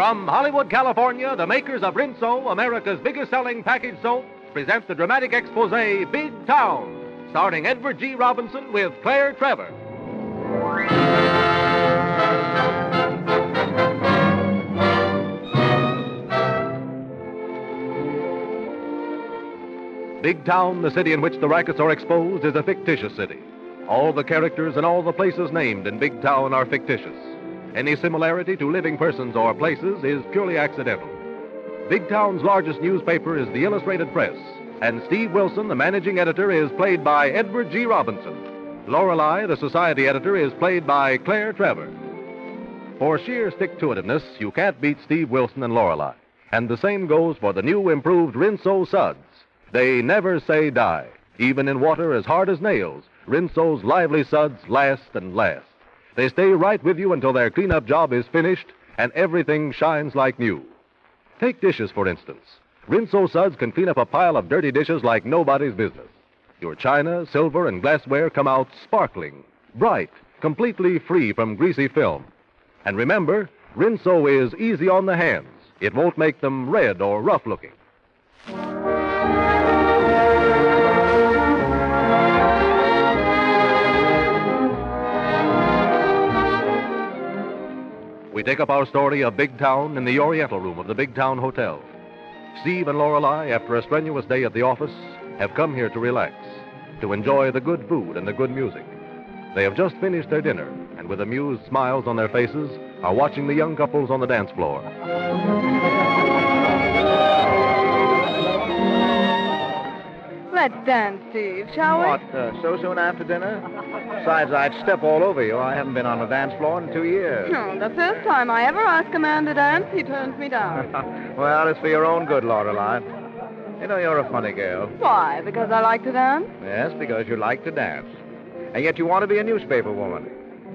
From Hollywood, California, the makers of Rinso, America's biggest-selling package soap, present the dramatic expose, Big Town, starring Edward G. Robinson with Claire Trevor. Big Town, the city in which the rackets are exposed, is a fictitious city. All the characters and all the places named in Big Town are fictitious. Any similarity to living persons or places is purely accidental. Big Town's largest newspaper is the Illustrated Press, and Steve Wilson, the managing editor, is played by Edward G. Robinson. Lorelei, the society editor, is played by Claire Trevor. For sheer stick-to-itiveness, you can't beat Steve Wilson and Lorelei. And the same goes for the new improved Rinso suds. They never say die. Even in water as hard as nails, Rinso's lively suds last and last. They stay right with you until their cleanup job is finished and everything shines like new. Take dishes, for instance. Rinso suds can clean up a pile of dirty dishes like nobody's business. Your china, silver, and glassware come out sparkling, bright, completely free from greasy film. And remember, Rinso is easy on the hands. It won't make them red or rough-looking. We take up our story of Big Town in the Oriental Room of the Big Town Hotel. Steve and Lorelei, after a strenuous day at the office, have come here to relax, to enjoy the good food and the good music. They have just finished their dinner, and with amused smiles on their faces, are watching the young couples on the dance floor. Let's dance, Steve, shall we? What, so soon after dinner? Besides, I'd step all over you. I haven't been on a dance floor in 2 years. Oh, the first time I ever ask a man to dance, he turns me down. Well, it's for your own good, Lorelei. You know, you're a funny girl. Why? Because I like to dance? Yes, because you like to dance. And yet you want to be a newspaper woman.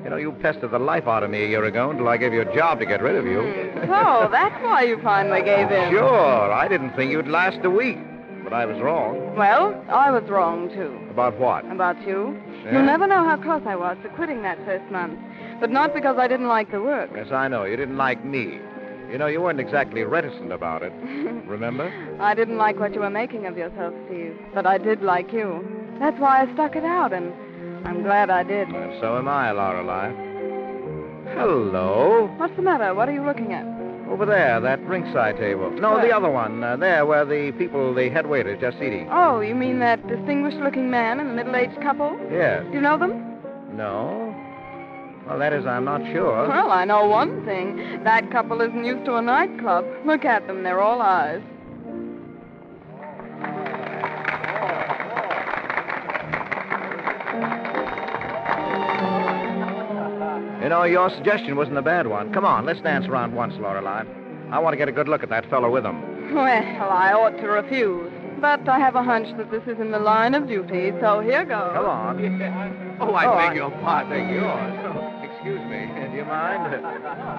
You know, you pestered the life out of me a year ago until I gave you a job to get rid of you. So, that's why you finally gave in. Sure. I didn't think you'd last a week. But I was wrong. Well, I was wrong, too. About what? About you. Yeah? You'll never know how close I was to quitting that first month. But not because I didn't like the work. Yes, I know. You didn't like me. You know, you weren't exactly reticent about it. Remember? I didn't like what you were making of yourself, Steve. But I did like you. That's why I stuck it out, and I'm glad I did. And so am I, Lorelei. Hello. What's the matter? What are you looking at? Over there, that ringside table. No, Where? the other one. There, where the people, the head waiter, is just eating. Oh, you mean that distinguished-looking man and the middle-aged couple? Yes. Do you know them? No. Well, that is, I'm not sure. Well, I know one thing. That couple isn't used to a nightclub. Look at them. They're all eyes. You know, your suggestion wasn't a bad one. Come on, let's dance around once, Lorelei. I want to get a good look at that fellow with him. Well, I ought to refuse. But I have a hunch that this is in the line of duty, so here goes. Come on. Oh, I beg your pardon. Beg yours. Excuse me. Do you mind?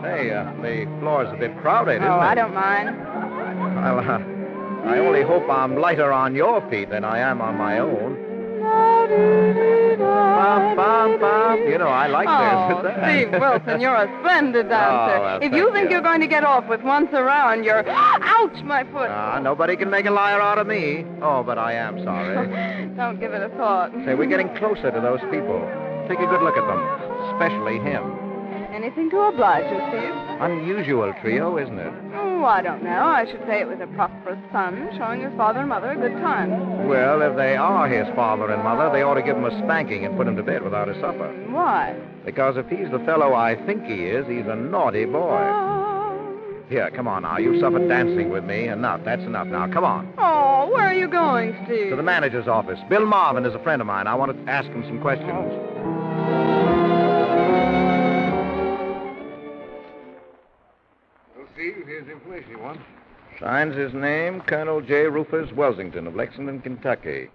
Hey, the floor's a bit crowded, isn't it? Oh, I don't mind. Well, I only hope I'm lighter on your feet than I am on my own. Bum, bum, bum. You know, I like this. Steve Wilson, you're a splendid dancer. Well, if you think you're going to get off with once around, you're... Ouch, my foot. Nobody can make a liar out of me. Oh, but I am sorry. Don't give it a thought. Say, we're getting closer to those people. Take a good look at them, especially him. Anything to oblige you, Steve. Unusual trio, isn't it? Oh, I don't know. I should say it was a prosperous son showing his father and mother a good time. Well, if they are his father and mother, they ought to give him a spanking and put him to bed without his supper. Why? Because if he's the fellow I think he is, he's a naughty boy. Here, come on now. You've suffered dancing with me. Enough. That's enough now. Come on. Oh, where are you going, Steve? To the manager's office. Bill Marvin is a friend of mine. I want to ask him some questions. Well, Steve, here's the information you want. Signs his name, Colonel J. Rufus Welsington of Lexington, Kentucky.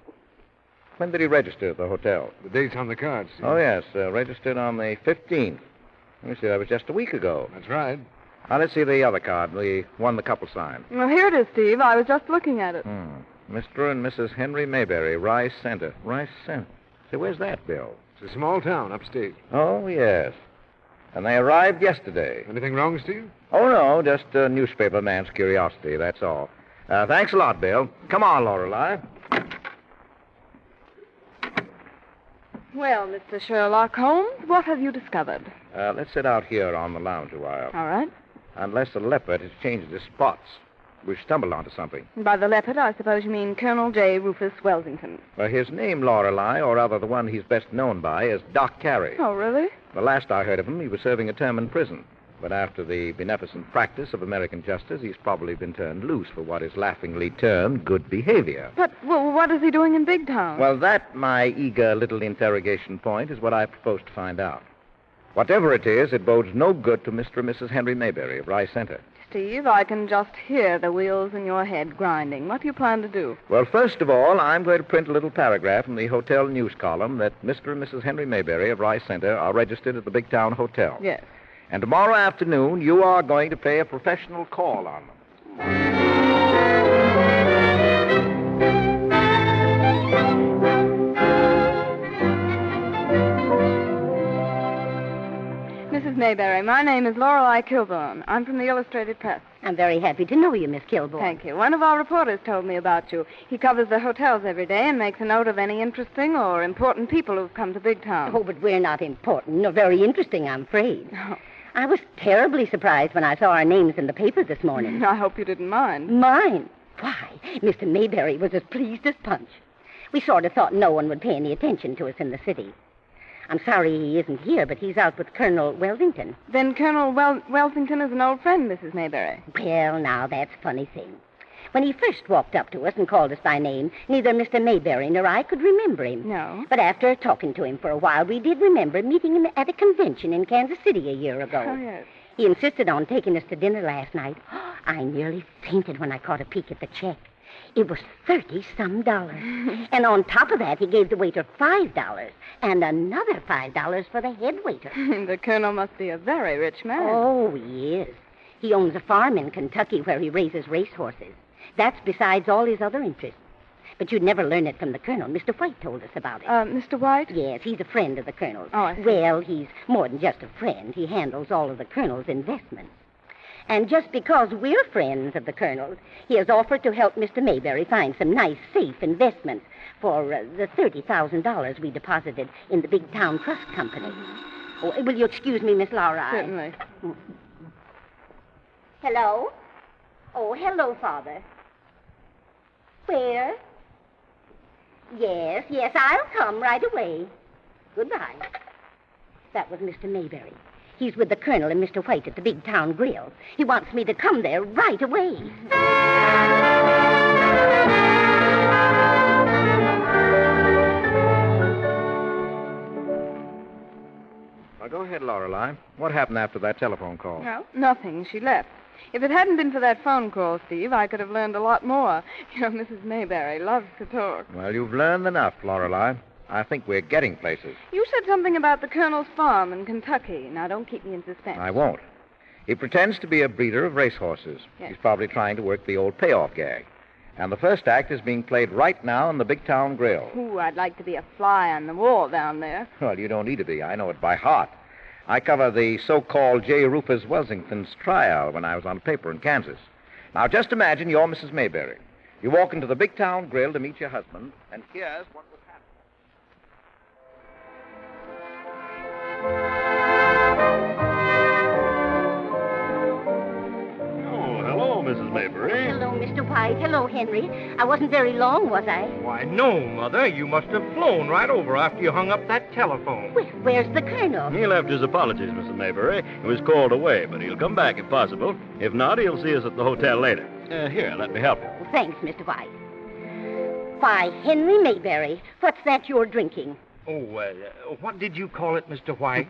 When did he register at the hotel? The date's on the card, Steve. Oh, yes. Registered on the 15th. Let me see. That was just a week ago. That's right. Now, let's see the other card, the one the couple signed. Well, here it is, Steve. I was just looking at it. Mr. and Mrs. Henry Mayberry, Rice Center. Rice Center. Say, where's that, Bill? It's a small town upstate. Oh, yes. And they arrived yesterday. Anything wrong, Steve? Oh, no, just a newspaper man's curiosity, that's all. Thanks a lot, Bill. Come on, Lorelei. Well, Mr. Sherlock Holmes, what have you discovered? Let's sit out here on the lounge a while. All right. Unless the leopard has changed his spots. We stumbled onto something. By the leopard, I suppose you mean Colonel J. Rufus Welsington. Well, his name, Lorelei, or rather the one he's best known by, is Doc Carey. Oh, really? The last I heard of him, he was serving a term in prison. But after the beneficent practice of American justice, he's probably been turned loose for what is laughingly termed good behavior. But what is he doing in Big Town? Well, that, my eager little interrogation point, is what I propose to find out. Whatever it is, it bodes no good to Mr. and Mrs. Henry Mayberry of Rice Center. Steve, I can just hear the wheels in your head grinding. What do you plan to do? Well, first of all, I'm going to print a little paragraph in the hotel news column that Mr. and Mrs. Henry Mayberry of Rice Center are registered at the Big Town Hotel. Yes. And tomorrow afternoon, you are going to pay a professional call on them. Mrs. Mayberry, my name is Lorelei Kilburn. I'm from the Illustrated Press. I'm very happy to know you, Miss Kilburn. Thank you. One of our reporters told me about you. He covers the hotels every day and makes a note of any interesting or important people who've come to Big Town. Oh, but we're not important or very interesting, I'm afraid. Oh. I was terribly surprised when I saw our names in the paper this morning. I hope you didn't mind. Mine? Why, Mr. Mayberry was as pleased as Punch. We sort of thought no one would pay any attention to us in the city. I'm sorry he isn't here, but he's out with Colonel Welsington. Then Colonel Welsington is an old friend, Mrs. Mayberry. Well, now, that's a funny thing. When he first walked up to us and called us by name, neither Mr. Mayberry nor I could remember him. No. But after talking to him for a while, we did remember meeting him at a convention in Kansas City a year ago. Oh, yes. He insisted on taking us to dinner last night. I nearly fainted when I caught a peek at the check. It was $30-some. And on top of that, he gave the waiter $5 and another $5 for the head waiter. The colonel must be a very rich man. Oh, he is. He owns a farm in Kentucky where he raises racehorses. That's besides all his other interests. But you'd never learn it from the colonel. Mr. White told us about it. Mr. White? Yes, he's a friend of the colonel's. Oh, I see. Well, he's more than just a friend. He handles all of the colonel's investments. And just because we're friends of the colonel's, he has offered to help Mr. Mayberry find some nice, safe investments for the $30,000 we deposited in the Big Town Trust Company. Oh, will you excuse me, Miss Laura? Certainly. Hello? Oh, hello, Father. Where? Yes, I'll come right away. Goodbye. That was Mr. Mayberry. He's with the colonel and Mr. White at the Big Town Grill. He wants me to come there right away. Now, go ahead, Lorelei. What happened after that telephone call? Well, nothing. She left. If it hadn't been for that phone call, Steve, I could have learned a lot more. You know, Mrs. Mayberry loves to talk. Well, you've learned enough, Lorelei. I think we're getting places. You said something about the colonel's farm in Kentucky. Now, don't keep me in suspense. I won't. He pretends to be a breeder of racehorses. Yes. He's probably trying to work the old payoff gag. And the first act is being played right now in the Big Town Grill. Ooh, I'd like to be a fly on the wall down there. Well, you don't need to be. I know it by heart. I cover the so-called J. Rufus Welsington's trial when I was on the paper in Kansas. Now, just imagine you're Mrs. Mayberry. You walk into the Big Town Grill to meet your husband, and here's what would happen. Oh, hello, Mrs. Mayberry. Hello, Mr. White. Hello, Henry. I wasn't very long, was I? Why, no, Mother. You must have flown right over after you hung up that telephone. Well, where's the colonel? He left his apologies, Mrs. Mayberry. He was called away, but he'll come back if possible. If not, he'll see us at the hotel later. Here, let me help you. Thanks, Mr. White. Why, Henry Mayberry, what's that you're drinking? Oh, what did you call it, Mr. White?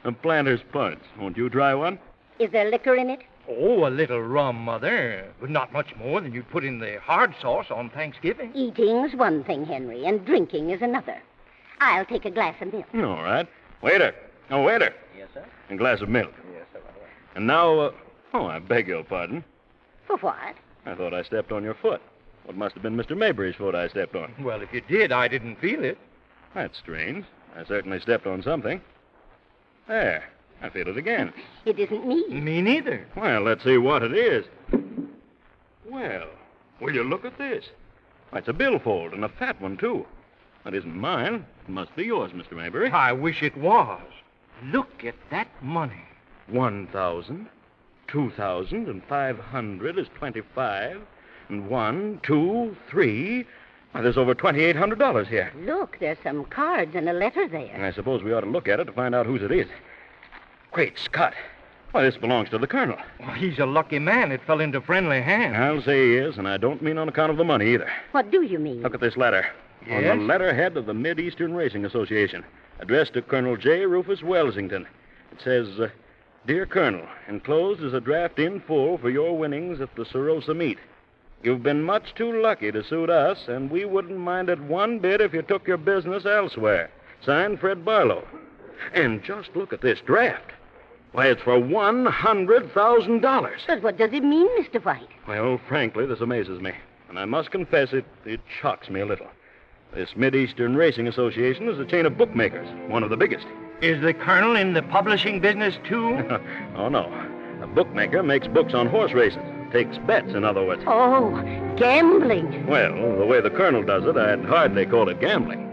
A planter's punch. Won't you try one? Is there liquor in it? Oh, a little rum, Mother. But not much more than you'd put in the hard sauce on Thanksgiving. Eating's one thing, Henry, and drinking is another. I'll take a glass of milk. All right. Waiter. Oh, waiter. Yes, sir? A glass of milk. Yes, sir. And now, I beg your pardon. For what? I thought I stepped on your foot. What must have been Mr. Mayberry's foot I stepped on. Well, if you did, I didn't feel it. That's strange. I certainly stepped on something. There. I feel it again. It isn't me. Me neither. Well, let's see what it is. Well, will you look at this? Why, it's a billfold, and a fat one, too. That isn't mine. It must be yours, Mr. Maybury. I wish it was. Look at that money. 1,000, 2,000, and 500 is 25. And 1, 2, 3. Why, there's over $2,800 here. Look, there's some cards and a letter And there. I suppose we ought to look at it to find out whose it is. Great Scott. Why, this belongs to the Colonel. Well, he's a lucky man. It fell into friendly hands. I'll say he is, and I don't mean on account of the money either. What do you mean? Look at this letter. On Yes? the letterhead of the Mid-Eastern Racing Association, addressed to Colonel J. Rufus Welsington. It says, Dear Colonel, enclosed is a draft in full for your winnings at the Sorosa meet. You've been much too lucky to suit us, and we wouldn't mind it one bit if you took your business elsewhere. Signed, Fred Barlow. And just look at this draft. Why, it's for $100,000. But what does it mean, Mr. White? Well, frankly, this amazes me. And I must confess it shocks me a little. This Mid-Eastern Racing Association is a chain of bookmakers, one of the biggest. Is the Colonel in the publishing business, too? Oh, no. A bookmaker makes books on horse races. Takes bets, in other words. Oh, gambling. Well, the way the Colonel does it, I'd hardly call it gambling.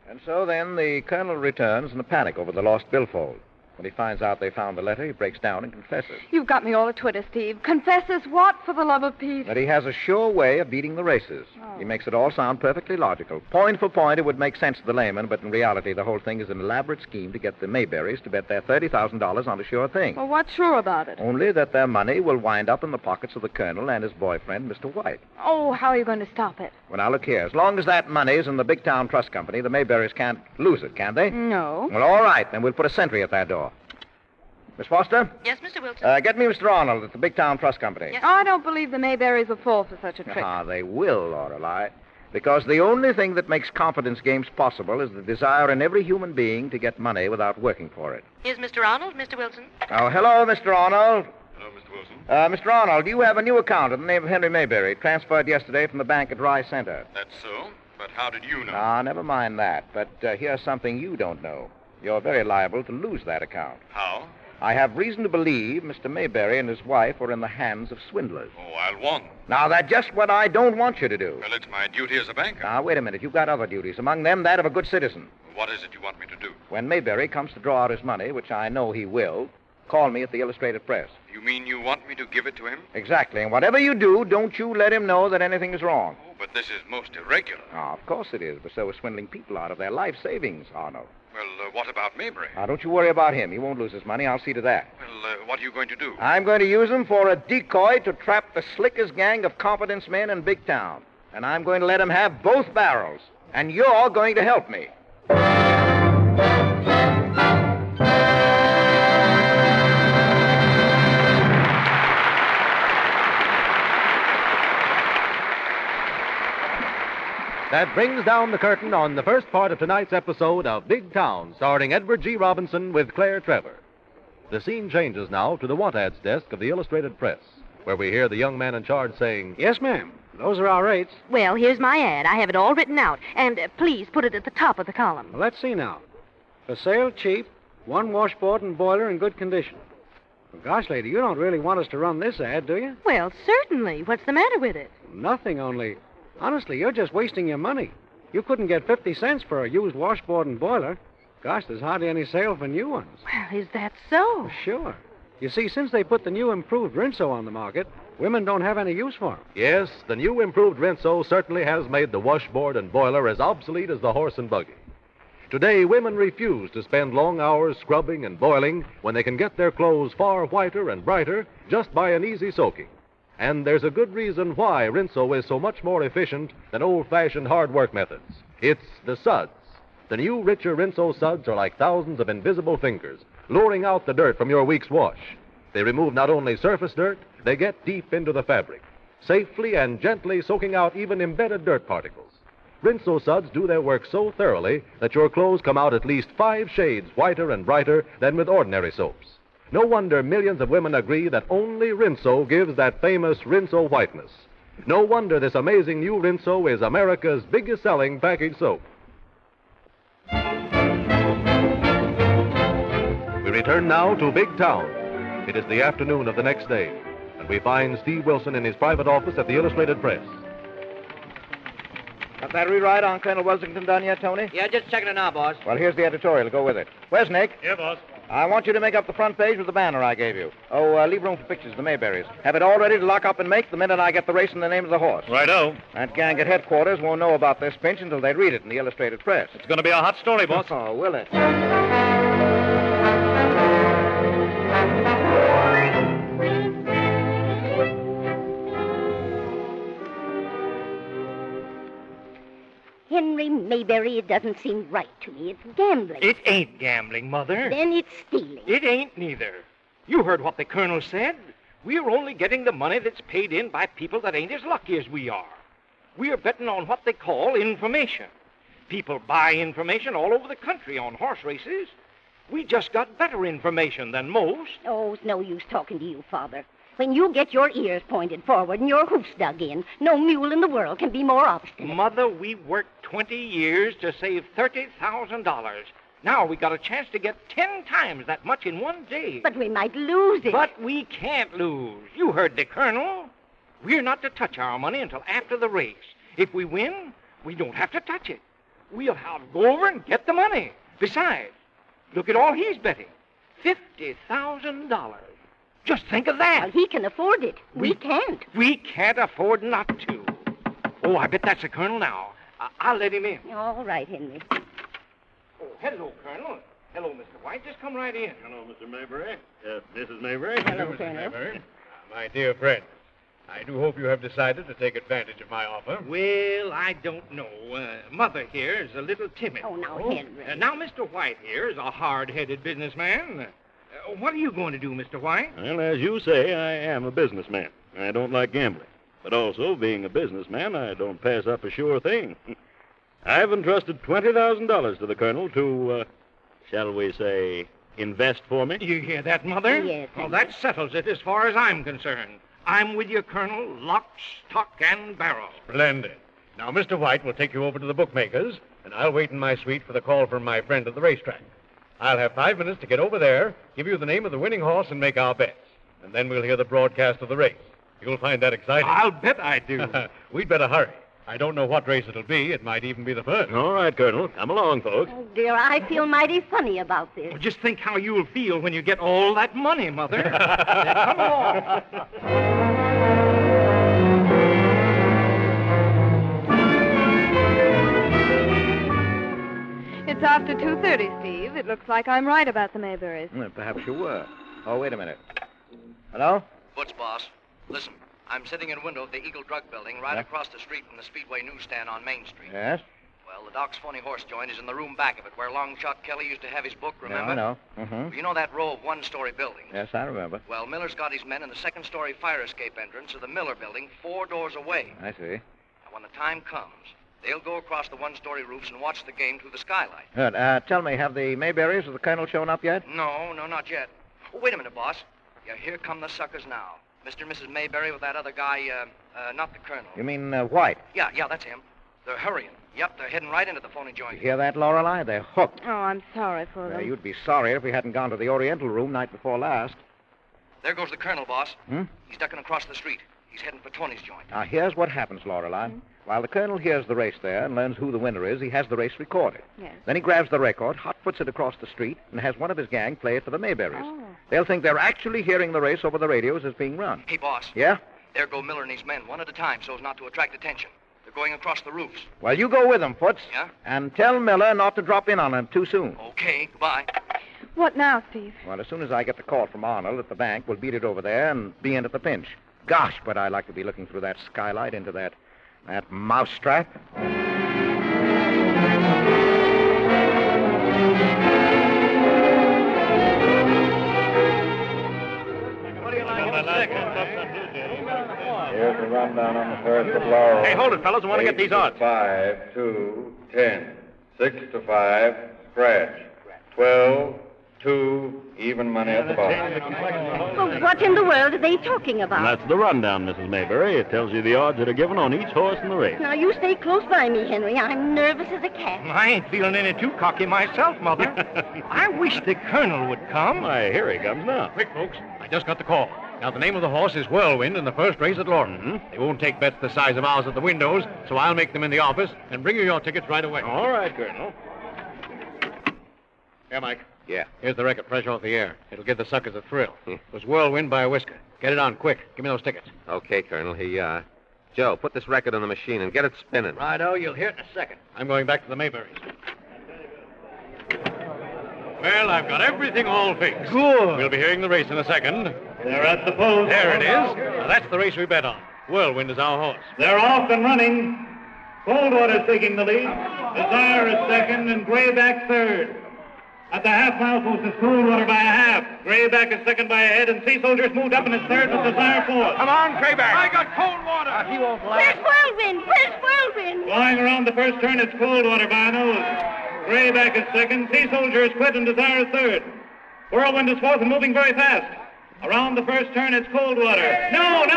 And so then the Colonel returns in a panic over the lost billfold. When he finds out they found the letter, he breaks down and confesses. You've got me all a twitter, Steve. Confesses what, for the love of Pete? That he has a sure way of beating the races. Oh. He makes it all sound perfectly logical. Point for point, it would make sense to the layman, but in reality, the whole thing is an elaborate scheme to get the Mayberrys to bet their $30,000 on a sure thing. Well, what's sure about it? Only that their money will wind up in the pockets of the Colonel and his boyfriend, Mr. White. Oh, how are you going to stop it? Well, now, look here. As long as that money's in the Big Town Trust Company, the Mayberrys can't lose it, can they? No. Well, all right. Then we'll put a sentry at that door. Miss Foster? Yes, Mr. Wilson? Get me Mr. Arnold at the Big Town Trust Company. Yes. Oh, I don't believe the Mayberrys will fall for such a trick. Ah, they will, Lorelei. Because the only thing that makes confidence games possible is the desire in every human being to get money without working for it. Here's Mr. Arnold, Mr. Wilson. Oh, hello, Mr. Arnold. Hello, Mr. Wilson. Mr. Arnold, you have a new account in the name of Henry Mayberry, transferred yesterday from the bank at Rye Center. That's so? But how did you know? Ah, never mind that. But here's something you don't know. You're very liable to lose that account. How? I have reason to believe Mr. Mayberry and his wife are in the hands of swindlers. Oh, I'll warn them. Now, that's just what I don't want you to do. Well, it's my duty as a banker. Now, wait a minute. You've got other duties. Among them, that of a good citizen. What is it you want me to do? When Mayberry comes to draw out his money, which I know he will, call me at the Illustrated Press. You mean you want me to give it to him? Exactly. And whatever you do, don't you let him know that anything is wrong. Oh, but this is most irregular. Oh, of course it is. But so is swindling people out of their life savings, Arnold. Well, what about Mayberry? Now, don't you worry about him. He won't lose his money. I'll see to that. Well, what are you going to do? I'm going to use him for a decoy to trap the slickest gang of confidence men in Big Town. And I'm going to let him have both barrels. And you're going to help me. That brings down the curtain on the first part of tonight's episode of Big Town, starring Edward G. Robinson with Claire Trevor. The scene changes now to the want ads desk of the Illustrated Press, where we hear the young man in charge saying, Yes, ma'am. Those are our rates. Well, here's my ad. I have it all written out. And please put it at the top of the column. Well, let's see now. For sale, cheap, one washboard and boiler in good condition. Well, gosh, lady, you don't really want us to run this ad, do you? Well, certainly. What's the matter with it? Nothing, only... Honestly, you're just wasting your money. You couldn't get 50 cents for a used washboard and boiler. Gosh, there's hardly any sale for new ones. Well, is that so? Sure. You see, since they put the new improved Rinso on the market, women don't have any use for them. Yes, the new improved Rinso certainly has made the washboard and boiler as obsolete as the horse and buggy. Today, women refuse to spend long hours scrubbing and boiling when they can get their clothes far whiter and brighter just by an easy soaking. And there's a good reason why Rinso is so much more efficient than old-fashioned hard work methods. It's the suds. The new, richer Rinso suds are like thousands of invisible fingers, luring out the dirt from your week's wash. They remove not only surface dirt, they get deep into the fabric, safely and gently soaking out even embedded dirt particles. Rinso suds do their work so thoroughly that your clothes come out at least 5 shades whiter and brighter than with ordinary soaps. No wonder millions of women agree that only Rinso gives that famous Rinso whiteness. No wonder this amazing new Rinso is America's biggest selling package soap. We return now to Big Town. It is the afternoon of the next day, and we find Steve Wilson in his private office at the Illustrated Press. Got that rewrite on Colonel Wellington done yet, Tony? Yeah, just checking it now, boss. Well, here's the editorial to go with it. Where's Nick? Yeah, boss. I want you to make up the front page with the banner I gave you. Oh, leave room for pictures of the Mayberries. Have it all ready to lock up and make the minute I get the race and the name of the horse. Righto. That gang at headquarters won't know about this pinch until they read it in the Illustrated Press. It's going to be a hot story, boss. Oh, will it? Henry Mayberry, it doesn't seem right to me. It's gambling. It ain't gambling, Mother. Then it's stealing. It ain't neither. You heard what the Colonel said. We're only getting the money that's paid in by people that ain't as lucky as we are. We're betting on what they call information. People buy information all over the country on horse races. We just got better information than most. Oh, it's no use talking to you, Father. When you get your ears pointed forward and your hoofs dug in, no mule in the world can be more obstinate. Mother, we worked 20 years to save $30,000. Now we got a chance to get 10 times that much in one day. But we might lose it. But we can't lose. You heard the Colonel. We're not to touch our money until after the race. If we win, we don't have to touch it. We'll have to go over and get the money. Besides, look at all he's betting. $50,000. Just think of that. Well, he can afford it. We can't. We can't afford not to. Oh, I bet that's the Colonel now. I'll let him in. All right, Henry. Oh, hello, Colonel. Hello, Mr. White. Just come right in. Hello, Mr. Mayberry. Mrs. Mayberry. Hello, Colonel. My dear friend, I do hope you have decided to take advantage of my offer. Well, I don't know. Mother here is a little timid. Oh, now, Henry. Now, Mr. White here is a hard-headed businessman. What are you going to do, Mr. White? Well, as you say, I am a businessman. I don't like gambling. But also, being a businessman, I don't pass up a sure thing. I've entrusted $20,000 to the Colonel to, shall we say, invest for me. You hear that, Mother? Yes. Well, that settles it as far as I'm concerned. I'm with you, Colonel, lock, stock, and barrel. Splendid. Now, Mr. White will take you over to the bookmakers, and I'll wait in my suite for the call from my friend at the racetrack. I'll have 5 minutes to get over there, give you the name of the winning horse, and make our bets. And then we'll hear the broadcast of the race. You'll find that exciting. I'll bet I do. We'd better hurry. I don't know what race it'll be. It might even be the first. All right, Colonel. Come along, folks. Oh, dear, I feel mighty funny about this. Well, just think how you'll feel when you get all that money, Mother. Come along. It's after 2:30, Steve. It looks like I'm right about the Mayberries. Perhaps you were. Oh, wait a minute. Hello? Butch, boss. Listen, I'm sitting in a window of the Eagle Drug Building right across the street from the Speedway newsstand on Main Street. Yes? Well, the Doc's Phony Horse Joint is in the room back of it where Long Shot Kelly used to have his book, remember? No. Mm-hmm. Well, you know that row of one-story buildings? Yes, I remember. Well, Miller's got his men in the second-story fire escape entrance of the Miller Building 4 doors away. I see. Now, when the time comes, they'll go across the one-story roofs and watch the game through the skylight. Good. Tell me, have the Mayberries or the Colonel shown up yet? No, not yet. Oh, wait a minute, boss. Yeah, here come the suckers now. Mr. and Mrs. Mayberry with that other guy, not the Colonel. You mean White? Yeah, that's him. They're hurrying. Yep, they're heading right into the phony joint. You hear that, Lorelei? They're hooked. Oh, I'm sorry for them. You'd be sorry if we hadn't gone to the Oriental room night before last. There goes the Colonel, boss. Hmm? He's ducking across the street. He's heading for Tony's joint. Now, here's what happens, Lorelei. While the Colonel hears the race there and learns who the winner is, he has the race recorded. Yes. Then he grabs the record, hot-foots it across the street, and has one of his gang play it for the Mayberries. Oh. They'll think they're actually hearing the race over the radios as being run. Hey, boss. Yeah? There go Miller and his men, one at a time, so as not to attract attention. They're going across the roofs. Well, you go with them, Foots. Yeah? And tell Miller not to drop in on him too soon. Okay, goodbye. What now, Steve? Well, as soon as I get the call from Arnold at the bank, we'll beat it over there and be in at the pinch. Gosh, but I like to be looking through that skylight into that mousetrap. Here's the rundown on the first of Laurel. Hey, hold it, fellas. I want to get these odds. 5, 2, 10. 6 to 5, scratch. 12, 2, even money at the bottom. Well, what in the world are they talking about? And that's the rundown, Mrs. Mayberry. It tells you the odds that are given on each horse in the race. Now, you stay close by me, Henry. I'm nervous as a cat. I ain't feeling any too cocky myself, Mother. I wish the Colonel would come. Why, here he comes now. Quick, folks. I just got the call. Now, the name of the horse is Whirlwind in the first race at Lorton. Mm-hmm. They won't take bets the size of ours at the windows, so I'll make them in the office and bring you your tickets right away. All right, Colonel. Here, Mike. Yeah. Here's the record fresh off the air. It'll give the suckers a thrill. It was Whirlwind by a whisker. Get it on, quick. Give me those tickets. Okay, Colonel. Here you are. Joe, put this record on the machine and get it spinning. Righto, you'll hear it in a second. I'm going back to the Mayberries. Well, I've got everything all fixed. Good. We'll be hearing the race in a second. They're at the post. There it is. Now, that's the race we bet on. Whirlwind is our horse. They're off and running. Coldwater's taking the lead. Desire is second and Grayback third. At the half-mile post is Coldwater by a half. Grayback is second by a head, and Sea Soldier's moved up and is third with Desire fourth. Come on, Grayback. I got Coldwater. He won't Where's Whirlwind? Where's Whirlwind? Flying around the first turn, it's Coldwater by a nose. Grayback is second. Sea Soldier is quit, and Desire is third. Whirlwind is fourth and moving very fast. Around the first turn, it's Coldwater. No.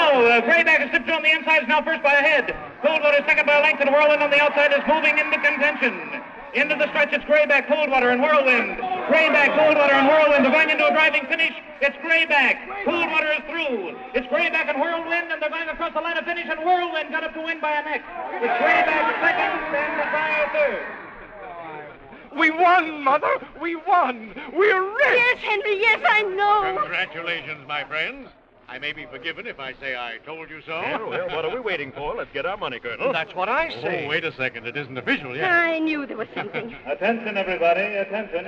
Grayback has slipped on the inside, is now first by a head. Coldwater second by a length, and Whirlwind on the outside is moving into contention. Into the stretch, it's Grayback, Coldwater, and Whirlwind. Grayback, Coldwater, and Whirlwind are going into a driving finish. It's Grayback. Coldwater is through. It's Grayback and Whirlwind, and they're going across the line of finish, and Whirlwind got up to win by a neck. It's Grayback second, and Desire third. We won, Mother. We won. We're rich. Yes, Henry, yes, I know. Congratulations, my friends. I may be forgiven if I say I told you so. Well, what are we waiting for? Let's get our money, Colonel. That's what I say. Oh, wait a second. It isn't official yet. I knew there was something. Attention, everybody, attention.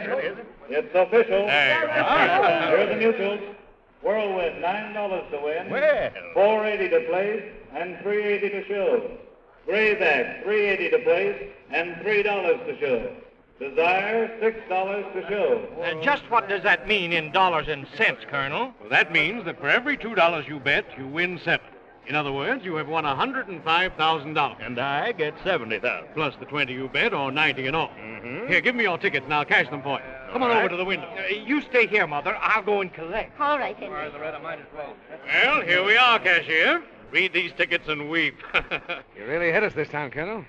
It's official. There you are. Here are the mutuals. Whirlwind, $9 to win. Well. $4.80 to place, and $3.80 to show. Grayback, $3.80 to place, and $3 to show. Desire, $6 to show. And just what does that mean in dollars and cents, Colonel? Well, that means that for every $2 you bet, you win 7. In other words, you have won $105,000. And I get 70,000. Plus the 20 you bet, or 90 in all. Mm-hmm. Here, give me your tickets, and I'll cash them for you. Come on over to the window. You stay here, Mother. I'll go and collect. All right, Henry. Well, here we are, cashier. Read these tickets and weep. You really hit us this time, Colonel.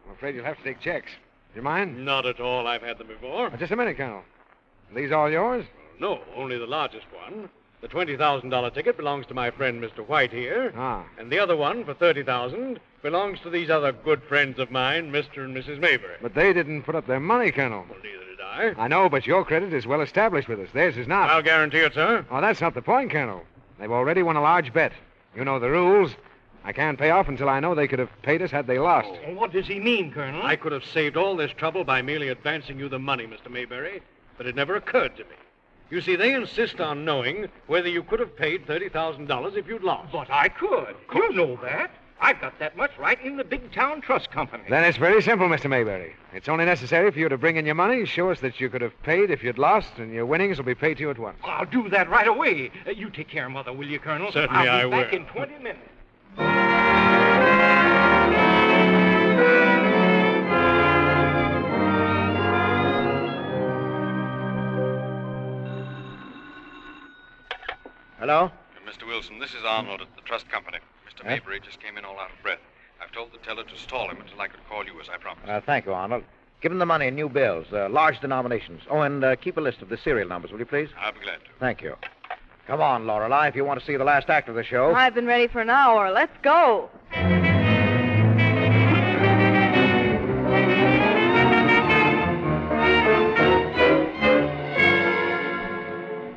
I'm afraid you'll have to take checks. Do you mind? Not at all. I've had them before. Just a minute, Colonel. Are these all yours? No, only the largest one. The $20,000 ticket belongs to my friend Mr. White here. Ah. And the other one, for $30,000, belongs to these other good friends of mine, Mr. and Mrs. Mayberry. But they didn't put up their money, Colonel. Well, neither did I. I know, but your credit is well established with us. Theirs is not. I'll guarantee it, sir. Oh, that's not the point, Colonel. They've already won a large bet. You know the rules. I can't pay off until I know they could have paid us had they lost. Oh, what does he mean, Colonel? I could have saved all this trouble by merely advancing you the money, Mr. Mayberry, but it never occurred to me. You see, they insist on knowing whether you could have paid $30,000 if you'd lost. But I could. You know that. I've got that much right in the Big Town Trust Company. Then it's very simple, Mr. Mayberry. It's only necessary for you to bring in your money, show us that you could have paid if you'd lost, and your winnings will be paid to you at once. I'll do that right away. You take care, Mother, will you, Colonel? Certainly I I'll be back will. in 20 minutes. Hello? Mr. Wilson, this is Arnold at the Trust Company. Mr. Mayberry just came in all out of breath. I've told the teller to stall him until I could call you as I promised. Thank you, Arnold. Give him the money in new bills, large denominations. Oh, and keep a list of the serial numbers, will you, please? I'll be glad to. Thank you. Come on, Lorelei, if you want to see the last act of the show. I've been ready for an hour. Let's go.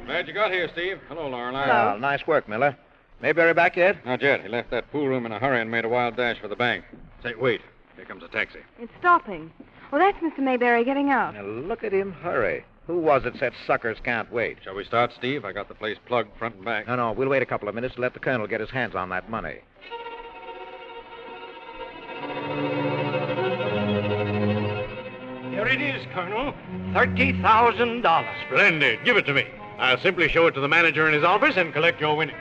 Glad you got here, Steve. Hello, Lorelei. Well, nice work, Miller. Mayberry back yet? Not yet. He left that pool room in a hurry and made a wild dash for the bank. Say, wait. Here comes a taxi. It's stopping. Well, that's Mr. Mayberry getting out. Now, look at him hurry. Who was it said suckers can't wait? Shall we start, Steve? I got the place plugged front and back. No, we'll wait a couple of minutes to let the colonel get his hands on that money. Here it is, Colonel. $30,000. Splendid. Give it to me. I'll simply show it to the manager in his office and collect your winnings.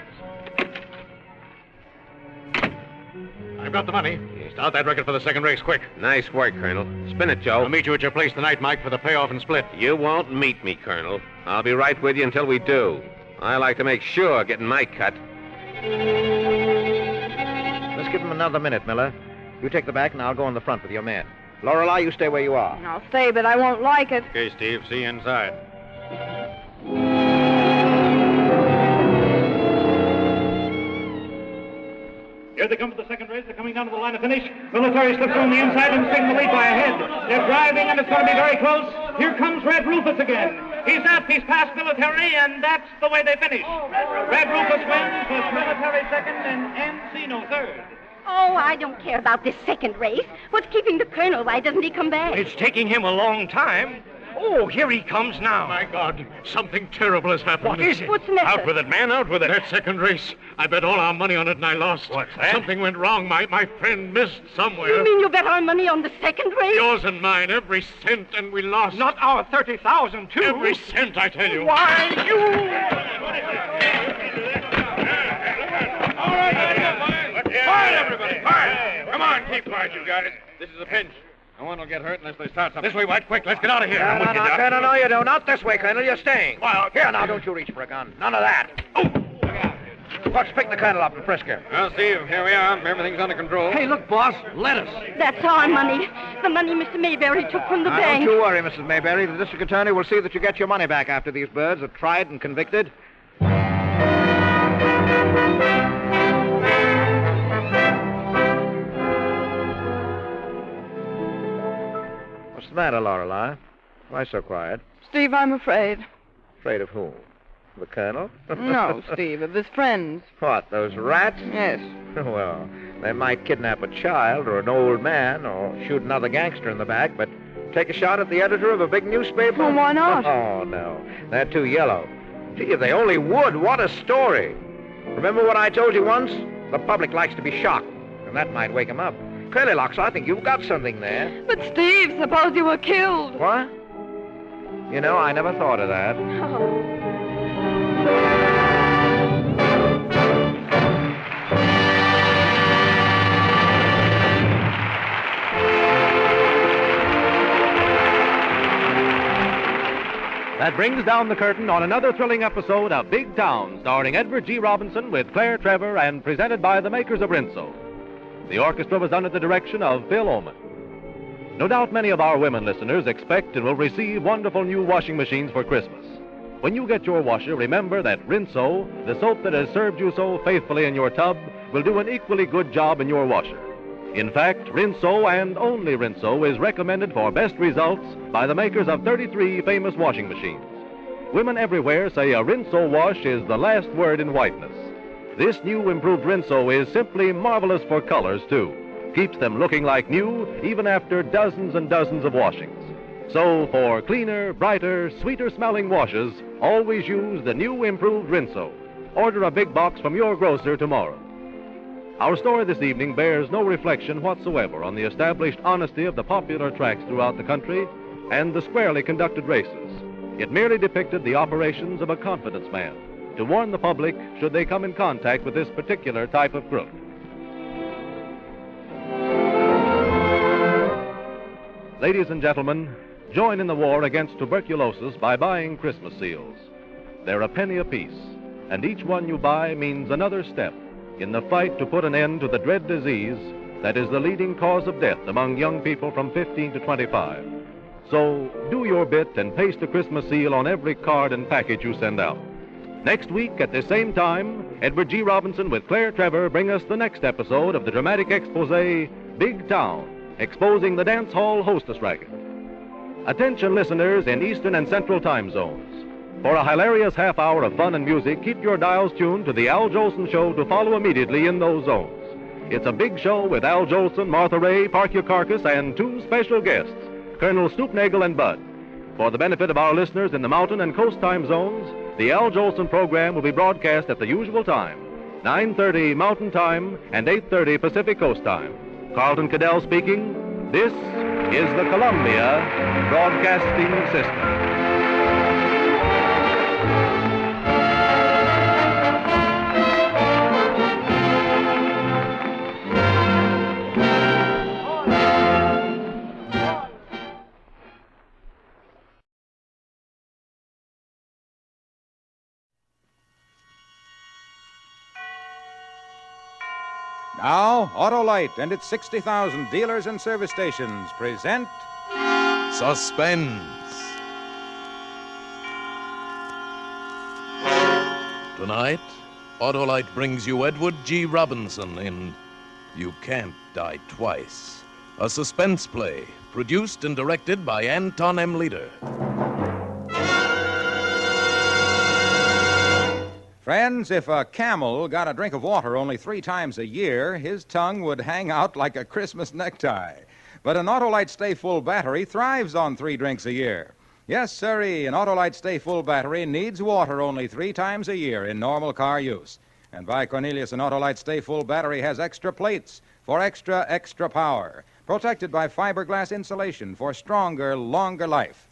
I've got the money. Start that record for the second race, quick. Nice work, Colonel. Spin it, Joe. I'll meet you at your place tonight, Mike, for the payoff and split. You won't meet me, Colonel. I'll be right with you until we do. I like to make sure of getting my cut. Let's give him another minute, Miller. You take the back, and I'll go in the front with your men. Lorelei, you stay where you are. I'll stay, but I won't like it. Okay, Steve. See you inside. Here they come for the second race. They're coming down to the line of finish. Military slips on the inside and taking the lead by a head. They're driving, and it's going to be very close. Here comes Red Rufus again. He's up. He's past Military, and that's the way they finish. Red Rufus wins with Military second and Encino third. Oh, I don't care about this second race. What's keeping the Colonel? Why doesn't he come back? It's taking him a long time. Oh, here he comes now. My God, something terrible has happened. What is it? What's the matter? Out with it, man, out with it. That second race, I bet all our money on it and I lost. What's that? Something went wrong. My friend missed somewhere. You mean you bet our money on the second race? Yours and mine, every cent, and we lost. Not our 30,000, too. Every cent, I tell you. Why, you... All right, quiet, everybody. Quiet. Come on, keep quiet, you guys. This is a pinch. No one will get hurt unless they start something. This way, White, quick. Let's get out of here. No, you don't. Not this way, Colonel. You're staying. Well, here, now, don't you reach for a gun. None of that. Oh! Let's pick the Colonel up and frisk him. Well, Steve, here we are. Everything's under control. Hey, look, boss. Lettuce. That's our money. The money Mr. Mayberry took from the bank. Don't you worry, Mrs. Mayberry. The district attorney will see that you get your money back after these birds are tried and convicted. What's the matter, Lorelei? Why so quiet? Steve, I'm afraid. Afraid of whom? The Colonel? No, Steve, of his friends. What, those rats? Yes. Well, they might kidnap a child or an old man or shoot another gangster in the back, but take a shot at the editor of a big newspaper? Well, why not? Oh, no. They're too yellow. Gee, if they only would, what a story. Remember what I told you once? The public likes to be shocked, and that might wake them up. Clearly, Locks, I think you've got something there. But, Steve, suppose you were killed. What? You know, I never thought of that. Oh. That brings down the curtain on another thrilling episode of Big Town, starring Edward G. Robinson with Claire Trevor and presented by the makers of Rinso. The orchestra was under the direction of Phil Oman. No doubt many of our women listeners expect and will receive wonderful new washing machines for Christmas. When you get your washer, remember that Rinso, the soap that has served you so faithfully in your tub, will do an equally good job in your washer. In fact, Rinso and only Rinso is recommended for best results by the makers of 33 famous washing machines. Women everywhere say a Rinso wash is the last word in whiteness. This new improved Rinso is simply marvelous for colors, too. Keeps them looking like new even after dozens and dozens of washings. So for cleaner, brighter, sweeter smelling washes, always use the new improved Rinso. Order a big box from your grocer tomorrow. Our story this evening bears no reflection whatsoever on the established honesty of the popular tracks throughout the country and the squarely conducted races. It merely depicted the operations of a confidence man to warn the public should they come in contact with this particular type of crook. Ladies and gentlemen, join in the war against tuberculosis by buying Christmas seals. They're a penny apiece, and each one you buy means another step in the fight to put an end to the dread disease that is the leading cause of death among young people from 15 to 25. So do your bit and paste a Christmas seal on every card and package you send out. Next week at the same time, Edward G. Robinson with Claire Trevor bring us the next episode of the dramatic expose, Big Town, exposing the dance hall hostess racket. Attention listeners in Eastern and Central time zones. For a hilarious half hour of fun and music, keep your dials tuned to the Al Jolson Show to follow immediately in those zones. It's a big show with Al Jolson, Martha Ray, Park Your Carcass, and two special guests, Colonel Stoopnagel and Bud. For the benefit of our listeners in the mountain and coast time zones, the Al Jolson program will be broadcast at the usual time, 9:30 Mountain Time and 8:30 Pacific Coast Time. Carlton Cadell speaking. This is the Columbia Broadcasting System. Now, Autolite and its 60,000 dealers and service stations present Suspense. Tonight, Autolite brings you Edward G. Robinson in You Can't Die Twice, a suspense play produced and directed by Anton M. Leader. Friends, if a camel got a drink of water only 3 times a year, his tongue would hang out like a Christmas necktie. But an Autolite Stay Full battery thrives on 3 drinks a year. Yes, sirree, an Autolite Stay Full battery needs water only 3 times a year in normal car use. And by Cornelius, an Autolite Stay Full battery has extra plates for extra power, protected by fiberglass insulation for stronger, longer life.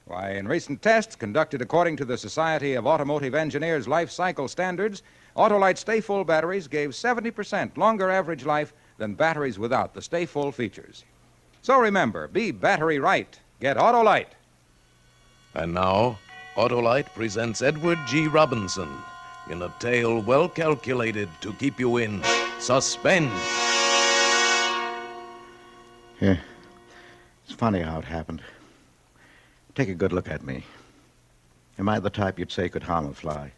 Why, in recent tests conducted according to the Society of Automotive Engineers life cycle standards, Autolite Stay Full batteries gave 70% longer average life than batteries without the Stay Full features. So remember, be battery right. Get Autolite. And now, Autolite presents Edward G. Robinson in a tale well calculated to keep you in suspense. Yeah. It's funny how it happened. Take a good look at me. Am I the type you'd say could harm a fly?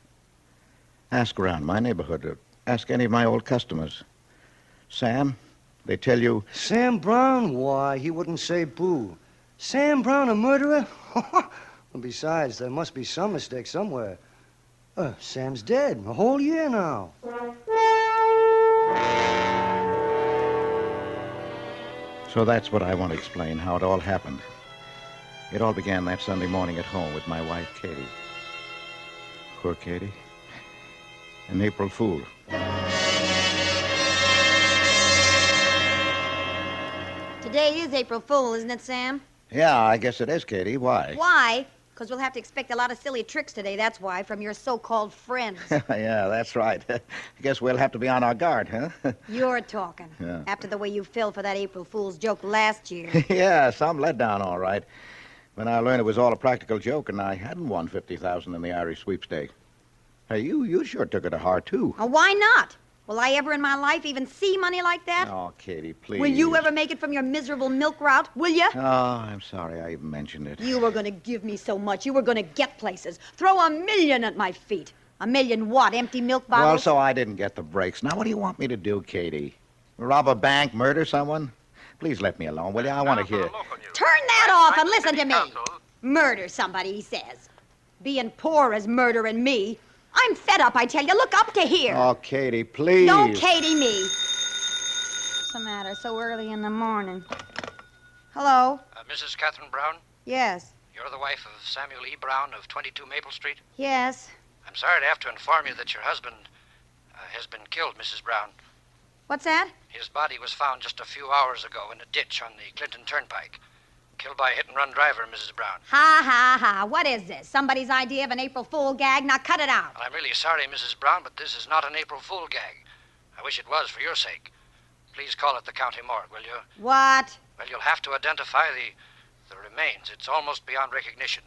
Ask around my neighborhood. Ask any of my old customers. Sam, they tell you... Sam Brown? Why, he wouldn't say boo. Sam Brown, a murderer? Well, besides, there must be some mistake somewhere. Sam's dead. A whole year now. So that's what I want to explain, how it all happened. It all began that Sunday morning at home with my wife, Katie. Poor Katie. An April Fool. Today is April Fool, isn't it, Sam? Yeah, I guess it is, Katie. Why? Why? Because we'll have to expect a lot of silly tricks today, that's why, from your so-called friends. Yeah, that's right. I guess we'll have to be on our guard, huh? You're talking. Yeah. After the way you fell for that April Fool's joke last year. Yeah, some letdown, all right. When I learned it was all a practical joke and I hadn't won $50,000 in the Irish sweepstake. Hey, you sure took it to heart, too. Why not? Will I ever in my life even see money like that? Oh, Katie, please. Will you ever make it from your miserable milk route? Will you? Oh, I'm sorry I even mentioned it. You were going to give me so much. You were going to get places. Throw $1 million at my feet. $1 million what? Empty milk bottles? Well, so I didn't get the breaks. Now, what do you want me to do, Katie? Rob a bank, murder someone? Please let me alone, will you? I want to hear. Turn that off and listen to me. Murder somebody, he says. Being poor is murdering me. I'm fed up, I tell you. Look up to here. Oh, Katie, please. Don't Katie me. What's the matter so early in the morning? Hello? Mrs. Catherine Brown? Yes. You're the wife of Samuel E. Brown of 22 Maple Street? Yes. I'm sorry to have to inform you that your husband has been killed, Mrs. Brown. What's that? His body was found just a few hours ago in a ditch on the Clinton Turnpike. Killed by a hit-and-run driver, Mrs. Brown. Ha, ha, ha. What is this? Somebody's idea of an April Fool gag? Now cut it out. Well, I'm really sorry, Mrs. Brown, but this is not an April Fool gag. I wish it was for your sake. Please call it the county morgue, will you? What? Well, you'll have to identify the remains. It's almost beyond recognition.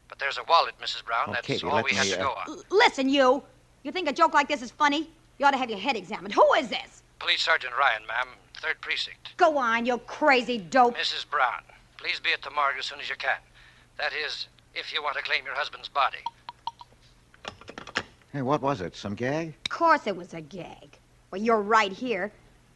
But there's a wallet, Mrs. Brown. That's Katie, all we have to go on. Listen, you. You think a joke like this is funny? You ought to have your head examined. Who is this? Police Sergeant Ryan, ma'am, 3rd Precinct. Go on, you crazy dope. Mrs. Brown, please be at the morgue as soon as you can. That is, if you want to claim your husband's body. Hey, what was it? Some gag? Of course it was a gag. Well, you're right here.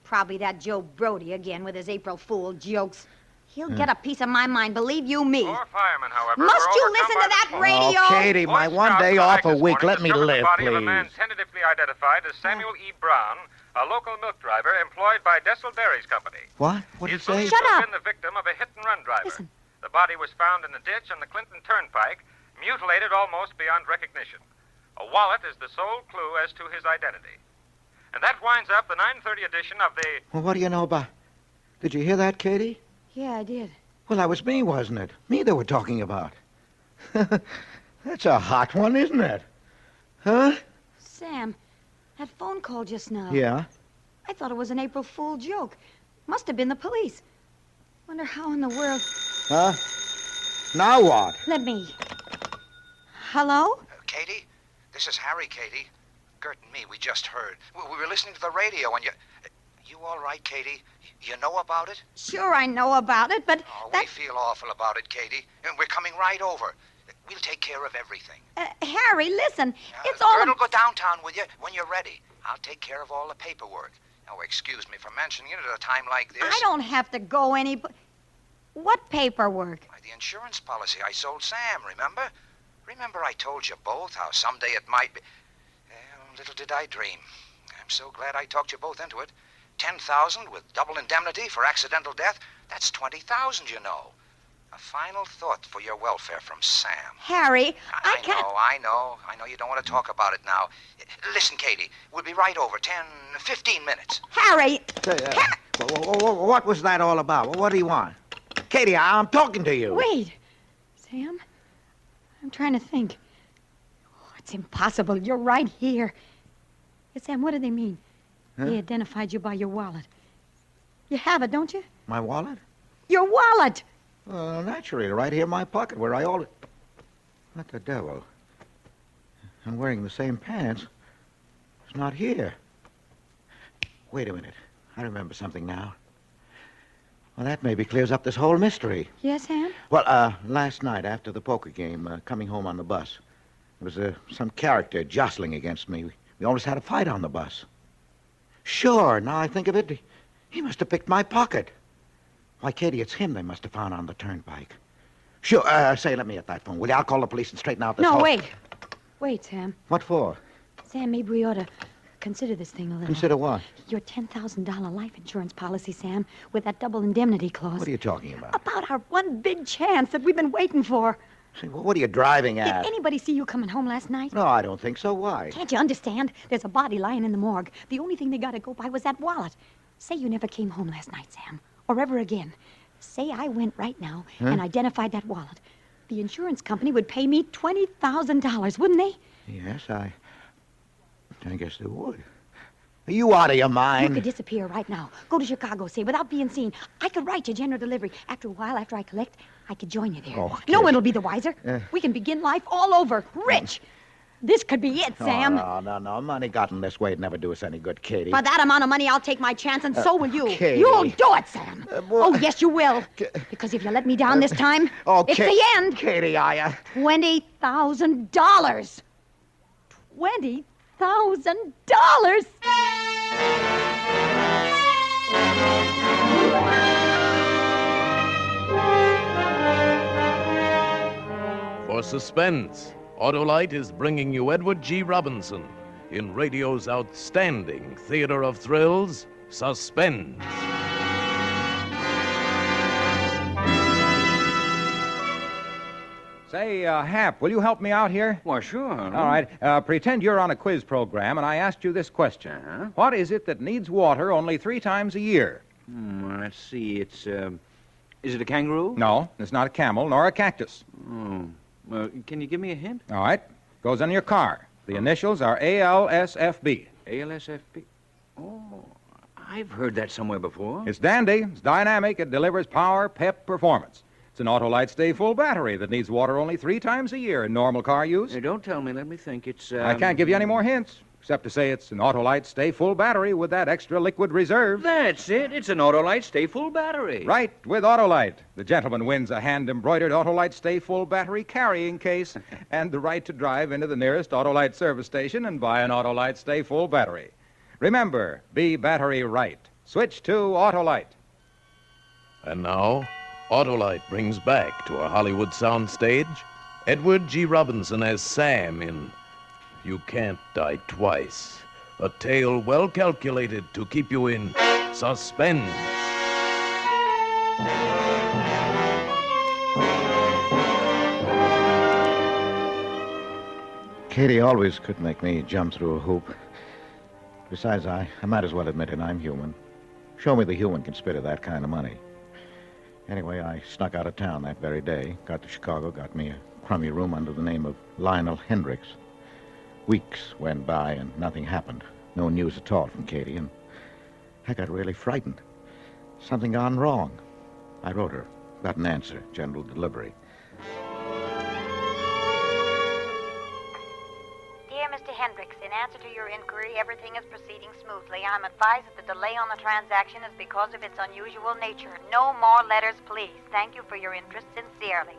Probably that Joe Brody again with his April Fool jokes. He'll get a piece of my mind, believe you me. Four firemen, however, Must you listen to that radio? Oh, Katie, my one day off a week. Let me live, the body please. of a man tentatively identified as Samuel E. Brown, a local milk driver employed by Dessel Dairies Company. What? What did you say? Shut up. Been the victim of a hit-and-run driver. Listen. The body was found in a ditch on the Clinton Turnpike, mutilated almost beyond recognition. A wallet is the sole clue as to his identity. And that winds up the 9:30 edition of the... Well, what do you know about... Did you hear that, Katie? Yeah, I did. Well, that was me, wasn't it? Me they were talking about. That's a hot one, isn't it? Huh? Sam, that phone call just now. Yeah? I thought it was an April Fool joke. Must have been the police. Wonder how in the world... Huh? Now what? Let me... Hello? Katie? This is Harry, Katie. Gert and me, we just heard. We were listening to the radio and you... You all right, Katie? You know about it? Sure, I know about it, but We feel awful about it, Katie. And we're coming right over. We'll take care of everything. Harry, listen. It's all... Gert'll go downtown with you when you're ready. I'll take care of all the paperwork. Oh, excuse me for mentioning it at a time like this. I don't have to go any... What paperwork? Why, the insurance policy I sold Sam, remember? Remember I told you both how someday it might be... little did I dream. I'm so glad I talked you both into it. 10,000 with double indemnity for accidental death. That's 20,000, you know. A final thought for your welfare from Sam. Harry, I can't... I know you don't want to talk about it now. Listen, Katie, we'll be right over. 15 minutes. Harry! What was that all about? What do you want? Katie, I'm talking to you. Wait. Sam, I'm trying to think. Oh, it's impossible. You're right here. Hey, Sam, what do they mean? Huh? They identified you by your wallet. You have it, don't you? My wallet? Your wallet! Naturally, right here in my pocket where I always... What the devil? I'm wearing the same pants. It's not here. Wait a minute. I remember something now. Well, that maybe clears up this whole mystery. Yes, Sam? Well, last night after the poker game, coming home on the bus, there was some character jostling against me. We almost had a fight on the bus. Sure, now I think of it, he must have picked my pocket. Why, Katie, it's him they must have found on the turnpike. Sure, say, let me at that phone, will you? I'll call the police and straighten out this No, whole... wait. Wait, Sam. What for? Sam, maybe we ought to consider this thing a little. Consider what? Your $10,000 life insurance policy, Sam, with that double indemnity clause. What are you talking about? About our one big chance that we've been waiting for. Say, what are you driving at? Did anybody see you coming home last night? No, I don't think so. Why? Can't you understand? There's a body lying in the morgue. The only thing they got to go by was that wallet. Say you never came home last night, Sam, or ever again. Say I went right now and identified that wallet. The insurance company would pay me $20,000, wouldn't they? Yes, I guess they would. Are you out of your mind? You could disappear right now. Go to Chicago, say, without being seen. I could write you general delivery. After a while, after I collect, I could join you there. Okay. No one will be the wiser. We can begin life all over, rich. This could be it, Sam. No. Money gotten this way would never do us any good, Katie. For that amount of money, I'll take my chance, and so will you. Katie. You'll do it, Sam. Oh, yes, you will. Because if you let me down this time, it's the end. Katie, $20,000. $20,000. For Suspense, Autolite is bringing you Edward G. Robinson in radio's outstanding theater of thrills, Suspense. Say, Hap, will you help me out here? Why, sure. All right. Pretend you're on a quiz program, and I asked you this question. What is it that needs water only 3 times a year? Let's see. It's, is it a kangaroo? No, it's not a camel, nor a cactus. Oh. Well, can you give me a hint? All right. Goes on your car. The initials are ALSFB. ALSFB? Oh, I've heard that somewhere before. It's dandy. It's dynamic. It delivers power, pep, performance. It's an Autolite Stay Full battery that needs water only 3 times a year in normal car use. Hey, don't tell me. Let me think. It's, I can't give you any more hints, except to say it's an Autolite Stay Full battery with that extra liquid reserve. That's it. It's an Autolite Stay Full battery. Right, with Autolite. The gentleman wins a hand-embroidered Autolite Stay Full battery carrying case and the right to drive into the nearest Autolite service station and buy an Autolite Stay Full battery. Remember, be battery right. Switch to Autolite. And now, Autolite brings back to our Hollywood soundstage Edward G. Robinson as Sam in You Can't Die Twice, a tale well calculated to keep you in suspense. Katie always could make me jump through a hoop. Besides, I might as well admit it, I'm human. Show me the human can spit at that kind of money. Anyway, I snuck out of town that very day, got to Chicago, got me a crummy room under the name of Lionel Hendricks. Weeks went by and nothing happened. No news at all from Katie, and I got really frightened. Something gone wrong. I wrote her, got an answer, general delivery. Dear Mr. Hendricks, in answer to your inquiry, everything is proceeding smoothly. I'm advised that the delay on the transaction is because of its unusual nature. No more letters, please. Thank you for your interest sincerely.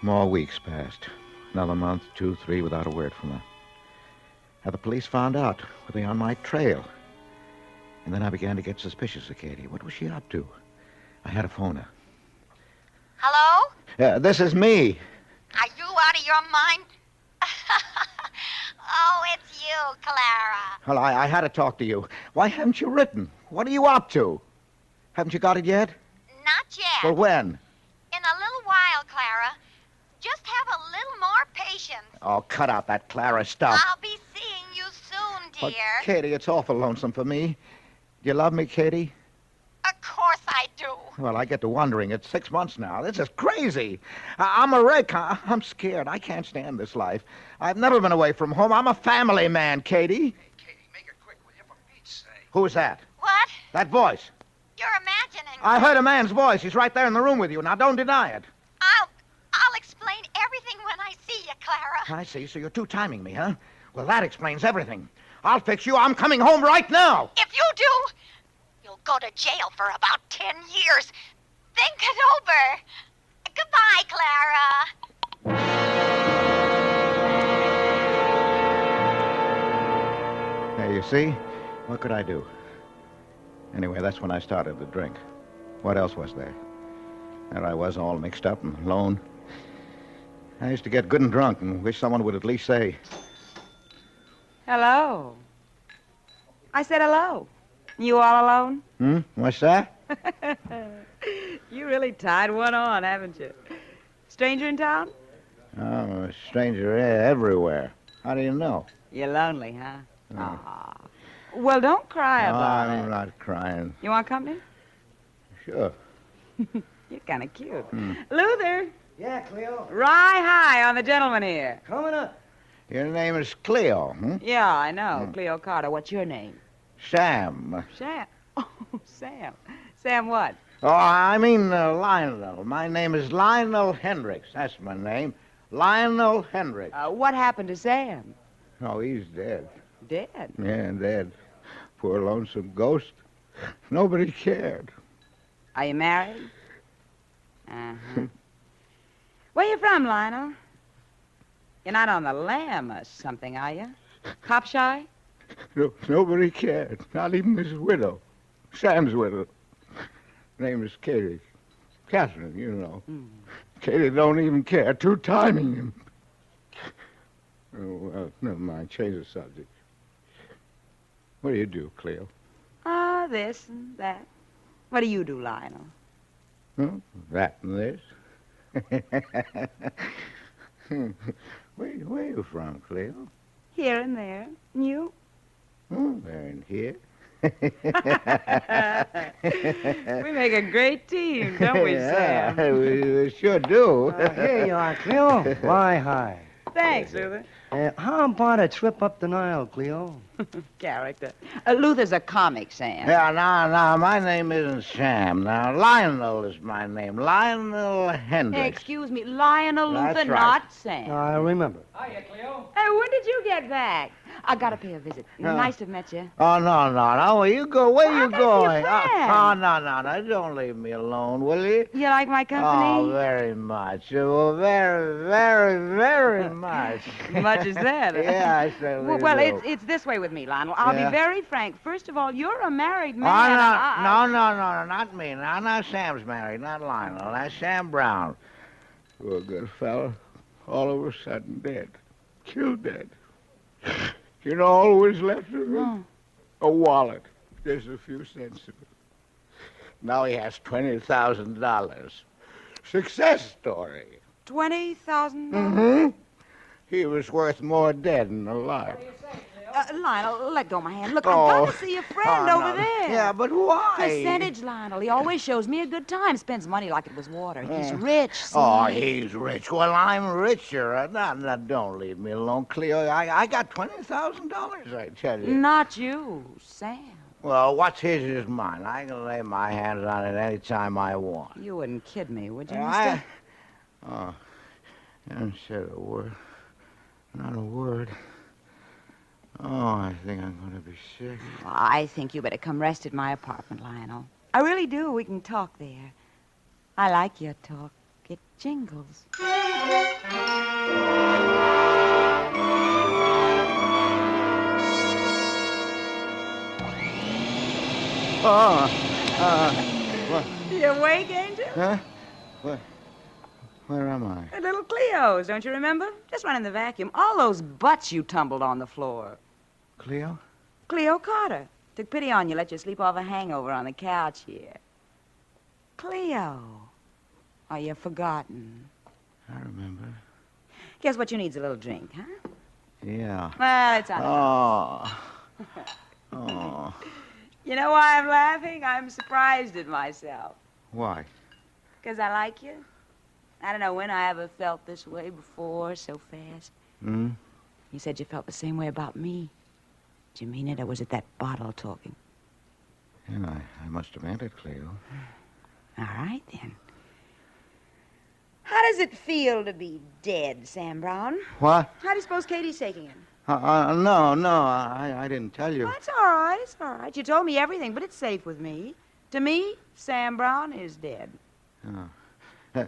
More weeks passed. Another month, 2, 3, without a word from her. Now the police found out. Were they on my trail? And then I began to get suspicious of Katie. What was she up to? I had to phone her. Hello? This is me. Are you out of your mind? Oh, it's you, Clara. Well, I had to talk to you. Why haven't you written? What are you up to? Haven't you got it yet? Not yet. Well, when? In a little while, Clara. Just have a little more patience. Oh, cut out that Clara stuff. I'll be seeing you soon, But, dear. Katie, it's awful lonesome for me. Do you love me, Katie? Of course I do. Well, I get to wondering. It's 6 months now. This is crazy. I'm a wreck. I'm scared. I can't stand this life. I've never been away from home. I'm a family man, Katie. Hey, Katie, make it quick, will you? For Pete's sake. Who's that? What? That voice. You're imagining. I heard a man's voice. He's right there in the room with you. Now, don't deny it. I'll explain everything when I see you, Clara. I see. So you're two-timing me, huh? Well, that explains everything. I'll fix you. I'm coming home right now. If you do, you'll go to jail for about 10 years. Think it over. Goodbye, Clara. Hey, you see? What could I do? Anyway, that's when I started to drink. What else was there? There I was, all mixed up and alone. I used to get good and drunk and wish someone would at least say, Hello. I said hello. You all alone? What's that? You really tied one on, haven't you? Stranger in town? Oh, a stranger everywhere. How do you know? You're lonely, huh? Aw. Well, don't cry about it. I'm not crying. You want company? Sure. You're kind of cute. Luther. Yeah, Cleo. Rye high on the gentleman here. Coming up. Your name is Cleo, Yeah, I know. Cleo Carter. What's your name? Sam. Sam. Oh, Sam. Sam what? Oh, I mean Lionel. My name is Lionel Hendricks. That's my name. Lionel Hendricks. What happened to Sam? Oh, he's dead. Dead? Yeah, dead. Poor lonesome ghost. Nobody cared. Are you married? Uh-huh. Where you from, Lionel? You're not on the lam or something, are you? Cop shy? No, nobody cared. Not even his widow. Sam's widow. Name is Katie. Catherine, you know. Katie don't even care. Two-timing him. Oh, well, never mind. Change the subject. What do you do, Cleo? This and that. What do you do, Lionel? That and this. Where you from, Cleo? Here and there. And you? There and here. We make a great team, don't we, Sam? We sure do. Here you are, Cleo. Fly high. Thanks, Luther. How about a trip up the Nile, Cleo? Character. Luther's a comic, Sam. Yeah, now, my name isn't Sam. Now, Lionel is my name. Lionel Hendricks. Excuse me, Lionel Luther, That's right. not Sam. I remember. Hiya, Cleo. Hey, when did you get back? I gotta pay a visit. Nice to have met you. Oh, no. Where you go? Where you going? friend. No. Don't leave me alone, will you? You like my company? Oh, very much. Oh, very, very, very much. Much as that. Yeah, I certainly Well, do. it's this way with me, Lionel. I'll Yeah. be very frank. First of all, you're a married man. No, not me. Now, Sam's married, not Lionel. That's Sam Brown. Poor good fellow. All of a sudden dead. Killed dead. You know, all was left of him? A wallet. There's a few cents in it. Now he has $20,000. Success story. $20,000? He was worth more dead than alive. Lionel, let go of my hand. Look, Oh. I've got to see a friend over there. Yeah, but why? Percentage, Lionel. He always shows me a good time. Spends money like it was water. He's rich, see? Oh, he's rich. Well, I'm richer. Now, don't leave me alone, Cleo. I got $20,000, I tell you. Not you, Sam. Well, what's his is mine. I can lay my hands on it any time I want. You wouldn't kid me, would you, mister? Oh, you haven't said a word. Not a word. Oh, I think I'm going to be sick. Well, I think you better come rest at my apartment, Lionel. I really do. We can talk there. I like your talk. It jingles. What? You awake, ain't you? Huh? What? Where am I? At little Cleo's, don't you remember? Just running the vacuum. All those butts you tumbled on the floor. Cleo? Cleo Carter. Took pity on you, let you sleep off a hangover on the couch here. Cleo. Are you forgotten? I remember. Guess what you need's a little drink, huh? Yeah. Well, it's on. Oh. You know why I'm laughing? I'm surprised at myself. Why? 'Cause I like you. I don't know when I ever felt this way before, so fast. Hmm? You said you felt the same way about me. Did you mean it, or was it that bottle talking? Yeah, I must have meant it, Cleo. All right, then. How does it feel to be dead, Sam Brown? What? How do you suppose Katie's taking it? No, I didn't tell you. Oh, it's all right, it's all right. You told me everything, but it's safe with me. To me, Sam Brown is dead. Oh.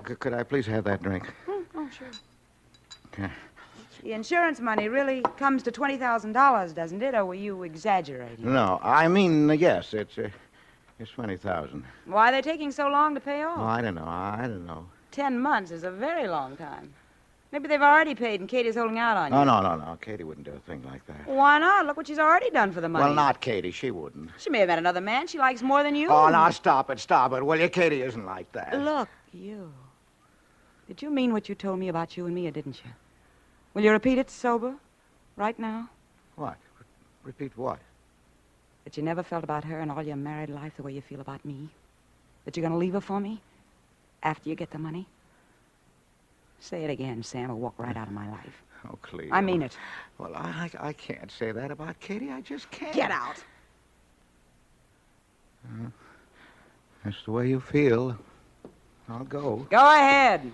Could I please have that drink? Oh, sure. Okay. The insurance money really comes to $20,000, doesn't it? Or were you exaggerating? No, I mean, yes, it's 20,000. Why are they taking so long to pay off? Oh, I don't know. 10 months is a very long time. Maybe they've already paid and Katie's holding out on you. Oh, no. Katie wouldn't do a thing like that. Why not? Look what she's already done for the money. Well, not Katie. She wouldn't. She may have met another man she likes more than you. Oh, now stop it. Will you? Katie isn't like that. Look, you. Did you mean what you told me about you and me, or didn't you? Will you repeat it sober? Right now? What? Repeat what? That you never felt about her in all your married life the way you feel about me? That you're going to leave her for me? After you get the money? Say it again, Sam, or walk right out of my life. Oh, Cleo. I mean it. Well, I can't say that about Katie. I just can't. Get out. That's the way you feel. I'll go. Go ahead. And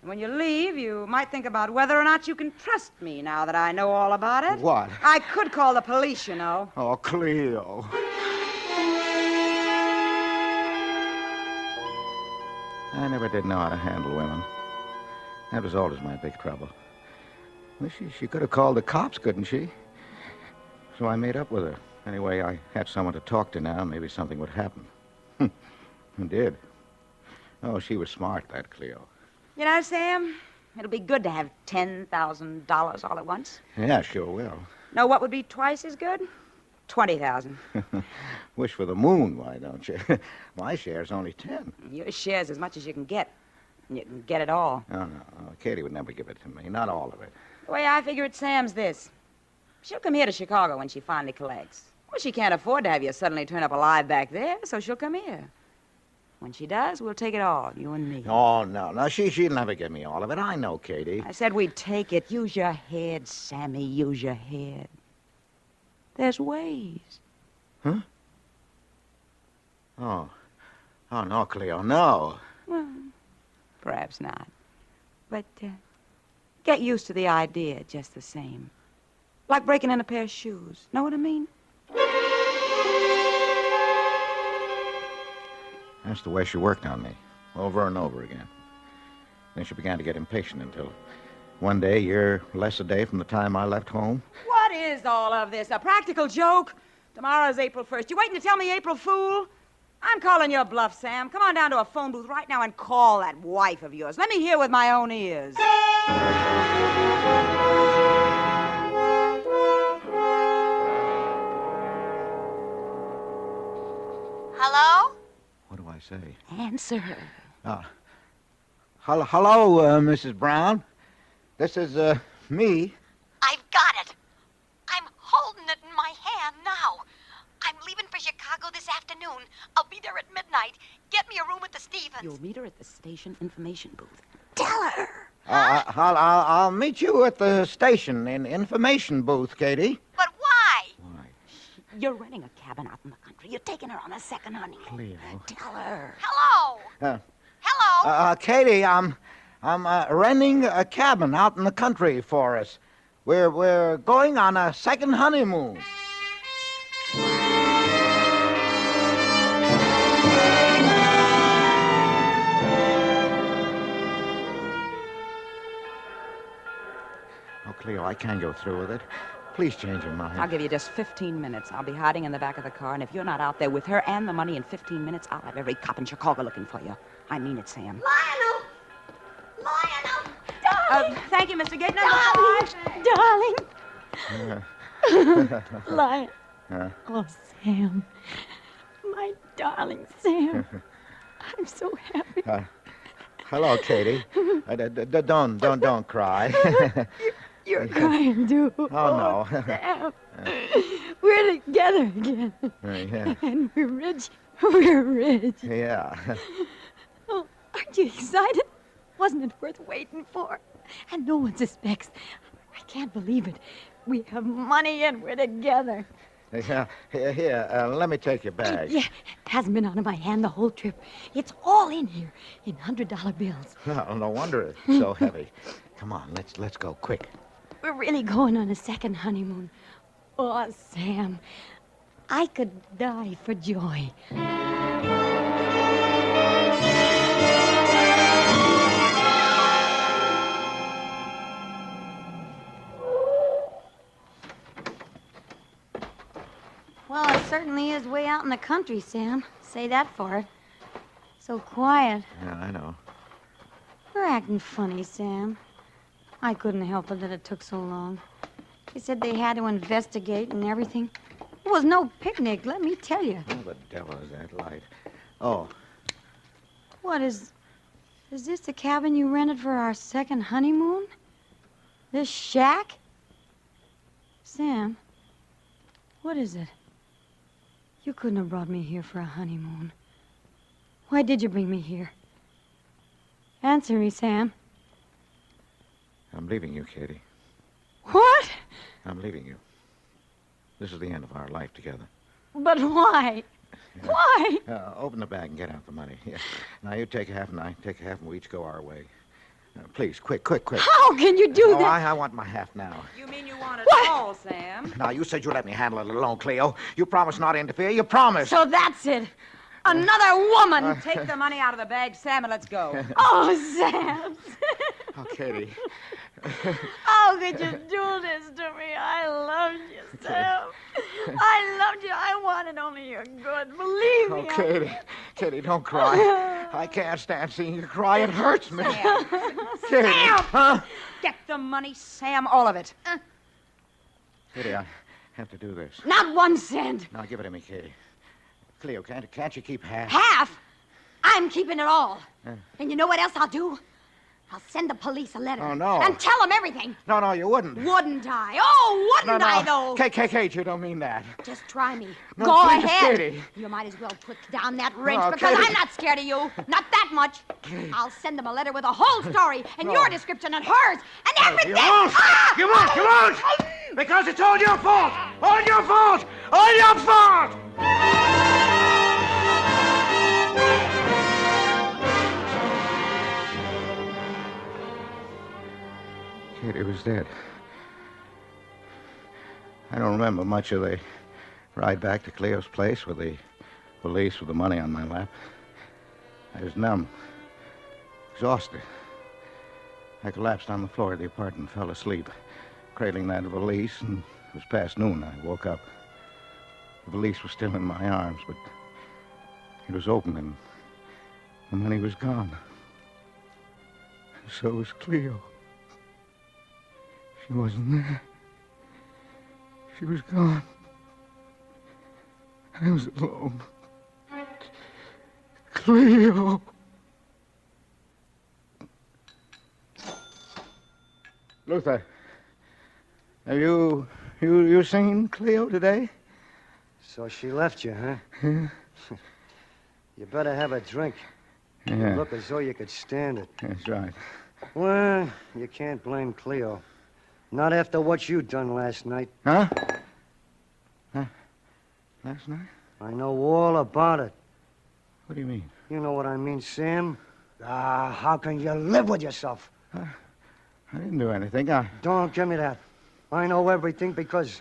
when you leave, you might think about whether or not you can trust me now that I know all about it. What? I could call the police, you know. Oh, Cleo. I never did know how to handle women. That was always my big trouble. Well, she could have called the cops, couldn't she? So I made up with her. Anyway, I had someone to talk to now. Maybe something would happen. It did. Oh, she was smart, that Cleo. You know, Sam, it'll be good to have $10,000 all at once. Yeah, sure will. Know what would be twice as good? 20,000. Wish for the moon, why don't you? My share's only 10. Your share's as much as you can get. And you can get it all. No. Katie would never give it to me. Not all of it. The way I figure it, Sam's this. She'll come here to Chicago when she finally collects. Well, she can't afford to have you suddenly turn up alive back there, so she'll come here. When she does, we'll take it all, you and me. Oh, no. She'll never give me all of it. I know, Katie. I said we'd take it. Use your head, Sammy. Use your head. There's ways. Huh? Oh, no, Cleo, no. Well, perhaps not. But get used to the idea just the same. Like breaking in a pair of shoes. Know what I mean? That's the way she worked on me, over and over again. Then she began to get impatient until one day, year less a day from the time I left home. What is all of this? A practical joke? Tomorrow's April 1st. You waiting to tell me April Fool? I'm calling your bluff, Sam. Come on down to a phone booth right now and call that wife of yours. Let me hear with my own ears. Hello? What do I say? Answer her. Hello, Mrs. Brown. This is, me. I've got it. I'm holding it in my hand now. I'm leaving for Chicago this afternoon. I'll be there at midnight. Get me a room at the Stevens. You'll meet her at the station information booth. Tell her. I'll meet you at the station in information booth, Katie. But why? You're renting a cabin out in the country. You're taking her on a second honeymoon. Cleo. Tell her. Hello. Hello. Katie, I'm renting a cabin out in the country for us. We're going on a second honeymoon. Oh, Cleo, I can't go through with it. Please change your mind. I'll give you just 15 minutes. I'll be hiding in the back of the car, and if you're not out there with her and the money in 15 minutes, I'll have every cop in Chicago looking for you. I mean it, Sam. Darling! Thank you, Mr. Gate. Darling! Lion. Huh? Oh, Sam. My darling Sam. I'm so happy. Hello, Katie. Don't cry. You're crying, too. Oh, no. Sam. We're together again. Yeah. And we're rich. We're rich. Yeah. Oh, aren't you excited? Wasn't it worth waiting for? And no one suspects. I can't believe it. We have money and we're together. Yeah. Here, let me take your bag. Yeah, hasn't been out of my hand the whole trip. It's all in here, in $100 bills. Oh, no wonder it's so heavy. Come on, let's go quick. We're really going on a second honeymoon. Oh, Sam, I could die for joy. Well, it certainly is way out in the country, Sam. Say that for it. So quiet. Yeah, I know. You're acting funny, Sam. I couldn't help it that it took so long. They said they had to investigate and everything. It was no picnic, let me tell you. Oh, the devil is that light. Oh, What is this the cabin you rented for our second honeymoon? This shack? Sam, what is it? You couldn't have brought me here for a honeymoon. Why did you bring me here? Answer me, Sam. I'm leaving you, Katie. What? I'm leaving you. This is the end of our life together. But why? Yeah. Why? Open the bag and get out the money. Yeah. Now you take half and I take half and we each go our way. Please, quick. How can you do that? I want my half now. You mean you want it all, Sam? Now, you said you'd let me handle it alone, Cleo. You promised not to interfere. You promised. So that's it. Another woman. Take the money out of the bag, Sam, and let's go. Oh, Sam. Oh, Katie. How could you do this to me? I loved you, Sam. I loved you. I wanted only your good. Believe me. Oh, Katie, don't cry. I can't stand seeing you cry. It hurts me. Sam. Katie. Sam! Huh? Get the money, Sam, all of it. Katie, I have to do this. Not 1 cent. Now, give it to me, Katie. Cleo, can't you keep half? Half? I'm keeping it all. And you know what else I'll do? I'll send the police a letter. Oh, no. And tell them everything. No, you wouldn't. Wouldn't I? Oh, wouldn't No. I, though? Kate, you don't mean that. Just try me. No, Go please, ahead. Katie. You might as well put down that wrench No, because Katie. I'm not scared of you. Not that much. I'll send them a letter with a whole story and your description and hers and everything. You won't! You won't! Because it's all your fault! All your fault! All your fault! Katie was dead. I don't remember much of the ride back to Cleo's place with the police with the money on my lap. I was numb, exhausted. I collapsed on the floor of the apartment, fell asleep, cradling that valise, and it was past noon. I woke up. The valise was still in my arms, but it was open and the money was gone. So was Cleo. She wasn't there. She was gone. I was alone. Cleo! Luther, have you seen Cleo today? So she left you, huh? Yeah. You better have a drink. Yeah. You look as though you could stand it. That's right. Well, you can't blame Cleo. Not after what you done last night. Huh? Last night? I know all about it. What do you mean? You know what I mean, Sam. How can you live with yourself? I didn't do anything. Don't give me that. I know everything because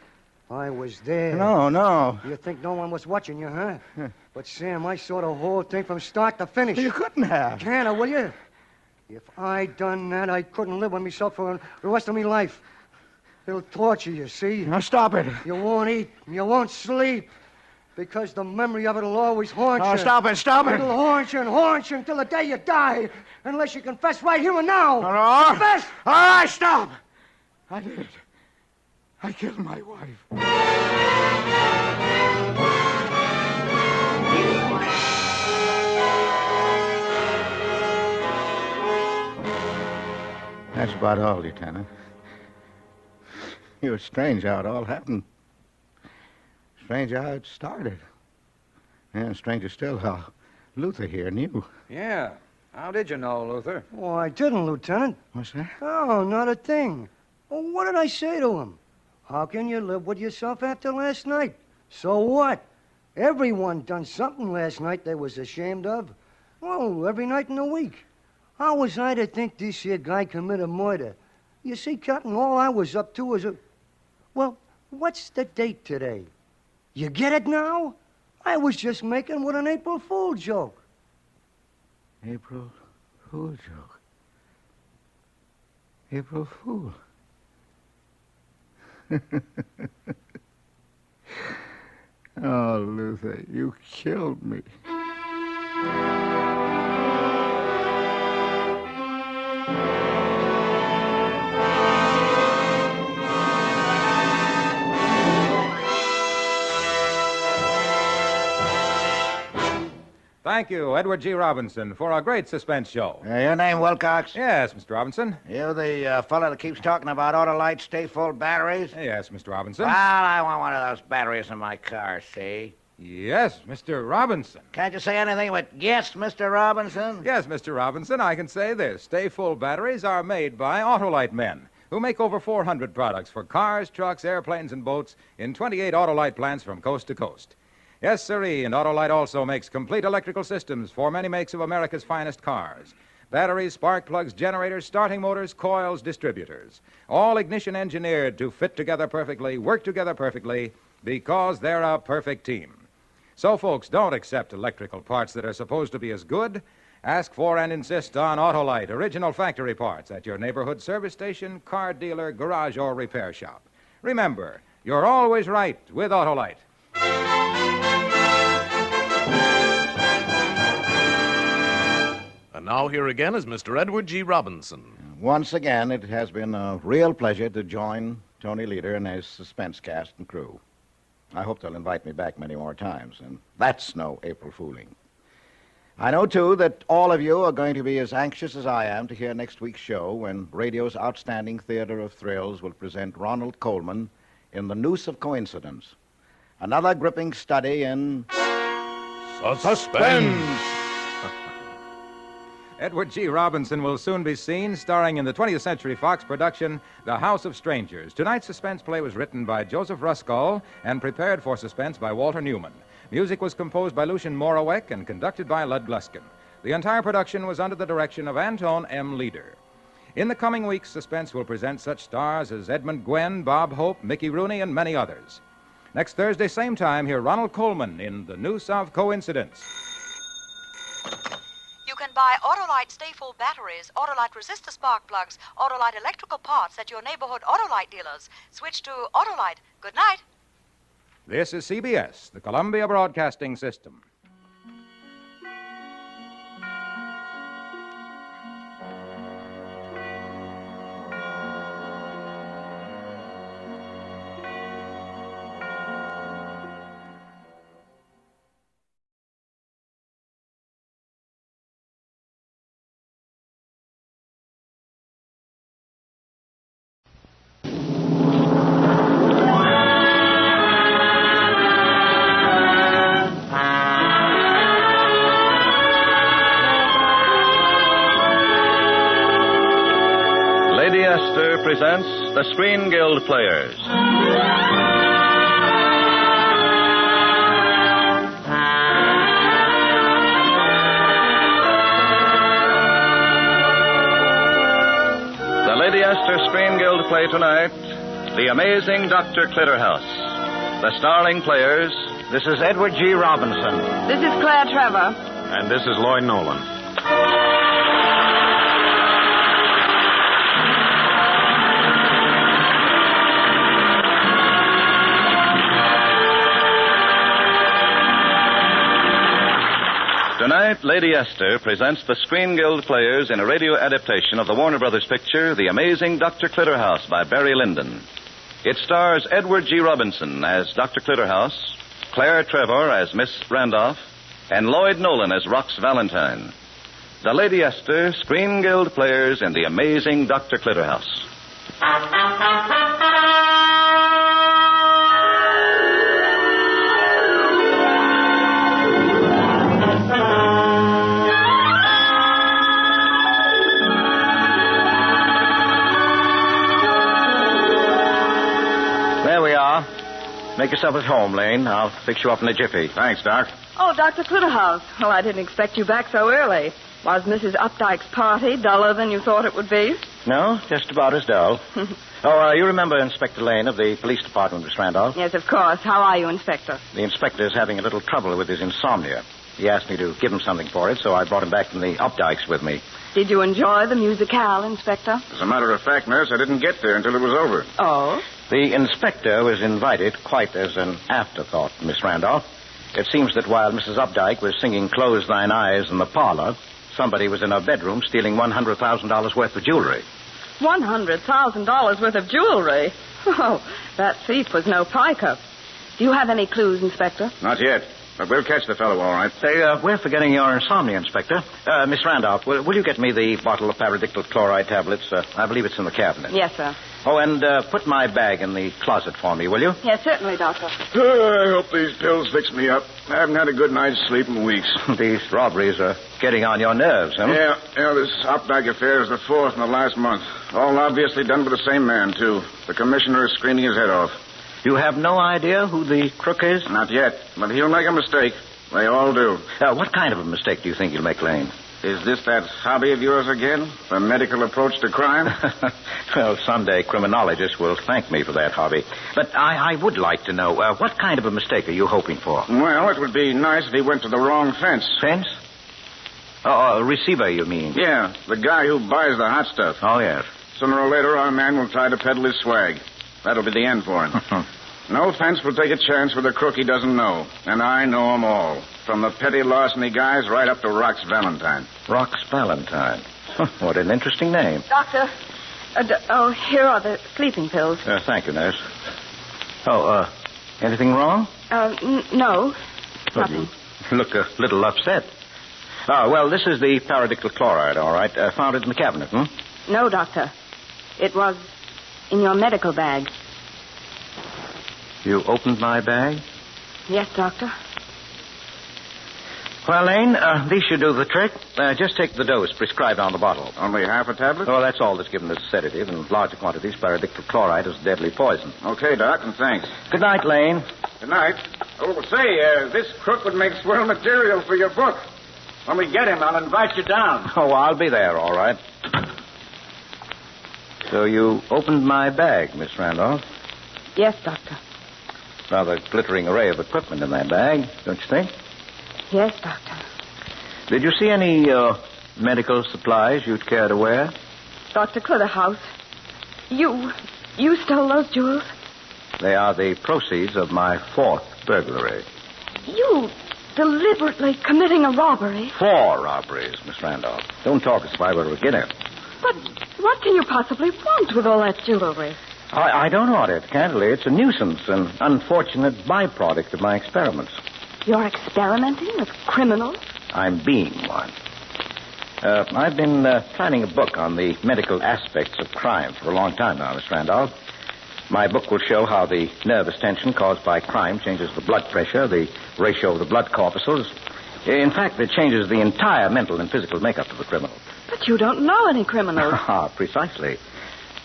I was there. No. You think no one was watching you, huh? But, Sam, I saw the whole thing from start to finish. You couldn't have. Can I, will you? If I done that, I couldn't live with myself for the rest of my life. It'll torture you, see? Now, stop it. You won't eat, and you won't sleep. Because the memory of it'll always haunt you. Oh, stop it. It'll haunt you until the day you die. Unless you confess right here and now. Confess! All right, stop. I did it. I killed my wife. That's about all, Lieutenant. It was strange how it all happened. Strange how it started. And stranger still how Luther here knew. Yeah. How did you know, Luther? Oh, I didn't, Lieutenant. What's that? Oh, not a thing. Well, what did I say to him? How can you live with yourself after last night? So what? Everyone done something last night they was ashamed of. Well, every night in the week. How was I to think this here guy committed murder? You see, Captain, all I was up to was Well, what's the date today? You get it now? I was just making what an April Fool joke. April Fool joke? April Fool. Oh, Luther, you killed me. Thank you, Edward G. Robinson, for a great suspense show. Your name, Wilcox? Yes, Mr. Robinson. You the fellow that keeps talking about Autolite stay-full batteries? Yes, Mr. Robinson. Well, I want one of those batteries in my car, see? Yes, Mr. Robinson. Can't you say anything but yes, Mr. Robinson? Yes, Mr. Robinson, I can say this. Stay-full batteries are made by Autolite men, who make over 400 products for cars, trucks, airplanes, and boats in 28 Autolite plants from coast to coast. Yes, sirree, and Autolite also makes complete electrical systems for many makes of America's finest cars. Batteries, spark plugs, generators, starting motors, coils, distributors. All ignition engineered to fit together perfectly, work together perfectly, because they're a perfect team. So, folks, don't accept electrical parts that are supposed to be as good. Ask for and insist on Autolite original factory parts at your neighborhood service station, car dealer, garage, or repair shop. Remember, you're always right with Autolite. And now here again is Mr. Edward G. Robinson. Once again, it has been a real pleasure to join Tony Leader and his suspense cast and crew. I hope they'll invite me back many more times, and that's no April fooling. I know, too, that all of you are going to be as anxious as I am to hear next week's show when radio's outstanding theater of thrills will present Ronald Colman in The Noose of Coincidence, another gripping study in Suspense. Edward G. Robinson will soon be seen starring in the 20th Century Fox production, The House of Strangers. Tonight's suspense play was written by Joseph Ruskall and prepared for suspense by Walter Newman. Music was composed by Lucien Morawek and conducted by Lud Gluskin. The entire production was under the direction of Anton M. Leader. In the coming weeks, Suspense will present such stars as Edmund Gwenn, Bob Hope, Mickey Rooney, and many others. Next Thursday, same time, hear Ronald Colman in The Noose of Coincidence. You can buy Autolite stay-full batteries, Autolite resistor spark plugs, Autolite electrical parts at your neighborhood Autolite dealers. Switch to Autolite. Good night. This is CBS, the Columbia Broadcasting System. Presents the Screen Guild Players. Lady Esther Screen Guild play tonight, The Amazing Dr. Clitterhouse. The starring players. This is Edward G. Robinson. This is Claire Trevor. And this is Lloyd Nolan. Tonight, Lady Esther presents the Screen Guild players in a radio adaptation of the Warner Brothers picture, The Amazing Dr. Clitterhouse by Barry Lyndon. It stars Edward G. Robinson as Dr. Clitterhouse, Claire Trevor as Miss Randolph, and Lloyd Nolan as Rox Valentine. The Lady Esther Screen Guild players in The Amazing Dr. Clitterhouse. There we are. Make yourself at home, Lane. I'll fix you up in a jiffy. Thanks, Doc. Oh, Dr. Clitterhouse. Well, I didn't expect you back so early. Was Mrs. Updike's party duller than you thought it would be? No, just about as dull. You remember Inspector Lane of the police department, Miss Randolph? Yes, of course. How are you, Inspector? The inspector's having a little trouble with his insomnia. He asked me to give him something for it, so I brought him back from the Updikes with me. Did you enjoy the musicale, Inspector? As a matter of fact, Nurse, I didn't get there until it was over. Oh? The inspector was invited quite as an afterthought, Miss Randolph. It seems that while Mrs. Updike was singing Close Thine Eyes in the parlor, somebody was in her bedroom stealing $100,000 worth of jewelry. $100,000 worth of jewelry? Oh, that thief was no piker. Do you have any clues, Inspector? Not yet, but we'll catch the fellow, all right. Say, we're forgetting your insomnia, Inspector. Miss Randolph, will you get me the bottle of paradictyl chloride tablets? I believe it's in the cabinet. Yes, sir. Oh, and put my bag in the closet for me, will you? Yes, certainly, Doctor. I hope these pills fix me up. I haven't had a good night's sleep in weeks. These robberies are getting on your nerves, huh? Yeah, this Updike affair is the fourth in the last month. All obviously done by the same man, too. The commissioner is screening his head off. You have no idea who the crook is? Not yet, but he'll make a mistake. They all do. What kind of a mistake do you think you'll make, Lane? Is this that hobby of yours again? The medical approach to crime? Well, someday criminologists will thank me for that hobby. But I would like to know, what kind of a mistake are you hoping for? Well, it would be nice if he went to the wrong fence. Fence? Oh, receiver, you mean? Yeah, the guy who buys the hot stuff. Oh, yes. Sooner or later, our man will try to peddle his swag. That'll be the end for him. No fence will take a chance with a crook he doesn't know. And I know 'em all. From the petty larceny guys right up to Rox Valentine. Rox Valentine. What an interesting name. Doctor. Here are the sleeping pills. Thank you, nurse. Anything wrong? No. Nothing. You look a little upset. Well, this is the paradictyl chloride, all right. Found it in the cabinet, No, Doctor. It was in your medical bag. You opened my bag? Yes, Doctor. Well, Lane, these should do the trick. Just take the dose prescribed on the bottle. Only half a tablet? Oh, that's all that's given as a sedative. In larger quantities, paradictyl chloride is deadly poison. Okay, Doc, and thanks. Good night, Lane. Good night. Oh, say, this crook would make swell material for your book. When we get him, I'll invite you down. Oh, I'll be there, all right. So you opened my bag, Miss Randolph? Yes, Doctor. Rather glittering array of equipment in that bag, don't you think? Yes, Doctor. Did you see any medical supplies you'd care to wear? Dr. Clitterhouse, you stole those jewels? They are the proceeds of my fourth burglary. You deliberately committing a robbery? 4 robberies, Miss Randolph. Don't talk as if I were a beginner. But what can you possibly want with all that jewelry? I don't want it, candidly. It's a nuisance, an unfortunate byproduct of my experiments. You're experimenting with criminals? I'm being one. I've been planning a book on the medical aspects of crime for a long time now, Miss Randolph. My book will show how the nervous tension caused by crime changes the blood pressure, the ratio of the blood corpuscles. In fact, it changes the entire mental and physical makeup of the criminal. But you don't know any criminals. Precisely.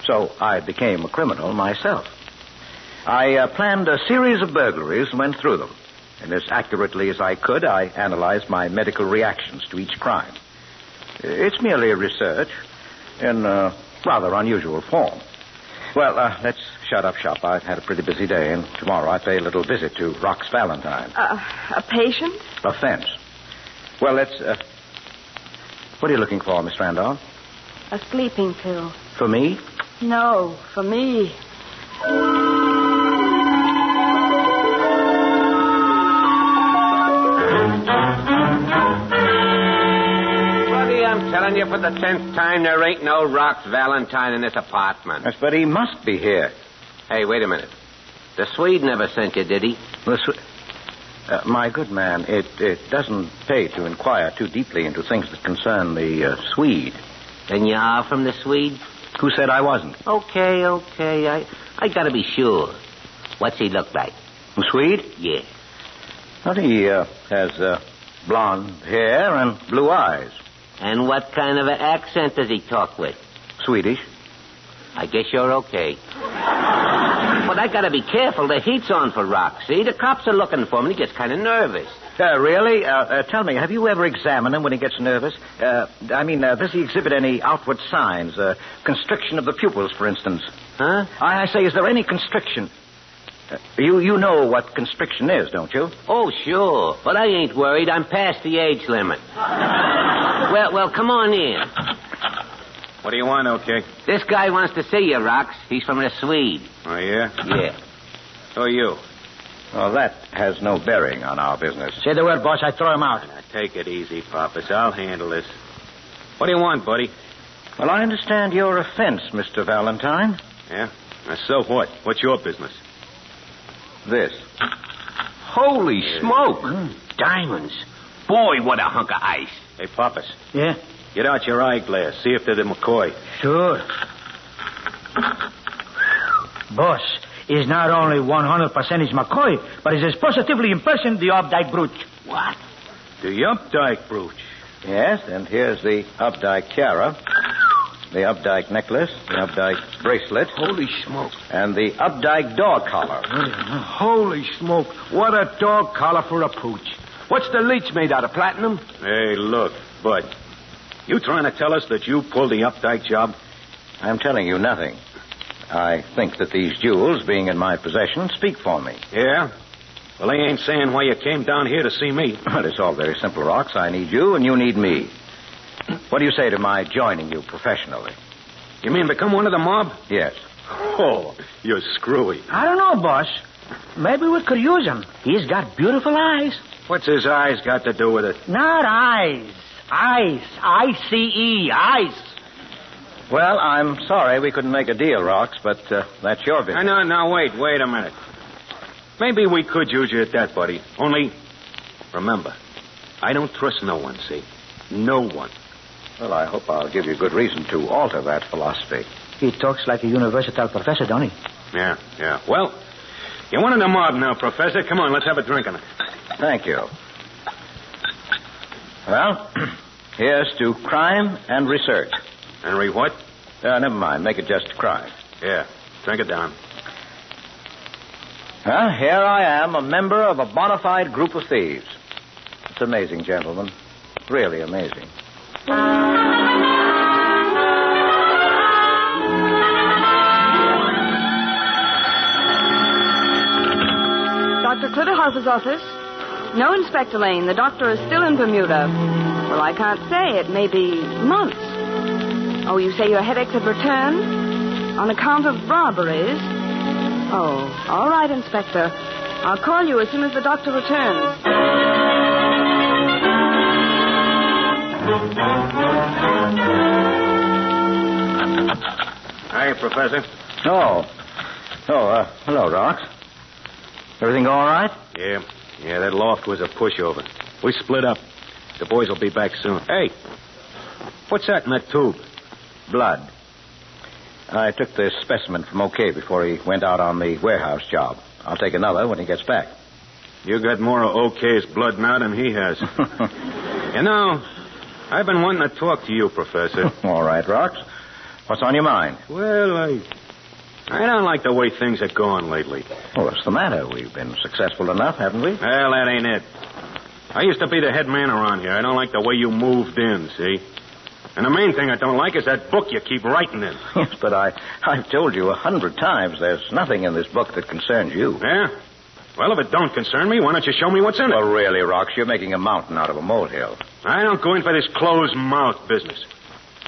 So I became a criminal myself. I planned a series of burglaries and went through them. And as accurately as I could, I analyzed my medical reactions to each crime. It's merely a research. In rather unusual form. Well, let's shut up shop. I've had a pretty busy day, and tomorrow I pay a little visit to Rock's Valentine. A patient? Offense. Well, let's... What are you looking for, Miss Randolph? A sleeping pill. For me? No, for me. I'm telling you for the 10th time, there ain't no Rock's Valentine in this apartment. Yes, but he must be here. Hey, wait a minute. The Swede never sent you, did he? My good man, it doesn't pay to inquire too deeply into things that concern the Swede. Then you are from the Swede? Who said I wasn't? Okay. I gotta be sure. What's he look like? The Swede? Yeah. Well, he has blonde hair and blue eyes. And what kind of an accent does he talk with? Swedish. I guess you're okay. But I gotta be careful. The heat's on for Rock, see? The cops are looking for him, and he gets kind of nervous. Really? Tell me, have you ever examined him when he gets nervous? Does he exhibit any outward signs? Constriction of the pupils, for instance. Huh? I say, is there any constriction? You know what constriction is, don't you? Oh, sure. But I ain't worried. I'm past the age limit. Well, come on in. What do you want, okay? This guy wants to see you, Rox. He's from the Swede. Oh, yeah? Yeah. So are you? Well, that has no bearing on our business. Say the word, boss. I throw him out. Now, take it easy, Pappas. I'll handle this. What do you want, buddy? Well, I understand your offense, Mr. Valentine. Yeah? Now, so what? What's your business? This. Holy smoke. Diamonds. Boy, what a hunk of ice. Hey, Pappas. Yeah? Get out your eyeglass. See if they're the McCoy. Sure. Boss, is not only 100% is McCoy, but is as positively in person the Updike brooch. What? The Updike brooch? Yes, and here's the Updike tiara, the Updike necklace, the Updike bracelet. Holy smoke. And the Updike dog collar. Holy smoke. What a dog collar for a pooch. What's the leech made out of, platinum? Hey, look, Bud. You trying to tell us that you pulled the Updike job? I'm telling you nothing. I think that these jewels, being in my possession, speak for me. Yeah? Well, they ain't saying why you came down here to see me. Well, it's all very simple, Rox. I need you, and you need me. What do you say to my joining you professionally? You mean become one of the mob? Yes. Oh, you're screwy. I don't know, boss. Maybe we could use him. He's got beautiful eyes. What's his eyes got to do with it? Not eyes. Eyes. I-C-E. Eyes. Well, I'm sorry we couldn't make a deal, Rox, but that's your business. No, wait a minute. Maybe we could use you at that, buddy. Only, remember, I don't trust no one, see? No one. Well, I hope I'll give you good reason to alter that philosophy. He talks like a university professor, don't he? Yeah. Well, you're one of the mob now, Professor. Come on, let's have a drink on it. Thank you. Well, here's to crime and research. Henry, what? Never mind. Make it just crime. Yeah, drink it down. Well, here I am, a member of a bona fide group of thieves. It's amazing, gentlemen. Really amazing. Dr. Clitterhouse's office? No, Inspector Lane. The doctor is still in Bermuda. Well, I can't say. It may be months. Oh, you say your headaches have returned? On account of robberies? Oh, all right, Inspector. I'll call you as soon as the doctor returns. Hi, Professor. Oh, hello, Rox. Everything all right? Yeah, that loft was a pushover. We split up. The boys will be back soon. Hey, what's that in that tube? Blood. I took the specimen from OK before he went out on the warehouse job. I'll take another when he gets back. You got more of OK's blood now than he has. You know, I've been wanting to talk to you, Professor. All right, Rox. What's on your mind? Well, I don't like the way things are going lately. Well, what's the matter? We've been successful enough, haven't we? Well, that ain't it. I used to be the head man around here. I don't like the way you moved in, see? And the main thing I don't like is that book you keep writing in. Yes, but I've told you 100 times there's nothing in this book that concerns you. Yeah? Well, if it don't concern me, why don't you show me what's in it? Well, really, Rox, you're making a mountain out of a molehill. I don't go in for this closed-mouth business.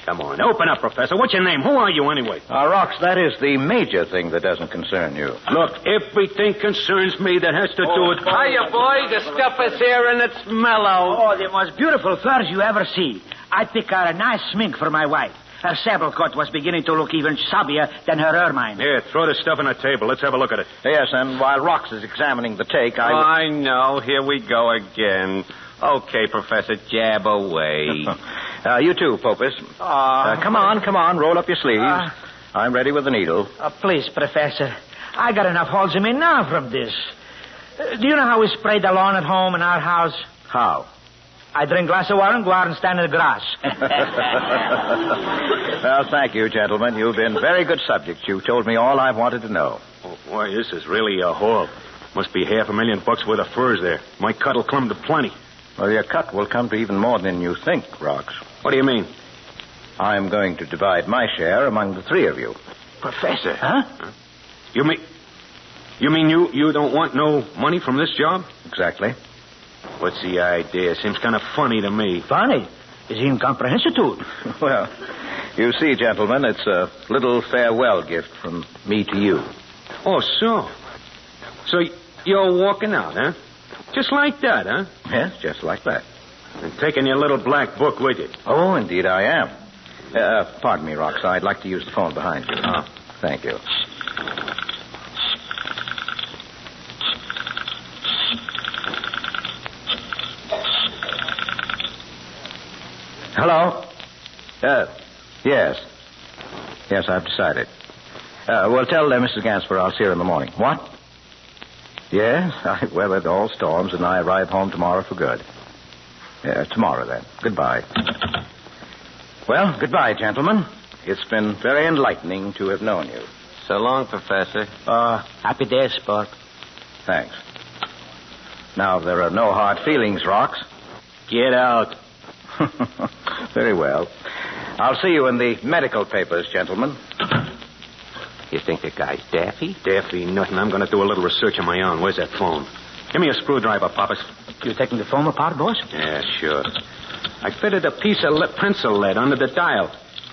Come on, open up, Professor. What's your name? Who are you, anyway? Rox, that is the major thing that doesn't concern you. Look, everything concerns me that has to do with... Hiya, boy. The stuff is here and it's mellow. Oh, the most beautiful furs you ever see. I pick out a nice smink for my wife. Her sable coat was beginning to look even shabbier than her ermine. Here, throw the stuff on the table. Let's have a look at it. Yes, and while Rox is examining the take, I know. Here we go again. Okay, Professor, jab away. You too, Popus. Come on, roll up your sleeves. I'm ready with the needle. Please, Professor. I got enough holes in me now from this. Do you know how we spray the lawn at home in our house? How? I drink a glass of water and go out and stand in the grass. Well, thank you, gentlemen. You've been very good subjects. You told me all I've wanted to know. Oh, boy, this is really a haul. Must be $500,000 worth of furs there. My cut'll come to plenty. Well, your cut will come to even more than you think, Rox. What do you mean? I'm going to divide my share among the three of you. Professor? Huh? You mean you don't want no money from this job? Exactly. What's the idea? Seems kind of funny to me. Funny? Is incomprehensible. Well, you see, gentlemen, it's a little farewell gift from me to you. Oh, so? So you're walking out, huh? Just like that, huh? Yes, just like that. And taking your little black book with you. Oh, indeed I am. Pardon me, Rox. I'd like to use the phone behind you. Thank you. Hello? Yes. Yes, I've decided. Well, tell Mrs. Gansper I'll see her in the morning. What? Yes, I've weathered all storms, and I arrive home tomorrow for good. Tomorrow, then. Goodbye. Well, goodbye, gentlemen. It's been very enlightening to have known you. So long, Professor. Happy days, sport. Thanks. Now, there are no hard feelings, Rox. Get out. Very well. I'll see you in the medical papers, gentlemen. You think the guy's daffy? Daffy, nothing. I'm going to do a little research on my own. Where's that phone? Give me a screwdriver, Papas. You taking the phone apart, boss? Yeah, sure. I fitted a piece of pencil lead under the dial.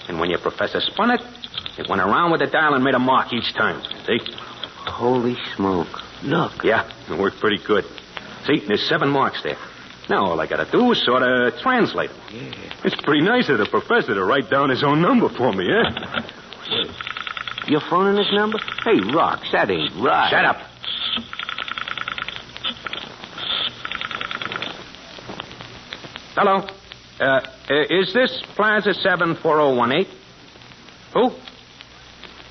And when your professor spun it, it went around with the dial and made a mark each time. See? Holy smoke. Look. Yeah, it worked pretty good. See, there's 7 marks there. Now all I got to do is sort of translate them. Yeah. It's pretty nice of the professor to write down his own number for me, eh? You're phoning his number? Hey, Rox, that ain't right. Shut up. Hello. Is this Plaza 74018? Who?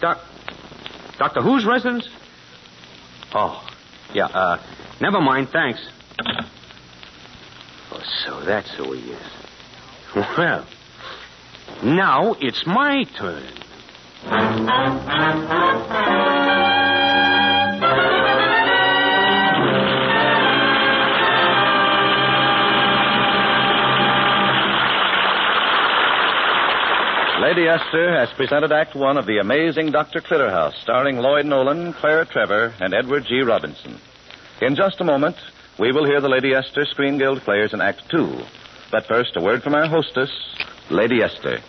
Dr. Who's residence? Oh, yeah, never mind, thanks. Oh, so that's who he is. Well, now it's my turn. Lady Esther has presented Act One of The Amazing Dr. Clitterhouse, starring Lloyd Nolan, Claire Trevor, and Edward G. Robinson. In just a moment, we will hear the Lady Esther Screen Guild players in Act Two. But first, a word from our hostess, Lady Esther.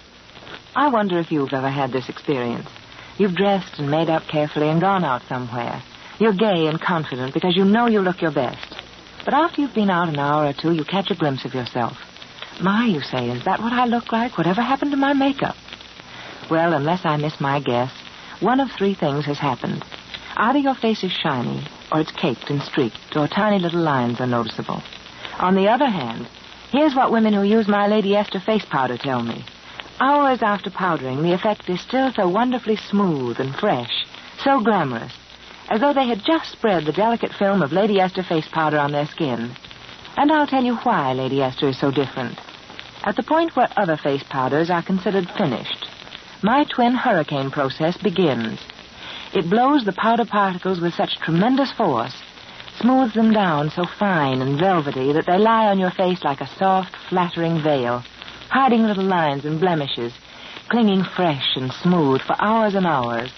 I wonder if you've ever had this experience. You've dressed and made up carefully and gone out somewhere. You're gay and confident because you know you look your best. But after you've been out an hour or two, you catch a glimpse of yourself. My, you say, is that what I look like? Whatever happened to my makeup? Well, unless I miss my guess, one of 3 things has happened. Either your face is shiny, or it's caked and streaked, or tiny little lines are noticeable. On the other hand, here's what women who use my Lady Esther face powder tell me. Hours after powdering, the effect is still so wonderfully smooth and fresh, so glamorous, as though they had just spread the delicate film of Lady Esther face powder on their skin. And I'll tell you why Lady Esther is so different. At the point where other face powders are considered finished, my twin hurricane process begins. It blows the powder particles with such tremendous force, smooths them down so fine and velvety that they lie on your face like a soft, flattering veil, hiding little lines and blemishes, clinging fresh and smooth for hours and hours.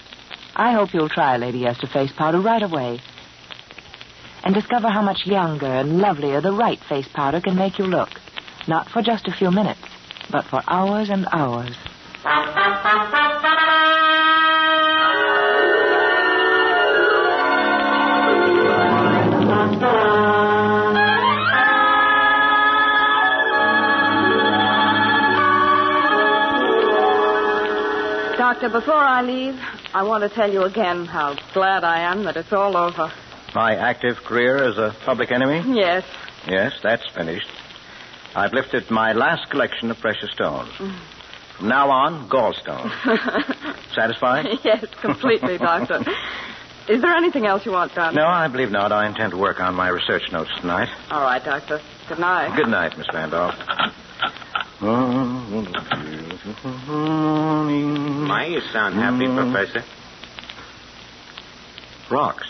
I hope you'll try Lady Esther face powder right away and discover how much younger and lovelier the right face powder can make you look. Not for just a few minutes, but for hours and hours. Doctor, before I leave, I want to tell you again how glad I am that it's all over. My active career as a public enemy? Yes. Yes, that's finished. I've lifted my last collection of precious stones. From now on, gallstones. Satisfied? Yes, completely, Doctor. Is there anything else you want done? No, I believe not. I intend to work on my research notes tonight. All right, Doctor. Good night. Good night, Miss Randolph. My, you sound happy, Professor. Rocks.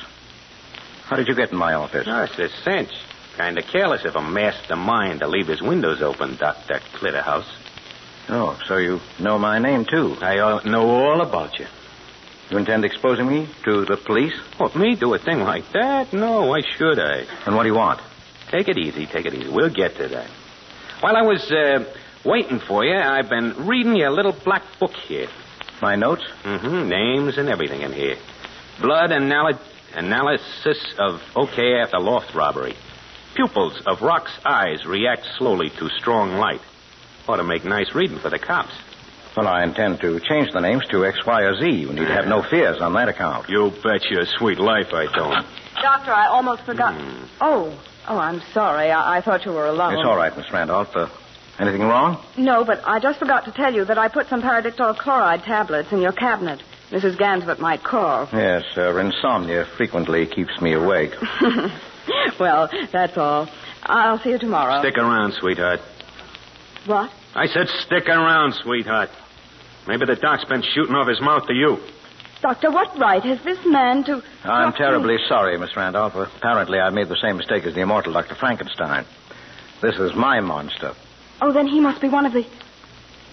How did you get in my office? Oh, it's a cinch. Kind of careless of a mastermind to leave his windows open, Dr. Clitterhouse. Oh, so you know my name, too? I know all about you. You intend exposing me to the police? What, me do a thing like that? No, why should I? And what do you want? Take it easy, take it easy. We'll get to that. While I was waiting for you, I've been reading your little black book here. My notes? Mm-hmm. Names and everything in here. Blood analysis of after loft robbery. Pupils of Rock's eyes react slowly to strong light. Ought to make nice reading for the cops. Well, I intend to change the names to X, Y, or Z. You need to have no fears on that account. You bet your sweet life I don't. Doctor, I almost forgot. Oh, I'm sorry. I thought you were alone. It's all right, Miss Randolph. Anything wrong? No, but I just forgot to tell you that I put some paradictyl chloride tablets in your cabinet. Mrs. Gansford might call. Yes, insomnia frequently keeps me awake. Well, that's all. I'll see you tomorrow. Stick around, sweetheart. What? I said stick around, sweetheart. Maybe the doc's been shooting off his mouth to you. Doctor, what right has this man to... I'm terribly sorry, Miss Randolph. Apparently I made the same mistake as the immortal Dr. Frankenstein. This is my monster. Oh, then he must be one of the...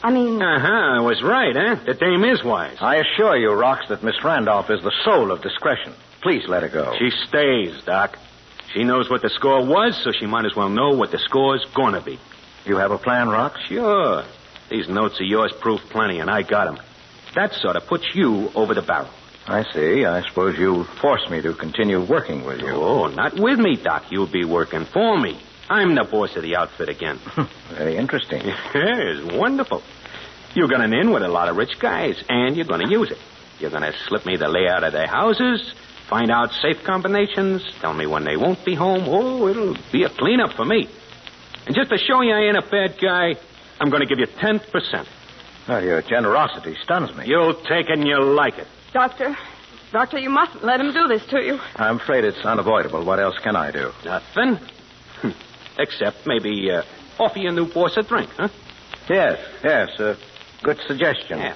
I was right, eh? The dame is wise. I assure you, Rox, that Miss Randolph is the soul of discretion. Please let her go. She stays, Doc. She knows what the score was, so she might as well know what the score's gonna be. You have a plan, Rox? Sure. These notes of yours prove plenty, and I got them. That sort of puts you over the barrel. I see. I suppose you'll force me to continue working with you. Oh, not with me, Doc. You'll be working for me. I'm the boss of the outfit again. Very interesting. Yes, wonderful. You got an in with a lot of rich guys, and you're going to use it. You're going to slip me the layout of their houses, find out safe combinations, tell me when they won't be home. Oh, it'll be a cleanup for me. And just to show you I ain't a bad guy, I'm going to give you 10%. Well, your generosity stuns me. You'll take it and you'll like it. Doctor, you mustn't let him do this to you. I'm afraid it's unavoidable. What else can I do? Nothing. Except maybe offer your new boss a drink, huh? Yes. Good suggestion. Yeah.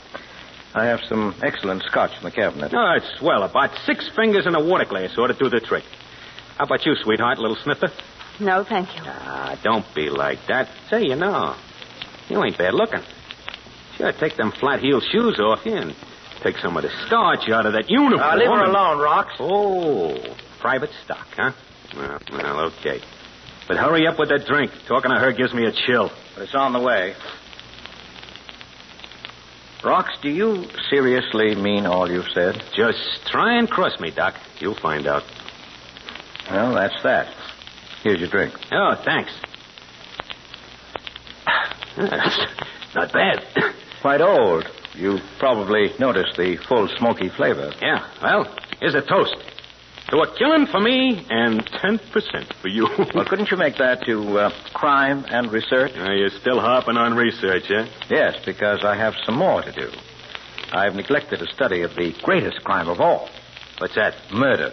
I have some excellent scotch in the cabinet. Oh, it's swell. About 6 fingers in a water glass ought to do the trick. How about you, sweetheart, little snifter? No, thank you. Don't be like that. Say, you ain't bad looking. Sure, take them flat-heeled shoes off you and take some of the starch out of that uniform. Leave her alone, Rox. Oh, private stock, huh? Well, okay. But hurry up with that drink. Talking to her gives me a chill. But it's on the way. Rox, do you seriously mean all you've said? Just try and cross me, Doc. You'll find out. Well, that's that. Here's your drink. Oh, thanks. Not bad. Quite old. You probably noticed the full smoky flavor. Yeah, well, here's a toast. To a killing for me and 10% for you. Well, couldn't you make that to crime and research? You're still harping on research, eh? Yes, because I have some more to do. I've neglected a study of the greatest crime of all. What's that? Murder.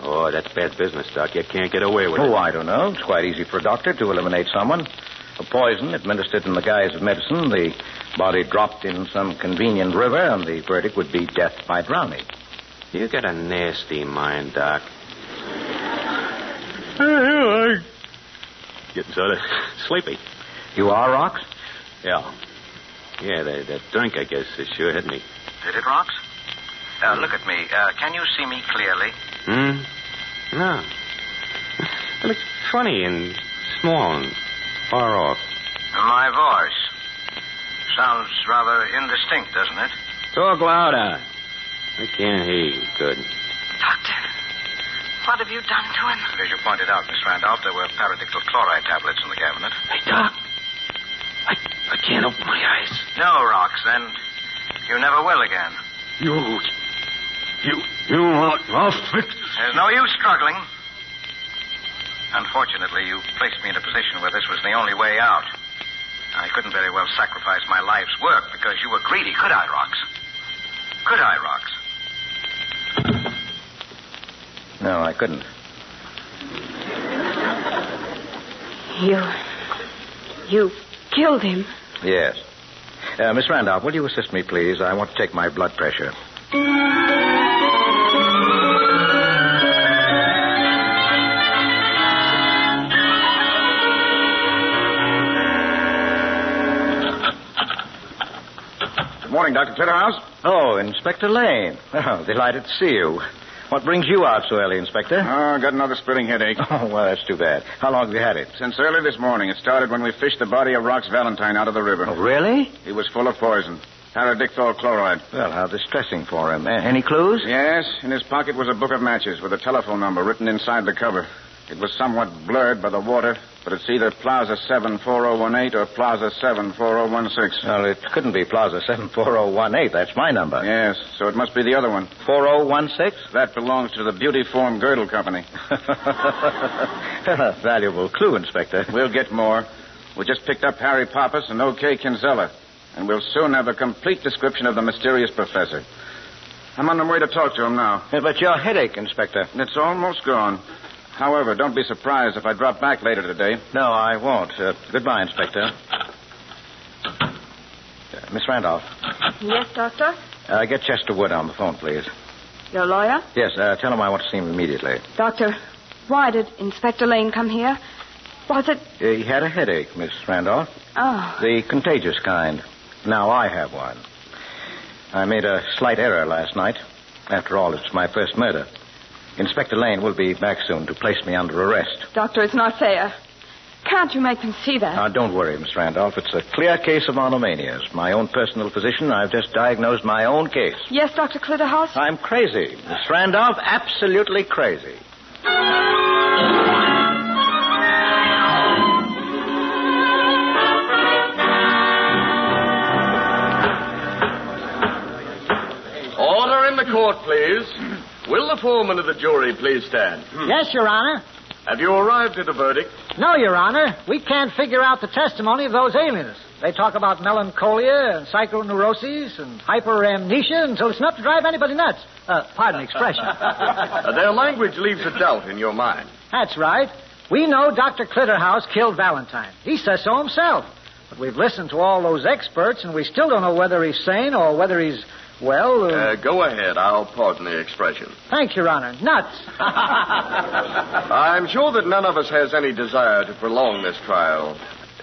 Oh, that's bad business, Doc. You can't get away with it. Oh, I don't know. It's quite easy for a doctor to eliminate someone. A poison administered in the guise of medicine, the body dropped in some convenient river, and the verdict would be death by drowning. You got a nasty mind, Doc. I'm getting sort of sleepy. You are, Rox? Yeah. Yeah, that drink, I guess, it sure hit me. Did it, Rox? Look at me. Can you see me clearly? No. It looks funny and small and far off. My voice. Sounds rather indistinct, doesn't it? Talk louder. I can't hear you good. Doctor, what have you done to him? As you pointed out, Miss Randolph, there were paradictyl chloride tablets in the cabinet. Hey, Doc. I can't open my eyes. No, Rox, then you never will again. You I'll fix. There's no use struggling. Unfortunately, you placed me in a position where this was the only way out. I couldn't very well sacrifice my life's work because you were greedy, could I, Rox? Could I, Rox? No, I couldn't. You killed him? Yes. Miss Randolph, will you assist me, please? I want to take my blood pressure. Good morning, Dr. Clitterhouse. Oh, Inspector Lane. Well, delighted to see you. What brings you out so early, Inspector? Oh, I got another splitting headache. Oh, well, that's too bad. How long have you had it? Since early this morning. It started when we fished the body of Rox Valentine out of the river. Oh, really? He was full of poison. Paradictyl chloride. Well, how distressing for him. Any clues? Yes. In his pocket was a book of matches with a telephone number written inside the cover. It was somewhat blurred by the water, but it's either Plaza 74018 or Plaza 74016. Well, it couldn't be Plaza 74018. That's my number. Yes, so it must be the other one. 4016? That belongs to the Beauty Form Girdle Company. Valuable clue, Inspector. We'll get more. We just picked up Harry Pappas and O.K. Kinsella, and we'll soon have a complete description of the mysterious professor. I'm on the way to talk to him now. Yeah, but your headache, Inspector. It's almost gone. However, don't be surprised if I drop back later today. No, I won't. Goodbye, Inspector. Miss Randolph. Yes, Doctor? Get Chester Wood on the phone, please. Your lawyer? Yes, tell him I want to see him immediately. Doctor, why did Inspector Lane come here? Was it... He had a headache, Miss Randolph. Oh. The contagious kind. Now I have one. I made a slight error last night. After all, it's my first murder. Inspector Lane will be back soon to place me under arrest. Doctor, it's not fair. Can't you make them see that? Now, don't worry, Miss Randolph. It's a clear case of monomania. It's my own personal physician. I've just diagnosed my own case. Yes, Dr. Clitterhouse? I'm crazy. Miss Randolph, absolutely crazy. Order in the court, please. Will the foreman of the jury please stand? Yes, Your Honor. Have you arrived at a verdict? No, Your Honor. We can't figure out the testimony of those aliens. They talk about melancholia and psychoneuroses and hyperamnesia until it's enough to drive anybody nuts. Pardon the expression. Their language leaves a doubt in your mind. That's right. We know Dr. Clitterhouse killed Valentine. He says so himself. But we've listened to all those experts, and we still don't know whether he's sane or whether he's... Well, Go ahead. I'll pardon the expression. Thanks, Your Honor. Nuts. I'm sure that none of us has any desire to prolong this trial.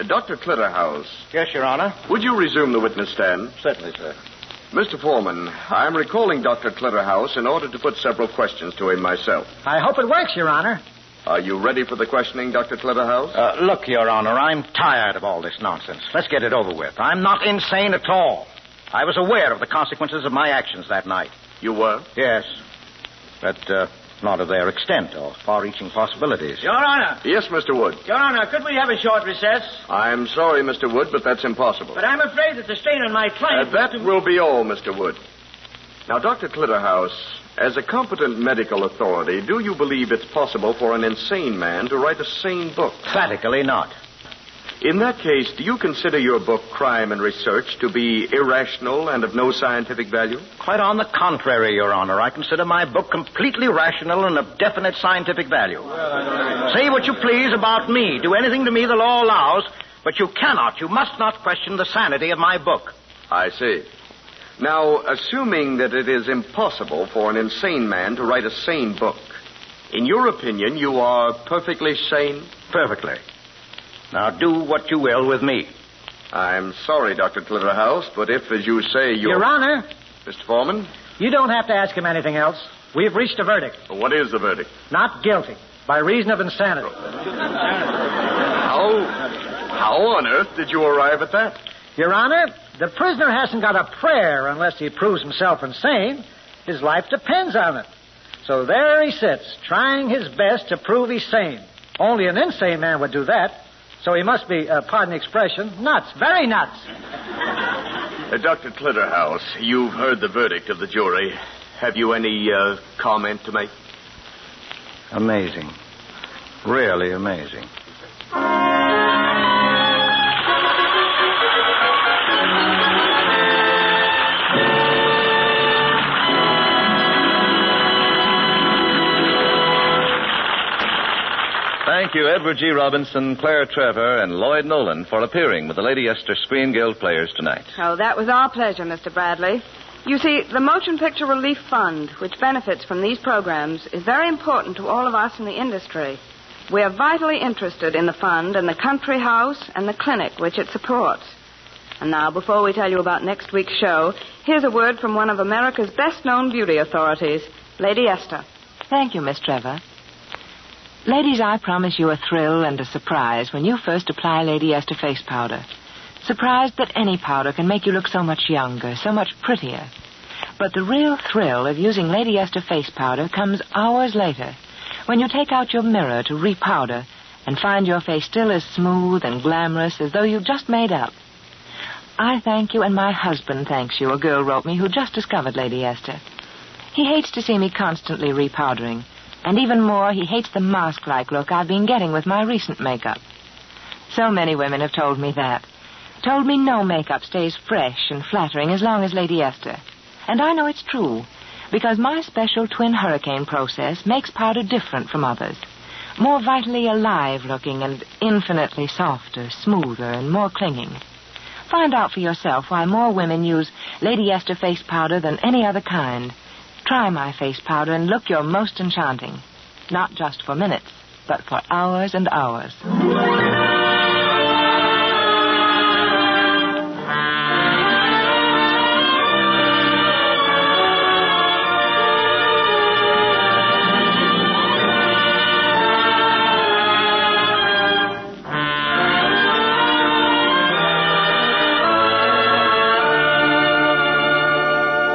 Dr. Clitterhouse. Yes, Your Honor. Would you resume the witness stand? Certainly, sir. Mr. Foreman, I'm recalling Dr. Clitterhouse in order to put several questions to him myself. I hope it works, Your Honor. Are you ready for the questioning, Dr. Clitterhouse? Look, Your Honor, I'm tired of all this nonsense. Let's get it over with. I'm not insane at all. I was aware of the consequences of my actions that night. You were? Yes. But not of their extent or far-reaching possibilities. Your Honor. Yes, Mr. Wood. Your Honor, could we have a short recess? I'm sorry, Mr. Wood, but that's impossible. But I'm afraid that the strain on my client... That will be all, Mr. Wood. Now, Dr. Clitterhouse, as a competent medical authority, do you believe it's possible for an insane man to write a sane book? Emphatically not. In that case, do you consider your book, Crime and Research, to be irrational and of no scientific value? Quite on the contrary, Your Honor. I consider my book completely rational and of definite scientific value. Say what you please about me. Do anything to me the law allows, but you must not question the sanity of my book. I see. Now, assuming that it is impossible for an insane man to write a sane book, in your opinion, you are perfectly sane? Perfectly. Now, do what you will with me. I'm sorry, Dr. Clitterhouse, but if, as you say, Your Honor. Mr. Foreman? You don't have to ask him anything else. We've reached a verdict. What is the verdict? Not guilty, by reason of insanity. How on earth did you arrive at that? Your Honor, the prisoner hasn't got a prayer unless he proves himself insane. His life depends on it. So there he sits, trying his best to prove he's sane. Only an insane man would do that. So he must be, pardon the expression, nuts. Very nuts. Dr. Clitterhouse, you've heard the verdict of the jury. Have you any comment to make? Amazing. Really amazing. Thank you, Edward G. Robinson, Claire Trevor, and Lloyd Nolan for appearing with the Lady Esther Screen Guild players tonight. Oh, that was our pleasure, Mr. Bradley. You see, the Motion Picture Relief Fund, which benefits from these programs, is very important to all of us in the industry. We are vitally interested in the fund and the country house and the clinic which it supports. And now, before we tell you about next week's show, here's a word from one of America's best-known beauty authorities, Lady Esther. Thank you, Miss Trevor. Ladies, I promise you a thrill and a surprise when you first apply Lady Esther face powder. Surprised that any powder can make you look so much younger, so much prettier. But the real thrill of using Lady Esther face powder comes hours later, when you take out your mirror to repowder and find your face still as smooth and glamorous as though you'd just made up. I thank you, and my husband thanks you, a girl wrote me who just discovered Lady Esther. He hates to see me constantly repowdering. And even more, he hates the mask-like look I've been getting with my recent makeup. So many women have told me that. Told me no makeup stays fresh and flattering as long as Lady Esther. And I know it's true, because my special twin hurricane process makes powder different from others. More vitally alive-looking and infinitely softer, smoother, and more clinging. Find out for yourself why more women use Lady Esther face powder than any other kind. Try my face powder and look your most enchanting. Not just for minutes, but for hours and hours.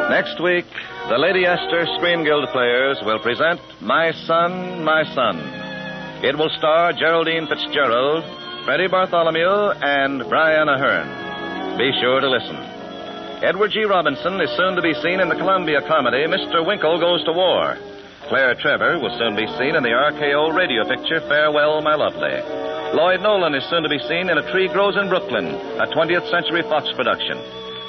Next week, the Lady Esther Screen Guild players will present My Son, My Son. It will star Geraldine Fitzgerald, Freddie Bartholomew, and Brian Ahern. Be sure to listen. Edward G. Robinson is soon to be seen in the Columbia comedy Mr. Winkle Goes to War. Claire Trevor will soon be seen in the RKO radio picture Farewell, My Lovely. Lloyd Nolan is soon to be seen in A Tree Grows in Brooklyn, a 20th Century Fox production.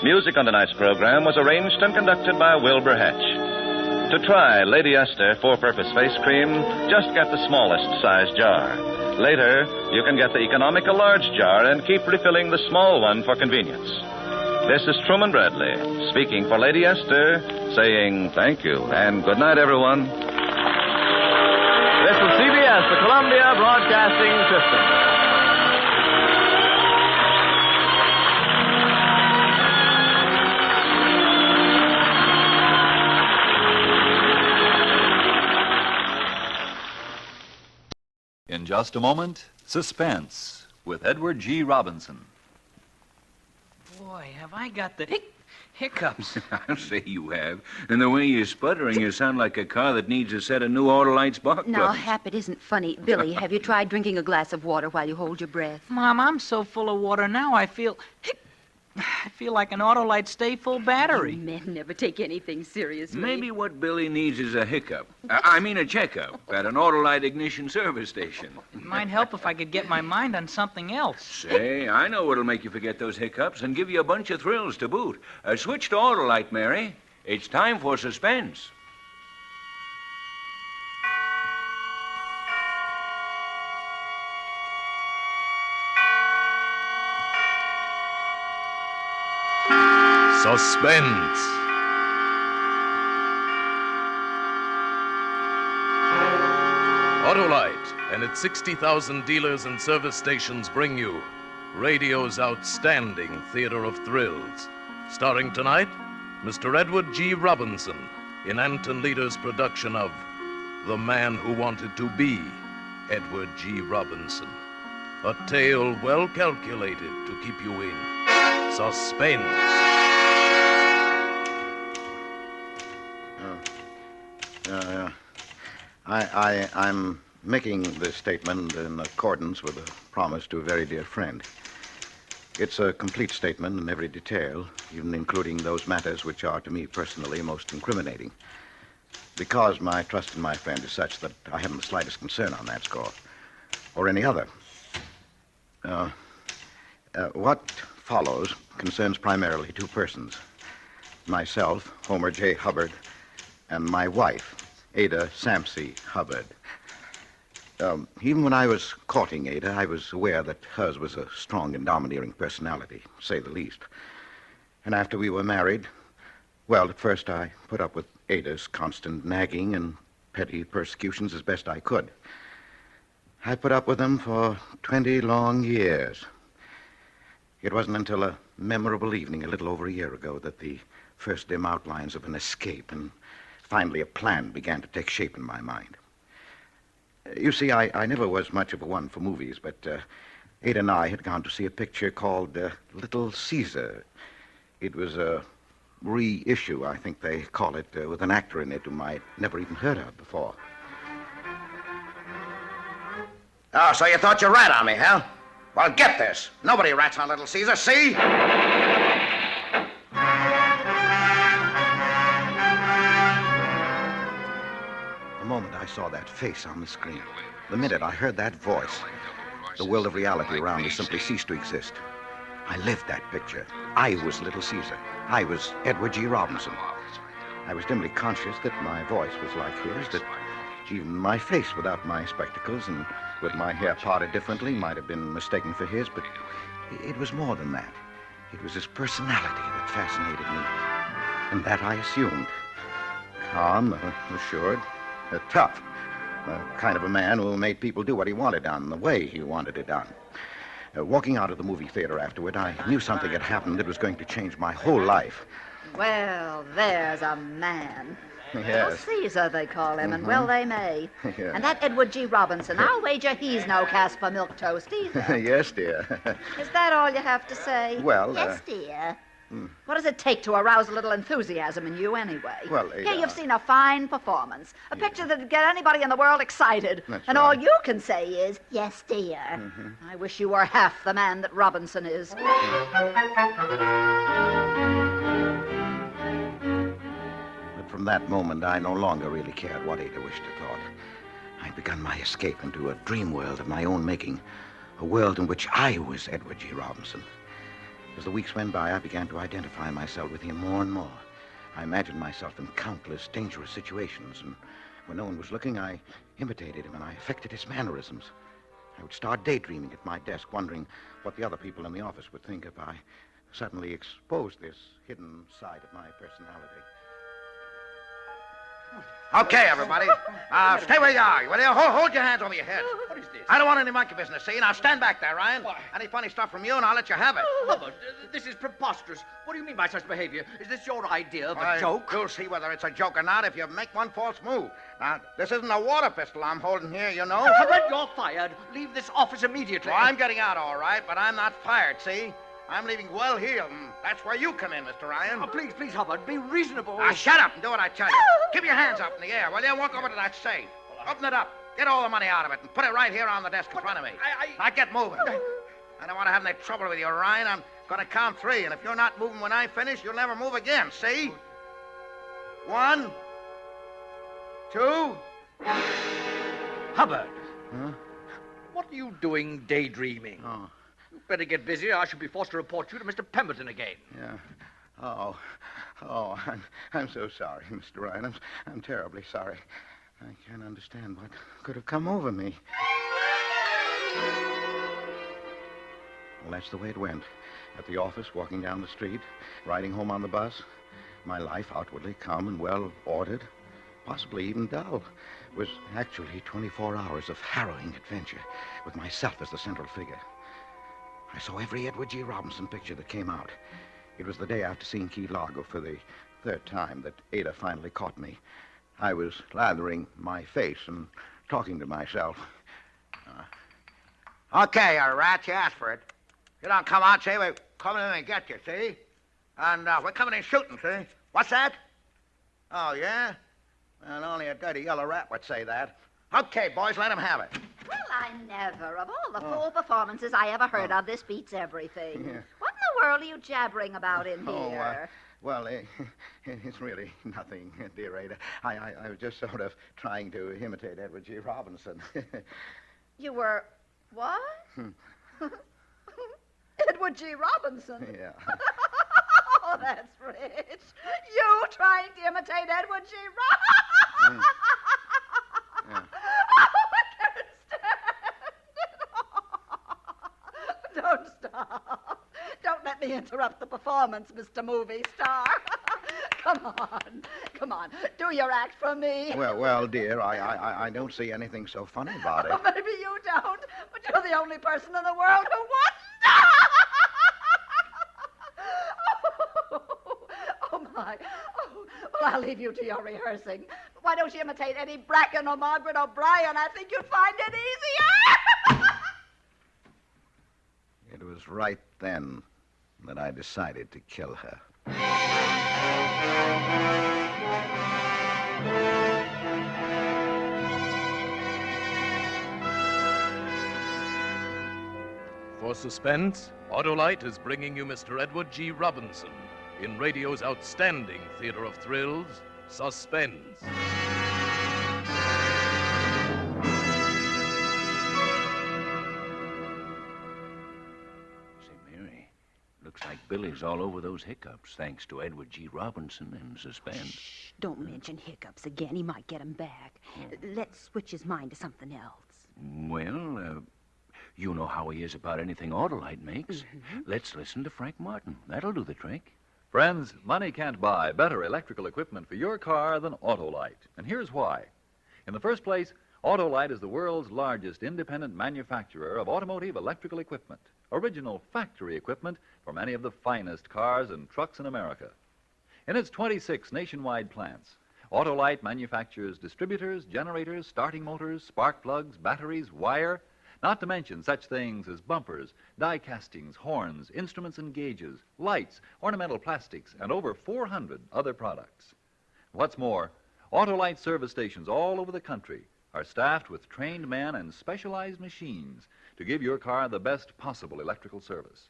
Music on tonight's program was arranged and conducted by Wilbur Hatch. To try Lady Esther four-purpose face cream, just get the smallest size jar. Later, you can get the economical large jar and keep refilling the small one for convenience. This is Truman Bradley, speaking for Lady Esther, saying thank you and good night, everyone. This is CBS, the Columbia Broadcasting System. In just a moment, Suspense with Edward G. Robinson. Boy, have I got the hiccups. I'll say you have. And the way you're sputtering, you sound like a car that needs a set of new Autolite spark plugs. Now, Hap, it isn't funny. Billy, have you tried drinking a glass of water while you hold your breath? Mom, I'm so full of water now, I feel like an Autolite Stay Full battery. Men never take anything seriously. Maybe what Billy needs is a hiccup. A checkup at an Autolite ignition service station. It might help if I could get my mind on something else. Say, I know what'll make you forget those hiccups and give you a bunch of thrills to boot. Switch to Autolite, Mary. It's time for Suspense. Suspense. Autolite and its 60,000 dealers and service stations bring you radio's outstanding theater of thrills. Starring tonight, Mr. Edward G. Robinson in Anton Leader's production of The Man Who Wanted to Be Edward G. Robinson. A tale well calculated to keep you in suspense. I'm making this statement in accordance with a promise to a very dear friend. It's a complete statement in every detail, even including those matters which are to me personally most incriminating. Because my trust in my friend is such that I haven't the slightest concern on that score, or any other. What follows concerns primarily two persons. Myself, Homer J. Hubbard, and my wife, Ada Samsey Hubbard. Even when I was courting Ada, I was aware that hers was a strong and domineering personality, to say the least. And after we were married, well, at first I put up with Ada's constant nagging and petty persecutions as best I could. I put up with them for 20 long years. It wasn't until a memorable evening a little over a year ago that the first dim outlines of an escape and finally a plan began to take shape in my mind. You see, I never was much of a one for movies, but Ada and I had gone to see a picture called Little Caesar. It was a reissue, I think they call it, with an actor in it whom I'd never even heard of before. Oh, so you thought you rat on me, huh? Well, get this. Nobody rats on Little Caesar, see? The moment I saw that face on the screen, the minute I heard that voice, the world of reality around me simply ceased to exist. I lived that picture. I was Little Caesar. I was Edward G. Robinson. I was dimly conscious that my voice was like his, that even my face without my spectacles and with my hair parted differently might have been mistaken for his, but it was more than that. It was his personality that fascinated me, and that I assumed. Calm, assured, tough. The kind of a man who made people do what he wanted done, the way he wanted it done. Walking out of the movie theater afterward, I knew something had happened that was going to change my whole life. Well, there's a man. Yes. Little Caesar, they call him, and well they may. Yeah. And that Edward G. Robinson, I'll wager he's no Casper milquetoast either. Yes, dear. Is that all you have to say? Well, yes, dear. What does it take to arouse a little enthusiasm in you, anyway? Well, Here you've seen a fine performance, a picture that'd get anybody in the world excited, That's and right. all you can say is, yes, dear. I wish you were half the man that Robinson is. But from that moment, I no longer really cared what Ada wished or thought. I'd begun my escape into a dream world of my own making, a world in which I was Edward G. Robinson. As the weeks went by, I began to identify myself with him more and more. I imagined myself in countless dangerous situations, and when no one was looking, I imitated him and I affected his mannerisms. I would start daydreaming at my desk, wondering what the other people in the office would think if I suddenly exposed this hidden side of my personality. Okay, everybody. Stay where you are, will you? Hold your hands over your head. What is this? I don't want any monkey business, see? Now stand back there, Ryan. Any funny stuff from you, and I'll let you have it. Hubbard, this is preposterous. What do you mean by such behavior? Is this your idea of a joke? You'll see whether it's a joke or not if you make one false move. Now, this isn't a water pistol I'm holding here, you know. Hubbard, you're fired. Leave this office immediately. Well, I'm getting out all right, but I'm not fired, see? I'm leaving well heeled, and that's where you come in, Mr. Ryan. Oh, please, Hubbard, be reasonable. Now, shut up and do what I tell you. Keep your hands up in the air, will you? Walk over to that safe. Open it up. Get all the money out of it and put it right here on the desk in front of me. Now, get moving. I don't want to have any trouble with you, Ryan. I'm going to count 3, and if you're not moving when I finish, you'll never move again, see? 1, 2... Hubbard. Huh? What are you doing daydreaming? Oh. You'd better get busy. I shall be forced to report you to Mr. Pemberton again. Yeah. I'm so sorry, Mr. Ryan. I'm terribly sorry. I can't understand what could have come over me. Well, that's the way it went. At the office, walking down the street, riding home on the bus, my life, outwardly calm and well ordered, possibly even dull, was actually 24 hours of harrowing adventure with myself as the central figure. I saw every Edward G. Robinson picture that came out. It was the day after seeing Key Largo for the third time that Ada finally caught me. I was lathering my face and talking to myself. Okay, you rat, you asked for it. You don't come out, see? We're coming in and get you, see? And we're coming in shooting, see? What's that? Oh, yeah? Well, only a dirty yellow rat would say that. Okay, boys, let him have it. Well, I never. Of all the four performances I ever heard of, this beats everything. Yeah. What in the world are you jabbering about in here? Well, it's really nothing, dear Ada. I was just sort of trying to imitate Edward G. Robinson. You were what? Edward G. Robinson? Yeah. Oh, that's rich. You trying to imitate Edward G. Robinson? Yeah. Oh, I can't stand it. Don't stop. Don't let me interrupt the performance, Mr. Movie Star. Come on. Do your act for me. Well, dear, I don't see anything so funny about it. Oh, maybe you don't, but you're the only person in the world who wouldn't. Oh, my. Oh, well, I'll leave you to your rehearsing. Why don't you imitate Eddie Bracken or Margaret O'Brien? I think you'd find it easier. It was right then that I decided to kill her. For Suspense, Autolite is bringing you Mr. Edward G. Robinson in radio's outstanding theater of thrills, Suspense. Looks like Billy's all over those hiccups, thanks to Edward G. Robinson and Suspense. Shh, don't mention hiccups again. He might get 'em back. Let's switch his mind to something else. Well, you know how he is about anything Autolite makes. Mm-hmm. Let's listen to Frank Martin. That'll do the trick. Friends, money can't buy better electrical equipment for your car than Autolite. And here's why. In the first place, Autolite is the world's largest independent manufacturer of automotive electrical equipment. Original factory equipment for many of the finest cars and trucks in America. In its 26 nationwide plants, Autolite manufactures distributors, generators, starting motors, spark plugs, batteries, wire, not to mention such things as bumpers, die castings, horns, instruments and gauges, lights, ornamental plastics, and over 400 other products. What's more, Autolite service stations all over the country are staffed with trained men and specialized machines to give your car the best possible electrical service.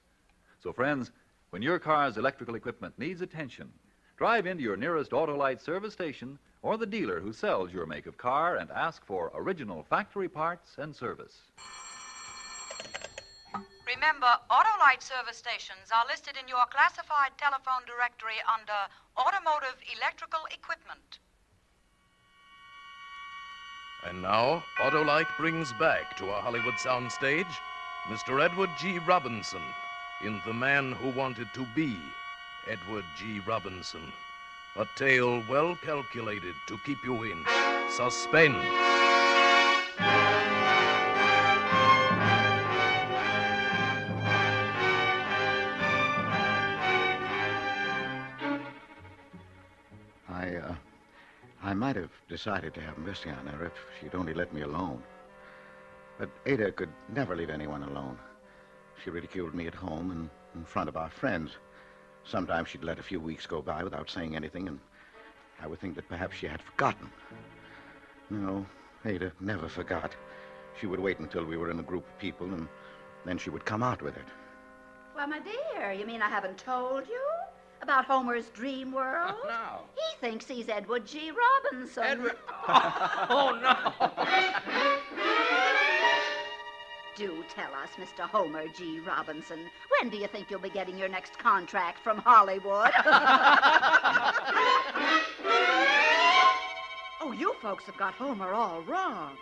So, friends, when your car's electrical equipment needs attention, drive into your nearest Autolite service station or the dealer who sells your make of car and ask for original factory parts and service. Remember, Autolite service stations are listed in your classified telephone directory under Automotive Electrical Equipment. And now, Autolite brings back to a Hollywood soundstage Mr. Edward G. Robinson in The Man Who Wanted to Be Edward G. Robinson. A tale well calculated to keep you in suspense. I might have decided to have mercy on her if she'd only let me alone. But Ada could never leave anyone alone. She ridiculed me at home and in front of our friends. Sometimes she'd let a few weeks go by without saying anything, and I would think that perhaps she had forgotten. No, Ada never forgot. She would wait until we were in a group of people, and then she would come out with it. Well, my dear, you mean I haven't told you about Homer's dream world? No. He thinks he's Edward G. Robinson. Edward? Oh, no. Do tell us, Mr. Homer G. Robinson, when do you think you'll be getting your next contract from Hollywood? Oh, you folks have got Homer all wrong.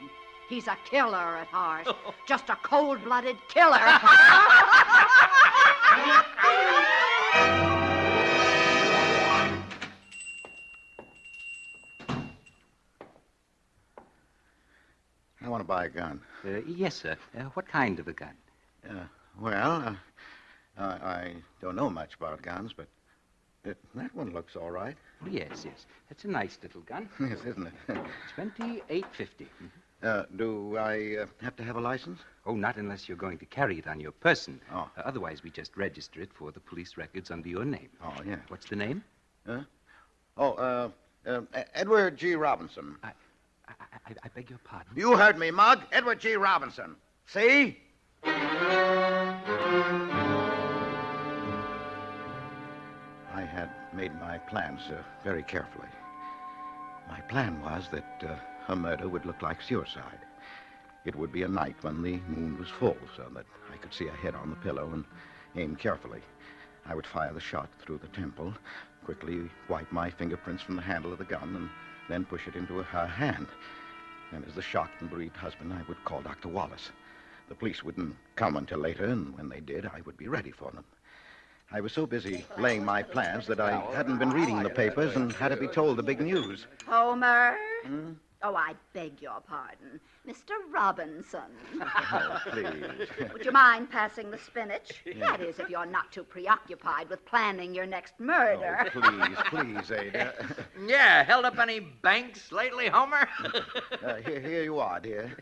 He's a killer at heart. Just a cold-blooded killer. I want to buy a gun. Yes, sir. What kind of a gun? Well, I don't know much about guns, but that one looks all right. Oh, yes. It's a nice little gun. Yes, isn't it? $28.50. Do I have to have a license? Oh, not unless you're going to carry it on your person. Oh. Otherwise, we just register it for the police records under your name. Oh, yeah. What's the name? Edward G. Robinson. I beg your pardon. You heard me, Mug. Edward G. Robinson. See? I had made my plans very carefully. My plan was that her murder would look like suicide. It would be a night when the moon was full, so that I could see a head on the pillow and aim carefully. I would fire the shot through the temple, quickly wipe my fingerprints from the handle of the gun, and then push it into her hand. And as the shocked and bereaved husband, I would call Dr. Wallace. The police wouldn't come until later, and when they did, I would be ready for them. I was so busy laying my plans that I hadn't been reading the papers and had to be told the big news. Homer? Oh, I beg your pardon. Mr. Robinson. Oh, please. Would you mind passing the spinach? Yeah. That is, if you're not too preoccupied with planning your next murder. Oh, please, Ada. Yeah, held up any banks lately, Homer? Here you are, dear.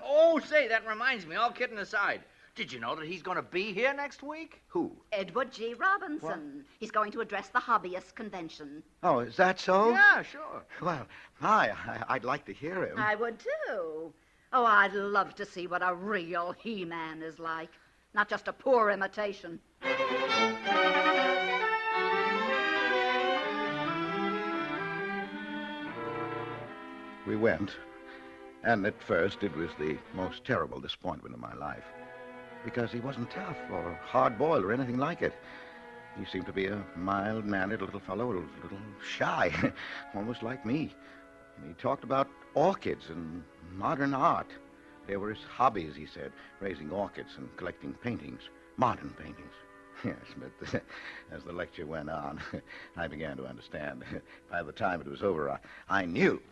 Oh, say, that reminds me, all kidding aside. Did you know that he's going to be here next week? Who? Edward G. Robinson. What? He's going to address the hobbyist convention. Oh, is that so? Yeah, sure. Well, I'd like to hear him. I would, too. Oh, I'd love to see what a real He-Man is like. Not just a poor imitation. We went, and at first it was the most terrible disappointment of my life. Because he wasn't tough or hard-boiled or anything like it. He seemed to be a mild-mannered little fellow, a little shy, almost like me. And he talked about orchids and modern art. They were his hobbies, he said, raising orchids and collecting paintings, modern paintings. Yes, but as the lecture went on, I began to understand. By the time it was over, I knew.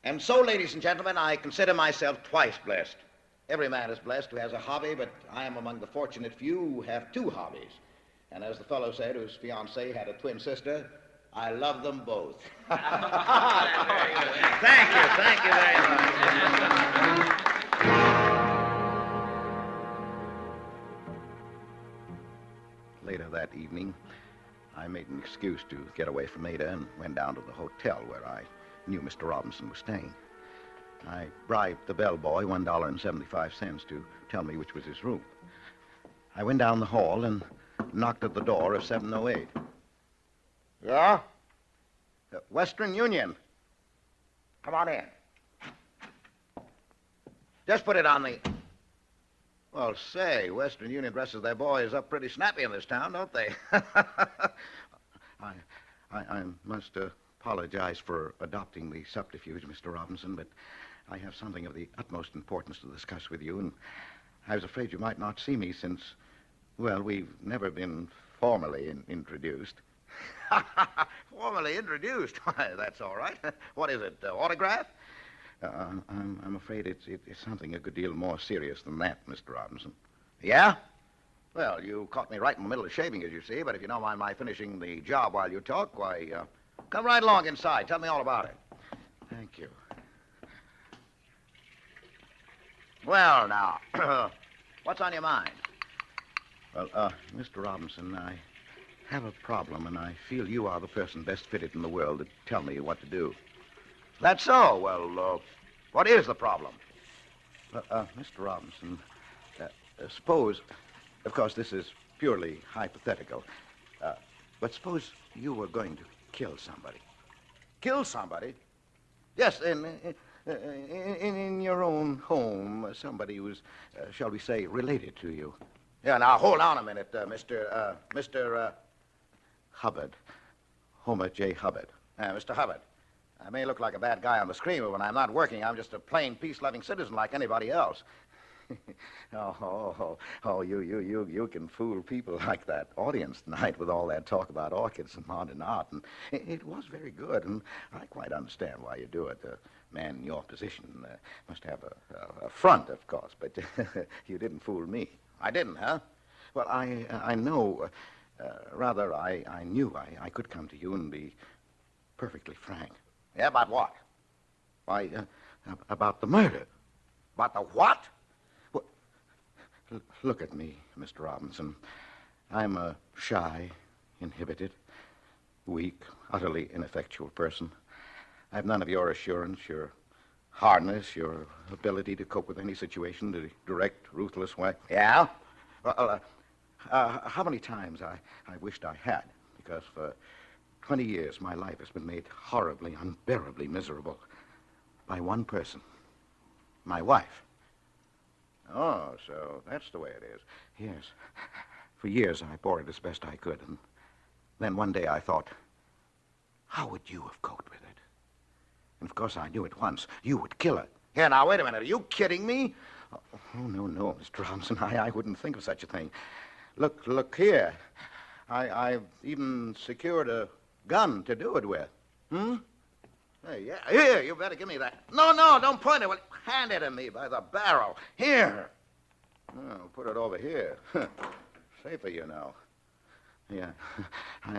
And so, ladies and gentlemen, I consider myself twice blessed. Every man is blessed who has a hobby, but I am among the fortunate few who have two hobbies. And as the fellow said, whose fiancée had a twin sister, I love them both. Thank you very much. Later that evening, I made an excuse to get away from Ada and went down to the hotel where I knew Mr. Robinson was staying. I bribed the bellboy $1.75 to tell me which was his room. I went down the hall and knocked at the door of 708. Yeah? Western Union. Come on in. Just put it on the... Well, say, Western Union dresses their boys up pretty snappy in this town, don't they? I must apologize for adopting the subterfuge, Mr. Robinson, but I have something of the utmost importance to discuss with you, and I was afraid you might not see me since, well, we've never been formally introduced. Formally introduced? Why, that's all right. What is it, autograph? I'm afraid it's something a good deal more serious than that, Mr. Robinson. Yeah? Well, you caught me right in the middle of shaving, as you see, but if you don't mind my finishing the job while you talk, why, come right along inside. Tell me all about it. Thank you. Well, now, what's on your mind? Well, Mr. Robinson, I have a problem, and I feel you are the person best fitted in the world to tell me what to do. That's so. Well, what is the problem? Mr. Robinson, suppose, of course, this is purely hypothetical, but suppose you were going to kill somebody. Kill somebody? Yes, in your own home, somebody who's, shall we say, related to you. Yeah, now, hold on a minute, Mr. Hubbard. Homer J. Hubbard. Mr. Hubbard, I may look like a bad guy on the screen, but when I'm not working, I'm just a plain, peace-loving citizen like anybody else. You can fool people like that audience tonight with all that talk about orchids and modern art, and it was very good, and I quite understand why you do it. A man in your position must have a front, of course, but you didn't fool me. I didn't, huh? Well, I know. Rather, I knew I could come to you and be perfectly frank. Yeah, about what? Why, about the murder. About the what? Well, look at me, Mr. Robinson. I'm a shy, inhibited, weak, utterly ineffectual person. I have none of your assurance, your hardness, your ability to cope with any situation the direct, ruthless way. Yeah? Well, how many times I wished I had, because for 20 years my life has been made horribly, unbearably miserable by one person, my wife. Oh, so that's the way it is. Yes. For years I bore it as best I could, and then one day I thought, how would you have coped with it? And of course I knew at once, you would kill her. Here, now, wait a minute. Are you kidding me? Oh, no, Mr. Robinson. I wouldn't think of such a thing. Look here. I've even secured a gun to do it with. Hey, yeah. Here, you better give me that. No, don't point it. Well, hand it to me by the barrel. Here. Oh, put it over here. Safer, you know. Yeah.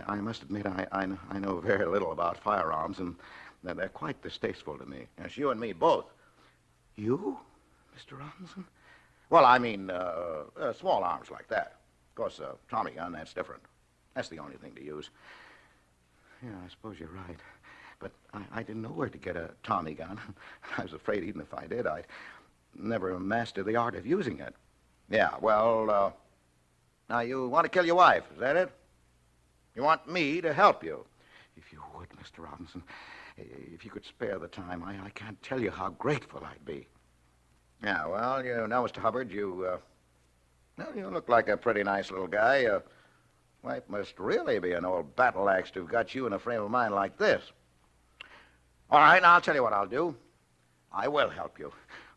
I must admit I know very little about firearms, and they're quite distasteful to me. Yes, you and me both. You, Mr. Robinson? Well, I mean, small arms like that. Of course, Tommy gun, that's different. That's the only thing to use. Yeah, I suppose you're right. But I didn't know where to get a Tommy gun. I was afraid even if I did, I'd never master the art of using it. Yeah, well, now you want to kill your wife, is that it? You want me to help you? If you would, Mr. Robinson, if you could spare the time, I can't tell you how grateful I'd be. Yeah, well, you know, Mr. Hubbard, you look like a pretty nice little guy. Your wife must really be an old battle axe to have got you in a frame of mind like this. All right, now I'll tell you what I'll do. I will help you.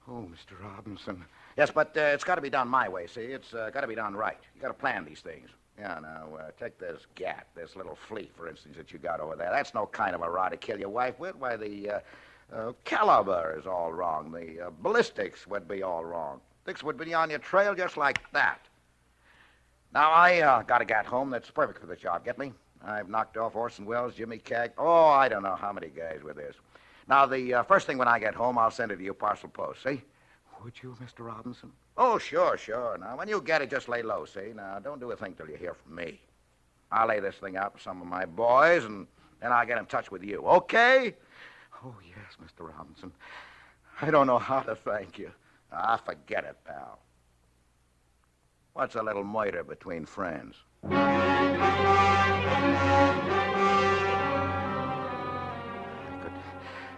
Oh, Mr. Robinson. Yes, but it's got to be done my way, see? It's got to be done right. You got to plan these things. Yeah, now, take this gat, this little flea, for instance, that you got over there. That's no kind of a rod to kill your wife with. Why, the caliber is all wrong. The ballistics would be all wrong. Things would be on your trail just like that. Now, I got a gat home that's perfect for the job. Get me? I've knocked off Orson Welles, Jimmy Cag. Oh, I don't know how many guys with this. Now, the first thing when I get home, I'll send it to you parcel post, see? Would you, Mr. Robinson? Oh, sure. Now, when you get it, just lay low, see? Now, don't do a thing till you hear from me. I'll lay this thing out with some of my boys, and then I'll get in touch with you, okay? Oh, yes, Mr. Robinson. I don't know how to thank you. Ah, forget it, pal. What's a little murder between friends?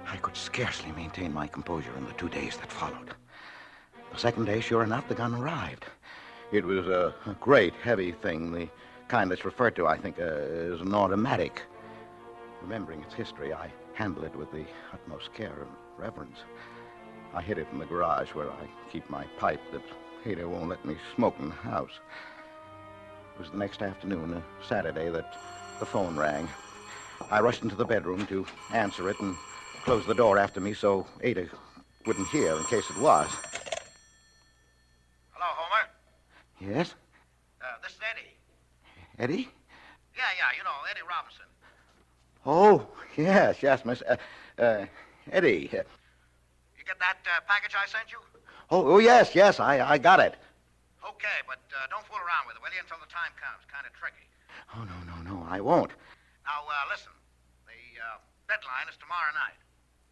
I could scarcely maintain my composure in the 2 days that followed. The second day, sure enough, the gun arrived. It was a great, heavy thing, the kind that's referred to, I think, as an automatic. Remembering its history, I handled it with the utmost care and reverence. I hid it in the garage where I keep my pipe that Hader won't let me smoke in the house. It was the next afternoon, a Saturday, that the phone rang. I rushed into the bedroom to answer it and close the door after me so Ada wouldn't hear in case it was. Hello, Homer. Yes? This is Eddie. Eddie? Yeah, you know, Eddie Robinson. Oh, yes, Miss... Eddie. You get that package I sent you? Oh, yes, I got it. Okay, but don't fool around with it, will you, until the time comes. Kind of tricky. Oh, no, I won't. Now, listen. The deadline is tomorrow night.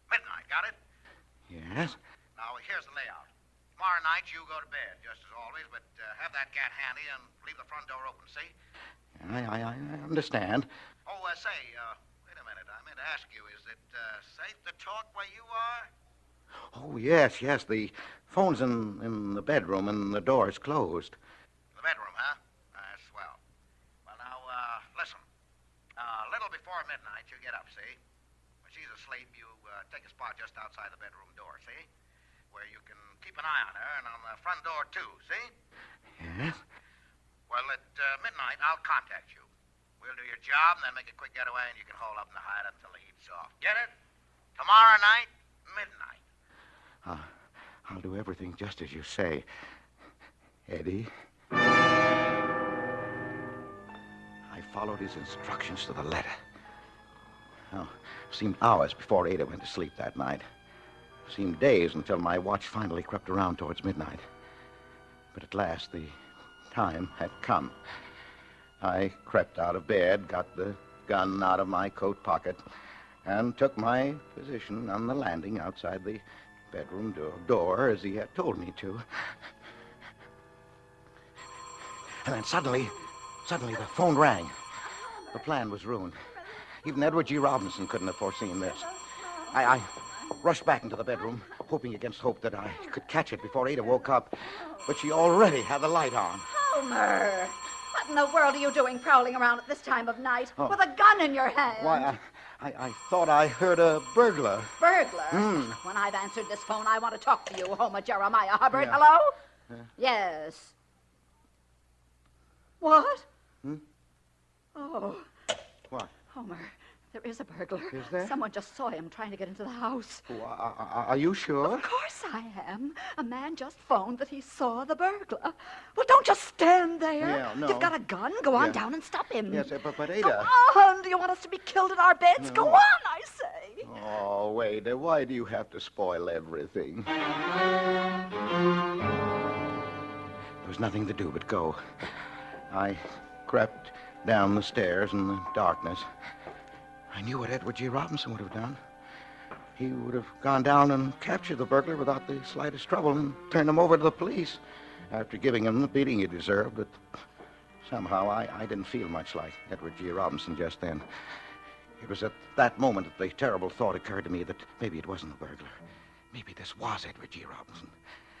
Midnight, got it? Yes? Now, here's the layout. Tomorrow night, you go to bed, just as always, but have that gat handy and leave the front door open, see? I understand. Oh, say, wait a minute. I meant to ask you, is it safe to talk where you are? Oh, yes. The phone's in the bedroom and the door is closed. The bedroom, huh? Swell. Well, now, listen. A little before midnight, you get up, see? When she's asleep, you take a spot just outside the bedroom door, see? Where you can keep an eye on her and on the front door, too, see? Yes? Well, at midnight, I'll contact you. We'll do your job and then make a quick getaway, and you can hole up in the hideout until the heat's off. Get it? Tomorrow night, midnight. I'll do everything just as you say. Eddie? I followed his instructions to the letter. Well, it seemed hours before Ada went to sleep that night. It seemed days until my watch finally crept around towards midnight. But at last, the time had come. I crept out of bed, got the gun out of my coat pocket, and took my position on the landing outside the bedroom door as he had told me to. And then suddenly the phone rang. The plan was ruined. Even Edward G. Robinson couldn't have foreseen this. I rushed back into the bedroom, hoping against hope that I could catch it before Ada woke up. But she already had the light on. Homer! What in the world are you doing prowling around at this time of night with a gun in your hand? Why, I thought I heard a burglar. Burglar? When I've answered this phone, I want to talk to you, Homer Jeremiah Hubbard. Yeah. Hello? Yes. What? Oh. What? Homer, there is a burglar. Is there? Someone just saw him trying to get into the house. Oh, are you sure? Of course I am. A man just phoned that he saw the burglar. Well, don't just stand there. Yeah, no. You've got a gun. Go on down and stop him. Yes, but Ada... Go on. Do you want us to be killed in our beds? No. Go on, I say. Oh, Ada, why do you have to spoil everything? There was nothing to do but go. I crept down the stairs in the darkness. I knew what Edward G. Robinson would have done. He would have gone down and captured the burglar without the slightest trouble and turned him over to the police after giving him the beating he deserved. But somehow I didn't feel much like Edward G. Robinson just then. It was at that moment that the terrible thought occurred to me that maybe it wasn't a burglar. Maybe this was Edward G. Robinson.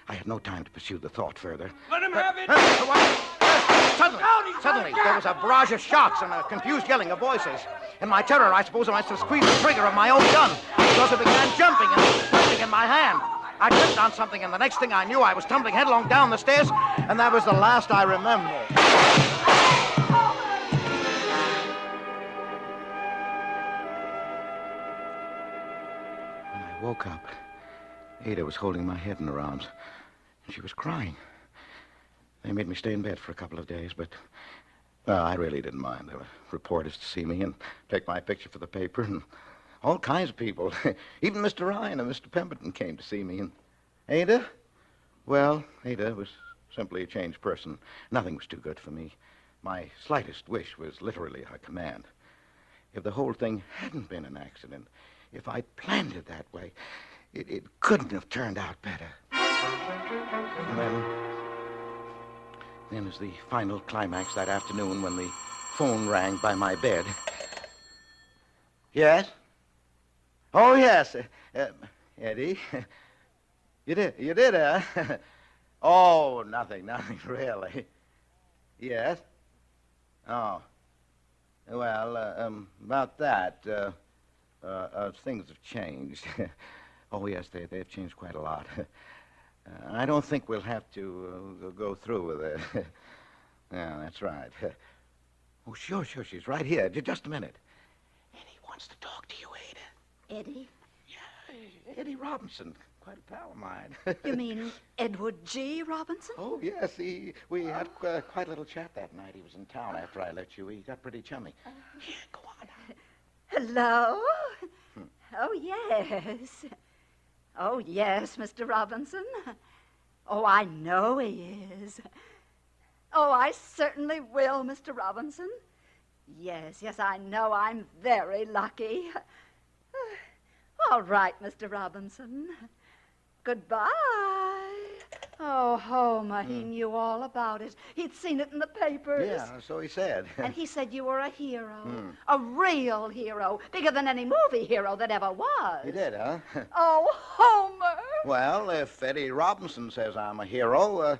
I had no time to pursue the thought further. Let him have it! Suddenly, there was a barrage of shots and a confused yelling of voices. In my terror, I suppose I must have squeezed the trigger of my own gun because it began jumping and twisting in my hand. I tripped on something, and the next thing I knew, I was tumbling headlong down the stairs, and that was the last I remember. When I woke up, Ada was holding my head in her arms, and she was crying. They made me stay in bed for a couple of days, but I really didn't mind. There were reporters to see me and take my picture for the paper, and all kinds of people. Even Mr. Ryan and Mr. Pemberton came to see me. And Ada? Well, Ada was simply a changed person. Nothing was too good for me. My slightest wish was literally a command. If the whole thing hadn't been an accident, if I'd planned it that way, it couldn't have turned out better. And then as the final climax that afternoon when the phone rang by my bed. Yes? Oh, yes. Eddie. You did, huh? Oh, nothing, really. Yes? Oh. Well, about that, things have changed. Oh, yes, they've changed quite a lot. I don't think we'll have to go through with it. Yeah, that's right. Oh, sure, she's right here. Just a minute. Eddie wants to talk to you, Ada. Eddie? Yeah, Eddie Robinson. Quite a pal of mine. You mean Edward G. Robinson? Oh, yes. We had quite a little chat that night. He was in town after I left you. He got pretty chummy. Here, go on. Hello? Oh, yes. Oh, yes, Mr. Robinson. Oh, I know he is. Oh, I certainly will, Mr. Robinson. Yes, I know I'm very lucky. All right, Mr. Robinson. Goodbye. Oh, Homer, he knew all about it. He'd seen it in the papers. Yeah, so he said. And he said you were a hero. A real hero. Bigger than any movie hero that ever was. He did, huh? Oh, Homer. Well, if Eddie Robinson says I'm a hero,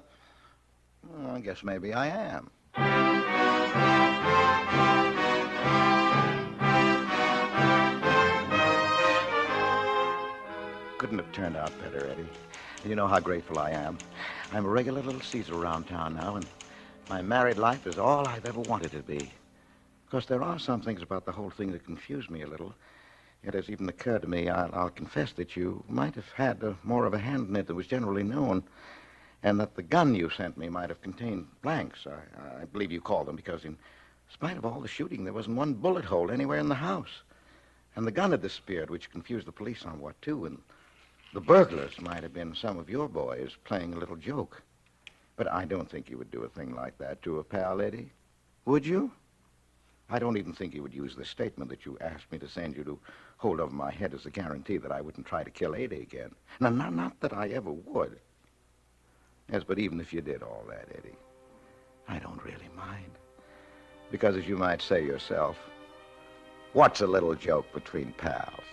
I guess maybe I am. Couldn't have turned out better, Eddie. You know how grateful I am. I'm a regular little Caesar around town now, and my married life is all I've ever wanted to be. Of course, there are some things about the whole thing that confuse me a little. It has even occurred to me, I'll confess that you might have had more of a hand in it than was generally known. And that the gun you sent me might have contained blanks. I believe you called them because in spite of all the shooting, there wasn't one bullet hole anywhere in the house. And the gun had disappeared, which confused the police somewhat, too. And the burglars might have been some of your boys playing a little joke. But I don't think you would do a thing like that to a pal, Eddie. Would you? I don't even think you would use the statement that you asked me to send you to hold over my head as a guarantee that I wouldn't try to kill Eddie again. Now, not that I ever would. Yes, but even if you did all that, Eddie, I don't really mind. Because, as you might say yourself, what's a little joke between pals?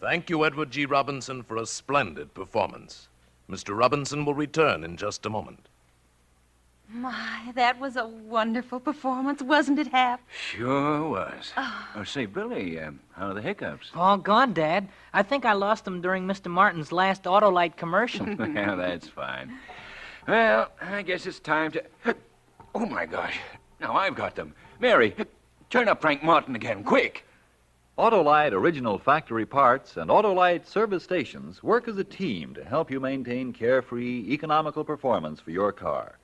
Thank you, Edward G. Robinson, for a splendid performance. Mr. Robinson will return in just a moment. My, that was a wonderful performance, wasn't it, Hap? Sure was. Oh, say, Billy, how are the hiccups? All gone, Dad. I think I lost them during Mr. Martin's last Autolite commercial. Yeah, that's fine. Well, I guess it's time to... Oh, my gosh. Now I've got them. Mary, turn up Frank Martin again, quick. Autolite original factory parts and Autolite service stations work as a team to help you maintain carefree, economical performance for your car.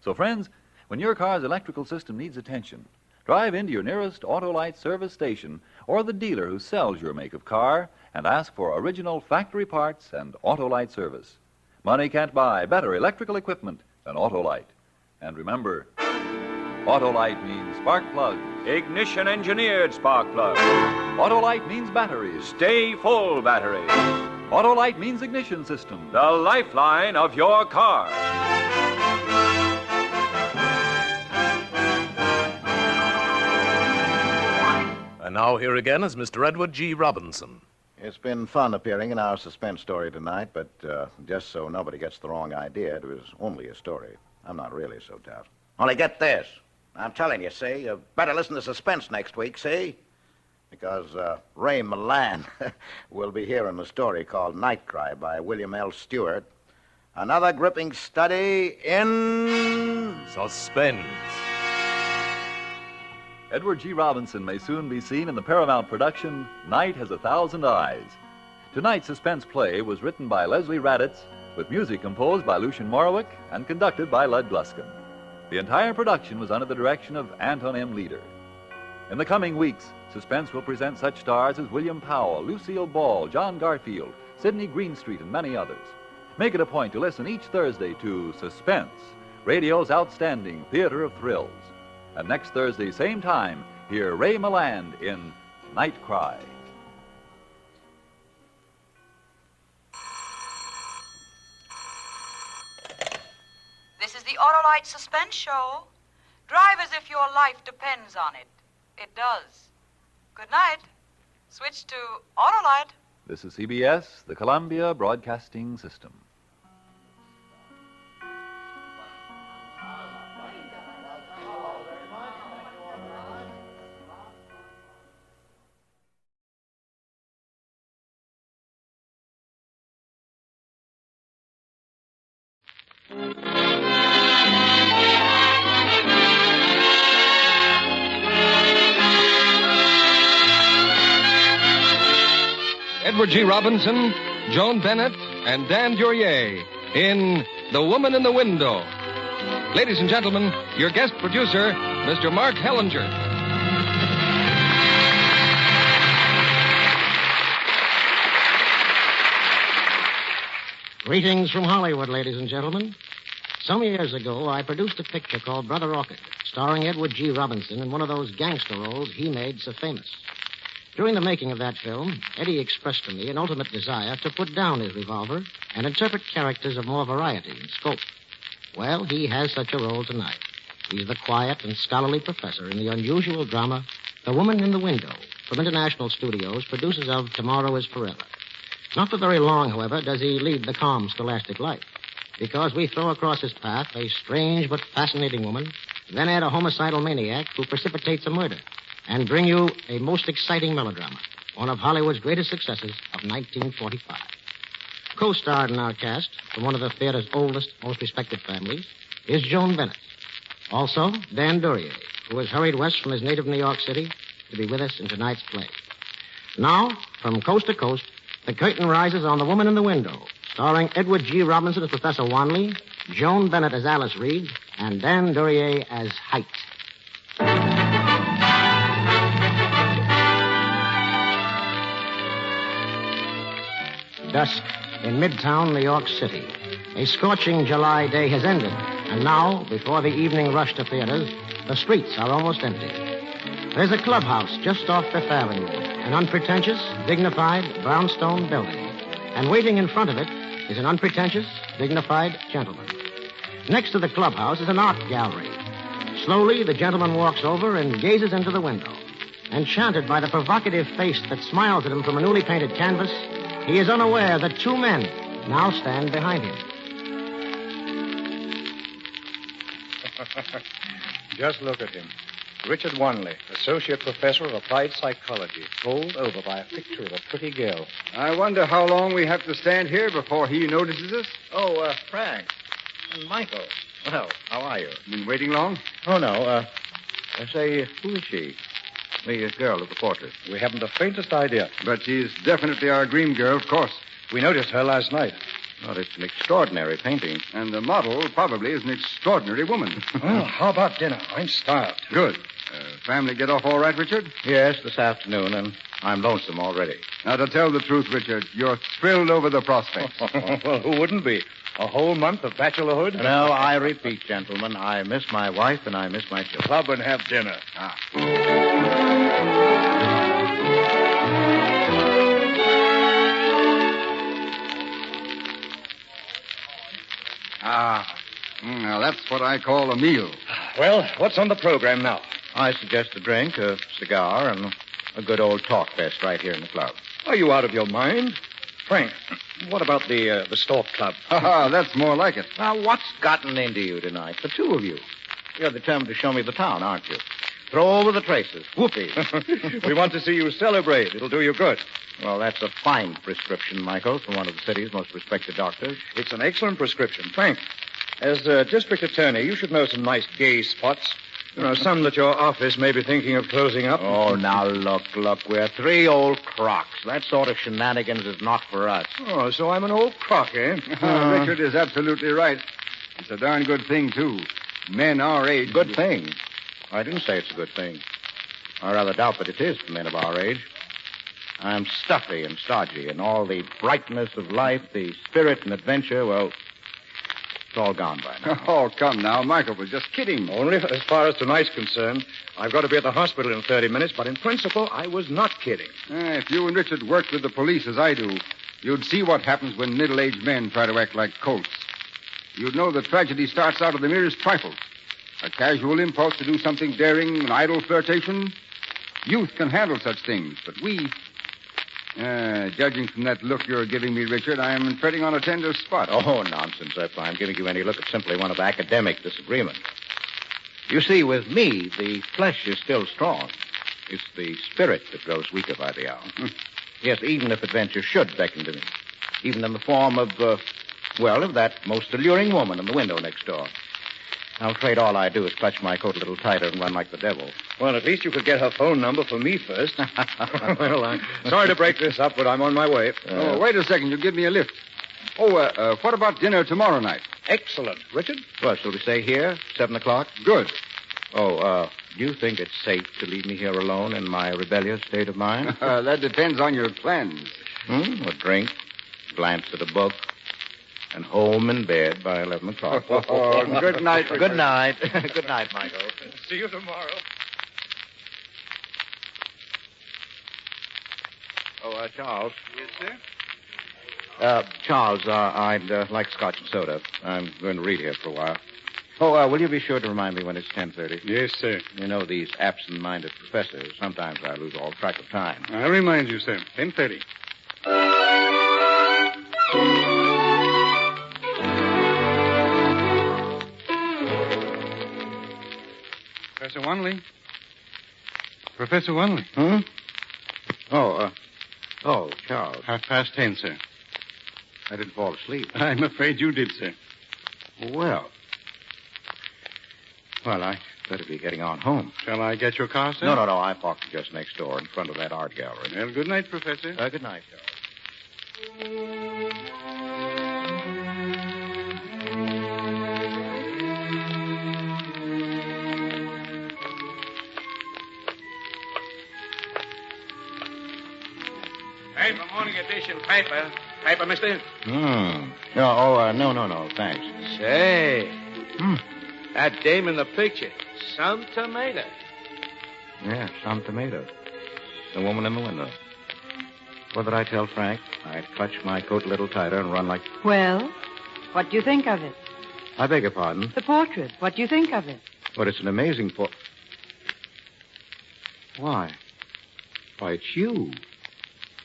So, friends, when your car's electrical system needs attention, drive into your nearest Autolite service station or the dealer who sells your make of car and ask for original factory parts and Autolite service. Money can't buy better electrical equipment than Autolite. And remember, Autolite means spark plug. Ignition engineered spark plug. Autolite means batteries. Stay full batteries. Autolite means ignition system. The lifeline of your car. And now here again is Mr. Edward G. Robinson. It's been fun appearing in our suspense story tonight, but just so nobody gets the wrong idea, it was only a story. I'm not really so tough. Only get this. I'm telling you, see, you better listen to Suspense next week, see? Because Ray Milan will be here in a story called Night Cry by William L. Stewart. Another gripping study in... Suspense. Edward G. Robinson may soon be seen in the Paramount production, Night Has 1,000 Eyes. Tonight's suspense play was written by Leslie Raditz, with music composed by Lucien Morawick and conducted by Lud Gluskin. The entire production was under the direction of Anton M. Leader. In the coming weeks, Suspense will present such stars as William Powell, Lucille Ball, John Garfield, Sidney Greenstreet, and many others. Make it a point to listen each Thursday to Suspense, radio's outstanding theater of thrills. And next Thursday, same time, hear Ray Milland in Night Cry. This is the Autolite Suspense Show. Drive as if your life depends on it. It does. Good night. Switch to Autolite. This is CBS, the Columbia Broadcasting System. Edward G. Robinson, Joan Bennett, and Dan Duryea in The Woman in the Window. Ladies and gentlemen, your guest producer, Mr. Mark Hellinger. Greetings from Hollywood, ladies and gentlemen. Some years ago, I produced a picture called Brother Orchid, starring Edward G. Robinson in one of those gangster roles he made so famous. During the making of that film, Eddie expressed to me an ultimate desire to put down his revolver and interpret characters of more variety and scope. Well, he has such a role tonight. He's the quiet and scholarly professor in the unusual drama, The Woman in the Window, from International Studios, producers of Tomorrow is Forever. Not for very long, however, does he lead the calm, scholastic life, because we throw across his path a strange but fascinating woman, then add a homicidal maniac who precipitates a murder, and bring you a most exciting melodrama, one of Hollywood's greatest successes of 1945. Co-starred in our cast, from one of the theater's oldest, most respected families, is Joan Bennett. Also, Dan Duryea, who has hurried west from his native New York City to be with us in tonight's play. Now, from coast to coast, the curtain rises on The Woman in the Window, starring Edward G. Robinson as Professor Wanley, Joan Bennett as Alice Reed, and Dan Duryea as Height. Dusk in Midtown New York City. A scorching July day has ended, and now, before the evening rush to theaters, the streets are almost empty. There's a clubhouse just off Fifth Avenue, an unpretentious, dignified brownstone building. And waiting in front of it is an unpretentious, dignified gentleman. Next to the clubhouse is an art gallery. Slowly, the gentleman walks over and gazes into the window. Enchanted by the provocative face that smiles at him from a newly painted canvas, he is unaware that two men now stand behind him. Just look at him. Richard Wanley, Associate Professor of Applied Psychology, bowled over by a picture of a pretty girl. I wonder how long we have to stand here before he notices us. Oh, Frank. Michael. Well, how are you? Been waiting long? Oh, no. Say, who is she? The girl of the portrait. We haven't the faintest idea. But she's definitely our dream girl, of course. We noticed her last night. Well, it's an extraordinary painting. And the model probably is an extraordinary woman. Well, how about dinner? I'm starved. Good. Family get off all right, Richard? Yes, this afternoon, and I'm lonesome already. Now, to tell the truth, Richard, you're thrilled over the prospect. Well, who wouldn't be? A whole month of bachelorhood? No, I repeat, gentlemen, I miss my wife and I miss my children. Club and have dinner. Now that's what I call a meal. Well, what's on the program now? I suggest a drink, a cigar, and a good old talk fest right here in the club. Are you out of your mind? Frank, what about the Stork Club? That's more like it. Now, what's gotten into you tonight? The two of you. You're determined to show me the town, aren't you? Throw over the traces. Whoopee. We want to see you celebrate. It'll do you good. Well, that's a fine prescription, Michael, from one of the city's most respected doctors. It's an excellent prescription. Frank, as district attorney, you should know some nice gay spots. You know, some that your office may be thinking of closing up. Oh, now, look. We're three old crocs. That sort of shenanigans is not for us. Oh, so I'm an old croc, eh? Richard is absolutely right. It's a darn good thing, too. Men our age... Good thing? I didn't say it's a good thing. I rather doubt that it is for men of our age. I'm stuffy and stodgy, and all the brightness of life, the spirit and adventure, well... it's all gone by now. Oh, come now. Michael was just kidding. Only as far as tonight's concerned. I've got to be at the hospital in 30 minutes, but in principle, I was not kidding. If you and Richard worked with the police as I do, you'd see what happens when middle-aged men try to act like colts. You'd know the tragedy starts out of the merest trifle. A casual impulse to do something daring, an idle flirtation. Youth can handle such things, but we... judging from that look you're giving me, Richard, I am treading on a tender spot. Oh, nonsense. If I'm giving you any look, it's simply one of academic disagreement. You see, with me, the flesh is still strong. It's the spirit that grows weaker by the hour. Yes, even if adventure should beckon to me. Even in the form of, of that most alluring woman in the window next door. I'm afraid all I do is clutch my coat a little tighter and run like the devil. Well, at least you could get her phone number for me first. Well, I'm sorry to break this up, but I'm on my way. Wait a second. You give me a lift. What about dinner tomorrow night? Excellent. Richard? Well, shall we stay here, 7 o'clock? Good. Do you think it's safe to leave me here alone in my rebellious state of mind? That depends on your plans. A drink, glance at a book, and home in bed by 11 o'clock. Good night, Richard. Good night. Good night, Michael. See you tomorrow. Charles. Yes, sir? Charles, I'd like scotch and soda. I'm going to read here for a while. Will you be sure to remind me when it's 10:30? Yes, sir. You know, these absent-minded professors, sometimes I lose all track of time. I'll remind you, sir. 10:30. Professor Wanley? Professor Wanley? Charles. 10:30, sir. I didn't fall asleep. I'm afraid you did, sir. Well. Well, I better be getting on home. Shall I get your car, sir? No. I parked just next door in front of that art gallery. Well, good night, Professor. Good night, Gerald. Paper, morning edition paper. Paper, mister? No, thanks. Say, that dame in the picture, some tomato. Yeah, some tomato. The woman in the window. What did I tell Frank? I'd clutch my coat a little tighter and run like... Well, what do you think of it? I beg your pardon? The portrait. What do you think of it? But it's an amazing Why? Why, it's you.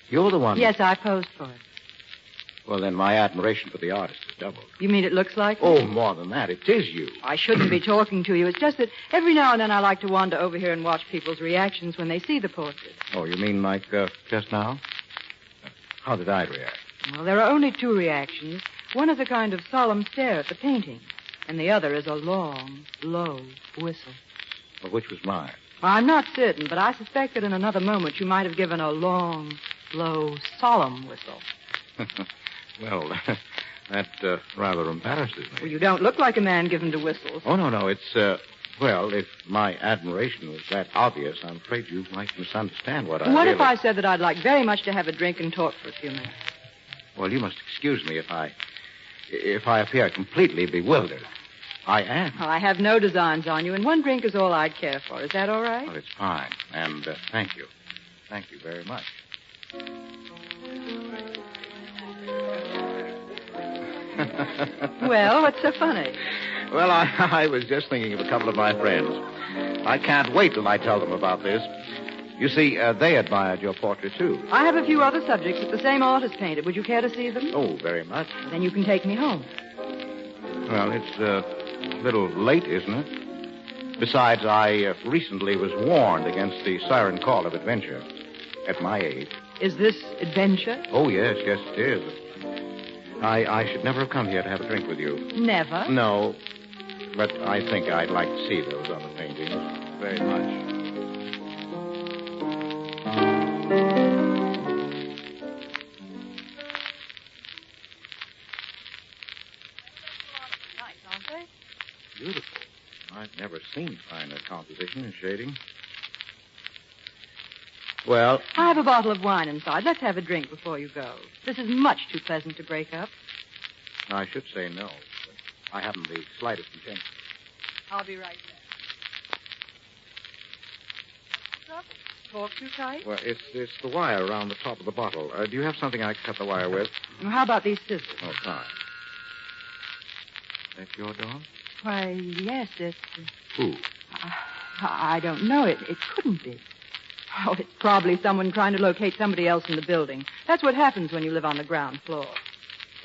You're the one... Yes, I posed for it. Well, then my admiration for the artist is doubled. You mean it looks like Oh, me? more than that. It is you. I shouldn't be talking to you. It's just that every now and then I like to wander over here and watch people's reactions when they see the portrait. Oh, you mean like just now? How did I react? Well, there are only two reactions. One is a kind of solemn stare at the painting, and the other is a long, low whistle. Well, which was mine? I'm not certain, but I suspect that in another moment you might have given a long, low, solemn whistle. Well, that rather embarrasses me. Well, you don't look like a man given to whistles. Oh, no. It's, well, if my admiration was that obvious, I'm afraid you might misunderstand what I What really... if I said that I'd like very much to have a drink and talk for a few minutes? Well, you must excuse me if I appear completely bewildered. I am. Well, I have no designs on you, and one drink is all I'd care for. Is that all right? Well, it's fine. And thank you. Thank you very much. Well, what's so funny? Well, I was just thinking of a couple of my friends. I can't wait till I tell them about this. You see, they admired your portrait, too. I have a few other subjects that the same artist painted. Would you care to see them? Oh, very much. Then you can take me home. Well, it's a little late, isn't it? Besides, I recently was warned against the siren call of adventure. At my age. Is this adventure? Oh, yes, it is. I should never have come here to have a drink with you. Never? No, but I think I'd like to see those other paintings very much. Nice, aren't they? Beautiful. I've never seen finer composition and shading. Well... I have a bottle of wine inside. Let's have a drink before you go. This is much too pleasant to break up. I should say no, but I haven't the slightest intention. I'll be right there. Talk too tight? Well, it's the wire around the top of the bottle. Do you have something I can cut the wire with? Well, how about these scissors? Oh, fine. That your dog? Why, yes, it's... Who? I don't know. It couldn't be. Oh, it's probably someone trying to locate somebody else in the building. That's what happens when you live on the ground floor.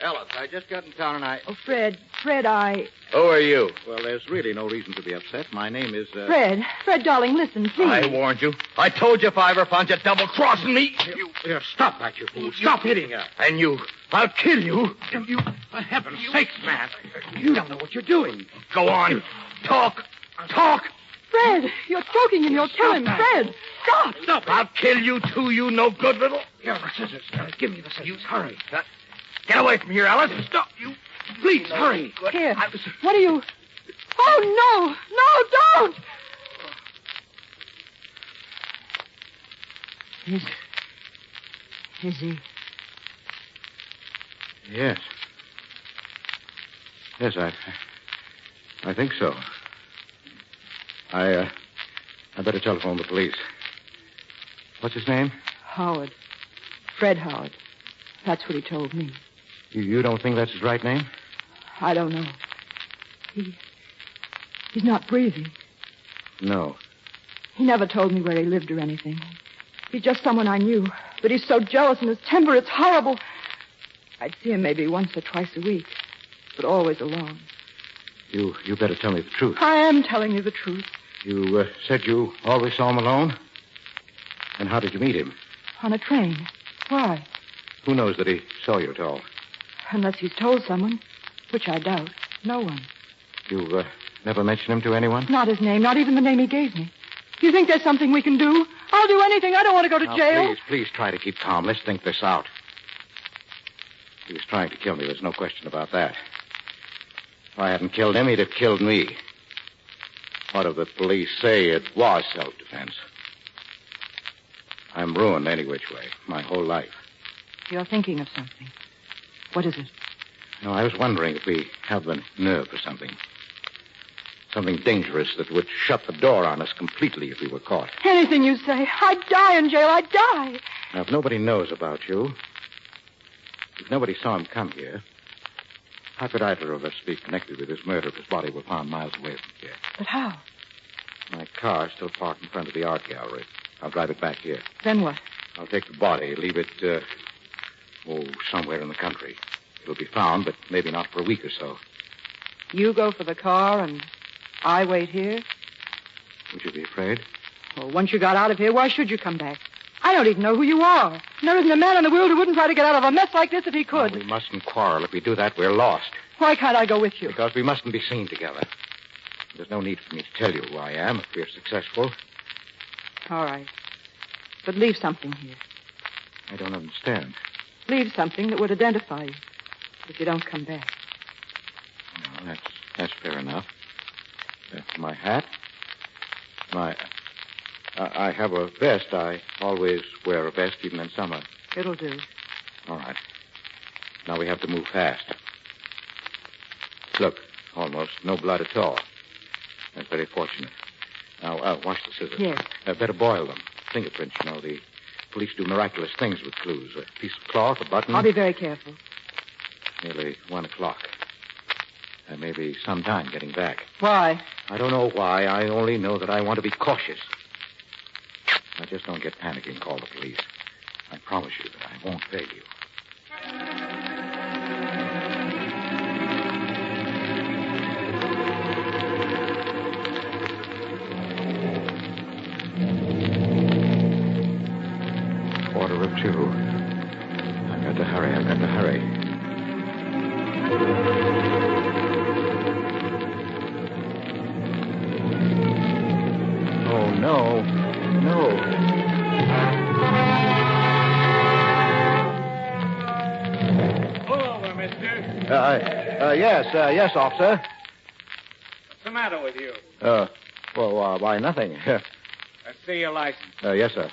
Ellis, I just got in town and Oh, Fred, I... Who are you? Well, there's really no reason to be upset. My name is, Fred, darling, listen, please. I warned you. I told you if I ever found you double-crossing me. Here, stop that, you fool. Stop hitting her. And you. I'll kill you. You, for heaven's sakes, man. You don't know what you're doing. Go on. Talk. Fred, you're choking and you'll kill him. Fred, stop. Stop. I'll kill you, too, you no good little... Here, the scissors. Give me the scissors. Hurry. Get away from here, Alice. Stop, you. Please, hurry. Here. What are you... Oh, no, don't. Is he... Yes. Yes, I think so. I better telephone the police. What's his name? Howard. Fred Howard. That's what he told me. You don't think that's his right name? I don't know. He's not breathing. No. He never told me where he lived or anything. He's just someone I knew. But he's so jealous in his temper, it's horrible. I'd see him maybe once or twice a week, but always alone. You better tell me the truth. I am telling you the truth. You said you always saw him alone? And how did you meet him? On a train. Why? Who knows that he saw you at all? Unless he's told someone, which I doubt. No one. You never mention him to anyone? Not his name, not even the name he gave me. You think there's something we can do? I'll do anything. I don't want to go to Now, jail. Please try to keep calm. Let's think this out. He was trying to kill me. There's no question about that. If I hadn't killed him, he'd have killed me. What if the police say it was self-defense? I'm ruined any which way, my whole life. You're thinking of something. What is it? No, I was wondering if we have the nerve for something. Something dangerous that would shut the door on us completely if we were caught. Anything you say. I'd die in jail. I'd die. Now, if nobody knows about you, if nobody saw him come here, how could either of us be connected with this murder if his body were found miles away from here? But how? My car's still parked in front of the art gallery. I'll drive it back here. Then what? I'll take the body, leave it, somewhere in the country. It'll be found, but maybe not for a week or so. You go for the car and I wait here? Would you be afraid? Well, once you got out of here, why should you come back? I don't even know who you are. And there isn't a man in the world who wouldn't try to get out of a mess like this if he could. No, we mustn't quarrel. If we do that, we're lost. Why can't I go with you? Because we mustn't be seen together. There's no need for me to tell you who I am if we're successful. All right. But leave something here. I don't understand. Leave something that would identify you if you don't come back. No, that's fair enough. My hat? I have a vest. I always wear a vest, even in summer. It'll do. All right. Now we have to move fast. Look, almost no blood at all. That's very fortunate. Now, wash the scissors. Yes. Better boil them. Fingerprints, you know. The police do miraculous things with clues. A piece of cloth, a button. I'll be very careful. Nearly 1 o'clock. There may be some time getting back. Why? I don't know why. I only know that I want to be cautious. Now, just don't get panicky and call the police. I promise you that I won't fail you. Quarter of 2. I've got to hurry. Oh, no. Pull over, mister. Yes, officer. What's the matter with you? Why, nothing. Let's see your license. Yes, sir.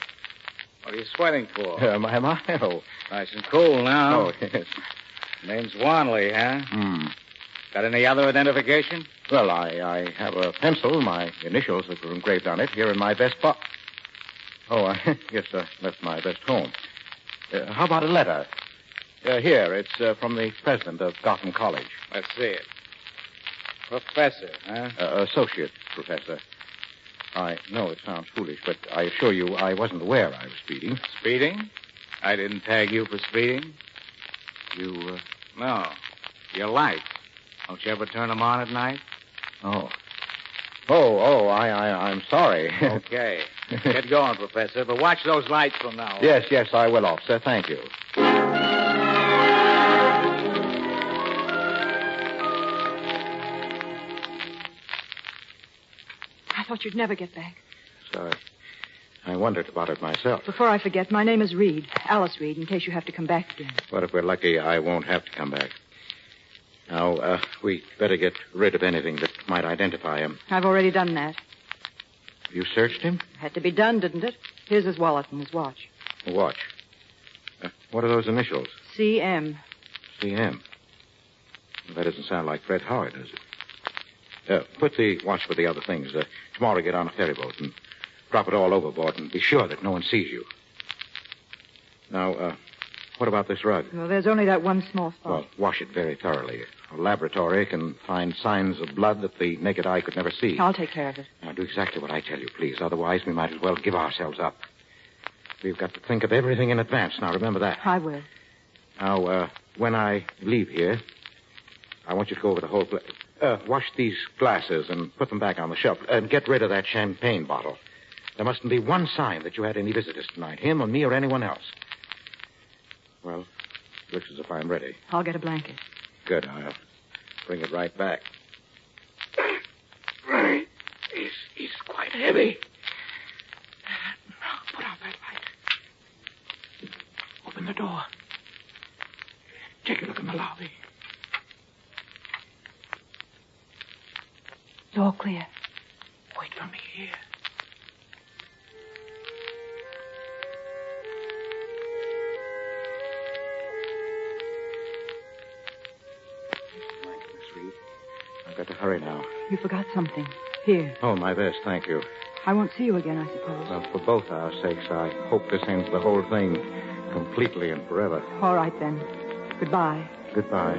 What are you sweating for? Am I? Oh. Nice and cool now. Oh, yes. Name's Wanley, huh? Got any other identification? Well, I have a pencil, my initials that were engraved on it, here in my vest box. Oh, I guess I left my vest home. How about a letter? Here, it's from the president of Gotham College. Let's see it. Professor, huh? Associate professor. I know it sounds foolish, but I assure you I wasn't aware I was speeding. Speeding? I didn't tag you for speeding. You, No. Your lights. Don't you ever turn them on at night? Oh, I'm sorry. Okay. Get going, Professor, but watch those lights from now on. Yes, I will, officer. Thank you. I thought you'd never get back. Sorry. I wondered about it myself. Before I forget, my name is Reed. Alice Reed, in case you have to come back again. But if we're lucky, I won't have to come back. Now, we'd better get rid of anything that might identify him. I've already done that. You searched him? Had to be done, didn't it? Here's his wallet and his watch. A watch. What are those initials? CM. CM. Well, that doesn't sound like Fred Howard, does it? Put the watch with the other things. Tomorrow get on a ferry boat and drop it all overboard and be sure that no one sees you. Now, what about this rug? Well, there's only that one small spot. Well, wash it very thoroughly. A laboratory can find signs of blood that the naked eye could never see. I'll take care of it. Now, do exactly what I tell you, please. Otherwise, we might as well give ourselves up. We've got to think of everything in advance. Now, remember that. I will. Now, when I leave here, I want you to go over the whole place. Wash these glasses and put them back on the shelf. And get rid of that champagne bottle. There mustn't be one sign that you had any visitors tonight, him or me or anyone else. Well, looks as if I'm ready. I'll get a blanket. Good. I'll bring it right back. quite heavy. Now, put out that light. Open the door. Take a look in the lobby. Door clear. Wait for me here. Sweet. I've got to hurry now. You forgot something. Here. Oh, my vest, thank you. I won't see you again, I suppose. Well, for both our sakes, I hope this ends the whole thing completely and forever. All right, then. Goodbye. Goodbye.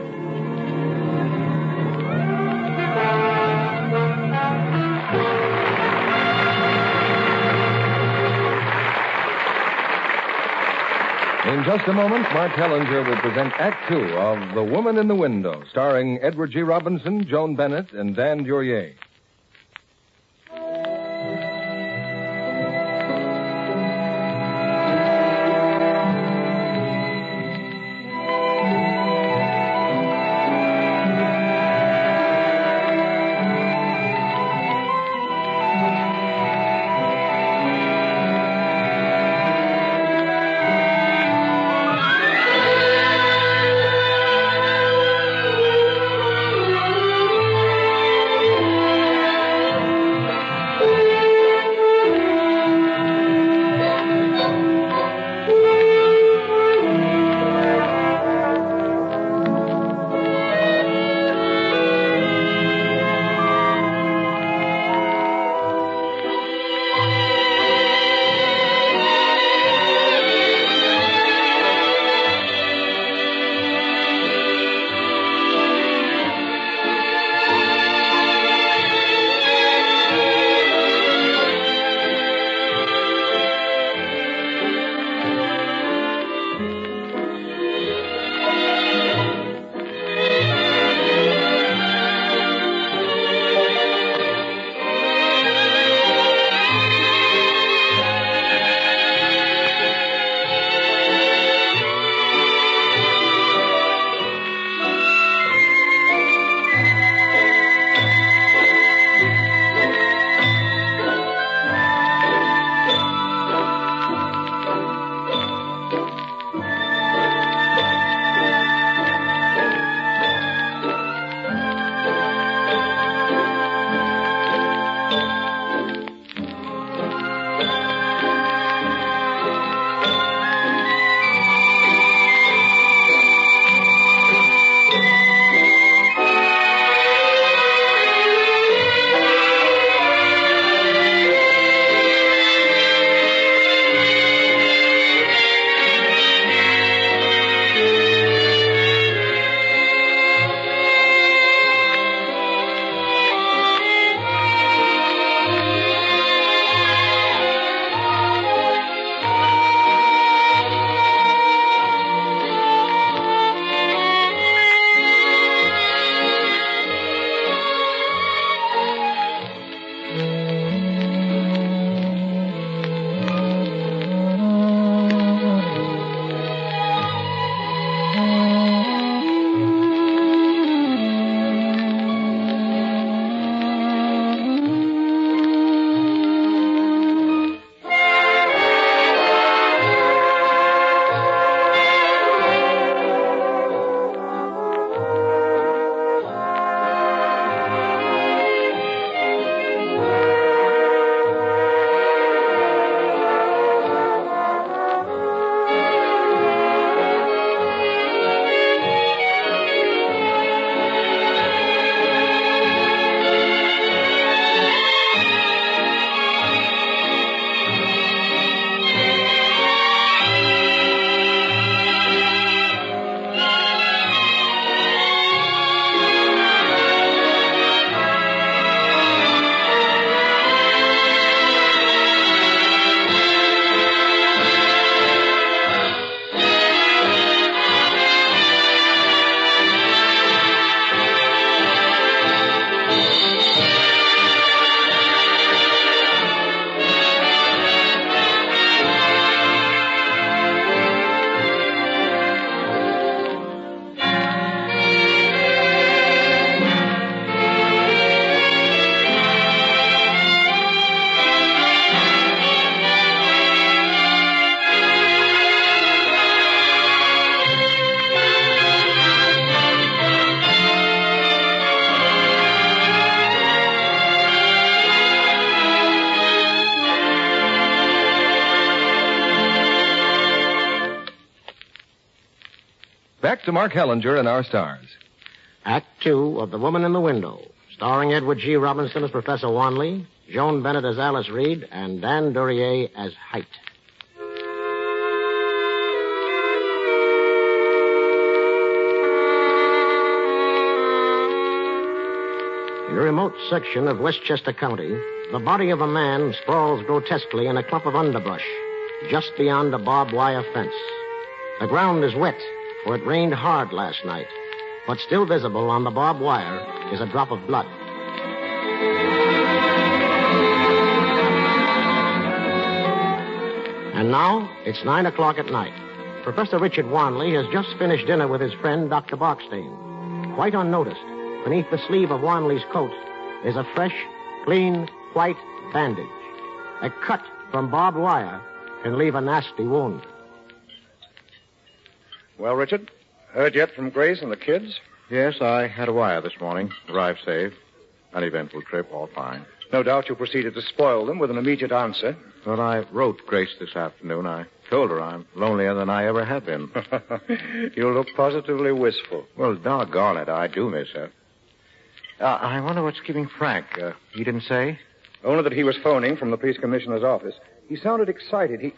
In just a moment, Mart Hellinger will present Act Two of The Woman in the Window, starring Edward G. Robinson, Joan Bennett, and Dan Duryea. Back to Mark Hellinger and our stars. Act 2 of The Woman in the Window, starring Edward G. Robinson as Professor Wanley, Joan Bennett as Alice Reed, and Dan Duryea as Height. In a remote section of Westchester County, the body of a man sprawls grotesquely in a clump of underbrush just beyond a barbed wire fence. The ground is wet, for it rained hard last night, but still visible on the barbed wire is a drop of blood. And now it's 9 o'clock at night. Professor Richard Wanley has just finished dinner with his friend, Dr. Barkstain. Quite unnoticed, beneath the sleeve of Wanley's coat is a fresh, clean, white bandage. A cut from barbed wire can leave a nasty wound. Well, Richard, heard yet from Grace and the kids? Yes, I had a wire this morning. Arrived safe. Uneventful trip, all fine. No doubt you proceeded to spoil them with an immediate answer. Well, I wrote Grace this afternoon. I told her I'm lonelier than I ever have been. You look positively wistful. Well, doggone it, I do miss her. I wonder what's keeping Frank. He didn't say? Only that he was phoning from the police commissioner's office. He sounded excited.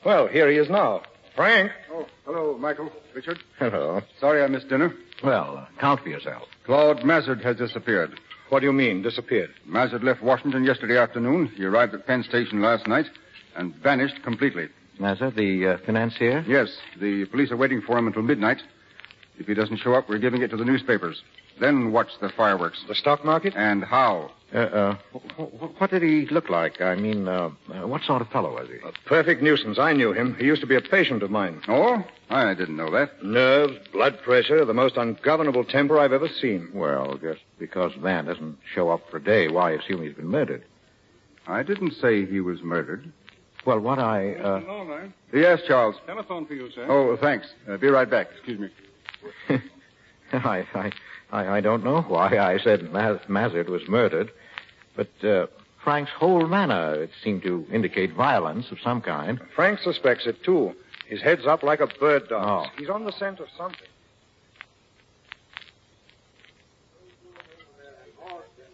Well, here he is now. Frank? Oh, hello, Michael. Richard. Hello. Sorry I missed dinner. Well, count for yourself. Claude Mazard has disappeared. What do you mean, disappeared? Mazard left Washington yesterday afternoon. He arrived at Penn Station last night and vanished completely. Mazard, the financier? Yes. The police are waiting for him until midnight. If he doesn't show up, we're giving it to the newspapers. Then watch the fireworks. The stock market? And how? What did he look like? I mean, what sort of fellow was he? A perfect nuisance. I knew him. He used to be a patient of mine. Oh? I didn't know that. Nerves, blood pressure, the most ungovernable temper I've ever seen. Well, just because Van doesn't show up for a day, why assume he's been murdered? I didn't say he was murdered. Well, what Mr. Lawler. Yes, Charles. Telephone for you, sir. Oh, thanks. Be right back. Excuse me. I don't know why I said Mazard was murdered, but Frank's whole manner, it seemed to indicate violence of some kind. Frank suspects it, too. His head's up like a bird dog's. Oh. He's on the scent of something.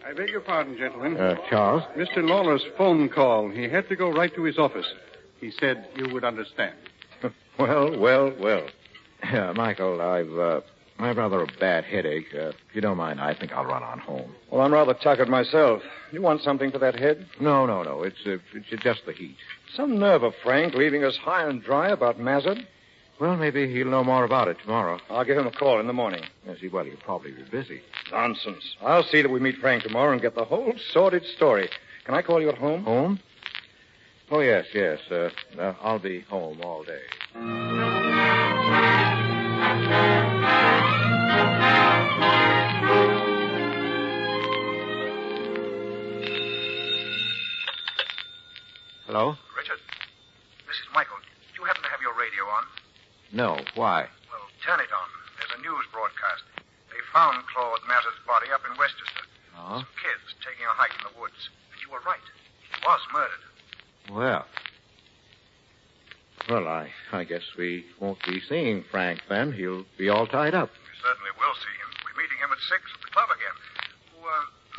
I beg your pardon, gentlemen. Charles? Mr. Lawler's phone call. He had to go right to his office. He said you would understand. Well. Michael, I've rather a bad headache. If you don't mind, I think I'll run on home. Well, I'm rather tuckered myself. You want something for that head? No. It's just the heat. Some nerve of Frank leaving us high and dry about Mazard. Well, maybe he'll know more about it tomorrow. I'll give him a call in the morning. Yes, well, he'll probably be busy. Nonsense. I'll see that we meet Frank tomorrow and get the whole sordid story. Can I call you at home? Home? Oh, yes. I'll be home all day. Hello? Richard, this is Michael. Do you happen to have your radio on? No. Why? Well, turn it on. There's a news broadcast. They found Claude Mazard's body up in Westchester. Oh? Some kids taking a hike in the woods. And you were right. He was murdered. Well, I guess we won't be seeing Frank then. He'll be all tied up. We certainly will see him. We're meeting him at 6 at the club again.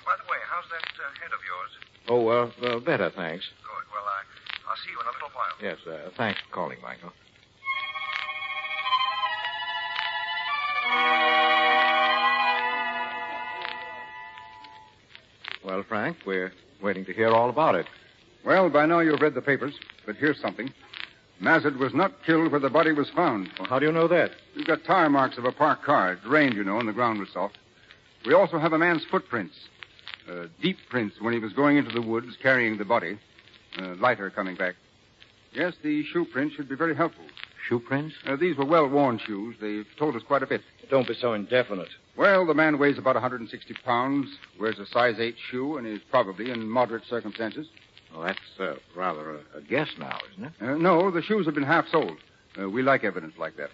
By the way, how's that head of yours? Oh, better, thanks. Good. Well, I'll see you in a little while. Yes, thanks for calling, Michael. Well, Frank, we're waiting to hear all about it. Well, by now you've read the papers, but here's something. Mazard was not killed where the body was found. Well, how do you know that? We've got tire marks of a parked car. It rained, and the ground was soft. We also have a man's footprints. Deep prints when he was going into the woods carrying the body. Lighter coming back. Yes, the shoe prints should be very helpful. Shoe prints? These were well-worn shoes. They've told us quite a bit. Don't be so indefinite. Well, the man weighs about 160 pounds, wears a size 8 shoe, and is probably in moderate circumstances. Well, that's rather a guess now, isn't it? No, the shoes have been half sold. We like evidence like that.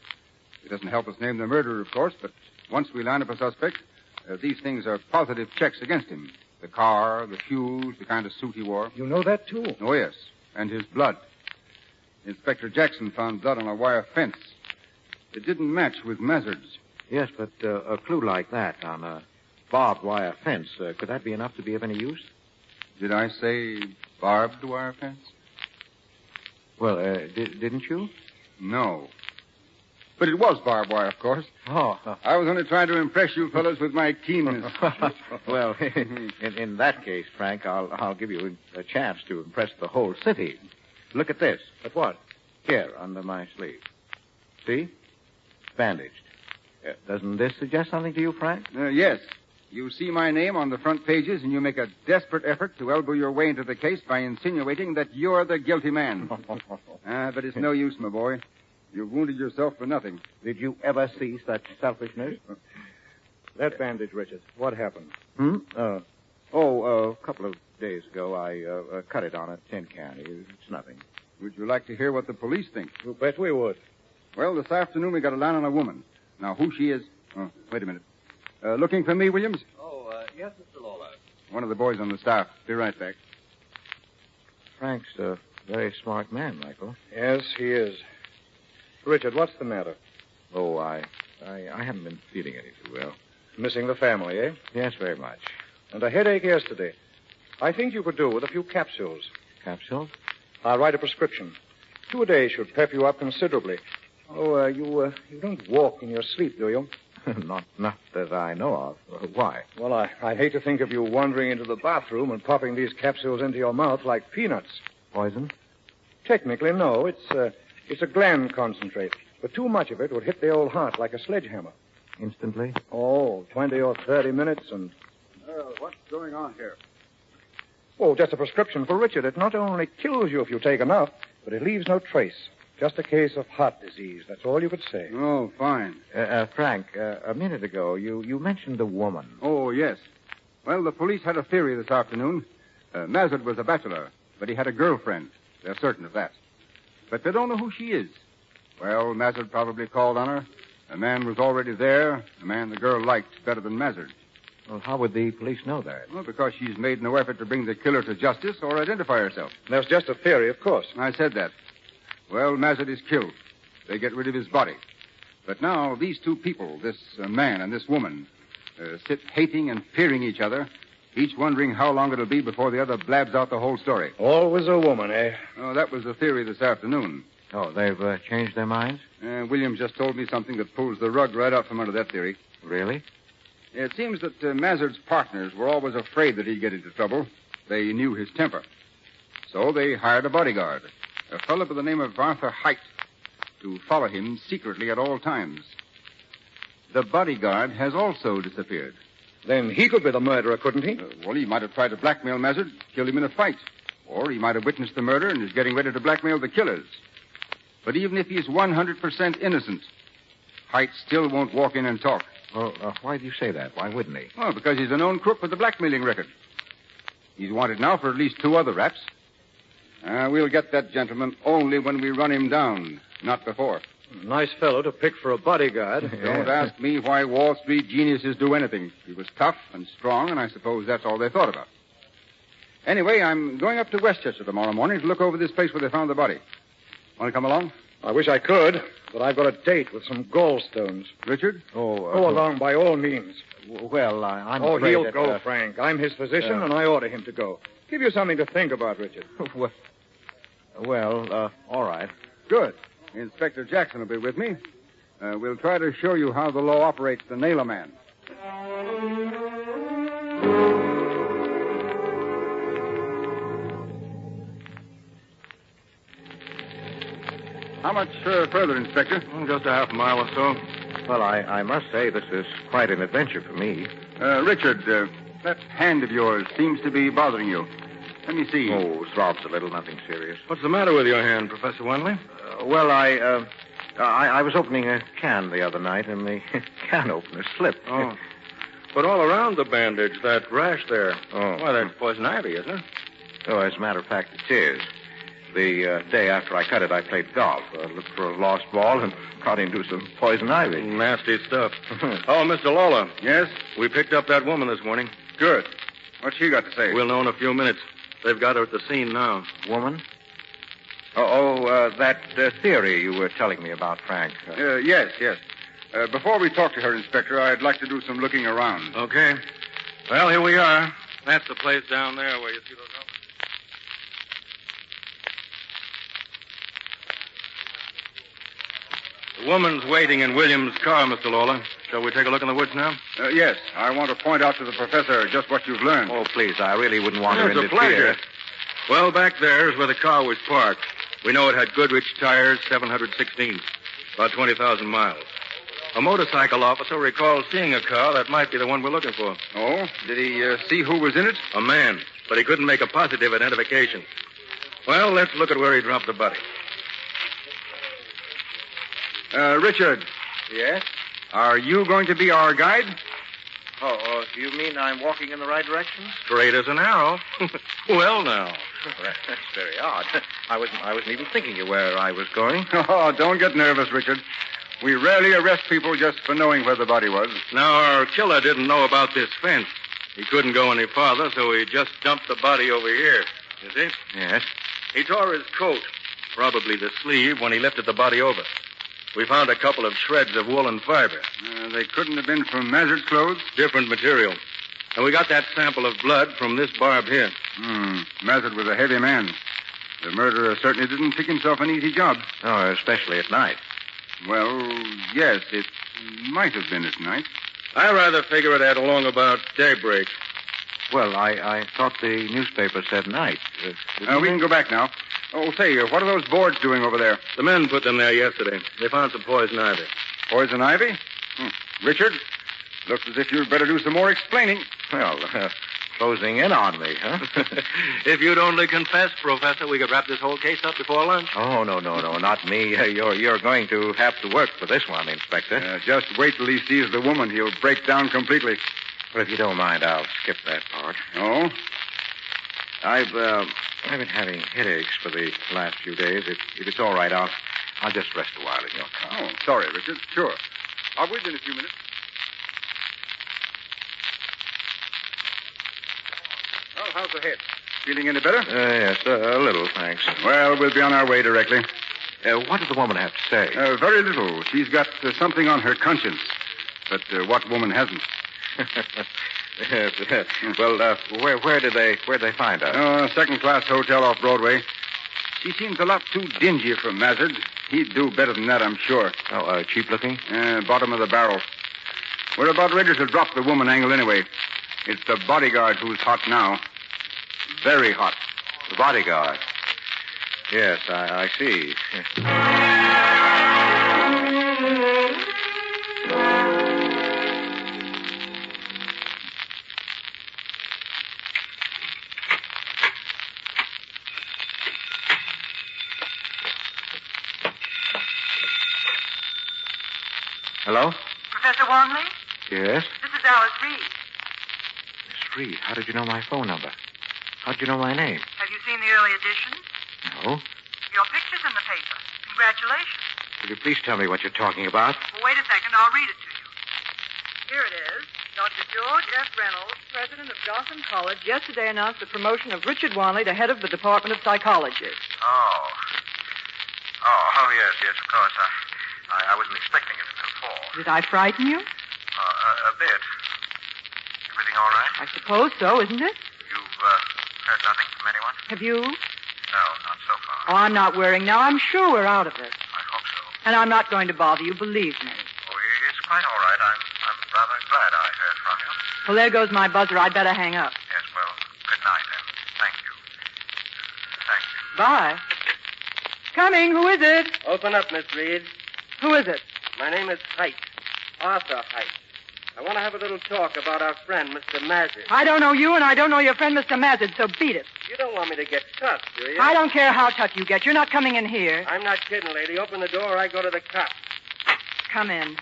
It doesn't help us name the murderer, of course, but once we line up a suspect, these things are positive checks against him. The car, the shoes, the kind of suit he wore. You know that, too? Oh, yes. And his blood. Inspector Jackson found blood on a wire fence. It didn't match with Mazard's. Yes, but a clue like that on a barbed wire fence, could that be enough to be of any use? Did I say barbed wire fence? Well, didn't you? No. But it was barbed wire, of course. Oh. I was only trying to impress you fellows with my keenness. Well, in that case, Frank, I'll give you a chance to impress the whole city. Look at this. At what? Here, under my sleeve. See? Bandaged. Doesn't this suggest something to you, Frank? Yes. You see my name on the front pages, and you make a desperate effort to elbow your way into the case by insinuating that you're the guilty man. But it's no use, my boy. You've wounded yourself for nothing. Did you ever see such selfishness? That bandage, Richard. What happened? A couple of days ago, I cut it on a tin can. It's nothing. Would you like to hear what the police think? You bet we would. Well, this afternoon we got a line on a woman. Now, who she is... Oh, wait a minute. Looking for me, Williams? Yes, Mr. Lawler. One of the boys on the staff. Be right back. Frank's a very smart man, Michael. Yes, he is. Richard, what's the matter? Oh, I haven't been feeling any too well. Missing the family, eh? Yes, very much. And a headache yesterday. I think you could do with a few capsules. Capsules? I'll write a prescription. 2 a day should pep you up considerably. Oh, you don't walk in your sleep, do you? Not that I know of. Why? Well, I'd hate to think of you wandering into the bathroom and popping these capsules into your mouth like peanuts. Poison? Technically, no. It's a gland concentrate. But too much of it would hit the old heart like a sledgehammer. Instantly? Oh, 20 or 30 minutes and... What's going on here? Oh, just a prescription for Richard. It not only kills you if you take enough, but it leaves no trace. Just a case of heart disease. That's all you could say. Oh, fine. Frank, a minute ago, you mentioned a woman. Oh, yes. Well, the police had a theory this afternoon. Mazard was a bachelor, but he had a girlfriend. They're certain of that. But they don't know who she is. Well, Mazard probably called on her. A man was already there, a man the girl liked better than Mazard. Well, how would the police know that? Well, because she's made no effort to bring the killer to justice or identify herself. That's just a theory, of course. I said that. Well, Mazard is killed. They get rid of his body. But now these two people, this man and this woman, sit hating and fearing each other, each wondering how long it'll be before the other blabs out the whole story. Always a woman, eh? Oh, that was the theory this afternoon. Oh, they've changed their minds? Williams just told me something that pulls the rug right out from under that theory. Really? It seems that Mazard's partners were always afraid that he'd get into trouble. They knew his temper. So they hired a bodyguard, a fellow by the name of Arthur Height, to follow him secretly at all times. The bodyguard has also disappeared. Then he could be the murderer, couldn't he? Well, he might have tried to blackmail Mazard, killed him in a fight. Or he might have witnessed the murder and is getting ready to blackmail the killers. But even if he's 100% innocent, Height still won't walk in and talk. Well, why do you say that? Why wouldn't he? Well, because he's a known crook with a blackmailing record. He's wanted now for at least 2 other raps. We'll get that gentleman only when we run him down, not before. Nice fellow to pick for a bodyguard. Don't ask me why Wall Street geniuses do anything. He was tough and strong, and I suppose that's all they thought about. Anyway, I'm going up to Westchester tomorrow morning to look over this place where they found the body. Want to come along? I wish I could, but I've got a date with some gallstones. Richard? Go along by all means. Well, I'm Oh, afraid he'll that, go, Frank. I'm his physician, and I order him to go. Give you something to think about, Richard. Well, all right. Good. Inspector Jackson will be with me. We'll try to show you how the law operates to nail a man. How much further, Inspector? Just a half mile or so. Well, I must say this is quite an adventure for me. Richard, that hand of yours seems to be bothering you. Let me see. Oh, throbs a little, nothing serious. What's the matter with your hand, Professor Wendley? Well, I was opening a can the other night, and the can opener slipped. Oh. But all around the bandage, that rash there. Oh. Why, that's poison ivy, isn't it? Oh, as a matter of fact, it is. The day after I cut it, I played golf. Looked for a lost ball and got into some poison ivy. Nasty stuff. Oh, Mr. Lawler. Yes? We picked up that woman this morning. Good. What's she got to say? We'll know in a few minutes. They've got her at the scene now. Woman? That theory you were telling me about, Frank. Yes. Before we talk to her, Inspector, I'd like to do some looking around. Okay. Well, here we are. That's the place down there where you see those officers. The woman's waiting in Williams' car, Mr. Lawler. Shall we take a look in the woods now? Yes. I want to point out to the professor just what you've learned. Oh, please. I really wouldn't want to It's a interfere. pleasure. Well, back there is where the car was parked. We know it had Goodrich tires, 716, about 20,000 miles. A motorcycle officer recalls seeing a car that might be the one we're looking for. Oh? Did he see who was in it? A man, but he couldn't make a positive identification. Well, let's look at where he dropped the body. Richard. Yes? Are you going to be our guide? Oh, you mean I'm walking in the right direction? Straight as an arrow. Well, now. That's very odd. I wasn't even thinking of where I was going. Oh, don't get nervous, Richard. We rarely arrest people just for knowing where the body was. Now, our killer didn't know about this fence. He couldn't go any farther, so he just dumped the body over here. You see? Yes. He tore his coat, probably the sleeve, when he lifted the body over. We found a couple of shreds of woolen fiber. They couldn't have been from Mazard's clothes? Different material. And we got that sample of blood from this barb here. Mazard was a heavy man. The murderer certainly didn't pick himself an easy job. Oh, especially at night. Well, yes, it might have been at night. I rather figure it at along about daybreak. Well, I thought the newspaper said night. We can go back now. Oh, say, what are those boards doing over there? The men put them there yesterday. They found some poison ivy. Poison ivy? Richard, looks as if you'd better do some more explaining. Well, closing in on me, huh? If you'd only confess, Professor, we could wrap this whole case up before lunch. Oh, no, not me. You're going to have to work for this one, Inspector. Just wait till he sees the woman. He'll break down completely. Well, if you don't mind, I'll skip that part. Oh? I've been having headaches for the last few days. If it's all right, I'll just rest a while in your car. Oh, sorry, Richard. Sure. I'll wait in a few minutes. Well, how's the head? Feeling any better? Yes, a little, thanks. Well, we'll be on our way directly. What did the woman have to say? Very little. She's got something on her conscience. But what woman hasn't? Yes. Well, where did they find her? Second-class hotel off Broadway. She seems a lot too dingy for Mazard. He'd do better than that, I'm sure. Oh, cheap-looking? Bottom of the barrel. We're about ready to drop the woman angle anyway. It's the bodyguard who's hot now. Very hot. The bodyguard? Yes, I see. Hello? Professor Wangley? Yes? This is Alice Reed. Miss Reed, how did you know my phone number? How did you know my name? Have you seen the early editions? No. Your picture's in the paper. Congratulations. Will you please tell me what you're talking about? Well, wait a second. I'll read it to you. Here it is. Dr. George F. Reynolds, president of Gotham College, yesterday announced the promotion of Richard Wanley to head of the Department of Psychology. Oh, yes, of course. I wasn't expecting it before. Did I frighten you? A bit. Everything all right? I suppose so, isn't it? You've heard nothing from anyone? Have you? No, not so far. Oh, I'm not worrying now. I'm sure we're out of it. I hope so. And I'm not going to bother you, believe me. Oh, it's quite all right. I'm rather glad I heard from you. Well, there goes my buzzer. I'd better hang up. Yes, well, good night, and thank you. Thank you. Bye. Coming. Who is it? Open up, Miss Reed. Who is it? My name is Height. Arthur Height. I want to have a little talk about our friend, Mr. Mazard. I don't know you, and I don't know your friend, Mr. Mazard, so beat it. You don't want me to get tough, do you? I don't care how tough you get. You're not coming in here. I'm not kidding, lady. Open the door or I go to the cops. Come in.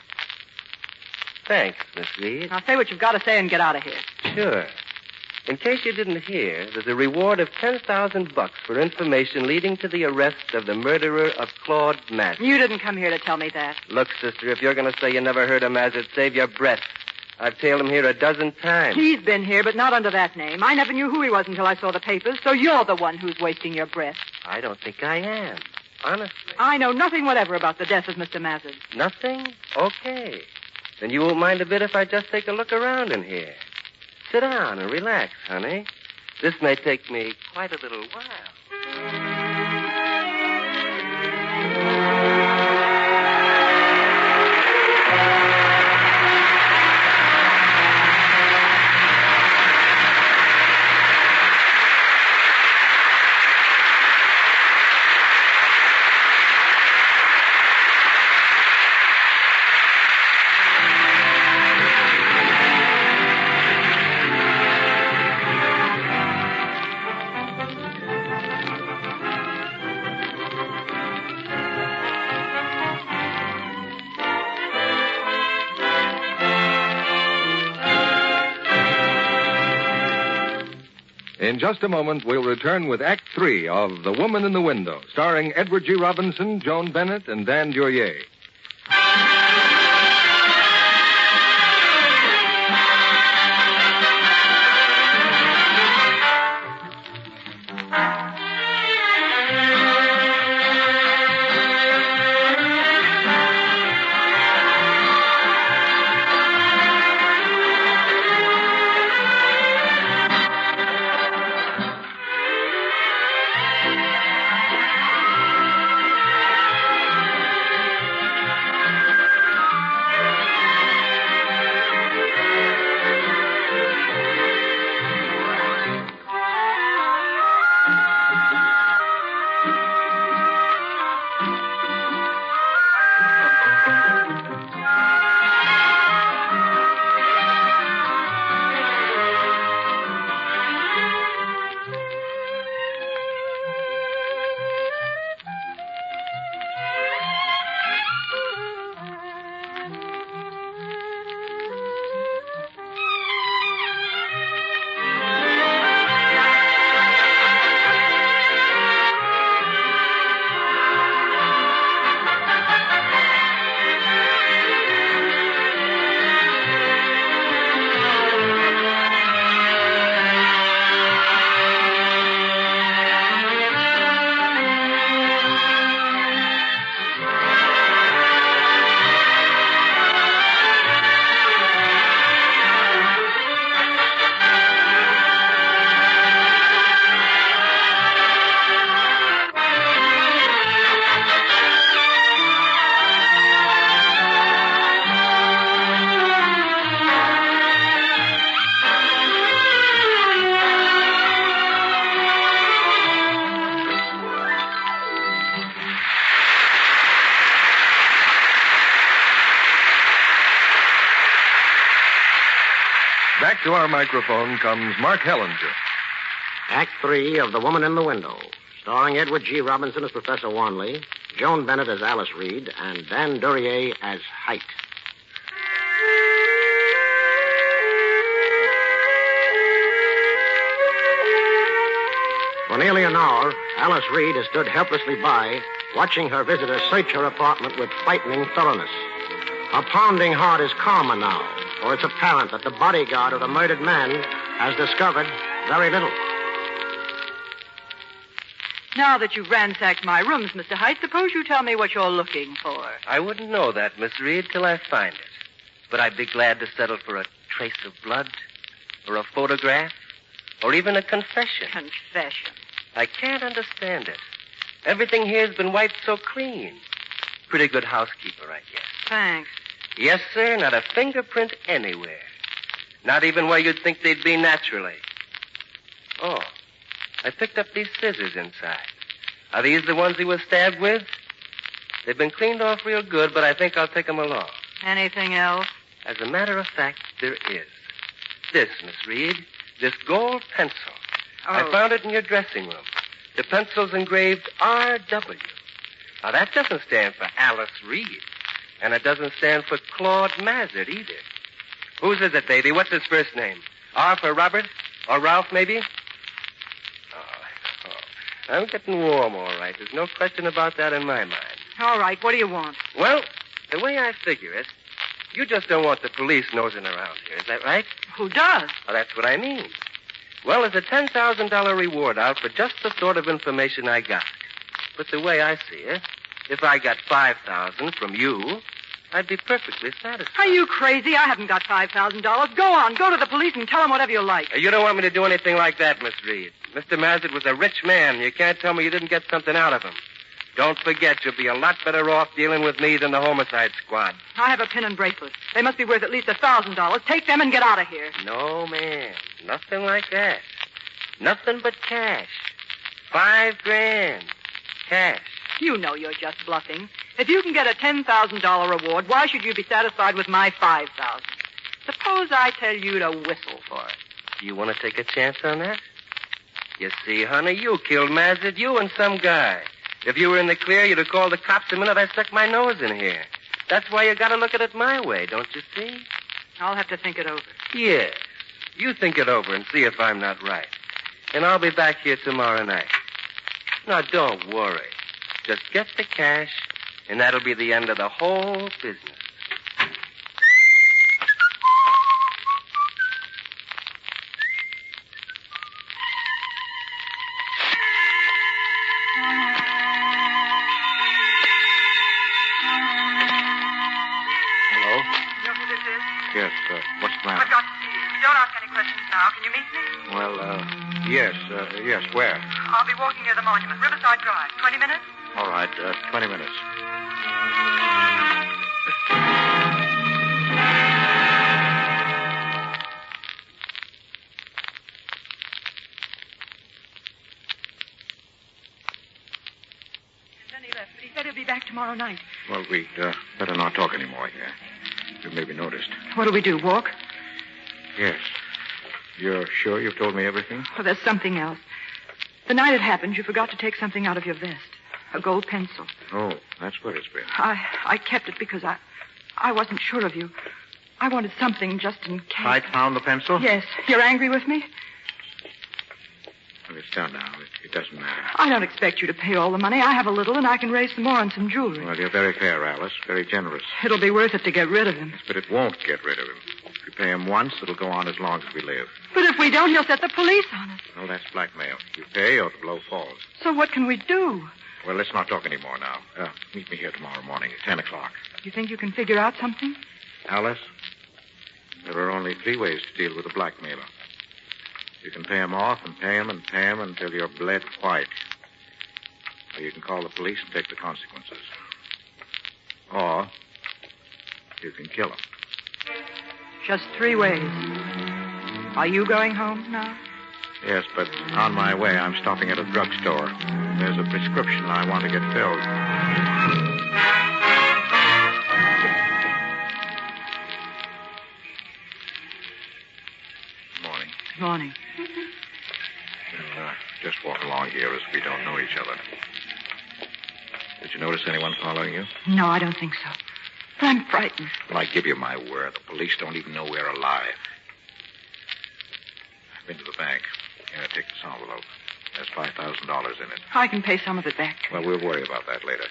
Thanks, Miss Reed. Now say what you've got to say and get out of here. Sure. In case you didn't hear, there's a reward of $10,000 for information leading to the arrest of the murderer of Claude Mazard. You didn't come here to tell me that. Look, sister, if you're going to say you never heard of Mazard, save your breath. I've tailed him here a dozen times. He's been here, but not under that name. I never knew who he was until I saw the papers, so you're the one who's wasting your breath. I don't think I am. Honestly. I know nothing whatever about the death of Mr. Mazard. Nothing? Okay. Then you won't mind a bit if I just take a look around in here. Sit down and relax, honey. This may take me quite a little while. In just a moment, we'll return with Act 3 of The Woman in the Window, starring Edward G. Robinson, Joan Bennett, and Dan Duryea. Back to our microphone comes Mark Hellinger. Act 3 of The Woman in the Window, starring Edward G. Robinson as Professor Wanley, Joan Bennett as Alice Reed, and Dan Duryea as Height. For nearly an hour, Alice Reed has stood helplessly by, watching her visitor search her apartment with frightening thoroughness. Her pounding heart is calmer now, for it's apparent that the bodyguard of the murdered man has discovered very little. Now that you've ransacked my rooms, Mr. Height, suppose you tell me what you're looking for. I wouldn't know that, Miss Reed, till I find it. But I'd be glad to settle for a trace of blood, or a photograph, or even a confession. Confession? I can't understand it. Everything here's been wiped so clean. Pretty good housekeeper, I guess. Thanks. Yes, sir, not a fingerprint anywhere. Not even where you'd think they'd be naturally. Oh, I picked up these scissors inside. Are these the ones he was stabbed with? They've been cleaned off real good, but I think I'll take them along. Anything else? As a matter of fact, there is. This, Miss Reed, this gold pencil. Oh. I found it in your dressing room. The pencil's engraved R.W. Now, that doesn't stand for Alice Reed. And it doesn't stand for Claude Mazard, either. Whose is it, baby? What's his first name? R for Robert? Or Ralph, maybe? Oh, I'm getting warm, all right. There's no question about that in my mind. All right, what do you want? Well, the way I figure it, you just don't want the police nosing around here. Is that right? Who does? Well, that's what I mean. Well, there's a $10,000 reward out for just the sort of information I got. But the way I see it, if I got $5,000 from you, I'd be perfectly satisfied. Are you crazy? I haven't got $5,000. Go on. Go to the police and tell them whatever you like. You don't want me to do anything like that, Miss Reed. Mr. Mazet was a rich man. You can't tell me you didn't get something out of him. Don't forget, you'll be a lot better off dealing with me than the homicide squad. I have a pin and bracelet. They must be worth at least $1,000. Take them and get out of here. No, ma'am. Nothing like that. Nothing but cash. $5,000. Cash. You know you're just bluffing. If you can get a $10,000 reward, why should you be satisfied with my $5,000? Suppose I tell you to whistle for it. Do you want to take a chance on that? You see, honey, you killed Mazet, you and some guy. If you were in the clear, you'd have called the cops the minute I stuck my nose in here. That's why you got to look at it my way, don't you see? I'll have to think it over. Yes. You think it over and see if I'm not right. And I'll be back here tomorrow night. Now, don't worry. Just get the cash, and that'll be the end of the whole business. Yes, what's the matter? I've got to see you. Don't ask any questions now. Can you meet me? Well, yes, where? I'll be walking near the monument, Riverside Drive. 20 minutes? All right, 20 minutes. Then he left, but he said he'll be back tomorrow night. Well, we'd better not talk anymore here. You may be noticed. What do we do, walk? Yes. You're sure you've told me everything? Oh, there's something else. The night it happened, you forgot to take something out of your vest. A gold pencil. Oh, that's what it's been. I kept it because I wasn't sure of you. I wanted something just in case. I found the pencil? Yes. You're angry with me? Well, it's done now. It doesn't matter. I don't expect you to pay all the money. I have a little, and I can raise some more on some jewelry. Well, you're very fair, Alice. Very generous. It'll be worth it to get rid of him. Yes, but it won't get rid of him. If you pay him once, it'll go on as long as we live. But if we don't, he'll set the police on us. Well, that's blackmail. You pay or the blow falls. So what can we do? Well, let's not talk anymore now. Meet me here tomorrow morning at 10 o'clock. You think you can figure out something? Alice, there are only 3 ways to deal with a blackmailer. You can pay him off and pay him and pay him until you're bled white. Or you can call the police and take the consequences. Or you can kill him. Just 3 ways. Are you going home now? Yes, but on my way, I'm stopping at a drugstore. There's a prescription I want to get filled. Good morning. Good morning. We'll just walk along here as we don't know each other. Did you notice anyone following you? No, I don't think so. But I'm frightened. Well, I give you my word. The police don't even know we're alive. I've been to the bank. Here, take this envelope. There's $5,000 in it. I can pay some of it back to Well, we'll worry about that later.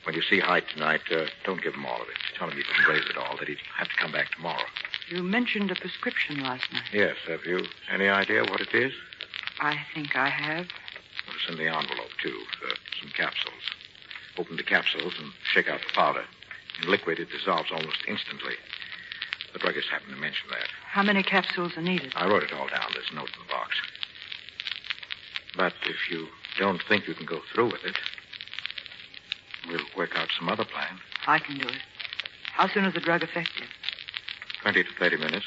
When you see Hyde tonight, don't give him all of it. Tell him you can raise it all, that he'd have to come back tomorrow. You mentioned a prescription last night. Yes, have you any idea what it is? I think I have. Well, it's in the envelope, too. Some capsules. Open the capsules and shake out the powder. In liquid, it dissolves almost instantly. The druggist happened to mention that. How many capsules are needed? I wrote it all down. There's a note in the box. But if you don't think you can go through with it, we'll work out some other plan. I can do it. How soon is the drug effective? 20 to 30 minutes.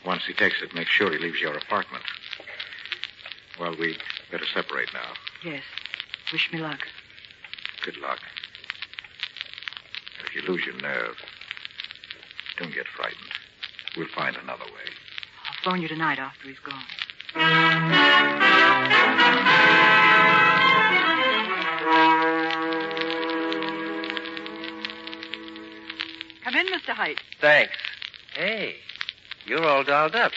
Once he takes it, make sure he leaves your apartment. Well, we'd better separate now. Yes. Wish me luck. Good luck. If you lose your nerve, don't get frightened. We'll find another way. I'll phone you tonight after he's gone. Come in, Mr. Height. Thanks. Hey, you're all dolled up.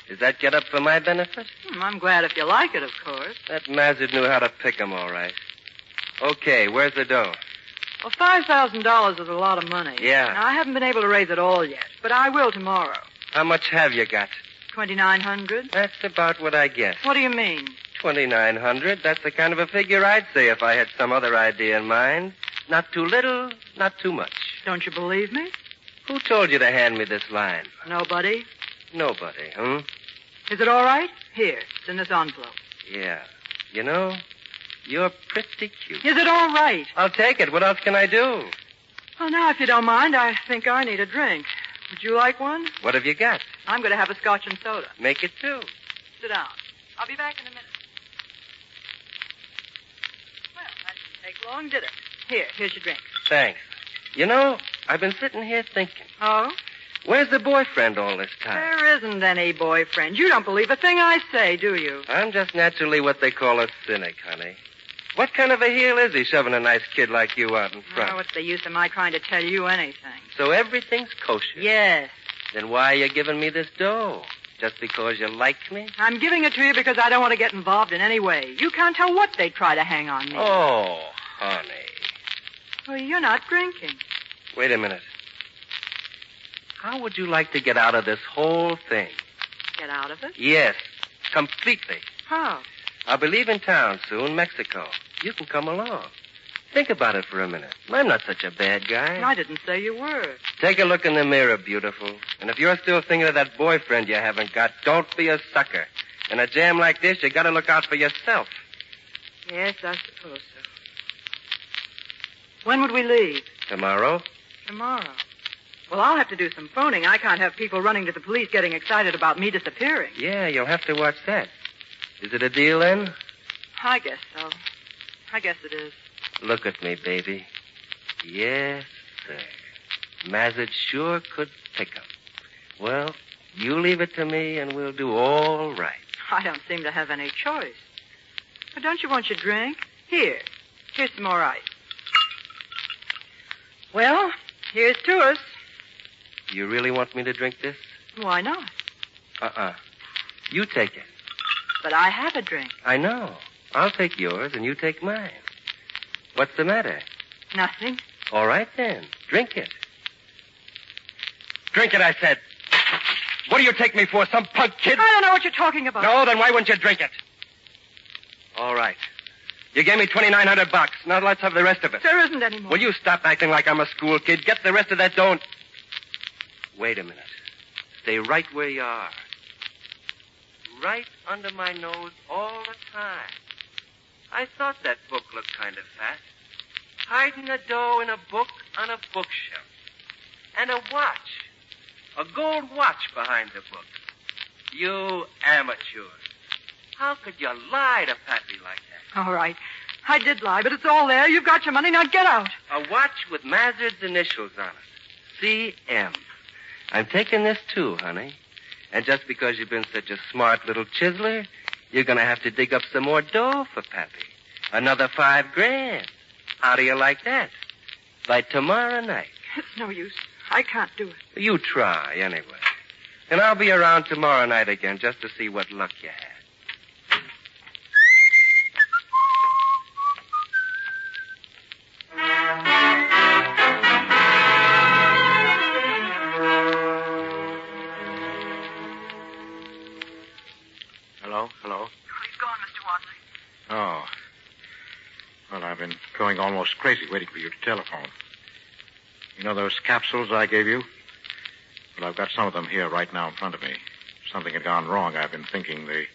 Is that get up for my benefit? I'm glad if you like it, of course. That Mazet knew how to pick 'em all right. Okay, where's the dough? Well, $5,000 is a lot of money. Yeah. Now, I haven't been able to raise it all yet, but I will tomorrow. How much have you got? $2,900. That's about what I guessed. What do you mean? 2,900. That's the kind of a figure I'd say if I had some other idea in mind. Not too little, not too much. Don't you believe me? Who told you to hand me this line? Nobody. Nobody, huh? Is it all right? Here, it's in this envelope. Yeah. You know, you're pretty cute. Is it all right? I'll take it. What else can I do? Well, now, if you don't mind, I think I need a drink. Would you like one? What have you got? I'm going to have a scotch and soda. Make it two. Sit down. I'll be back in a minute. Well, that didn't take long, did it? Here's your drink. Thanks. You know, I've been sitting here thinking. Oh? Where's the boyfriend all this time? There isn't any boyfriend. You don't believe a thing I say, do you? I'm just naturally what they call a cynic, honey. What kind of a heel is he shoving a nice kid like you out in front? Oh, what's the use of my trying to tell you anything? So everything's kosher? Yes. Then why are you giving me this dough? Just because you like me? I'm giving it to you because I don't want to get involved in any way. You can't tell what they try to hang on me. Oh, honey. Well, you're not drinking. Wait a minute. How would you like to get out of this whole thing? Get out of it? Yes, completely. How? I'll be leaving town soon, Mexico. You can come along. Think about it for a minute. I'm not such a bad guy. I didn't say you were. Take a look in the mirror, beautiful. And if you're still thinking of that boyfriend you haven't got, don't be a sucker. In a jam like this, you gotta look out for yourself. Yes, I suppose so. When would we leave? Tomorrow? Tomorrow. Well, I'll have to do some phoning. I can't have people running to the police getting excited about me disappearing. Yeah, you'll have to watch that. Is it a deal, then? I guess so. I guess it is. Look at me, baby. Yes, sir. Mazet sure could pick 'em. Well, you leave it to me, and we'll do all right. I don't seem to have any choice. But don't you want your drink? Here's some more ice. Well, here's to us. You really want me to drink this? Why not? You take it. But I have a drink. I know. I'll take yours, and you take mine. What's the matter? Nothing. All right, then. Drink it. Drink it, I said. What do you take me for, some punk kid? I don't know what you're talking about. No, then why wouldn't you drink it? All right. You gave me $2,900. Now let's have the rest of it. There isn't any more. Will you stop acting like I'm a school kid? Get the rest of that dough and... Wait a minute. Stay right where you are. Right under my nose all the time. I thought that book looked kind of fat. Hiding the dough in a book on a bookshelf. And a watch. A gold watch behind the book. You amateurs. How could you lie to Pappy like that? All right. I did lie, but it's all there. You've got your money. Now get out. A watch with Mazard's initials on it. C.M. I'm taking this, too, honey. And just because you've been such a smart little chiseler, you're going to have to dig up some more dough for Pappy. Another $5,000. How do you like that? By tomorrow night. It's no use. I can't do it. You try, anyway. And I'll be around tomorrow night again just to see what luck you have. Hello? He's gone, Mr. Wadley. Oh. Well, I've been going almost crazy waiting for you to telephone. You know those capsules I gave you? Well, I've got some of them here right now in front of me. If something had gone wrong, I've been thinking they'd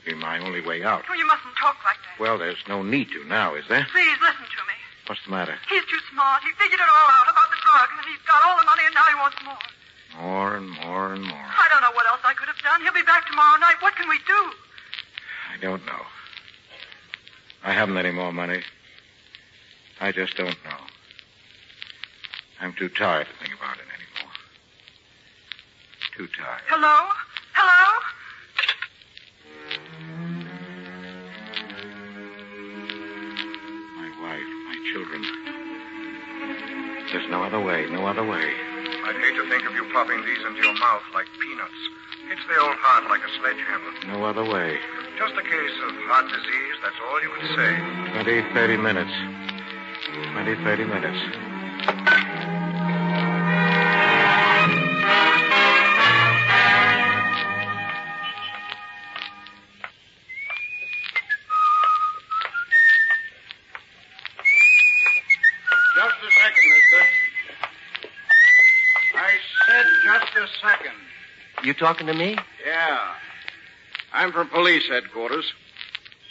be my only way out. Oh, you mustn't talk like that. Well, there's no need to now, is there? Please, listen to me. What's the matter? He's too smart. He figured it all out about the drug, and he's got all the money, and now he wants more. More and more and more. I don't know what else I could have done. He'll be back tomorrow night. What can we do? I don't know. I haven't any more money. I just don't know. I'm too tired to think about it anymore. Too tired. Hello? Hello? My wife, my children. There's no other way, no other way. I'd hate to think of you popping these into your mouth like peanuts. Hits the old heart like a sledgehammer. No other way. Just a case of heart disease, that's all you could say. 20, 30 minutes. 20, 30 minutes. You talking to me? Yeah. I'm from police headquarters.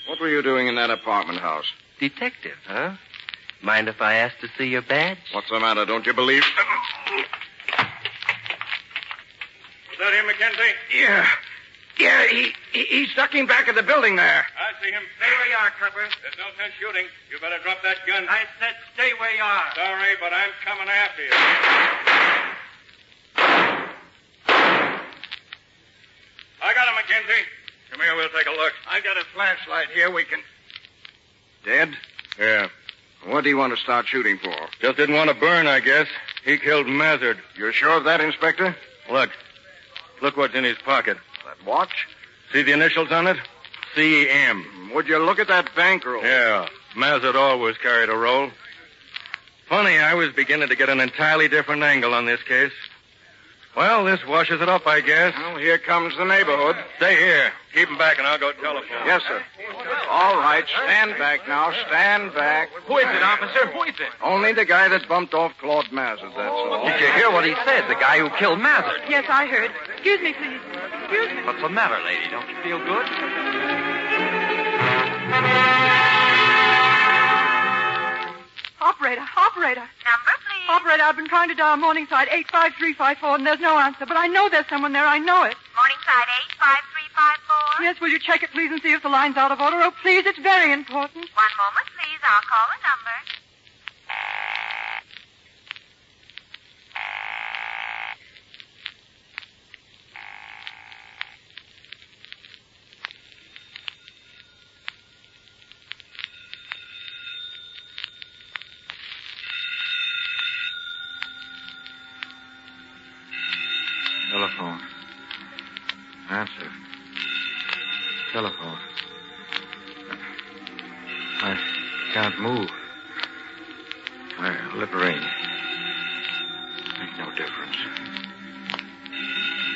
What were you doing in that apartment house? Detective, huh? Mind if I ask to see your badge? What's the matter? Don't you believe? Is that him, Mackenzie? Yeah. Yeah, he's ducking back at the building there. I see him. Stay where you are, Trevor. There's no sense shooting. You better drop that gun. I said stay where you are. Sorry, but I'm coming after you. I got him, Mackenzie. Come here, we'll take a look. I got a flashlight here. We can... Dead? Yeah. What do you want to start shooting for? Just didn't want to burn, I guess. He killed Mazard. You're sure of that, Inspector? Look. Look what's in his pocket. That watch? See the initials on it? C.M. Would you look at that bankroll? Yeah. Mazard always carried a roll. Funny, I was beginning to get an entirely different angle on this case. Well, this washes it up, I guess. Well, here comes the neighborhood. Stay here. Keep him back, and I'll go telephone. Yes, sir. All right, stand back now. Stand back. Who is it, officer? Who is it? Only the guy that bumped off Claude Mazard, that's all. Did you hear what he said? The guy who killed Mazard. Yes, I heard. Excuse me, please. Excuse me. What's the matter, lady? Don't you feel good? Operator. Number, please. Operator, I've been trying to dial Morningside 85354, and there's no answer, but I know there's someone there. I know it. Morningside 85354. Yes, will you check it, please, and see if the line's out of order? Oh, please, it's very important. One moment, please. I'll call the number. Telephone. Answer. Telephone. I can't move. My lip ring. Make no difference. A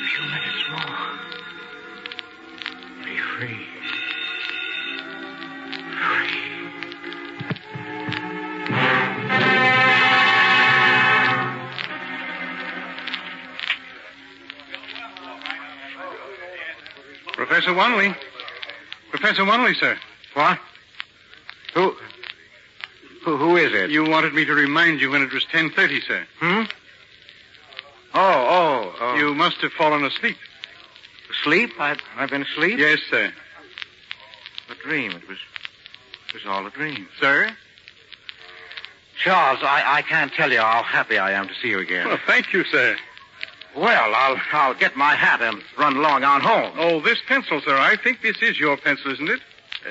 few minutes more. Be free. Professor Wanley. Professor Wanley, sir. What? Who is it? You wanted me to remind you when it was 10:30, sir. Oh. You must have fallen asleep. Asleep? I've been asleep? Yes, sir. A dream. It was all a dream. Sir? Charles, I can't tell you how happy I am to see you again. Well, thank you, sir. Well, I'll get my hat and run along on home. Oh, this pencil, sir. I think this is your pencil, isn't it?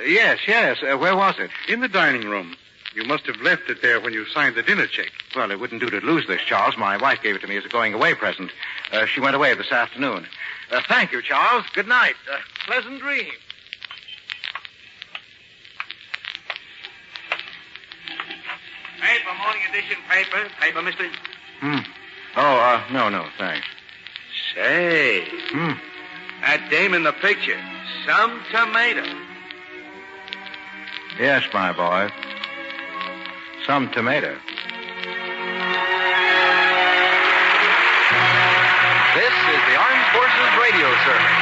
Yes. Where was it? In the dining room. You must have left it there when you signed the dinner check. Well, it wouldn't do to lose this, Charles. My wife gave it to me as a going-away present. She went away this afternoon. Thank you, Charles. Good night. Pleasant dreams. Paper, morning edition paper. Paper, mister? Oh, no, thanks. Say. That dame in the picture. Some tomato. Yes, my boy. Some tomato. This is the Armed Forces Radio Service.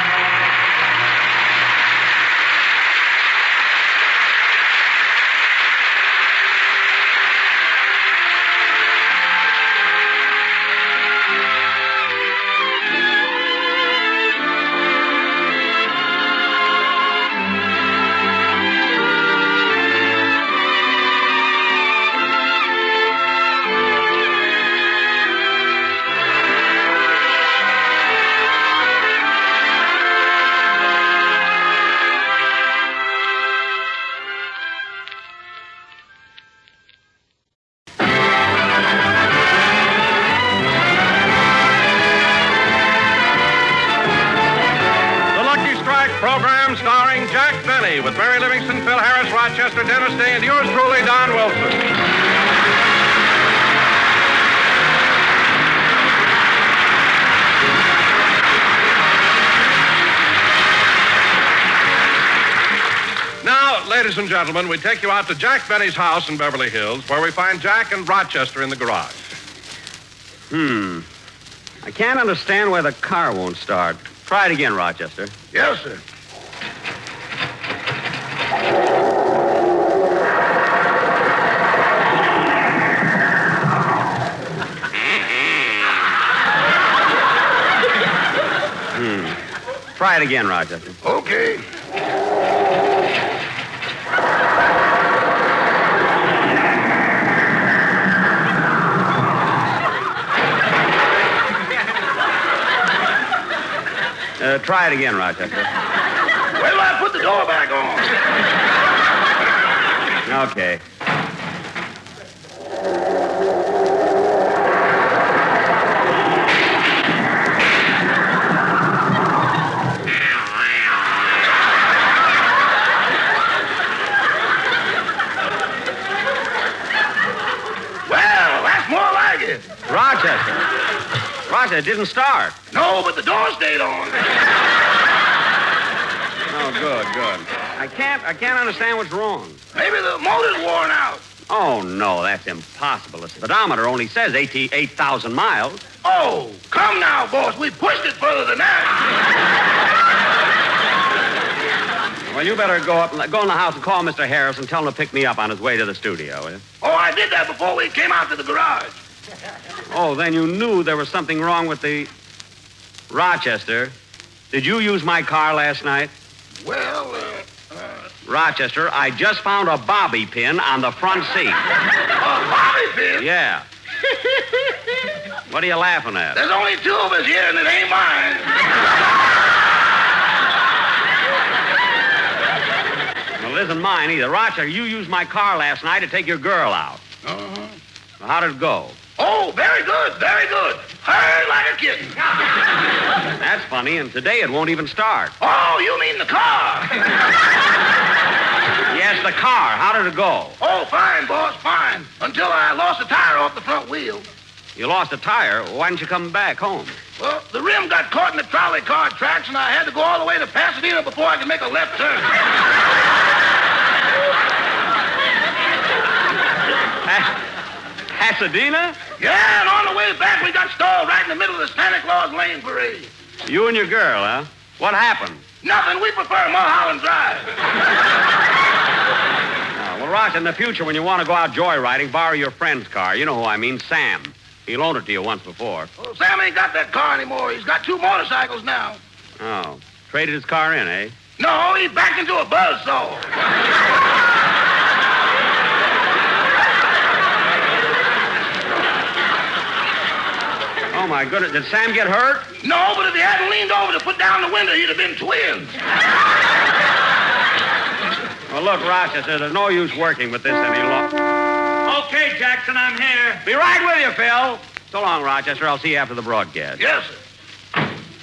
Program starring Jack Benny with Mary Livingston, Phil Harris, Rochester, Dennis Day, and yours truly, Don Wilson. Now, ladies and gentlemen, we take you out to Jack Benny's house in Beverly Hills, where we find Jack and Rochester in the garage. I can't understand why the car won't start. Try it again, Rochester. Yes, sir. Try it again, Rochester. Okay. Try it again, Rochester. Wait till I put the door back on. Okay. Well, that's more like it. Rochester, it didn't start. No, but the door stayed on. Oh, good. I can't understand what's wrong. Maybe the motor's worn out. Oh, no, that's impossible. The speedometer only says 8,000 miles. Oh, come now, boss. We pushed it further than that. Well, you better go in the house and call Mr. Harris and tell him to pick me up on his way to the studio, will you? Oh, I did that before we came out to the garage. Oh, then you knew there was something wrong with the... Rochester, did you use my car last night? Well, Rochester, I just found a bobby pin on the front seat. A bobby pin? Yeah. What are you laughing at? There's only two of us here, and it ain't mine. Well, it isn't mine either. Rochester, you used my car last night to take your girl out. Uh-huh. Well, how did it go? Oh, very good, very good. Heard like a kitten. That's funny, and today it won't even start. Oh, you mean the car? Yes, the car. How did it go? Oh, fine, boss, fine. Until I lost a tire off the front wheel. You lost a tire? Why didn't you come back home? Well, the rim got caught in the trolley car tracks, and I had to go all the way to Pasadena before I could make a left turn. Pasadena? Yeah, and on the way back, we got stalled right in the middle of the Santa Claus Lane parade. You and your girl, huh? What happened? Nothing. We prefer Mulholland Drive. Well, Ross, in the future, when you want to go out joyriding, borrow your friend's car. You know who I mean, Sam. He loaned it to you once before. Well, Sam ain't got that car anymore. He's got two motorcycles now. Oh. Traded his car in, eh? No, he backed into a buzzsaw. Oh, my goodness. Did Sam get hurt? No, but if he hadn't leaned over to put down the window, he'd have been twins. Well, look, Rochester, there's no use working with this any longer. Okay, Jackson, I'm here. Be right with you, Phil. So long, Rochester. I'll see you after the broadcast. Yes, sir.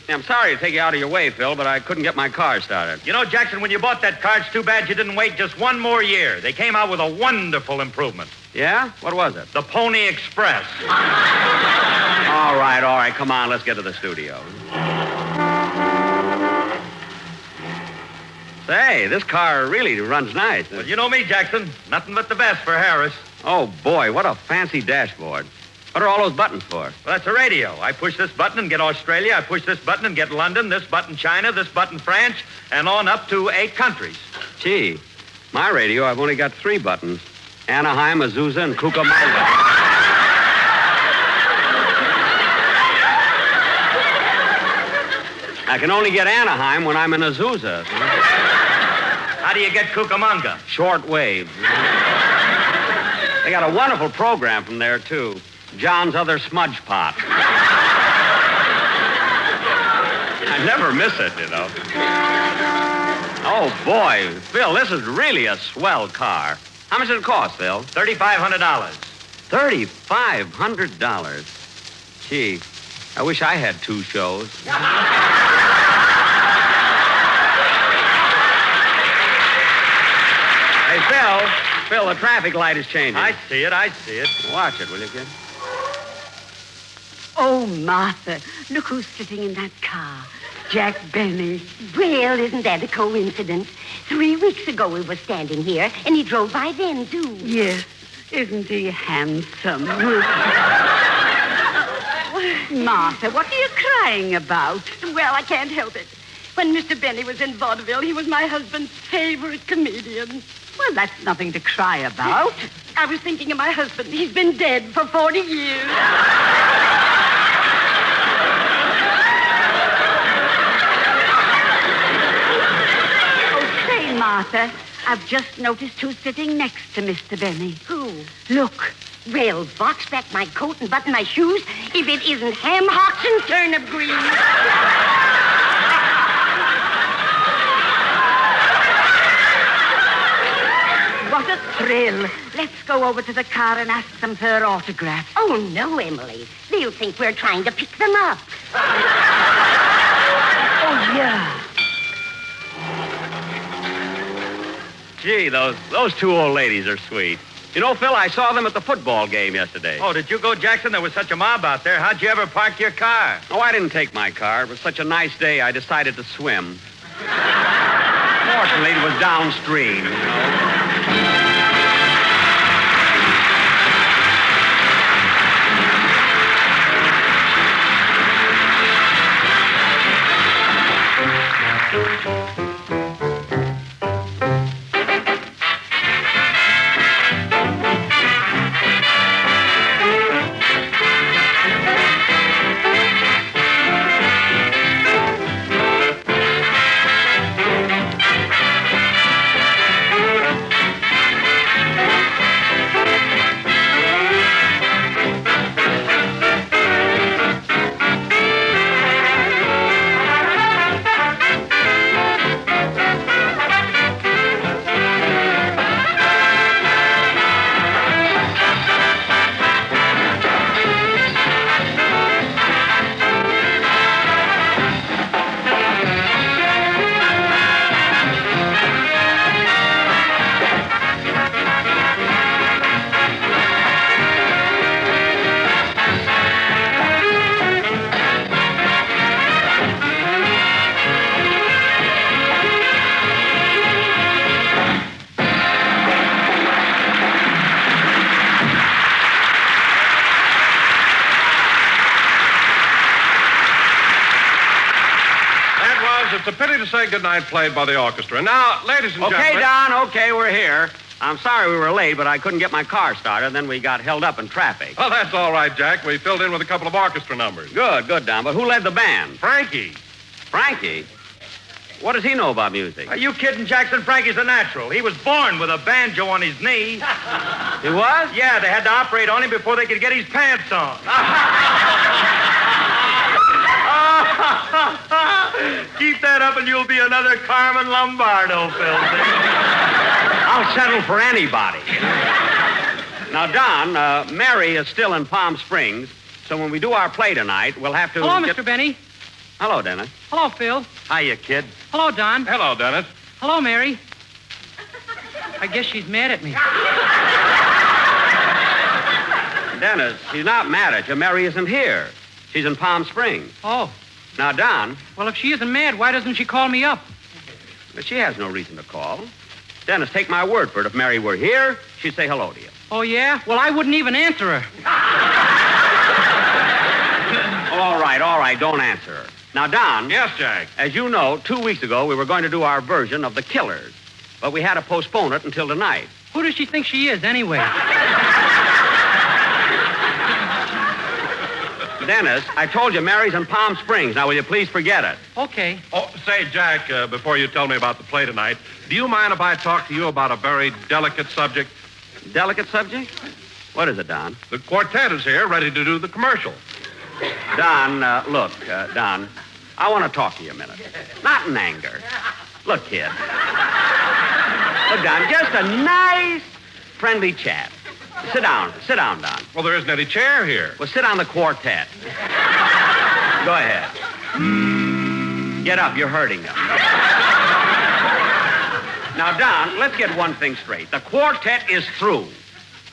Yeah, I'm sorry to take you out of your way, Phil, but I couldn't get my car started. You know, Jackson, when you bought that car, it's too bad you didn't wait just one more year. They came out with a wonderful improvement. Yeah? What was it? The Pony Express. All right. Come on, let's get to the studio. Say, this car really runs nice. Well, you know me, Jackson. Nothing but the best for Harris. Oh, boy, what a fancy dashboard. What are all those buttons for? Well, that's a radio. I push this button and get Australia. I push this button and get London, this button China, this button France, and on up to 8 countries. Gee, my radio, I've only got 3 buttons. Anaheim, Azusa, and Cucamonga. I can only get Anaheim when I'm in Azusa. How do you get Cucamonga? Short wave. They got a wonderful program from there, too. John's Other Smudge Pot. I never miss it, you know. Oh, boy. Phil, this is really a swell car. How much did it cost, Phil? $3,500. $3,500. Gee, I wish I had 2 shows. Hey, Phil, the traffic light is changing. I see it. Watch it, will you, kid? Oh, Martha, look who's sitting in that car. Jack Benny. Well, isn't that a coincidence? 3 weeks ago we were standing here, and he drove by then, too. Yes, isn't he handsome? Martha, what are you crying about? Well, I can't help it. When Mr. Benny was in vaudeville, he was my husband's favorite comedian. Well, that's nothing to cry about. I was thinking of my husband. He's been dead for 40 years. Oh, say, Martha, I've just noticed who's sitting next to Mr. Benny. Who? Look. Well, box back my coat and button my shoes if it isn't ham hocks and turnip greens. What a thrill. Let's go over to the car and ask them for her autograph. Oh, no, Emily. They'll think we're trying to pick them up. Oh, yeah. Gee, those two old ladies are sweet. You know, Phil, I saw them at the football game yesterday. Oh, did you go, Jackson? There was such a mob out there. How'd you ever park your car? Oh, I didn't take my car. It was such a nice day, I decided to swim. Fortunately, it was downstream, you know. It's a pity to say goodnight played by the orchestra. Now, ladies and gentlemen... Okay, Don, okay, we're here. I'm sorry we were late, but I couldn't get my car started. Then we got held up in traffic. Well, that's all right, Jack. We filled in with a couple of orchestra numbers. Good, Don. But who led the band? Frankie. Frankie? What does he know about music? Are you kidding, Jackson? Frankie's a natural. He was born with a banjo on his knee. He was? Yeah, they had to operate on him before they could get his pants on. Keep that up and you'll be another Carmen Lombardo, Phil. I'll settle for anybody. Now, Don, Mary is still in Palm Springs, so when we do our play tonight, we'll have to... Hello, Mr. Benny. Hello, Dennis. Hello, Phil. Hiya, kid. Hello, Don. Hello, Dennis. Hello, Mary. I guess she's mad at me. Dennis, she's not mad at you. Mary isn't here. She's in Palm Springs. Oh. Now, Don... Well, if she isn't mad, why doesn't she call me up? But she has no reason to call. Dennis, take my word for it. If Mary were here, she'd say hello to you. Oh, yeah? Well, I wouldn't even answer her. All right. Don't answer her. Now, Don. Yes, Jack. As you know, 2 weeks ago, we were going to do our version of The Killers. But we had to postpone it until tonight. Who does she think she is, anyway? Dennis, I told you Mary's in Palm Springs. Now, will you please forget it? Okay. Oh, say, Jack, before you tell me about the play tonight, do you mind if I talk to you about a very delicate subject? Delicate subject? What is it, Don? The quartet is here, ready to do the commercial. Don, look, Don, I want to talk to you a minute. Not in anger. Look, kid. Look, Don, just a nice, friendly chat. Sit down, Don. Well, there isn't any chair here. Well, sit on the quartet. Go ahead. Get up, you're hurting him. Now, Don, let's get one thing straight. The quartet is through.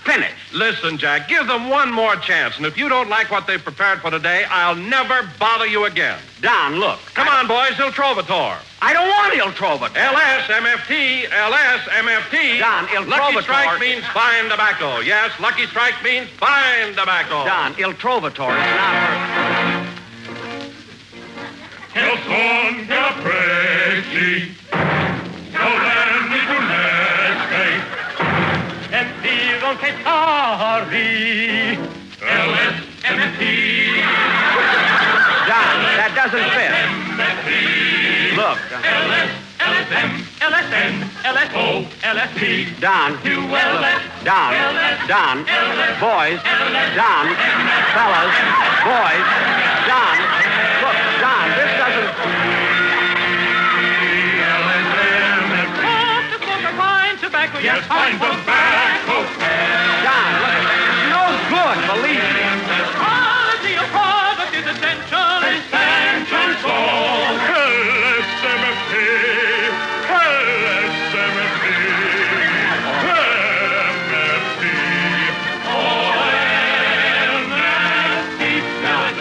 Finished. Listen, Jack, give them one more chance, and if you don't like what they've prepared for today, I'll never bother you again. Don, look. Come on, boys, Il Trovatore. I don't want Il Trovatore. LSMFT, LSMFT. Don, Il Lucky Trovatore. Strike means fine tobacco. Yes, Lucky Strike means fine tobacco. Don, Il Trovatore is not for... che son capricci, solenni funesti, e vivo che tardi, LSMT. John, that doesn't fit. Look. LSM, LSN, LSO, LSP. Don. QLS. Don. Boys. Don. Fellas. Boys. Don. Look, Don, this doesn't... Tobacco, yes, fine tobacco. John, look, it's no good, believe me. Quality of product is essential. Essential soul. LSMFT. LSMFT.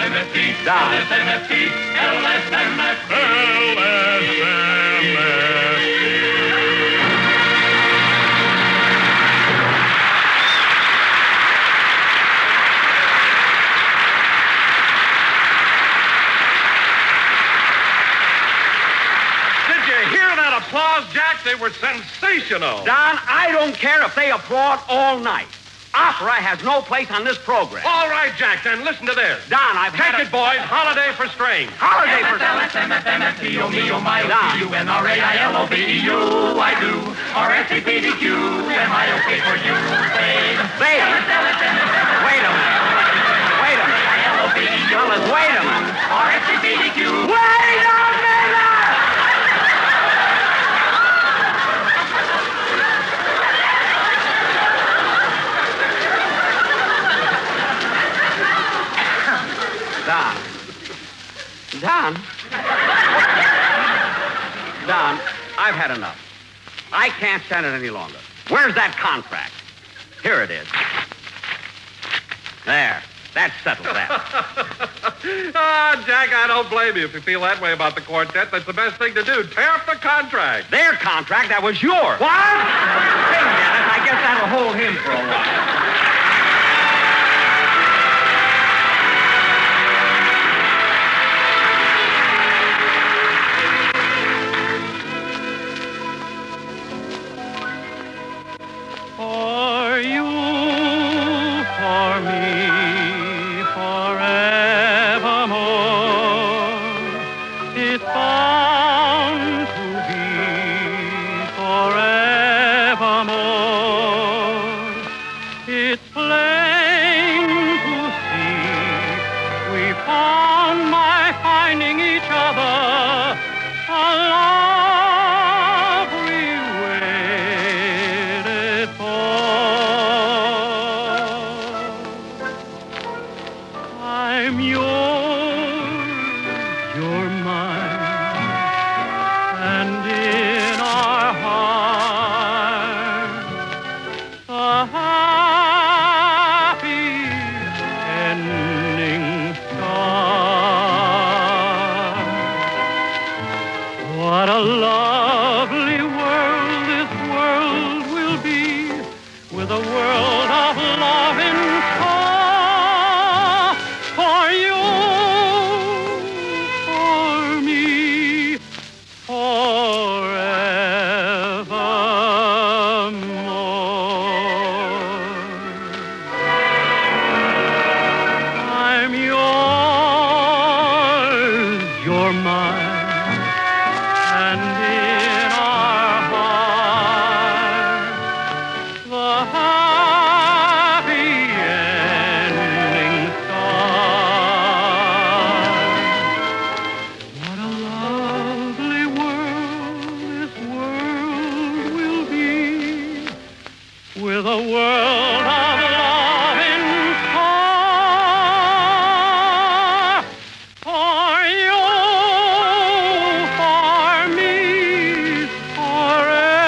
MFT. LSMFT. LSMFT. LSMFT. Applause, Jack. They were sensational. Don, I don't care if they applaud all night. Opera has no place on this program. All right, Jack, then listen to this. Don, I've Take had it, boys. Holiday for Strings. Holiday for LSMFMFTO, MIO, MIO, UNRAILOVEU, I do. RSCPDQ, MIOK for you, babe. Babe. Wait a minute. Fellas, wait a minute. RSCPDQ. Wait a minute! Don, I've had enough. I can't stand it any longer. Where's that contract? Here it is. There. That settles that. Jack, I don't blame you if you feel that way about the quartet. That's the best thing to do. Tear up the contract. Their contract? That was yours. What? I guess that'll hold him for a while. For you, for me, forevermore, it's bound to be forevermore. It's plain to see we found by finding each other a love we waited I'm yours, you're mine, and in our hearts, the happy ending starts. What a lovely world this world will be, with a world of love in store. For you, for me, forevermore. I'm yours, you're mine, and in our hearts, the happy ending starts. What a lovely world this world will be, with a world of love in store. For you, for me, forevermore.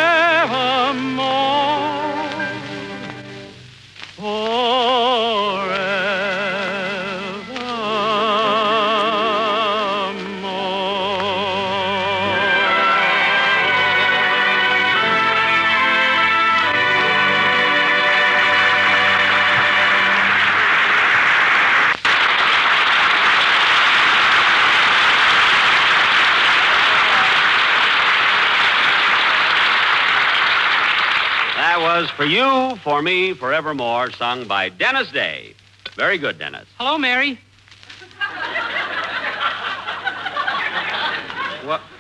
For You, For Me, Forevermore, sung by Dennis Day. Very good, Dennis. Hello, Mary.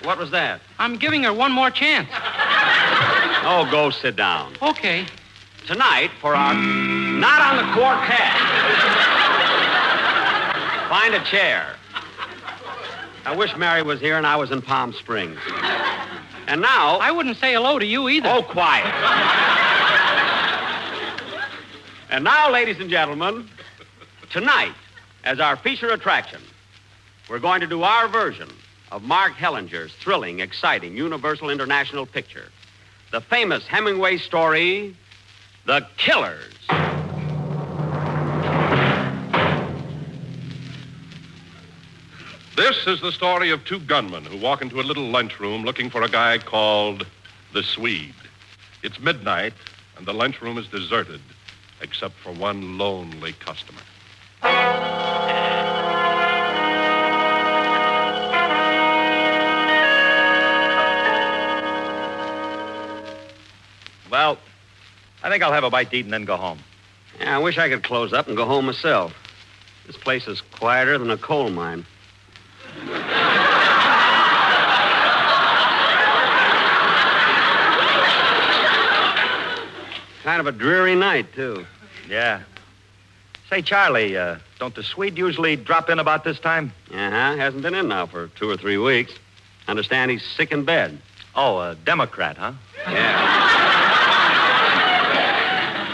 What was that? I'm giving her one more chance. Oh, go sit down. Okay. Tonight, for our... Not on the quartet. Find a chair. I wish Mary was here and I was in Palm Springs. And now... I wouldn't say hello to you either. Oh, quiet. And now, ladies and gentlemen, tonight, as our feature attraction, we're going to do our version of Mark Hellinger's thrilling, exciting, universal international picture, the famous Hemingway story, The Killers. This is the story of two gunmen who walk into a little lunchroom looking for a guy called the Swede. It's midnight, and the lunchroom is deserted, except for one lonely customer. Well, I think I'll have a bite to eat and then go home. Yeah, I wish I could close up and go home myself. This place is quieter than a coal mine. Kind of a dreary night, too. Yeah. Say, Charlie, don't the Swede usually drop in about this time? Uh-huh. Hasn't been in now for 2 or 3 weeks. Understand he's sick in bed. Oh, a Democrat, huh? Yeah.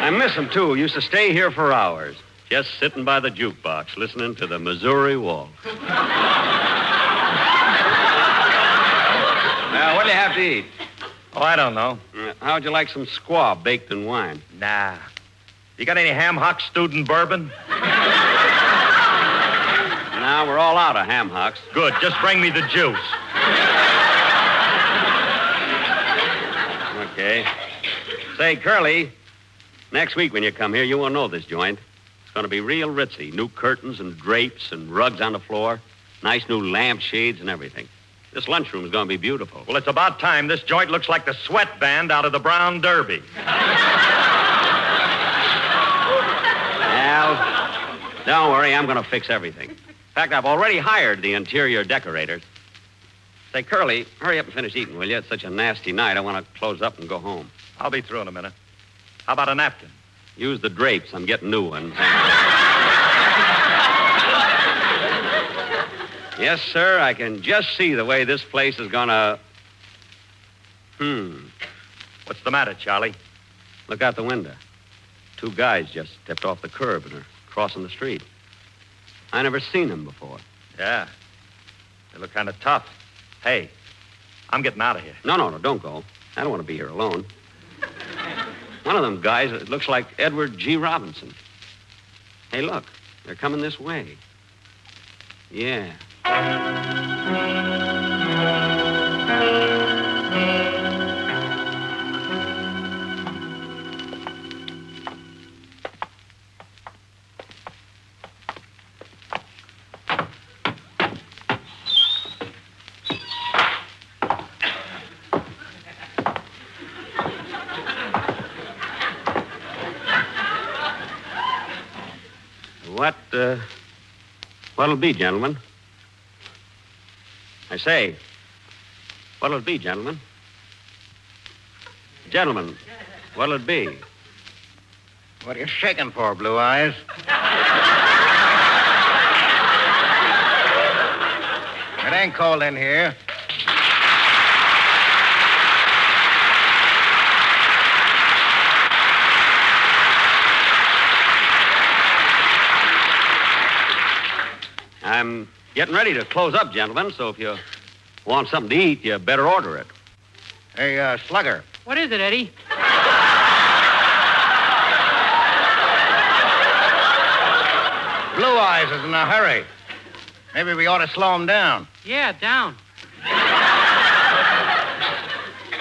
I miss him, too. Used to stay here for hours, just sitting by the jukebox, listening to the Missouri Waltz. Now, what'll you have to eat? Oh, I don't know. How'd you like some squaw baked in wine? Nah. You got any ham hocks stewed in bourbon? Now, we're all out of ham hocks. Good. Just bring me the juice. Okay. Say, Curly, next week when you come here, you won't know this joint. It's going to be real ritzy. New curtains and drapes and rugs on the floor. Nice new lampshades and everything. This lunchroom is going to be beautiful. Well, it's about time. This joint looks like the sweat band out of the Brown Derby. Well, don't worry. I'm going to fix everything. In fact, I've already hired the interior decorators. Say, Curly, hurry up and finish eating, will you? It's such a nasty night. I want to close up and go home. I'll be through in a minute. How about a napkin? Use the drapes. I'm getting new ones. Yes, sir, I can just see the way this place is gonna... What's the matter, Charlie? Look out the window. 2 guys just stepped off the curb and are crossing the street. I never seen them before. Yeah. They look kind of tough. Hey, I'm getting out of here. No, don't go. I don't want to be here alone. One of them guys, it looks like Edward G. Robinson. Hey, look, they're coming this way. Yeah. What'll it be, gentlemen? I say, what'll it be, gentlemen? Gentlemen, what'll it be? What are you shaking for, Blue Eyes? It ain't cold in here. I'm getting ready to close up, gentlemen, so if you want something to eat, you better order it. Hey, Slugger. What is it, Eddie? Blue Eyes is in a hurry. Maybe we ought to slow him down. Yeah, down.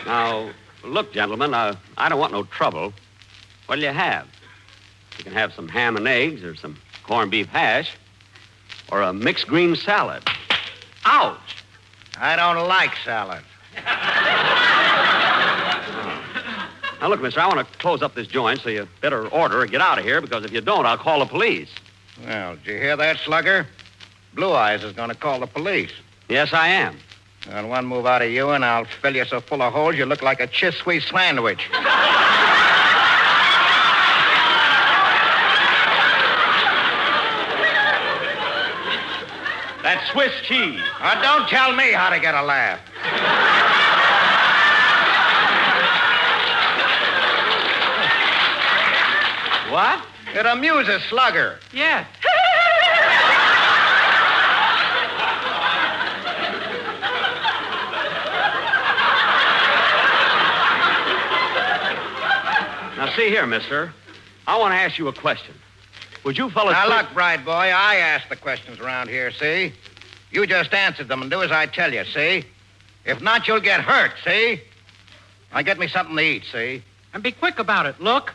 Now, look, gentlemen, I don't want no trouble. What'll you have? You can have some ham and eggs or some corned beef hash or a mixed green salad. Ouch! I don't like salad. Now, look, mister, I want to close up this joint, so you better order or get out of here, because if you don't, I'll call the police. Well, did you hear that, Slugger? Blue Eyes is going to call the police. Yes, I am. And one move out of you, and I'll fill you so full of holes you look like a Chiswee sandwich. That's Swiss cheese. Don't tell me how to get a laugh. What? It amuses Slugger. Yes. Now, see here, mister. I want to ask you a question. Would you fellas... Now, look, Bright Boy, I ask the questions around here, see? You just answer them and do as I tell you, see? If not, you'll get hurt, see? Now, get me something to eat, see? And be quick about it. Look.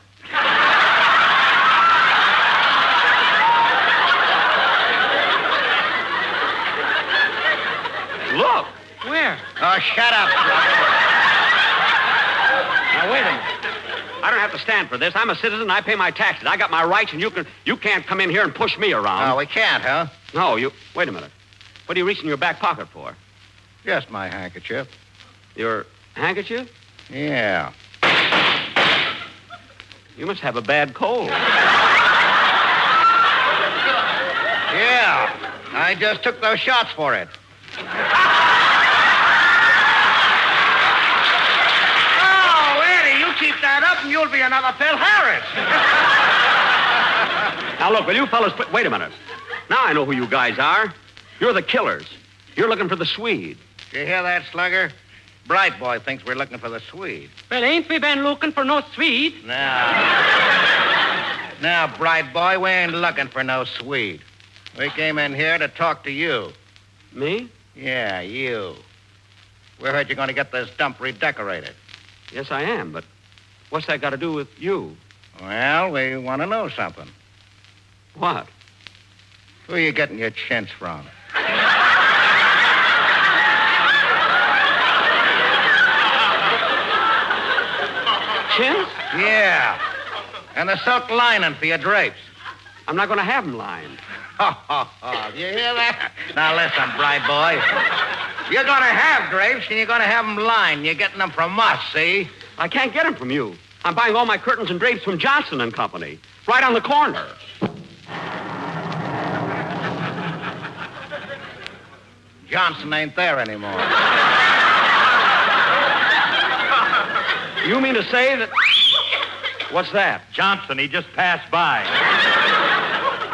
Look. Where? Oh, shut up, Now, wait a minute. I don't have to stand for this. I'm a citizen. I pay my taxes. I got my rights, and you can't come in here and push me around. Oh, we can't, huh? No, you... Wait a minute. What are you reaching in your back pocket for? Just my handkerchief. Your handkerchief? Yeah. You must have a bad cold. Yeah. I just took those shots for it. Keep that up and you'll be another Phil Harris. Now, look, will you fellas... Wait a minute. Now I know who you guys are. You're the killers. You're looking for the Swede. Did you hear that, Slugger? Bright Boy thinks we're looking for the Swede. Well, ain't we been looking for no Swede? Now, Bright Boy, we ain't looking for no Swede. We came in here to talk to you. Me? Yeah, you. We heard you're going to get this dump redecorated. Yes, I am, but what's that got to do with you? Well, we want to know something. What? Who are you getting your chintz from? Chintz? Yeah. And the silk lining for your drapes. I'm not going to have them lined. You hear that? Now, listen, Bright Boy. You're going to have drapes, and you're going to have them lined. You're getting them from us, see? I can't get them from you. I'm buying all my curtains and drapes from Johnson and Company, right on the corner. Johnson ain't there anymore. You mean to say that... What's that? Johnson, he just passed by.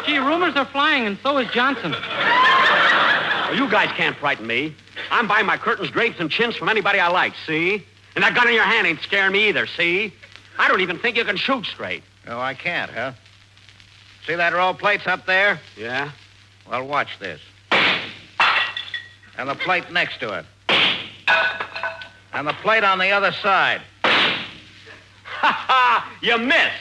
Gee, rumors are flying, and so is Johnson. Well, you guys can't frighten me. I'm buying my curtains, drapes, and chintz from anybody I like, see? And that gun in your hand ain't scaring me either, see? I don't even think you can shoot straight. Oh, I can't, huh? See that row of plates up there? Yeah? Well, watch this. And the plate next to it. And the plate on the other side. Ha ha! You missed!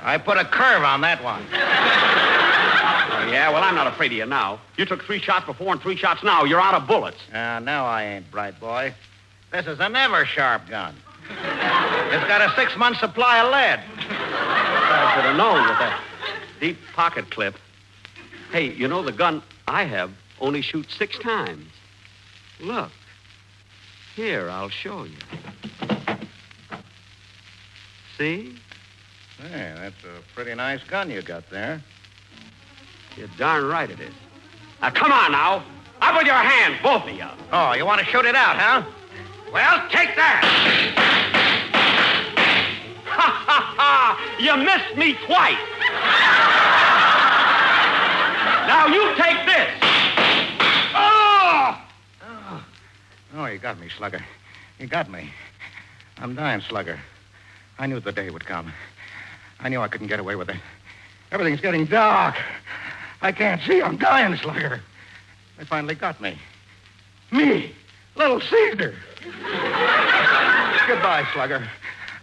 I put a curve on that one. Oh, yeah? Well, I'm not afraid of you now. You took 3 shots before and 3 shots now. You're out of bullets. No, I ain't, Bright Boy. This is a never-sharp gun. It's got a 6-month supply of lead. I should have known with that deep pocket clip. Hey, you know, the gun I have only shoots 6 times. Look. Here, I'll show you. See? Hey, that's a pretty nice gun you got there. You're darn right it is. Now, come on now. Up with your hands, both of you. Oh, you want to shoot it out, huh? Well, take that. Ha, ha, ha! You missed me twice. Now, you take this. Oh, you got me, Slugger. You got me. I'm dying, Slugger. I knew the day would come. I knew I couldn't get away with it. Everything's getting dark. I can't see. I'm dying, Slugger. They finally got me. Me, Little Caesar. Goodbye, Slugger.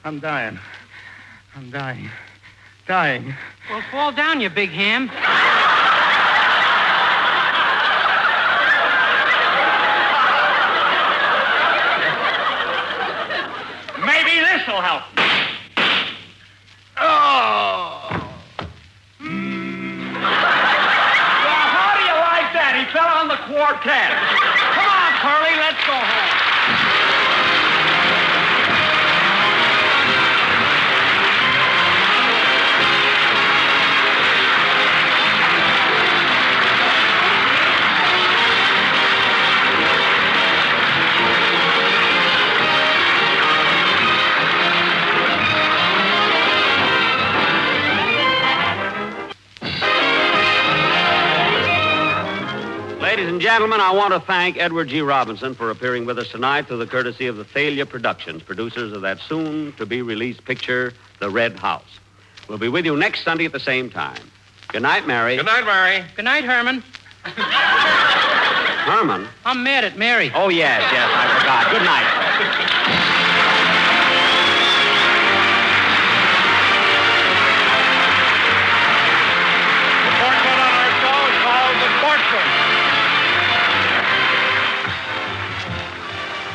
I'm dying. I'm dying. Dying. Well, fall down, you big ham. out. Oh. Well, how do you like that? He fell on the quartet. Come on, Curly, let's go home. Ladies and gentlemen, I want to thank Edward G. Robinson for appearing with us tonight through the courtesy of the Thalia Productions, producers of that soon-to-be-released picture, The Red House. We'll be with you next Sunday at the same time. Good night, Mary. Good night, Mary. Good night, Herman. Herman? I'm mad at Mary. Oh, yes, I forgot. Good night, folks.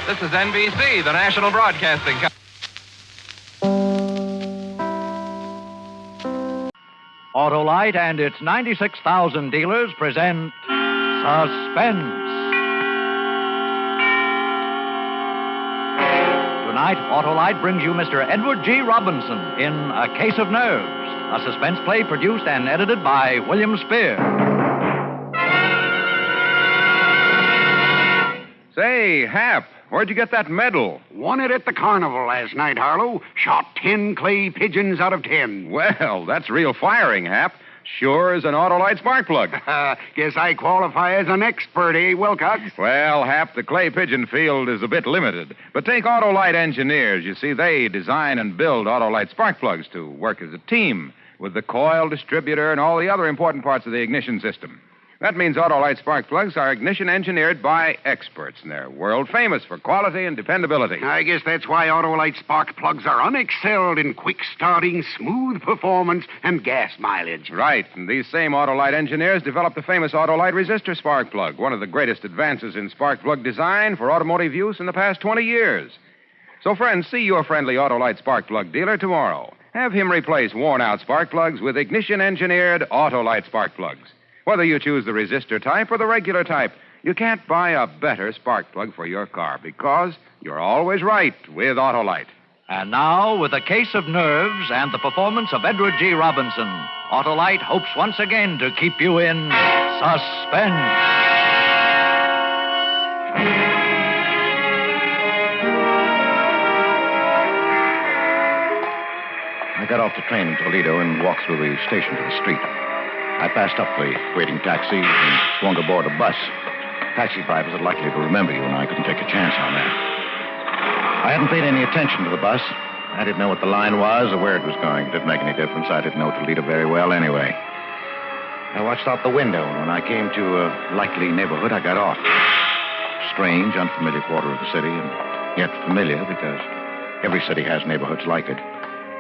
This is NBC, the National Broadcasting Company. Autolite and its 96,000 dealers present Suspense. Tonight, Autolite brings you Mr. Edward G. Robinson in A Case of Nerves, a suspense play produced and edited by William Spear. Say, Hap, where'd you get that medal? Won it at the carnival last night, Harlow. Shot 10 clay pigeons out of 10. Well, that's real firing, Hap. Sure as an Autolite spark plug. Guess I qualify as an expert, eh, Wilcox? Well, Hap, the clay pigeon field is a bit limited. But take Autolite engineers. You see, they design and build Autolite spark plugs to work as a team with the coil, distributor, and all the other important parts of the ignition system. That means Autolite spark plugs are ignition engineered by experts, and they're world famous for quality and dependability. I guess that's why Autolite spark plugs are unexcelled in quick starting, smooth performance, and gas mileage. Right, and these same Autolite engineers developed the famous Autolite resistor spark plug, one of the greatest advances in spark plug design for automotive use in the past 20 years. So, friends, see your friendly Autolite spark plug dealer tomorrow. Have him replace worn-out spark plugs with ignition-engineered Autolite spark plugs. Whether you choose the resistor type or the regular type, you can't buy a better spark plug for your car because you're always right with Autolite. And now, with A Case of Nerves and the performance of Edward G. Robinson, Autolite hopes once again to keep you in suspense. I got off the train in Toledo and walked through the station to the street. I passed up the waiting taxi and swung aboard a bus. Taxi drivers are likely to remember you, and I couldn't take a chance on that. I hadn't paid any attention to the bus. I didn't know what the line was or where it was going. It didn't make any difference. I didn't know Toledo very well anyway. I watched out the window, and when I came to a likely neighborhood, I got off. Strange, unfamiliar quarter of the city, and yet familiar because every city has neighborhoods like it.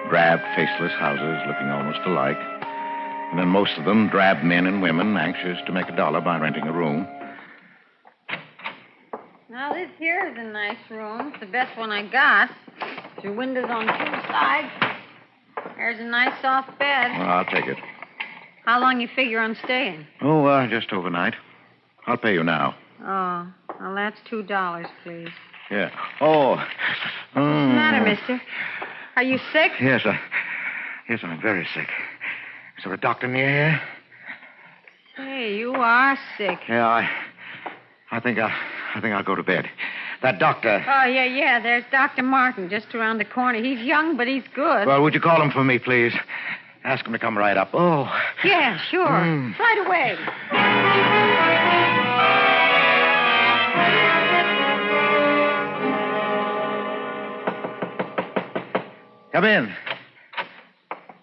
Drab, faceless houses looking almost alike. And then most of them drab men and women anxious to make $1 by renting a room. Now, this here is a nice room. It's the best one I got. Your windows on two sides. There's a nice soft bed. Well, I'll take it. How long you figure on staying? Oh, just overnight. I'll pay you now. Oh, well, that's $2, please. Yeah. Oh. What's the matter, mister? Are you sick? Yes, I'm very sick. Is there a doctor near here? Say, you are sick. Yeah, I think I'll go to bed. That doctor. Oh, yeah. There's Dr. Martin just around the corner. He's young, but he's good. Well, would you call him for me, please? Ask him to come right up. Oh. Yeah, sure. Right away. Come in.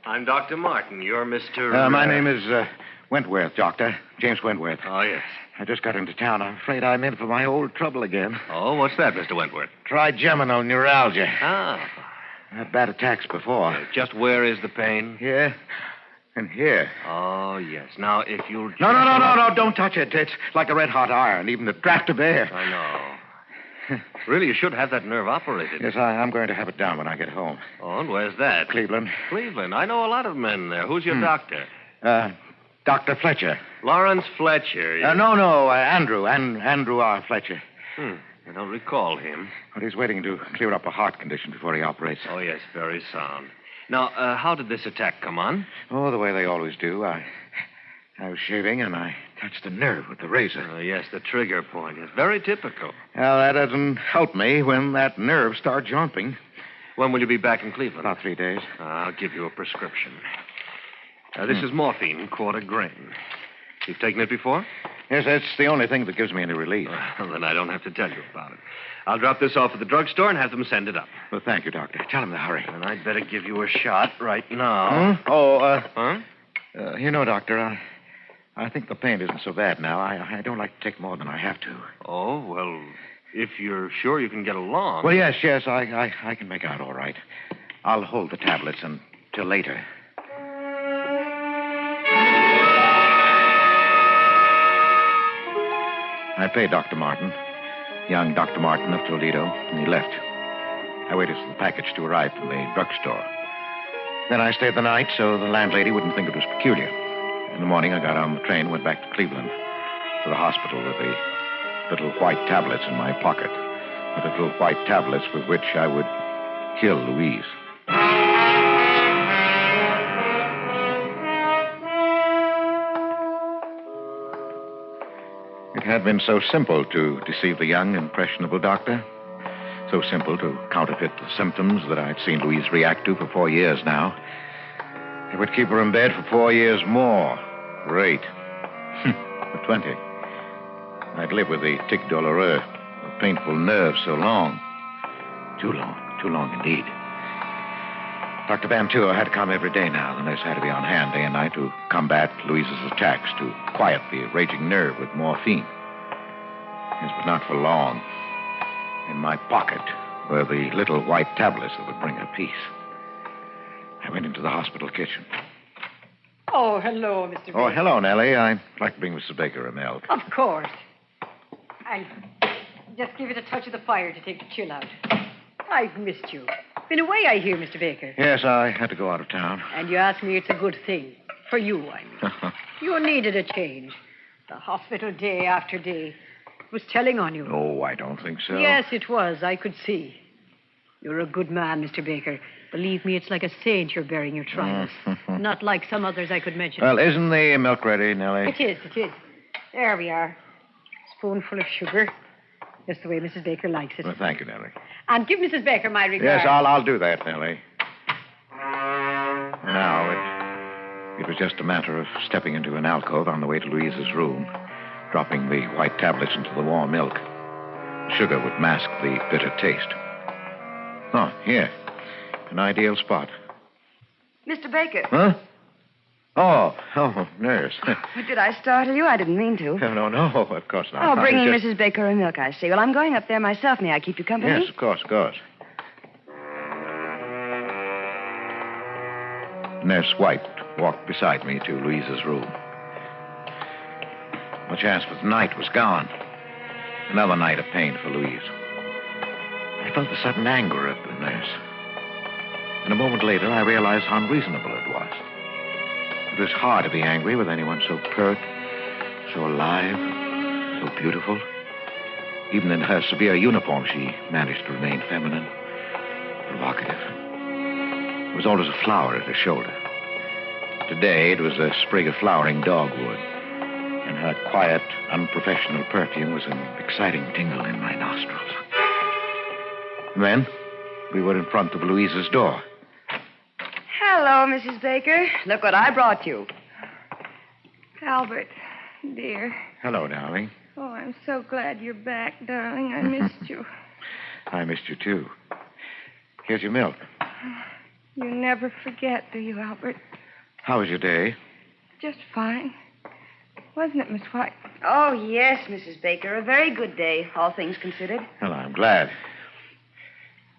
I'm Dr. Martin. You're Mr. My name is Wentworth, Doctor. James Wentworth. Oh, yes. I just got into town. I'm afraid I'm in for my old trouble again. Oh, what's that, Mr. Wentworth? Trigeminal neuralgia. Ah. I had bad attacks before. Just where is the pain? Here. And here. Oh, yes. Now, if you'll... No, don't touch it. It's like a red-hot iron, even the draft of air. I know. Really, you should have that nerve operated. Yes, I'm going to have it done when I get home. Oh, and where's that? Cleveland. Cleveland. I know a lot of men there. Who's your doctor? Dr. Fletcher. Lawrence Fletcher. No, Andrew. Andrew R. Fletcher. I don't recall him. But he's waiting to clear up a heart condition before he operates. Oh, yes, very sound. Now, how did this attack come on? Oh, the way they always do. I was shaving and I touched the nerve with the razor. Oh, yes, the trigger point. It's very typical. Well, that doesn't help me when that nerve starts jumping. When will you be back in Cleveland? About 3 days. I'll give you a prescription. This is morphine, 1/4 grain. You've taken it before? Yes, that's the only thing that gives me any relief. Well, then I don't have to tell you about it. I'll drop this off at the drugstore and have them send it up. Well, thank you, Doctor. Tell him to hurry. And I'd better give you a shot right now. You know, Doctor, I think the pain isn't so bad now. I don't like to take more than I have to. Oh, well, if you're sure you can get along. Well, yes, I can make out all right. I'll hold the tablets until later. I paid Dr. Martin, young Dr. Martin of Toledo, and he left. I waited for the package to arrive from the drugstore. Then I stayed the night so the landlady wouldn't think it was peculiar. In the morning, I got on the train and went back to Cleveland, to the hospital with the little white tablets in my pocket. The little white tablets with which I would kill Louise. It had been so simple to deceive the young, impressionable doctor. So simple to counterfeit the symptoms that I'd seen Louise react to for 4 years now. It would keep her in bed for 4 years more. Great. For 20. I'd live with the tic douloureux, a painful nerve so long. Too long indeed. Dr. Bantua had to come every day now. The nurse had to be on hand day and night to combat Louise's attacks, to quiet the raging nerve with morphine. Yes, but not for long. In my pocket were the little white tablets that would bring her peace. I went into the hospital kitchen. Oh, hello, Mr. Baker. Oh, hello, Nellie. I'd like to bring Mrs. Baker a milk. Of course. I'll just give it a touch of the fire to take the chill out. I've missed you. Been away, I hear, Mr. Baker. Yes, I had to go out of town. And you ask me it's a good thing. For you, I mean. You needed a change. The hospital day after day was telling on you. Oh, I don't think so. Yes, it was. I could see. You're a good man, Mr. Baker. Believe me, it's like a saint you're bearing your trials. Not like some others I could mention. Well, isn't the milk ready, Nellie? It is. There we are. Spoonful of sugar. Just the way Mrs. Baker likes it. Well, thank you, Nellie. And give Mrs. Baker my regards. Yes, I'll do that, Nellie. Now, it was just a matter of stepping into an alcove on the way to Louise's room, dropping the white tablets into the warm milk. Sugar would mask the bitter taste. Oh, here. An ideal spot. Mr. Baker. Huh? Oh, nurse. Did I startle you? I didn't mean to. No, of course not. Oh, bringing Mrs. Baker a milk, I see. Well, I'm going up there myself. May I keep you company? Yes, of course. Nurse White walked beside me to Louise's room. My chance for the night was gone. Another night of pain for Louise. I felt the sudden anger of the nurse. And a moment later, I realized how unreasonable it was. It was hard to be angry with anyone so pert, so alive, so beautiful. Even in her severe uniform, she managed to remain feminine, provocative. There was always a flower at her shoulder. Today, it was a sprig of flowering dogwood, and her quiet, unprofessional perfume was an exciting tingle in my nostrils. Then, we were in front of Louise's door. Hello, Mrs. Baker. Look what I brought you. Albert, dear. Hello, darling. Oh, I'm so glad you're back, darling. I missed you. I missed you, too. Here's your milk. You never forget, do you, Albert? How was your day? Just fine. Wasn't it, Miss White? Oh, yes, Mrs. Baker. A very good day, all things considered. Well, I'm glad.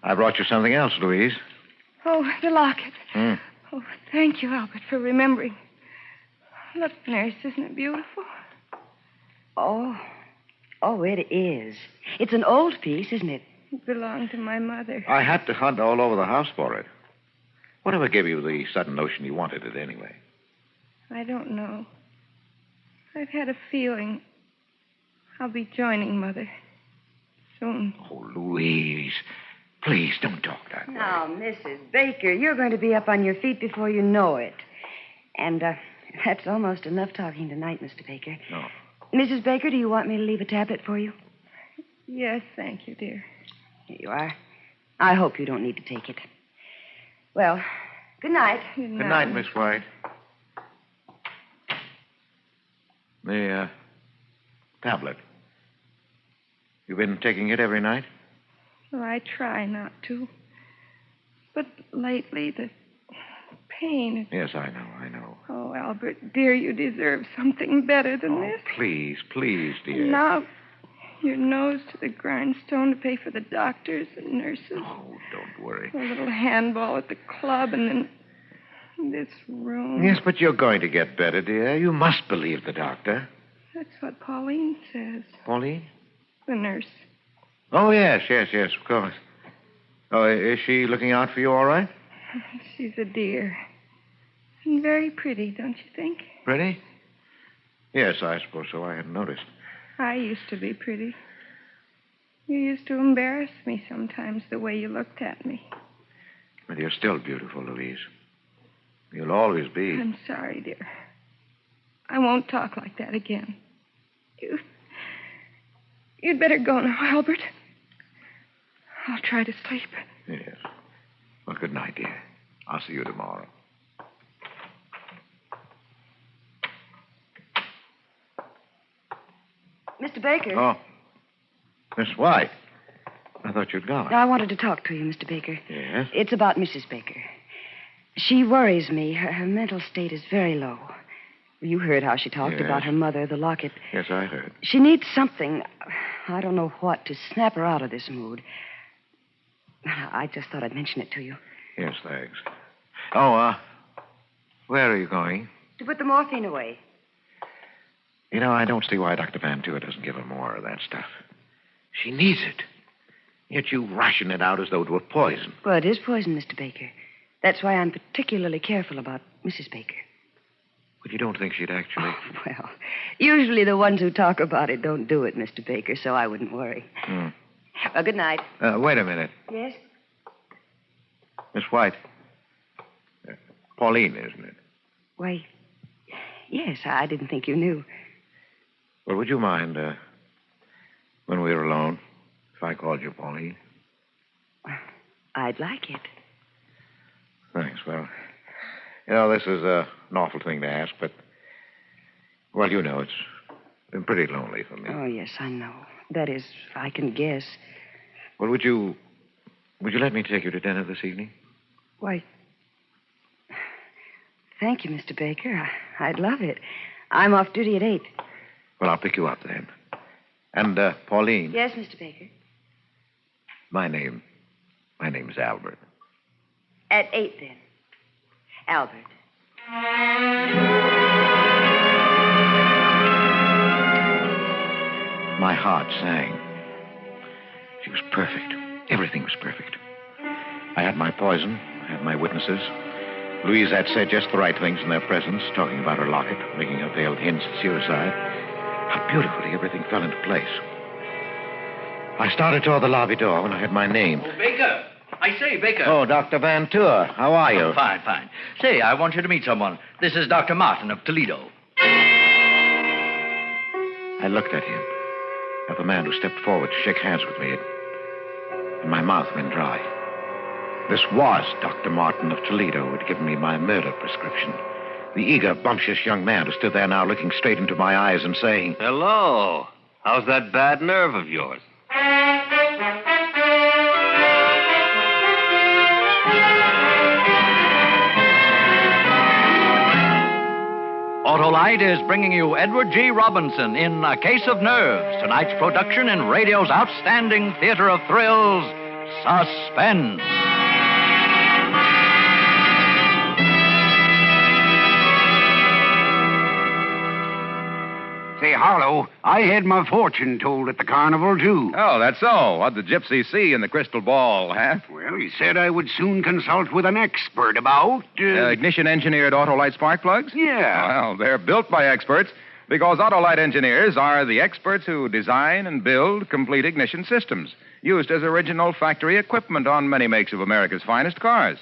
I brought you something else, Louise. Oh, the locket. Oh, thank you, Albert, for remembering. Look, nurse, isn't it beautiful? Oh, Oh, it is. It's an old piece, isn't it? It belonged to my mother. I had to hunt all over the house for it. Whatever gave you the sudden notion you wanted it anyway? I don't know. I've had a feeling I'll be joining Mother soon. Oh, Louise, please don't talk that way. Now, Mrs. Baker, you're going to be up on your feet before you know it. And that's almost enough talking tonight, Mr. Baker. No. Mrs. Baker, do you want me to leave a tablet for you? Yes, thank you, dear. Here you are. I hope you don't need to take it. Well, good night. Good night, Miss White. The tablet. You've been taking it every night? Well, I try not to. But lately, the pain... Yes, I know. Oh, Albert, dear, you deserve something better than this. Please, dear. And now, your nose to the grindstone to pay for the doctors and nurses. Oh, don't worry. A little handball at the club, and then this room. Yes, but you're going to get better, dear. You must believe the doctor. That's what Pauline says. Pauline? The nurse. Oh, yes, of course. Oh, is she looking out for you all right? She's a dear. And very pretty, don't you think? Pretty? Yes, I suppose so. I hadn't noticed. I used to be pretty. You used to embarrass me sometimes, the way you looked at me. But you're still beautiful, Louise. You'll always be. I'm sorry, dear. I won't talk like that again. You'd better go now, Albert. I'll try to sleep. Yes. Well, good night, dear. I'll see you tomorrow. Mr. Baker. Oh. Miss White. I thought you'd gone. I wanted to talk to you, Mr. Baker. Yes? It's about Mrs. Baker. She worries me. Her mental state is very low. You heard how she talked about her mother, the locket. Yes, I heard. She needs something, I don't know what, to snap her out of this mood. I just thought I'd mention it to you. Yes, thanks. Oh, where are you going? To put the morphine away. You know, I don't see why Dr. Van Tour doesn't give her more of that stuff. She needs it. Yet you ration it out as though it were poison. Well, it is poison, Mr. Baker. That's why I'm particularly careful about Mrs. Baker. But you don't think she'd actually... Oh, well, usually the ones who talk about it don't do it, Mr. Baker, so I wouldn't worry. Well, good night. Wait a minute. Yes? Miss White. Pauline, isn't it? Why, yes, I didn't think you knew. Well, would you mind, when we were alone, if I called you Pauline? I'd like it. Thanks. Well, you know, this is an awful thing to ask, but, well, you know, it's been pretty lonely for me. Oh, yes, I know. That is, I can guess. Well, would you let me take you to dinner this evening? Why, thank you, Mr. Baker. I'd love it. I'm off duty at 8. Well, I'll pick you up then. And, Pauline. Yes, Mr. Baker. My name's Albert. At 8, then. Albert. My heart sang. She was perfect. Everything was perfect. I had my poison. I had my witnesses. Louise had said just the right things in their presence, talking about her locket, making her veiled hints at suicide. How beautifully everything fell into place. I started toward the lobby door when I heard my name. Oh, Baker. I say, Baker. Oh, Dr. Van Tour. How are you? Oh, fine. Say, I want you to meet someone. This is Dr. Martin of Toledo. I looked at him, at the man who stepped forward to shake hands with me, and my mouth went dry. This was Dr. Martin of Toledo who had given me my murder prescription. The eager, bumptious young man who stood there now looking straight into my eyes and saying, Hello. How's that bad nerve of yours? Autolite is bringing you Edward G. Robinson in A Case of Nerves, tonight's production in radio's outstanding theater of thrills, Suspense. Say, Harlow, I had my fortune told at the carnival, too. Oh, that's so. What'd the gypsy see in the crystal ball, huh? Well, he said I would soon consult with an expert about... Ignition-engineered Autolite spark plugs? Yeah. Well, they're built by experts because Autolite engineers are the experts who design and build complete ignition systems used as original factory equipment on many makes of America's finest cars.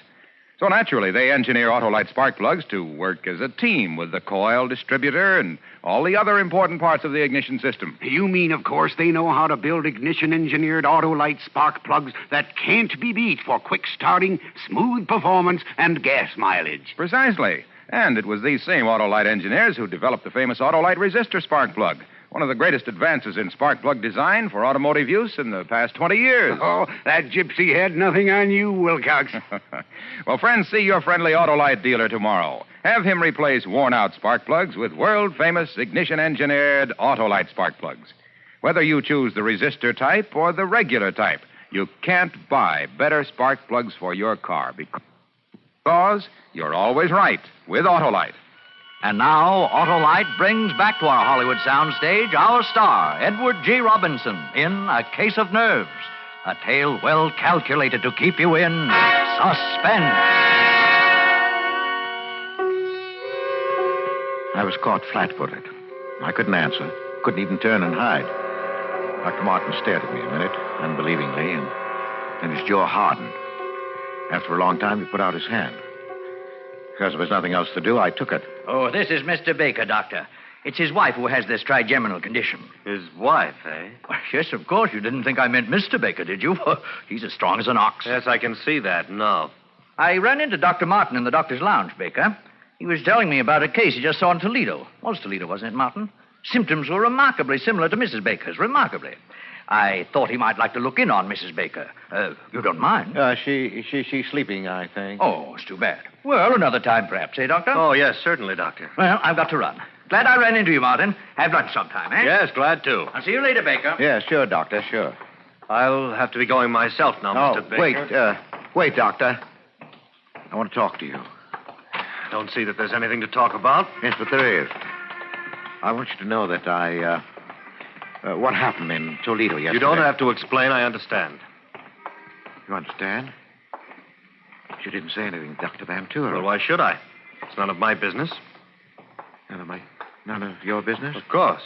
So naturally, they engineer Autolite spark plugs to work as a team with the coil, distributor, and all the other important parts of the ignition system. You mean, of course, they know how to build ignition-engineered Autolite spark plugs that can't be beat for quick starting, smooth performance, and gas mileage. Precisely. And it was these same Autolite engineers who developed the famous Autolite resistor spark plug, one of the greatest advances in spark plug design for automotive use in the past 20 years. Oh, that gypsy had nothing on you, Wilcox. Well, friends, see your friendly Autolite dealer tomorrow. Have him replace worn-out spark plugs with world-famous ignition-engineered Autolite spark plugs. Whether you choose the resistor type or the regular type, you can't buy better spark plugs for your car because you're always right with Autolite. And now, Autolite brings back to our Hollywood soundstage our star, Edward G. Robinson, in A Case of Nerves, a tale well calculated to keep you in suspense. I was caught flat-footed. I couldn't answer, couldn't even turn and hide. Dr. Martin stared at me a minute, unbelievingly, and then his jaw hardened. After a long time, he put out his hand. Because there was nothing else to do, I took it. Oh, this is Mr. Baker, Doctor. It's his wife who has this trigeminal condition. His wife, eh? Well, yes, of course. You didn't think I meant Mr. Baker, did you? He's as strong as an ox. Yes, I can see that. No. I ran into Dr. Martin in the doctor's lounge, Baker. He was telling me about a case he just saw in Toledo. Was Toledo, wasn't it, Martin? Symptoms were remarkably similar to Mrs. Baker's. Remarkably. I thought he might like to look in on Mrs. Baker. You don't mind? She's sleeping, I think. Oh, it's too bad. Well, another time, perhaps, eh, Doctor? Oh, yes, certainly, Doctor. Well, I've got to run. Glad I ran into you, Martin. Have lunch sometime, eh? Yes, glad to. I'll see you later, Baker. Yeah, sure, Doctor, sure. I'll have to be going myself now, Mr. Baker. Wait, Doctor. I want to talk to you. Don't see that there's anything to talk about. Yes, but there is. I want you to know that what happened in Toledo yesterday. You don't have to explain. I understand. You understand? You didn't say anything, Dr. Van Tour. Well, why should I? It's none of my business. None of your business? Of course.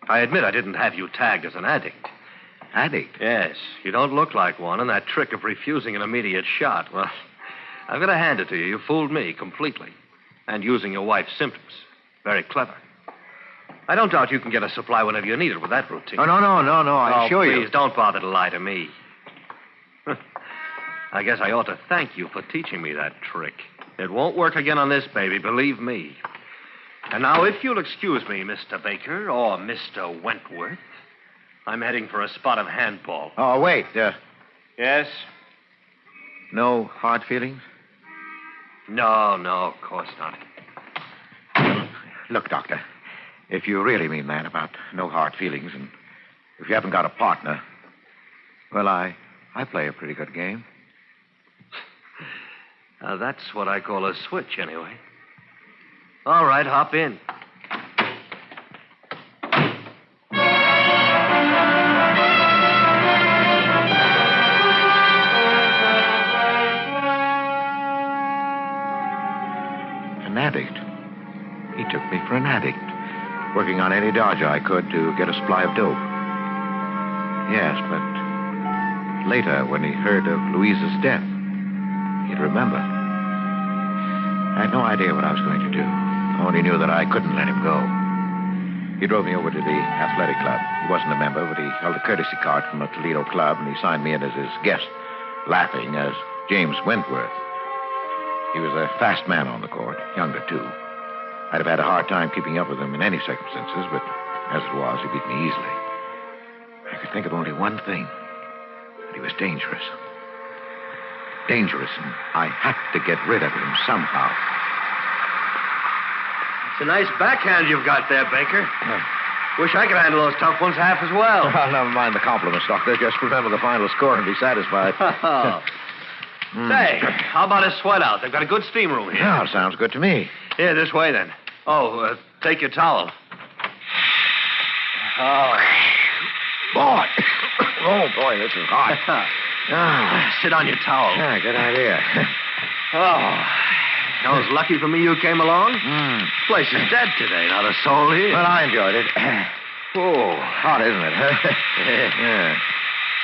I admit I didn't have you tagged as an addict. Addict? Yes. You don't look like one, and that trick of refusing an immediate shot, well, I've got to hand it to you. You fooled me completely. And using your wife's symptoms. Very clever. I don't doubt you can get a supply whenever you need it with that routine. Oh, no. I assure you. Please, don't bother to lie to me. I guess I ought to thank you for teaching me that trick. It won't work again on this baby, believe me. And now, if you'll excuse me, Mr. Baker, or Mr. Wentworth, I'm heading for a spot of handball. Oh, wait. Yes? No hard feelings? No, of course not. Look, Doctor, if you really mean that about no hard feelings, and if you haven't got a partner, well, I play a pretty good game. That's what I call a switch, anyway. All right, hop in. An addict. He took me for an addict, working on any dodge I could to get a supply of dope. Yes, but later, when he heard of Louise's death, he'd remember. I had no idea what I was going to do. I only knew that I couldn't let him go. He drove me over to the athletic club. He wasn't a member, but he held a courtesy card from a Toledo club, and he signed me in as his guest, laughing as James Wentworth. He was a fast man on the court, younger, too. I'd have had a hard time keeping up with him in any circumstances, but as it was, he beat me easily. I could think of only one thing, that he was dangerous. Dangerous, and I had to get rid of him somehow. It's a nice backhand you've got there, Baker. Wish I could handle those tough ones half as well. Well, never mind the compliments, Doctor. Just remember the final score and be satisfied. Say, how about a sweat out? They've got a good steam room here. Yeah, sounds good to me. Here, this way, then. Oh, take your towel. Oh. Boy. Oh, boy, this is hot. Sit on your towel. Yeah, good idea. That was lucky for me you came along. This place is dead today, not a soul here. Well, I enjoyed it. Oh, hot, isn't it? Yeah.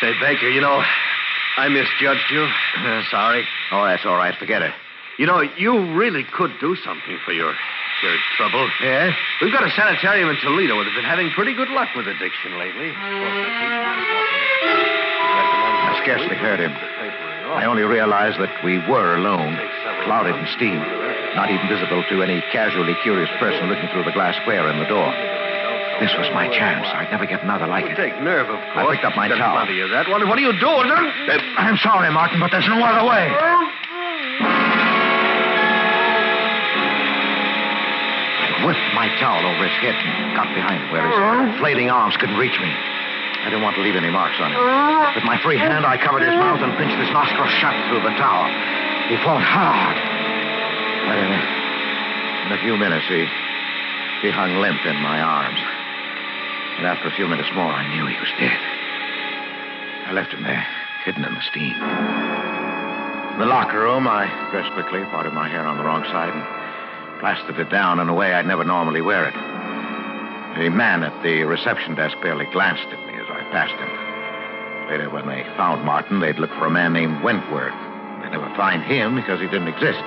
Say, Baker, you know, I misjudged you. Sorry. Oh, that's all right. Forget it. You know, you really could do something for your trouble. Yeah? We've got a sanitarium in Toledo that have been having pretty good luck with addiction lately. I scarcely heard him. I only realized that we were alone, clouded in steam, not even visible to any casually curious person looking through the glass square in the door. This was my chance. I'd never get another like it. Take nerve, of course. I picked up my towel. Plenty of that. What are you doing? I'm sorry, Martin, but there's no other way. I whipped my towel over his head and got behind him where his flailing arms couldn't reach me. I didn't want to leave any marks on him. With my free hand, I covered his mouth and pinched his nostrils shut through the towel. He fought hard. But in a few minutes, he hung limp in my arms. And after a few minutes more, I knew he was dead. I left him there, hidden in the steam. In the locker room, I dressed quickly, parted my hair on the wrong side, and plastered it down in a way I'd never normally wear it. The man at the reception desk barely glanced at me as I passed him. Later, when they found Martin, they'd look for a man named Wentworth. They'd never find him because he didn't exist.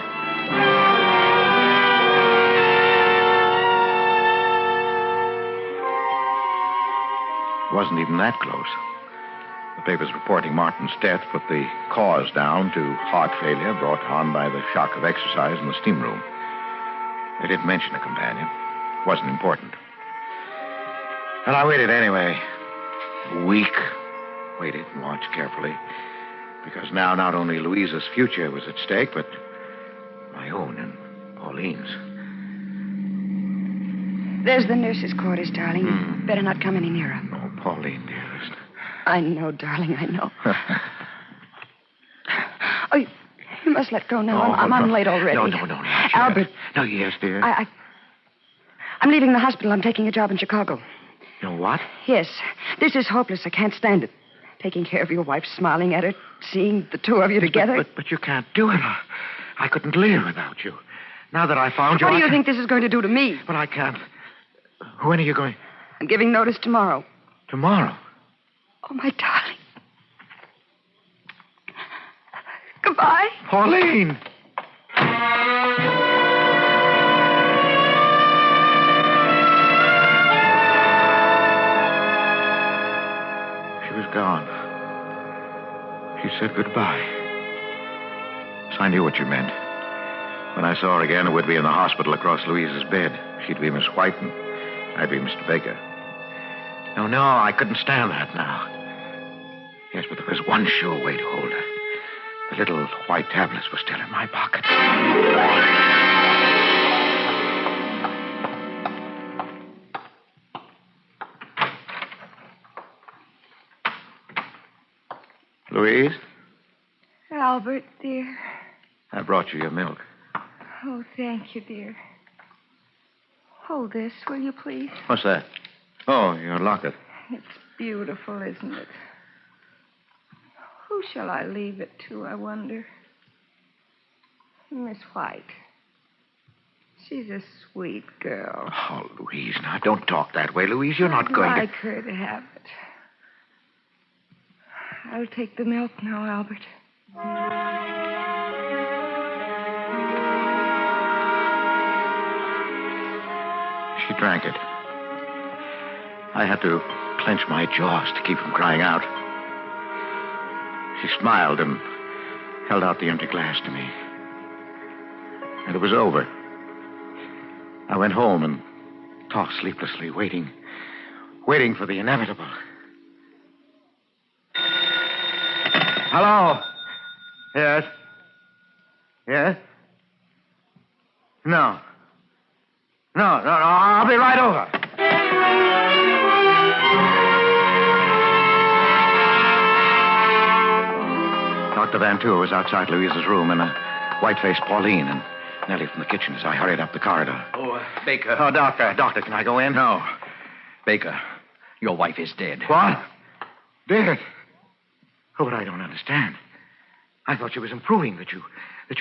It wasn't even that close. The papers reporting Martin's death put the cause down to heart failure brought on by the shock of exercise in the steam room. They didn't mention a companion. It wasn't important. And I waited anyway. A week. Waited and watched carefully. Because now not only Louisa's future was at stake, but my own and Pauline's. There's the nurse's quarters, darling. You better not come any nearer. Oh, Pauline, dearest. I know, darling, I know. Oh, you must let go now. Oh, I'm late already. No, not yet. Albert. No, yes, dear. I'm leaving the hospital. I'm taking a job in Chicago. You know what? Yes. This is hopeless. I can't stand it. Taking care of your wife, smiling at her, seeing the two of you together. But you can't do it. I couldn't live without you. Now that I found you, What do you think this is going to do to me? But I can't. When are you going? I'm giving notice tomorrow. Tomorrow? Oh, my darling. Goodbye. Pauline! She was gone. She said goodbye. So I knew what you meant. When I saw her again, it would be in the hospital across Louisa's bed. She'd be Miss White and I'd be Mr. Baker. No, I couldn't stand that now. Yes, but there was one sure way to hold her. The little white tablets were still in my pocket. Louise? Albert, dear. I brought you your milk. Oh, thank you, dear. Hold this, will you, please? What's that? Oh, your locket. It's beautiful, isn't it? Who shall I leave it to, I wonder? Miss White. She's a sweet girl. Oh, Louise, now don't talk that way. Louise, you're not going I'd to... like her to have it. I'll take the milk now, Albert. She drank it. I had to clench my jaws to keep from crying out. She smiled and held out the empty glass to me. And it was over. I went home and talked sleeplessly, waiting for the inevitable. Hello? Yes? Yes? No. No, I'll be right over. Dr. Van Tour was outside Louisa's room, and a white-faced Pauline and Nellie from the kitchen as I hurried up the corridor. Oh, Baker. Oh, Doctor, can I go in? No. Baker, Your wife is dead. What? Dead? Oh, but I don't understand. I thought she was improving, that you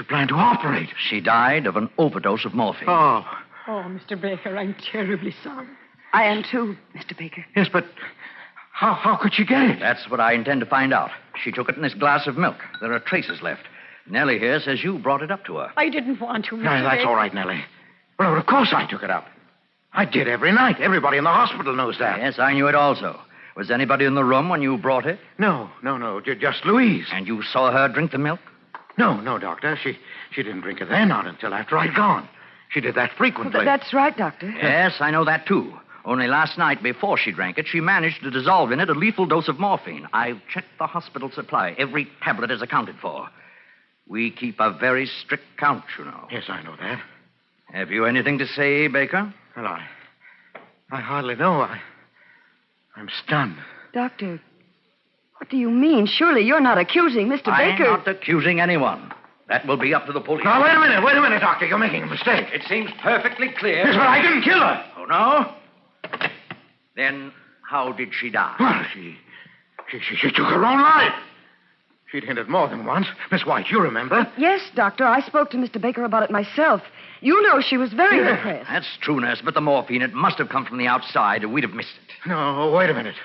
planned to operate. She died of an overdose of morphine. Oh. Oh, Mr. Baker, I'm terribly sorry. I am too, Mr. Baker. Yes, but how could she get it? That's what I intend to find out. She took it in this glass of milk. There are traces left. Nellie here says you brought it up to her. I didn't want to, Mr. No, that's Baker. all right, Nellie. Well, of course I took it up. I did every night. Everybody in the hospital knows that. Yes, I knew it also. Was anybody in the room when you brought it? No. Just Louise. And you saw her drink the milk? No, Doctor. She didn't drink it then, not until after I'd gone. She did that frequently. Well, that's right, Doctor. Yes, I know that, too. Only last night, before she drank it, she managed to dissolve in it a lethal dose of morphine. I've checked the hospital supply. Every tablet is accounted for. We keep a very strict count, you know. Yes, I know that. Have you anything to say, Baker? Well, I hardly know. I'm stunned. Doctor, what do you mean? Surely you're not accusing Mr. Baker. I'm not accusing anyone. That will be up to the police. Now, wait a minute, Doctor. You're making a mistake. It seems perfectly clear. Yes, but I didn't kill her. Oh, no? Then how did she die? Well, she took her own life. She'd hinted more than once. Miss White, you remember? Yes, Doctor. I spoke to Mr. Baker about it myself. You know she was very depressed. That's true, nurse, but the morphine, it must have come from the outside, or we'd have missed it. No, wait a minute.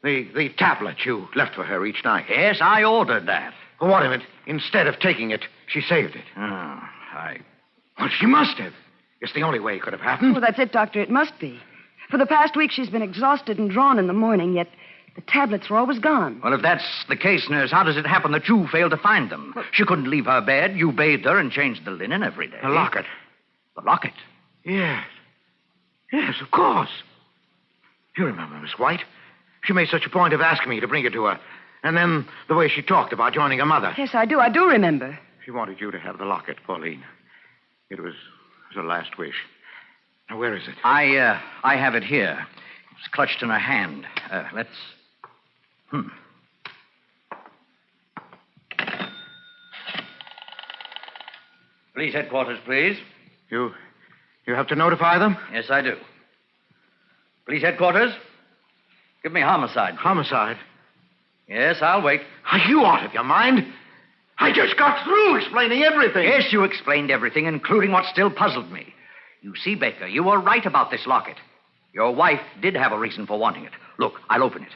The tablet you left for her each night. Yes, I ordered that. Oh, what of it? Instead of taking it, she saved it. Well, she must have. It's the only way it could have happened. Well, that's it, Doctor. It must be. For the past week, she's been exhausted and drawn in the morning, yet the tablets were always gone. Well, if that's the case, nurse, how does it happen that you failed to find them? Well, she couldn't leave her bed. You bathed her and changed the linen every day. The locket. The locket? Yes. Yes, of course. You remember, Miss White? She made such a point of asking me to bring it to her. And then the way she talked about joining her mother. Yes, I do. I do remember. She wanted you to have the locket, Pauline. It was her last wish. Now, where is it? I have it here. It's clutched in her hand. Let's... Police headquarters, please. You have to notify them? Yes, I do. Police headquarters, give me homicide. Please. Homicide? Yes, I'll wait. Are you out of your mind? I just got through explaining everything. Yes, you explained everything, including what still puzzled me. You see, Baker, you were right about this locket. Your wife did have a reason for wanting it. Look, I'll open it.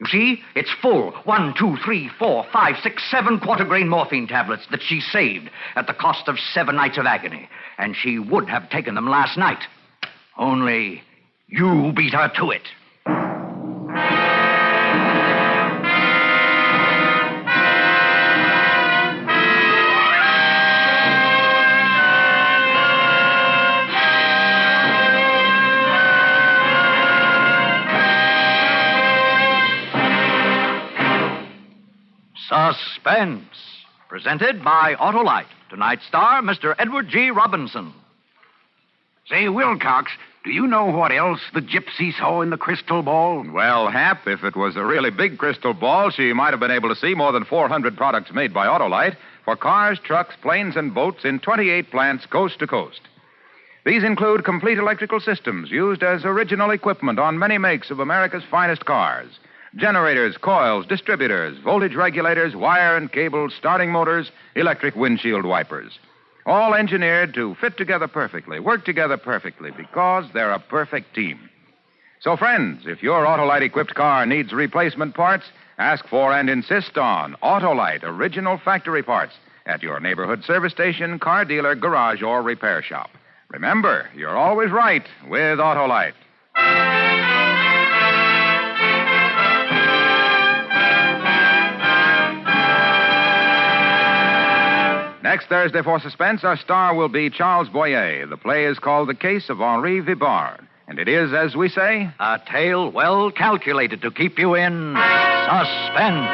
You see, it's full. 1, 2, 3, 4, 5, 6, 7 quarter-grain morphine tablets that she saved at the cost of 7 nights of agony. And she would have taken them last night. Only you beat her to it. Suspense, presented by Autolite. Tonight's star, Mr. Edward G. Robinson. Say, Wilcox, do you know what else the gypsy saw in the crystal ball? Well, Hap, if it was a really big crystal ball, she might have been able to see more than 400 products made by Autolite for cars, trucks, planes, and boats in 28 plants coast to coast. These include complete electrical systems used as original equipment on many makes of America's finest cars. Generators, coils, distributors, voltage regulators, wire and cable, starting motors, electric windshield wipers. All engineered to fit together perfectly, work together perfectly, because they're a perfect team. So, friends, if your Autolite-equipped car needs replacement parts, ask for and insist on Autolite original factory parts at your neighborhood service station, car dealer, garage, or repair shop. Remember, you're always right with Autolite. Next Thursday for Suspense, our star will be Charles Boyer. The play is called The Case of Henri Vibard. And it is, as we say, a tale well calculated to keep you in suspense.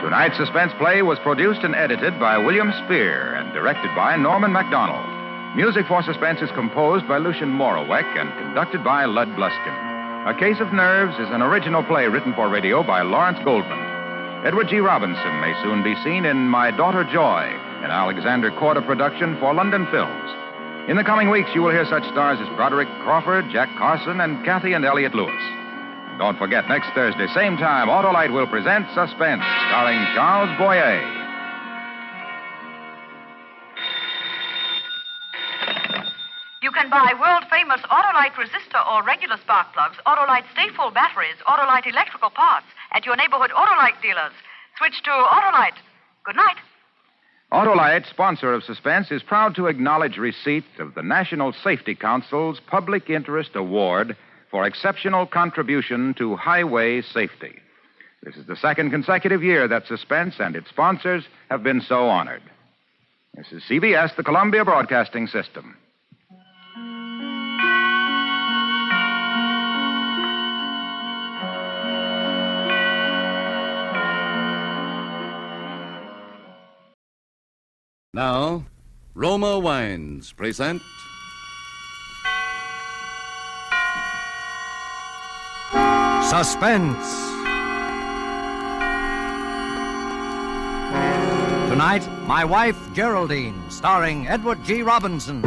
Tonight's Suspense play was produced and edited by William Spear and directed by Norman MacDonald. Music for Suspense is composed by Lucian Moraweck and conducted by Lud Bluskin. A Case of Nerves is an original play written for radio by Lawrence Goldman. Edward G. Robinson may soon be seen in My Daughter Joy, an Alexander Korda production for London Films. In the coming weeks, you will hear such stars as Broderick Crawford, Jack Carson, and Kathy and Elliot Lewis. And don't forget, next Thursday, same time, Autolite will present Suspense, starring Charles Boyer. You can buy world-famous Autolite resistor or regular spark plugs, Autolite stay-full batteries, Autolite electrical parts at your neighborhood Autolite dealers. Switch to Autolite. Good night. Autolite, sponsor of Suspense, is proud to acknowledge receipt of the National Safety Council's Public Interest Award for exceptional contribution to highway safety. This is the second consecutive year that Suspense and its sponsors have been so honored. This is CBS, the Columbia Broadcasting System. Now, Roma Wines present Suspense. Tonight, My Wife, Geraldine, starring Edward G. Robinson.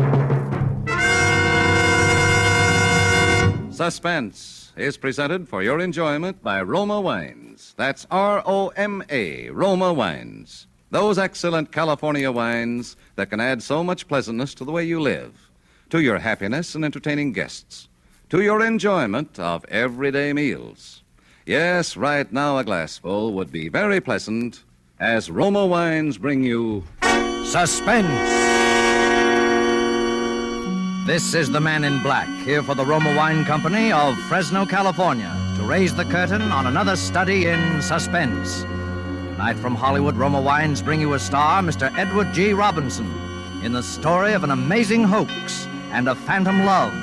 Suspense is presented for your enjoyment by Roma Wines. That's R-O-M-A, Roma Wines. Those excellent California wines that can add so much pleasantness to the way you live, to your happiness in entertaining guests, to your enjoyment of everyday meals. Yes, right now a glassful would be very pleasant as Roma Wines bring you Suspense. This is the Man in Black, here for the Roma Wine Company of Fresno, California, to raise the curtain on another study in suspense. Tonight from Hollywood, Roma Wines bring you a star, Mr. Edward G. Robinson, in the story of an amazing hoax and a phantom love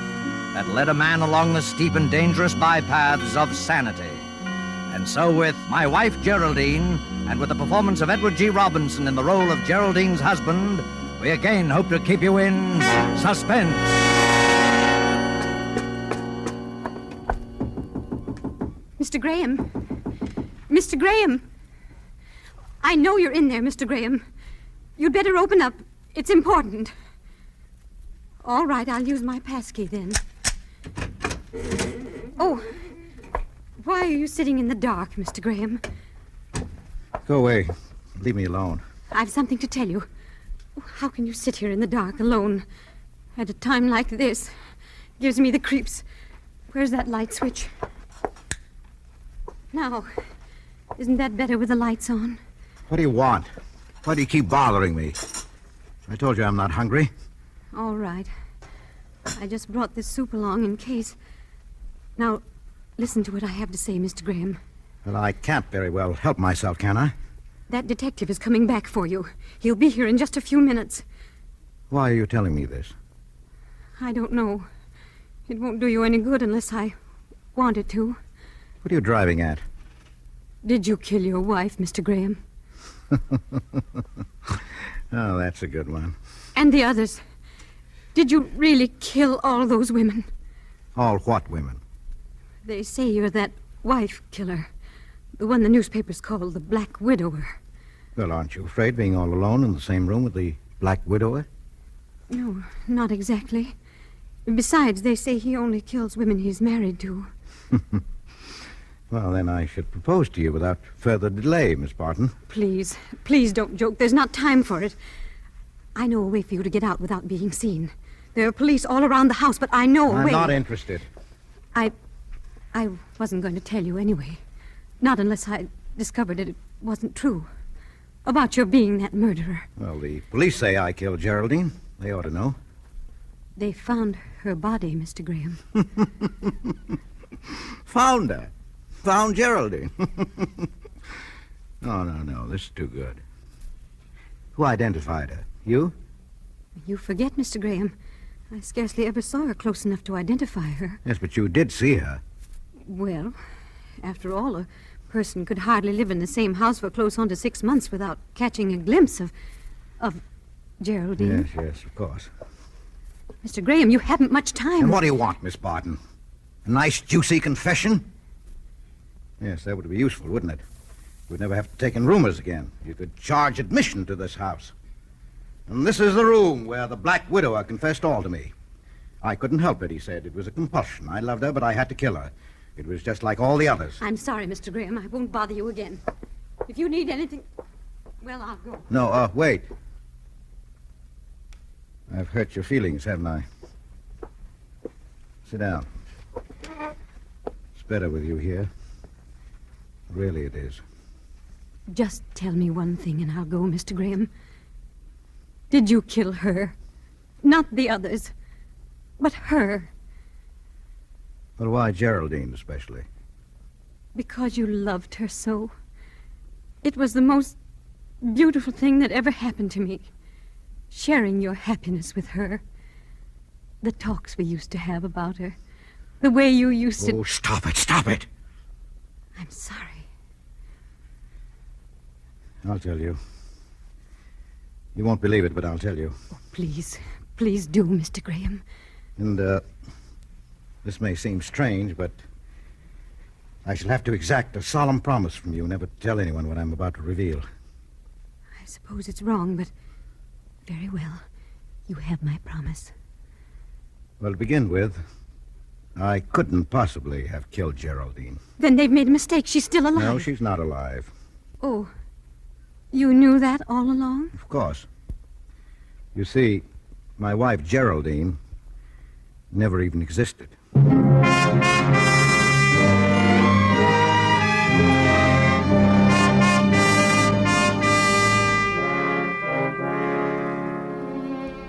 that led a man along the steep and dangerous bypaths of sanity. And so with My Wife, Geraldine, and with the performance of Edward G. Robinson in the role of Geraldine's husband, we again hope to keep you in suspense. Mr. Graham. Mr. Graham. I know you're in there, Mr. Graham. You'd better open up. It's important. All right, I'll use my passkey then. Oh, why are you sitting in the dark, Mr. Graham? Go away. Leave me alone. I've something to tell you. How can you sit here in the dark alone at a time like this? Gives me the creeps. Where's that light switch? Now, isn't that better with the lights on? What do you want? Why do you keep bothering me? I told you I'm not hungry. All right. I just brought this soup along in case. Now, listen to what I have to say, Mr. Graham. Well, I can't very well help myself, can I? That detective is coming back for you. He'll be here in just a few minutes. Why are you telling me this? I don't know. It won't do you any good unless I want it to. What are you driving at? Did you kill your wife, Mr. Graham? Oh, that's a good one. And the others. Did you really kill all those women? All what women? They say you're that wife killer. The one the newspapers call the Black Widower. Well, aren't you afraid being all alone in the same room with the Black Widower? No, not exactly. Besides, they say he only kills women he's married to. Well, then I should propose to you without further delay, Miss Barton. Please, please don't joke. There's not time for it. I know a way for you to get out without being seen. There are police all around the house, but I know a way. I'm not interested. I wasn't going to tell you anyway. Not unless I discovered it wasn't true. About your being that murderer. Well, the police say I killed Geraldine. They ought to know. They found her body, Mr. Graham. Found her? Found Geraldine? No, this is too good. Who identified her? You? You forget, Mr. Graham. I scarcely ever saw her close enough to identify her. Yes, but you did see her. Well, after all, a person could hardly live in the same house for close on to 6 months without catching a glimpse of Geraldine. Yes, of course. Mr. Graham, you haven't much time. And what do you want, Miss Barton? A nice, juicy confession? Yes, that would be useful, wouldn't it? You'd never have to take in roomers again. You could charge admission to this house. And this is the room where the Black Widower confessed all to me. I couldn't help it, he said. It was a compulsion. I loved her, but I had to kill her. It was just like all the others. I'm sorry, Mr. Graham. I won't bother you again. If you need anything, well, I'll go. No, wait. I've hurt your feelings, haven't I? Sit down. It's better with you here. Really, it is. Just tell me one thing and I'll go, Mr. Graham. Did you kill her? Not the others, but her. Well, why Geraldine especially? Because you loved her so. It was the most beautiful thing that ever happened to me. Sharing your happiness with her. The talks we used to have about her. The way you used to... Oh, stop it. I'm sorry. I'll tell you. You won't believe it, but I'll tell you. Oh, please do, Mr. Graham. And, this may seem strange, but I shall have to exact a solemn promise from you never to tell anyone what I'm about to reveal. I suppose it's wrong, but very well. You have my promise. Well, to begin with, I couldn't possibly have killed Geraldine. Then they've made a mistake. She's still alive. No, she's not alive. Oh, you knew that all along? Of course. You see, my wife, Geraldine, never even existed.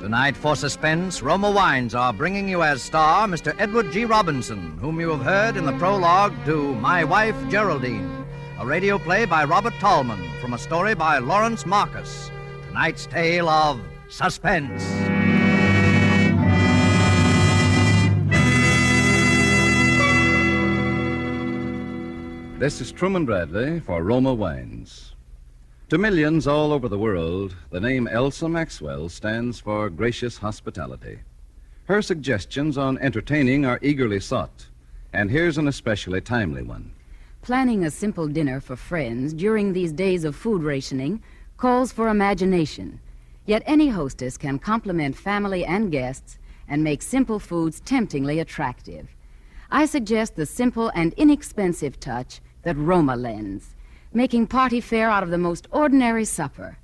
Tonight for Suspense, Roma Wines are bringing you as star Mr. Edward G. Robinson, whom you have heard in the prologue to My Wife, Geraldine, a radio play by Robert Tallman from a story by Lawrence Marcus. Tonight's tale of Suspense. This is Truman Bradley for Roma Wines. To millions all over the world, the name Elsa Maxwell stands for gracious hospitality. Her suggestions on entertaining are eagerly sought, and here's an especially timely one. Planning a simple dinner for friends during these days of food rationing calls for imagination. Yet any hostess can compliment family and guests and make simple foods temptingly attractive. I suggest the simple and inexpensive touch that Roma lends, making party fare out of the most ordinary supper.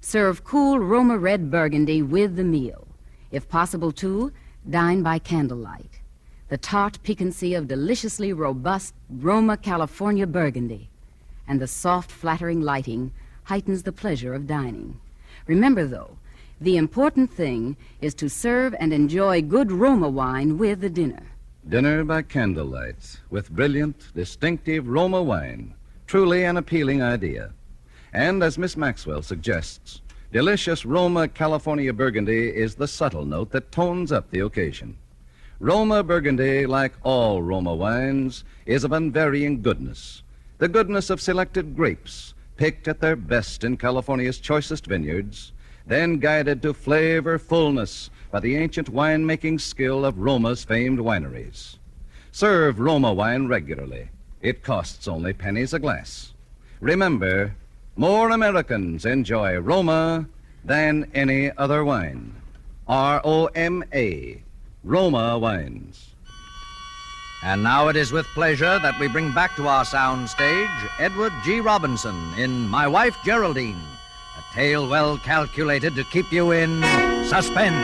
Serve cool Roma red Burgundy with the meal. If possible, too, dine by candlelight. The tart piquancy of deliciously robust Roma California Burgundy. And the soft, flattering lighting heightens the pleasure of dining. Remember, though, the important thing is to serve and enjoy good Roma wine with the dinner. Dinner by candlelight with brilliant, distinctive Roma wine. Truly an appealing idea. And as Miss Maxwell suggests, delicious Roma California Burgundy is the subtle note that tones up the occasion. Roma Burgundy, like all Roma wines, is of unvarying goodness. The goodness of selected grapes, picked at their best in California's choicest vineyards, then guided to flavor fullness by the ancient winemaking skill of Roma's famed wineries. Serve Roma wine regularly. It costs only pennies a glass. Remember, more Americans enjoy Roma than any other wine. R-O-M-A, Roma Wines. And now it is with pleasure that we bring back to our sound stage Edward G. Robinson in My Wife, Geraldine, a tale well calculated to keep you in suspense.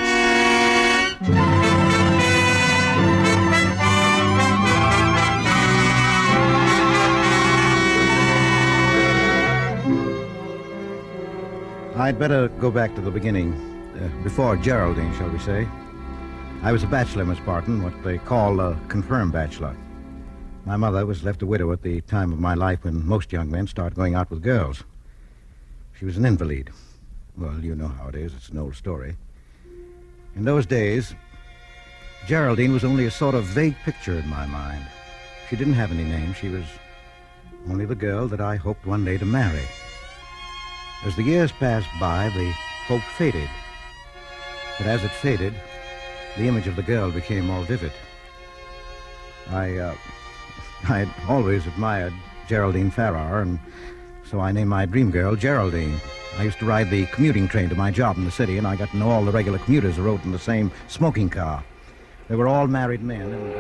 I'd better go back to the beginning, before Geraldine, shall we say. I was a bachelor, Miss Barton, what they call a confirmed bachelor. My mother was left a widow at the time of my life when most young men start going out with girls. She was an invalid. Well, you know how it is. It's an old story. In those days, Geraldine was only a sort of vague picture in my mind. She didn't have any name. She was only the girl that I hoped one day to marry. As the years passed by, the hope faded. But as it faded, the image of the girl became more vivid. I had always admired Geraldine Farrar, and so I named my dream girl Geraldine. I used to ride the commuting train to my job in the city, and I got to know all the regular commuters who rode in the same smoking car. They were all married men, and...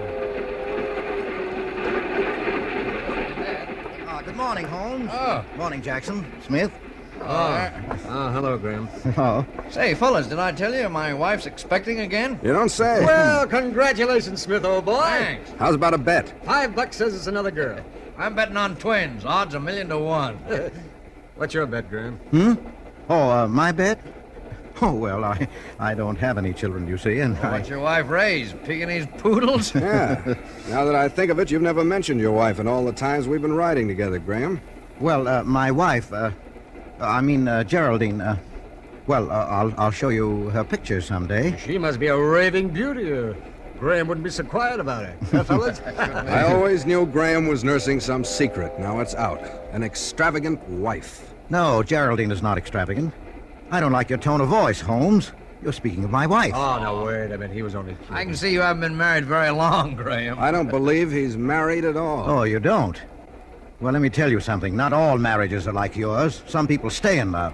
good morning, Holmes. Oh. Morning, Jackson. Smith. Hello, Graham. Hello. Say, fellas, did I tell you my wife's expecting again? You don't say. Well, congratulations, Smith, old boy. Thanks. How's about a bet? $5 says it's another girl. I'm betting on twins. Odds 1,000,000 to 1. What's your bet, Graham? My bet? Oh, well, I don't have any children, you see, and What's your wife raise? Pekingese poodles? Yeah. Now that I think of it, you've never mentioned your wife in all the times we've been riding together, Graham. Well, my wife, Geraldine, I'll show you her picture someday. She must be a raving beauty. Graham wouldn't be so quiet about it. Huh, fellas? I always knew Graham was nursing some secret. Now it's out. An extravagant wife. No, Geraldine is not extravagant. I don't like your tone of voice, Holmes. You're speaking of my wife. Oh, no, wait a minute. He was only kidding. I can see you haven't been married very long, Graham. I don't believe he's married at all. Oh, you don't? Well, let me tell you something. Not all marriages are like yours. Some people stay in love.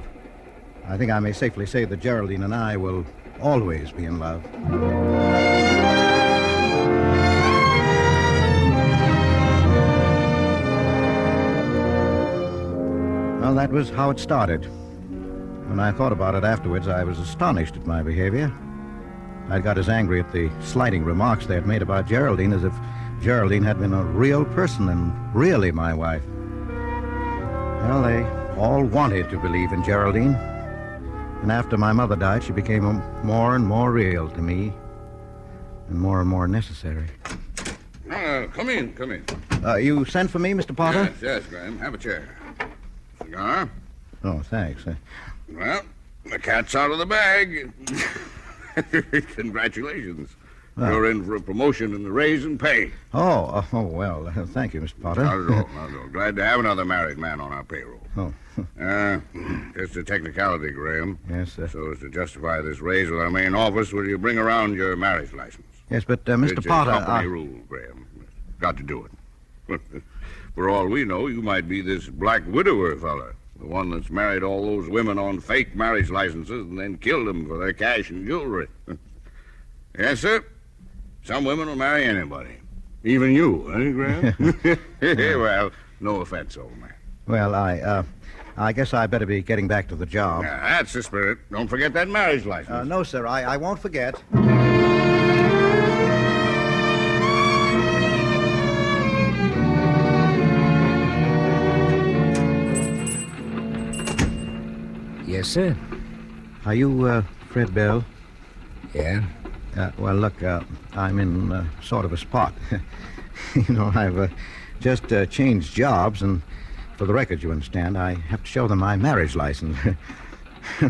I think I may safely say that Geraldine and I will always be in love. Well, that was how it started. When I thought about it afterwards, I was astonished at my behavior. I'd got as angry at the slighting remarks they had made about Geraldine as if Geraldine had been a real person and really my wife. Well, they all wanted to believe in Geraldine. And after my mother died, she became more and more real to me and more necessary. Come in. You sent for me, Mr. Potter? Yes, Graham. Have a chair. Cigar? Oh, thanks. Well, the cat's out of the bag. Congratulations. Oh. You're in for a promotion and a raise in pay. Well, thank you, Mr. Potter. Not at all. Glad to have another married man on our payroll. Oh. Just a technicality, Graham. Yes, sir. So as to justify this raise with our main office, will you bring around your marriage license? Yes, but, Mr. It's Potter... a company rule, Graham. Got to do it. For all we know, you might be this black widower fella. The one that's married all those women on fake marriage licenses and then killed them for their cash and jewelry. Yes, sir. Some women will marry anybody. Even you, eh, Graham? Well, no offense, old man. Well, I guess I better be getting back to the job. Yeah, that's the spirit. Don't forget that marriage license. No, sir, I won't forget. Yes, sir. Are you, Fred Bell? Yeah? Well, look, I'm in sort of a spot. I've just changed jobs, and for the record, you understand, I have to show them my marriage license.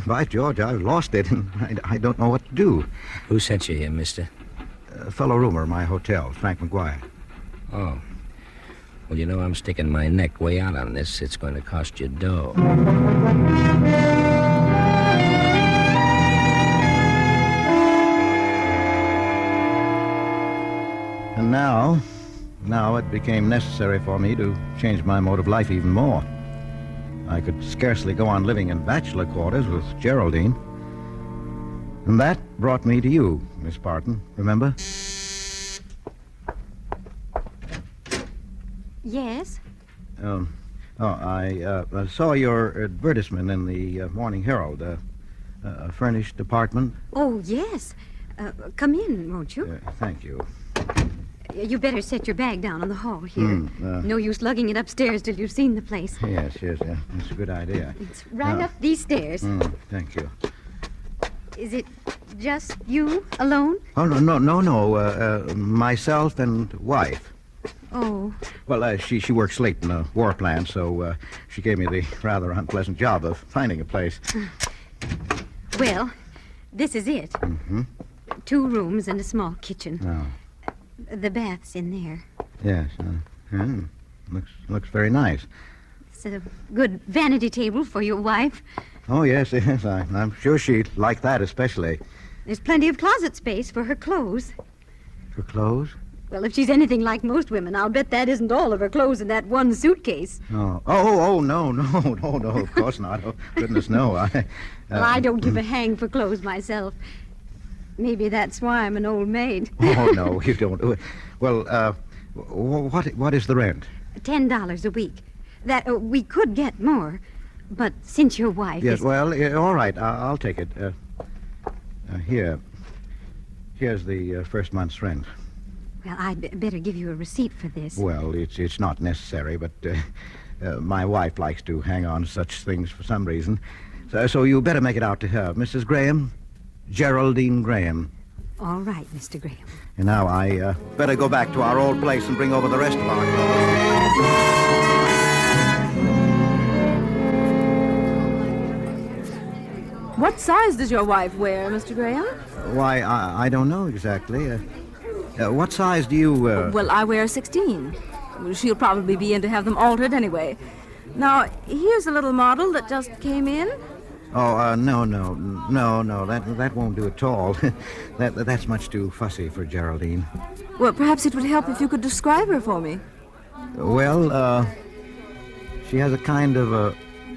By George, I've lost it, and I don't know what to do. Who sent you here, mister? A fellow roomer in my hotel, Frank McGuire. Oh. Well, I'm sticking my neck way out on this. It's going to cost you dough. And now it became necessary for me to change my mode of life even more. I could scarcely go on living in bachelor quarters with Geraldine. And that brought me to you, Miss Barton, remember? Yes? I saw your advertisement in the Morning Herald. A furnished apartment. Oh, yes. Come in, won't you? Thank you. You better set your bag down on the hall here. No use lugging it upstairs till you've seen the place. Yes. That's a good idea. It's right up these stairs. Thank you. Is it just you alone? Oh, no. Myself and wife. Oh. Well, she works late in a war plant, so she gave me the rather unpleasant job of finding a place. Well, this is it. Mm-hmm. 2 rooms and a small kitchen. Oh. The bath's in there. Yes. Looks very nice. It's a good vanity table for your wife. Oh, yes. I'm sure she'd like that especially. There's plenty of closet space for her clothes. Her clothes? Well, if she's anything like most women, I'll bet that isn't all of her clothes in that one suitcase. No, of course not. Oh, goodness, no. Well, I don't give a hang for clothes myself. Maybe that's why I'm an old maid. Oh, no, you don't. Well, what is the rent? $10 a week. That we could get more, but since your wife Yes, is... well, all right, I'll take it. Here's the first month's rent. Well, I'd better give you a receipt for this. Well, it's not necessary, but my wife likes to hang on to such things for some reason. So you better make it out to her. Mrs. Graham, Geraldine Graham. All right, Mr. Graham. And now I better go back to our old place and bring over the rest of our clothes. What size does your wife wear, Mr. Graham? Why, I don't know exactly. What size do you... Well, I wear 16. She'll probably be in to have them altered anyway. Now, here's a little model that just came in. Oh, no. That won't do at all. That's much too fussy for Geraldine. Well, perhaps it would help if you could describe her for me. Well, she has a kind of a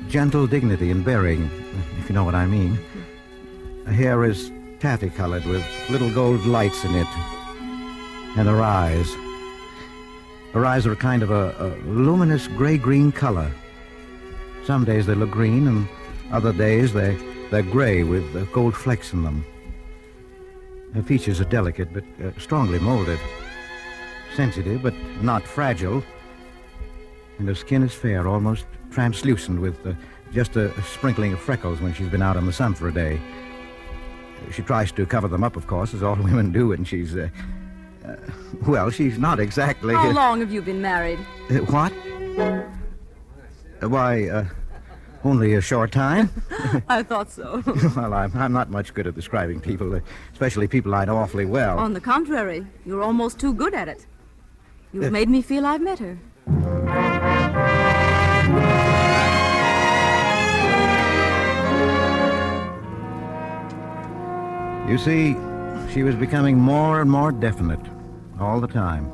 gentle dignity in bearing, if you know what I mean. Her hair is taffy-colored with little gold lights in it. And her eyes. Her eyes are a kind of a luminous gray-green color. Some days they look green, and other days they're gray with gold flecks in them. Her features are delicate, but strongly molded. Sensitive, but not fragile. And her skin is fair, almost translucent, with just a sprinkling of freckles when she's been out in the sun for a day. She tries to cover them up, of course, as all women do, and she's... well, she's not exactly... How long have you been married? What? Why, only a short time. I thought so. Well, I'm not much good at describing people, especially people I know awfully well. On the contrary, you're almost too good at it. You've made me feel I've met her. You see, she was becoming more and more definite all the time.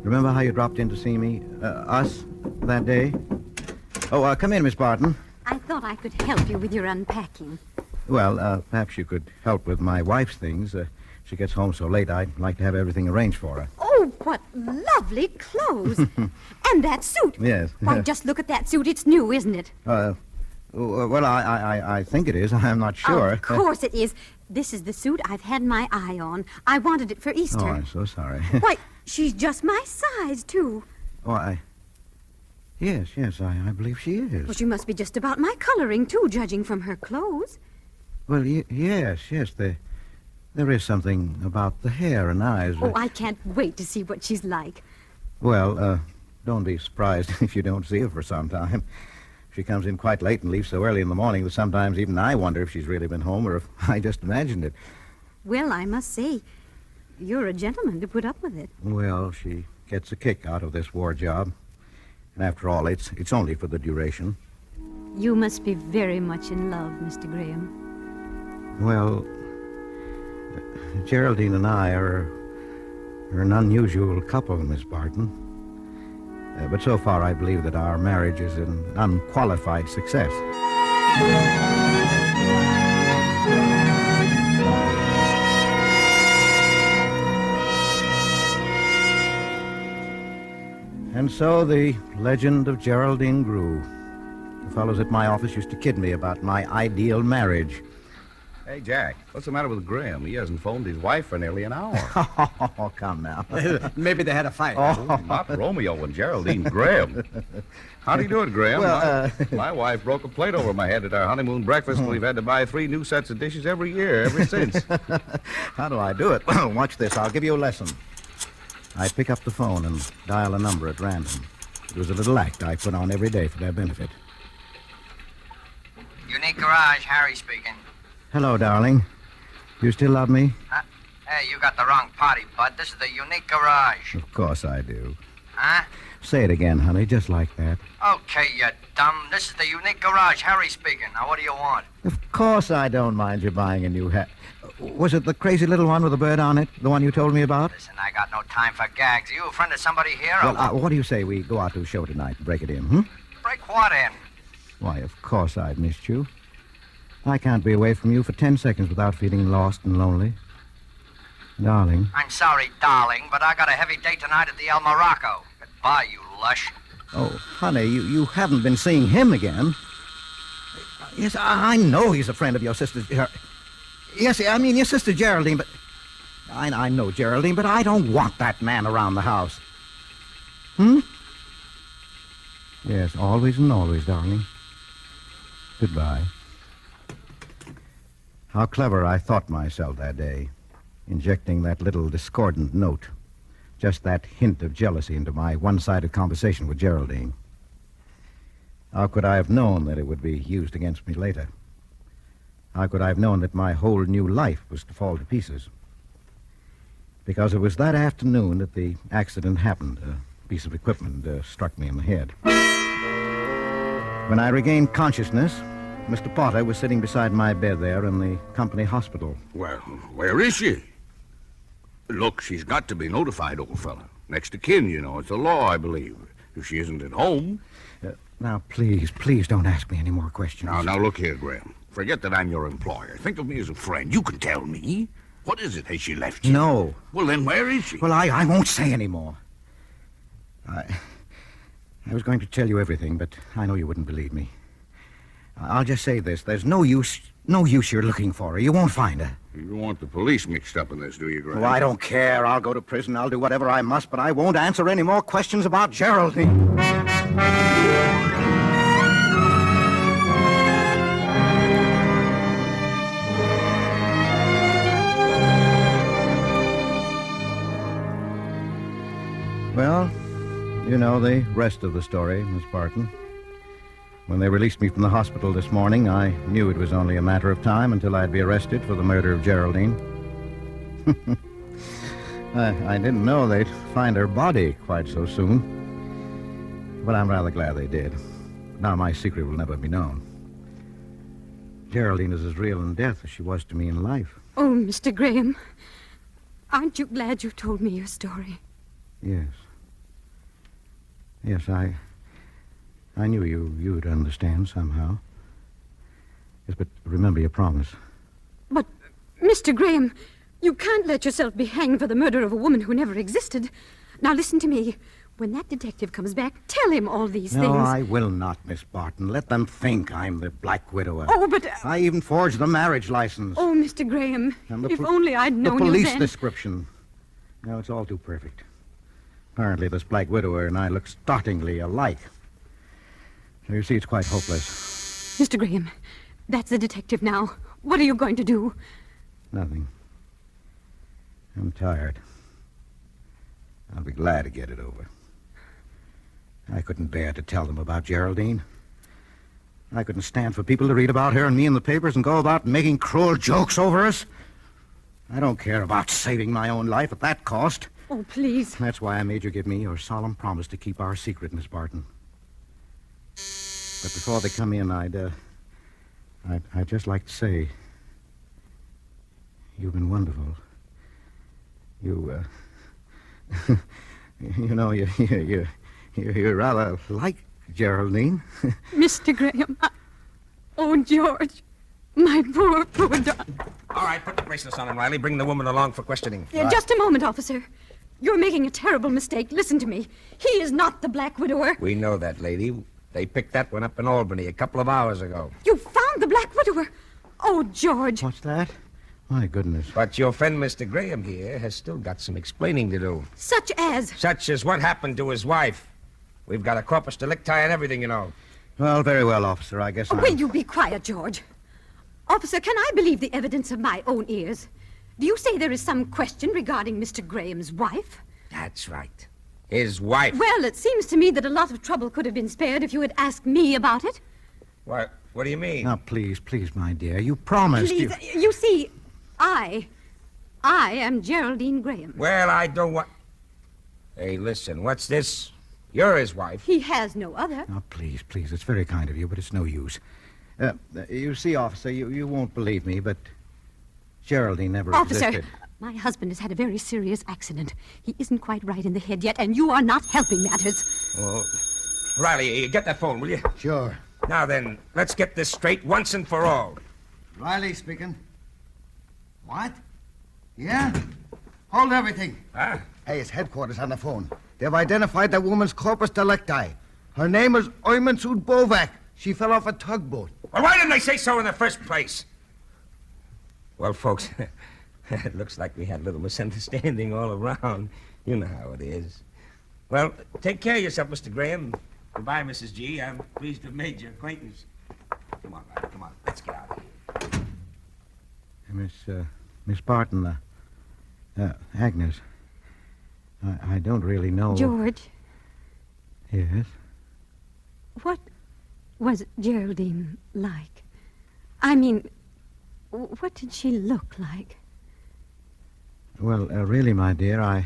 Remember how you dropped in to see me, us, that day? Oh, come in, Miss Barton. I thought I could help you with your unpacking. Well, perhaps you could help with my wife's things. She gets home so late, I'd like to have everything arranged for her. Oh, what lovely clothes. And that suit. Yes. Why, just look at that suit. It's new, isn't it? Well, I think it is. I'm not sure. Of course it is. This is the suit I've had my eye on. I wanted it for Easter. Oh, I'm so sorry. Why, she's just my size, too. Oh, Yes, I believe she is. Well, she must be just about my coloring, too, judging from her clothes. Well, yes, there is something about the hair and eyes. Oh, I can't wait to see what she's like. Well, don't be surprised if you don't see her for some time. She comes in quite late and leaves so early in the morning that sometimes even I wonder if she's really been home or if I just imagined it. Well, I must say, you're a gentleman to put up with it. Well, she gets a kick out of this war job. And after all, it's only for the duration. You must be very much in love, Mr. Graham. Well, Geraldine and I are an unusual couple, Miss Barton. But so far, I believe that our marriage is an unqualified success. And so the legend of Geraldine grew. The fellows at my office used to kid me about my ideal marriage. Hey, Jack, what's the matter with Graham? He hasn't phoned his wife for nearly an hour. Oh, come now. Maybe they had a fight. Oh. Not Romeo and Geraldine, Graham. How do you do it, Graham? Well, my wife broke a plate over my head at our honeymoon breakfast, and we've had to buy 3 new sets of dishes every year ever since. How do I do it? Watch this. I'll give you a lesson. I pick up the phone and dial a number at random. It was a little act I put on every day for their benefit. Unique Garage, Harry speaking. Hello, darling. You still love me? Hey, you got the wrong party, bud. This is the Unique Garage. Of course I do. Huh? Say it again, honey, just like that. Okay, you dumb. This is the Unique Garage. Harry speaking. Now, what do you want? Of course I don't mind you buying a new hat. Was it the crazy little one with the bird on it? The one you told me about? Listen, I got no time for gags. Are you a friend of somebody here? Or Well, what do you say we go out to a show tonight and break it in, hmm? break what in? Why, of course I've missed you. I can't be away from you for 10 seconds without feeling lost and lonely. Darling. I'm sorry, darling, but I got a heavy date tonight at the El Morocco. Goodbye, you lush. Oh, honey, you haven't been seeing him again. Yes, I know he's a friend of your sister. Yes, I mean your sister Geraldine, but... I know Geraldine, but I don't want that man around the house. Hmm? Yes, always and always, darling. Goodbye. How clever I thought myself that day, injecting that little discordant note, just that hint of jealousy into my one-sided conversation with Geraldine. How could I have known that it would be used against me later? How could I have known that my whole new life was to fall to pieces? Because it was that afternoon that the accident happened. A piece of equipment struck me in the head. When I regained consciousness, Mr. Potter was sitting beside my bed there in the company hospital. Well, where is she? Look, she's got to be notified, old fella. Next to kin, you know. It's the law, I believe. If she isn't at home... Now, please don't ask me any more questions. Now, look here, Graham. Forget that I'm your employer. Think of me as a friend. You can tell me. What is it? Has she left you? No. Well, then where is she? Well, I won't say any more. I was going to tell you everything, but I know you wouldn't believe me. I'll just say this. There's no use you're looking for her. You won't find her. You don't want the police mixed up in this, do you, Graham? Oh, I don't care. I'll go to prison. I'll do whatever I must, but I won't answer any more questions about Geraldine. Well, you know the rest of the story, Miss Barton. When they released me from the hospital this morning, I knew it was only a matter of time until I'd be arrested for the murder of Geraldine. I didn't know they'd find her body quite so soon. But I'm rather glad they did. Now my secret will never be known. Geraldine is as real in death as she was to me in life. Oh, Mr. Graham, aren't you glad you told me your story? Yes. Yes, I knew you'd understand somehow. Yes, but remember your promise. But, Mr. Graham, you can't let yourself be hanged for the murder of a woman who never existed. Now, listen to me. When that detective comes back, tell him all these things. No, I will not, Miss Barton. Let them think I'm the Black Widower. Oh, but... I even forged the marriage license. Oh, Mr. Graham, if only I'd known the police you then. description. No, it's all too perfect. Apparently, this Black Widower and I look startlingly alike. So you see, it's quite hopeless. Mr. Graham, that's the detective now. What are you going to do? Nothing. I'm tired. I'll be glad to get it over. I couldn't bear to tell them about Geraldine. I couldn't stand for people to read about her and me in the papers and go about making cruel jokes over us. I don't care about saving my own life at that cost. Oh, please. That's why I made you give me your solemn promise to keep our secret, Miss Barton. But before they come in, I'd just like to say, you've been wonderful. You know, you're rather like Geraldine. Mr. Graham, oh, George, my poor dog. All right, put the bracelets on him, Riley. Bring the woman along for questioning. Just a moment, officer. You're making a terrible mistake. Listen to me. He is not the Black Widower. We know that, lady. They picked that one up in Albany a couple of hours ago. You found the Black Widower? Oh, George. What's that? My goodness. But your friend, Mr. Graham here, has still got some explaining to do. Such as? Such as what happened to his wife. We've got a corpus delicti and everything, you know. Well, very well, officer. I guess Will you be quiet, George? Officer, can I believe the evidence of my own ears? Do you say there is some question regarding Mr. Graham's wife? That's right. His wife. Well, it seems to me that a lot of trouble could have been spared if you had asked me about it. What do you mean? Now, please, my dear. You promised. Please, you see, I am Geraldine Graham. Well, I don't want... Hey, listen, what's this? You're his wife. He has no other. Now, please, it's very kind of you, but it's no use. You see, officer, you won't believe me, but Geraldine never Officer, existed. my husband has had a very serious accident. He isn't quite right in the head yet, and you are not helping matters. Oh. Riley, get that phone, will you? Sure. Now then, let's get this straight once and for all. Riley speaking. What? Yeah? Hold everything. Huh? Hey, it's headquarters on the phone. They've identified that woman's corpus delicti. Her name is Oymansud Bovak. She fell off a tugboat. Well, why didn't they say so in the first place? Well, folks, it looks like we had a little misunderstanding all around. You know how it is. Well, take care of yourself, Mr. Graham. Goodbye, Mrs. G. I'm pleased to have made your acquaintance. Come on, Riley, come on. Let's get out of here. Miss Barton, Agnes, I don't really know... George. Yes? What was Geraldine like? I mean, what did she look like? Well, really, my dear,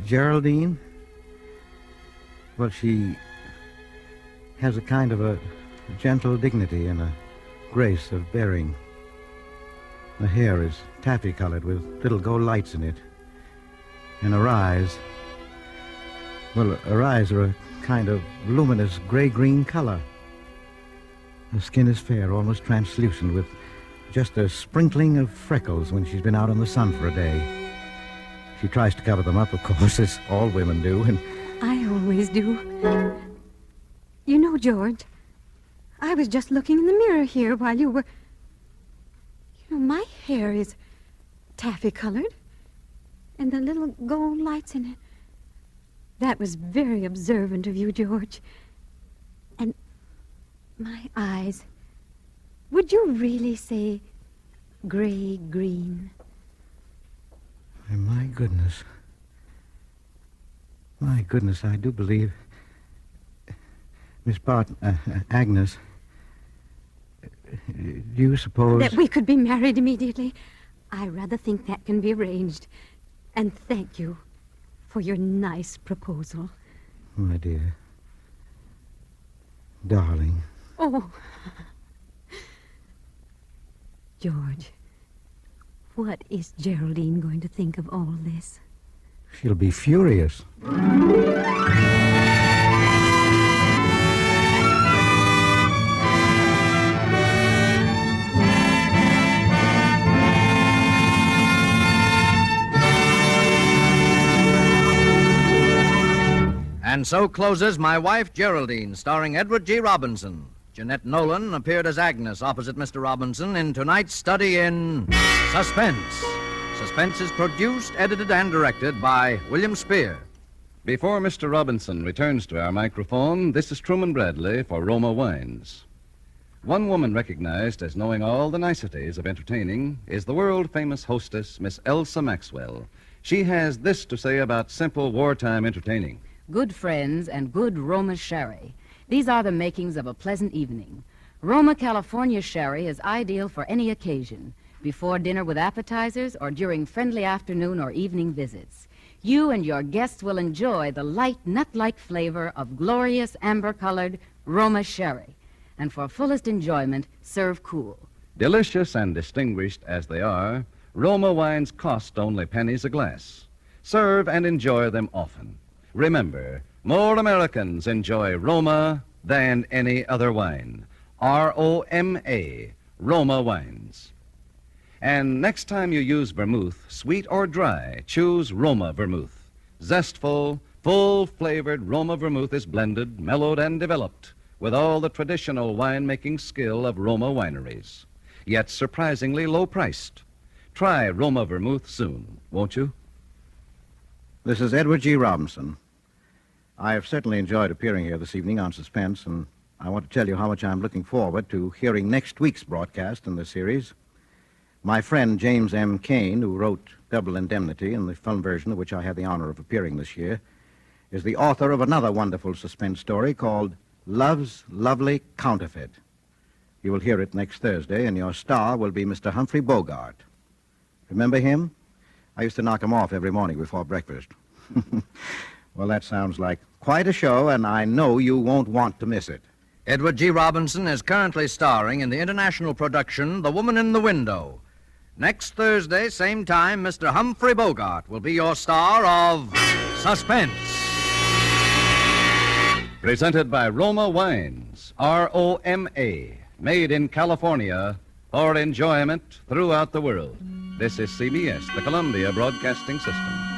Geraldine? Well, she has a kind of a gentle dignity and a grace of bearing. Her hair is taffy-colored with little gold lights in it. And her eyes... Well, her eyes are a kind of luminous gray-green color. Her skin is fair, almost translucent, with just a sprinkling of freckles when she's been out in the sun for a day. She tries to cover them up, of course, as all women do, and... I always do. You know, George, I was just looking in the mirror here while you were... You know, my hair is taffy-colored, and the little gold lights in it. That was very observant of you, George. And my eyes, would you really say gray-green? My goodness. My goodness, I do believe... Miss Barton, Agnes, do you suppose... That we could be married immediately? I rather think that can be arranged. And thank you for your nice proposal. My dear. Darling. Oh. George, what is Geraldine going to think of all this? She'll be furious. And so closes My Wife, Geraldine, starring Edward G. Robinson. Jeanette Nolan appeared as Agnes opposite Mr. Robinson in tonight's study in Suspense. Suspense is produced, edited, and directed by William Spear. Before Mr. Robinson returns to our microphone, this is Truman Bradley for Roma Wines. One woman recognized as knowing all the niceties of entertaining is the world-famous hostess, Miss Elsa Maxwell. She has this to say about simple wartime entertaining. Good friends and good Roma sherry. These are the makings of a pleasant evening. Roma California sherry is ideal for any occasion, before dinner with appetizers or during friendly afternoon or evening visits. You and your guests will enjoy the light, nut-like flavor of glorious amber-colored Roma sherry. And for fullest enjoyment, serve cool. Delicious and distinguished as they are, Roma wines cost only pennies a glass. Serve and enjoy them often. Remember, more Americans enjoy Roma than any other wine. R-O-M-A, Roma wines. And next time you use vermouth, sweet or dry, choose Roma vermouth. Zestful, full-flavored Roma vermouth is blended, mellowed, and developed with all the traditional wine-making skill of Roma wineries, yet surprisingly low-priced. Try Roma vermouth soon, won't you? This is Edward G. Robinson. I have certainly enjoyed appearing here this evening on Suspense, and I want to tell you how much I'm looking forward to hearing next week's broadcast in the series. My friend James M. Cain, who wrote Double Indemnity, in the film version of which I had the honor of appearing this year, is the author of another wonderful suspense story called Love's Lovely Counterfeit. You will hear it next Thursday, and your star will be Mr. Humphrey Bogart. Remember him? I used to knock him off every morning before breakfast. Well, that sounds like quite a show, and I know you won't want to miss it. Edward G. Robinson is currently starring in the international production The Woman in the Window. Next Thursday, same time, Mr. Humphrey Bogart will be your star of Suspense. Presented by Roma Wines, R-O-M-A, made in California for enjoyment throughout the world. This is CBS, the Columbia Broadcasting System.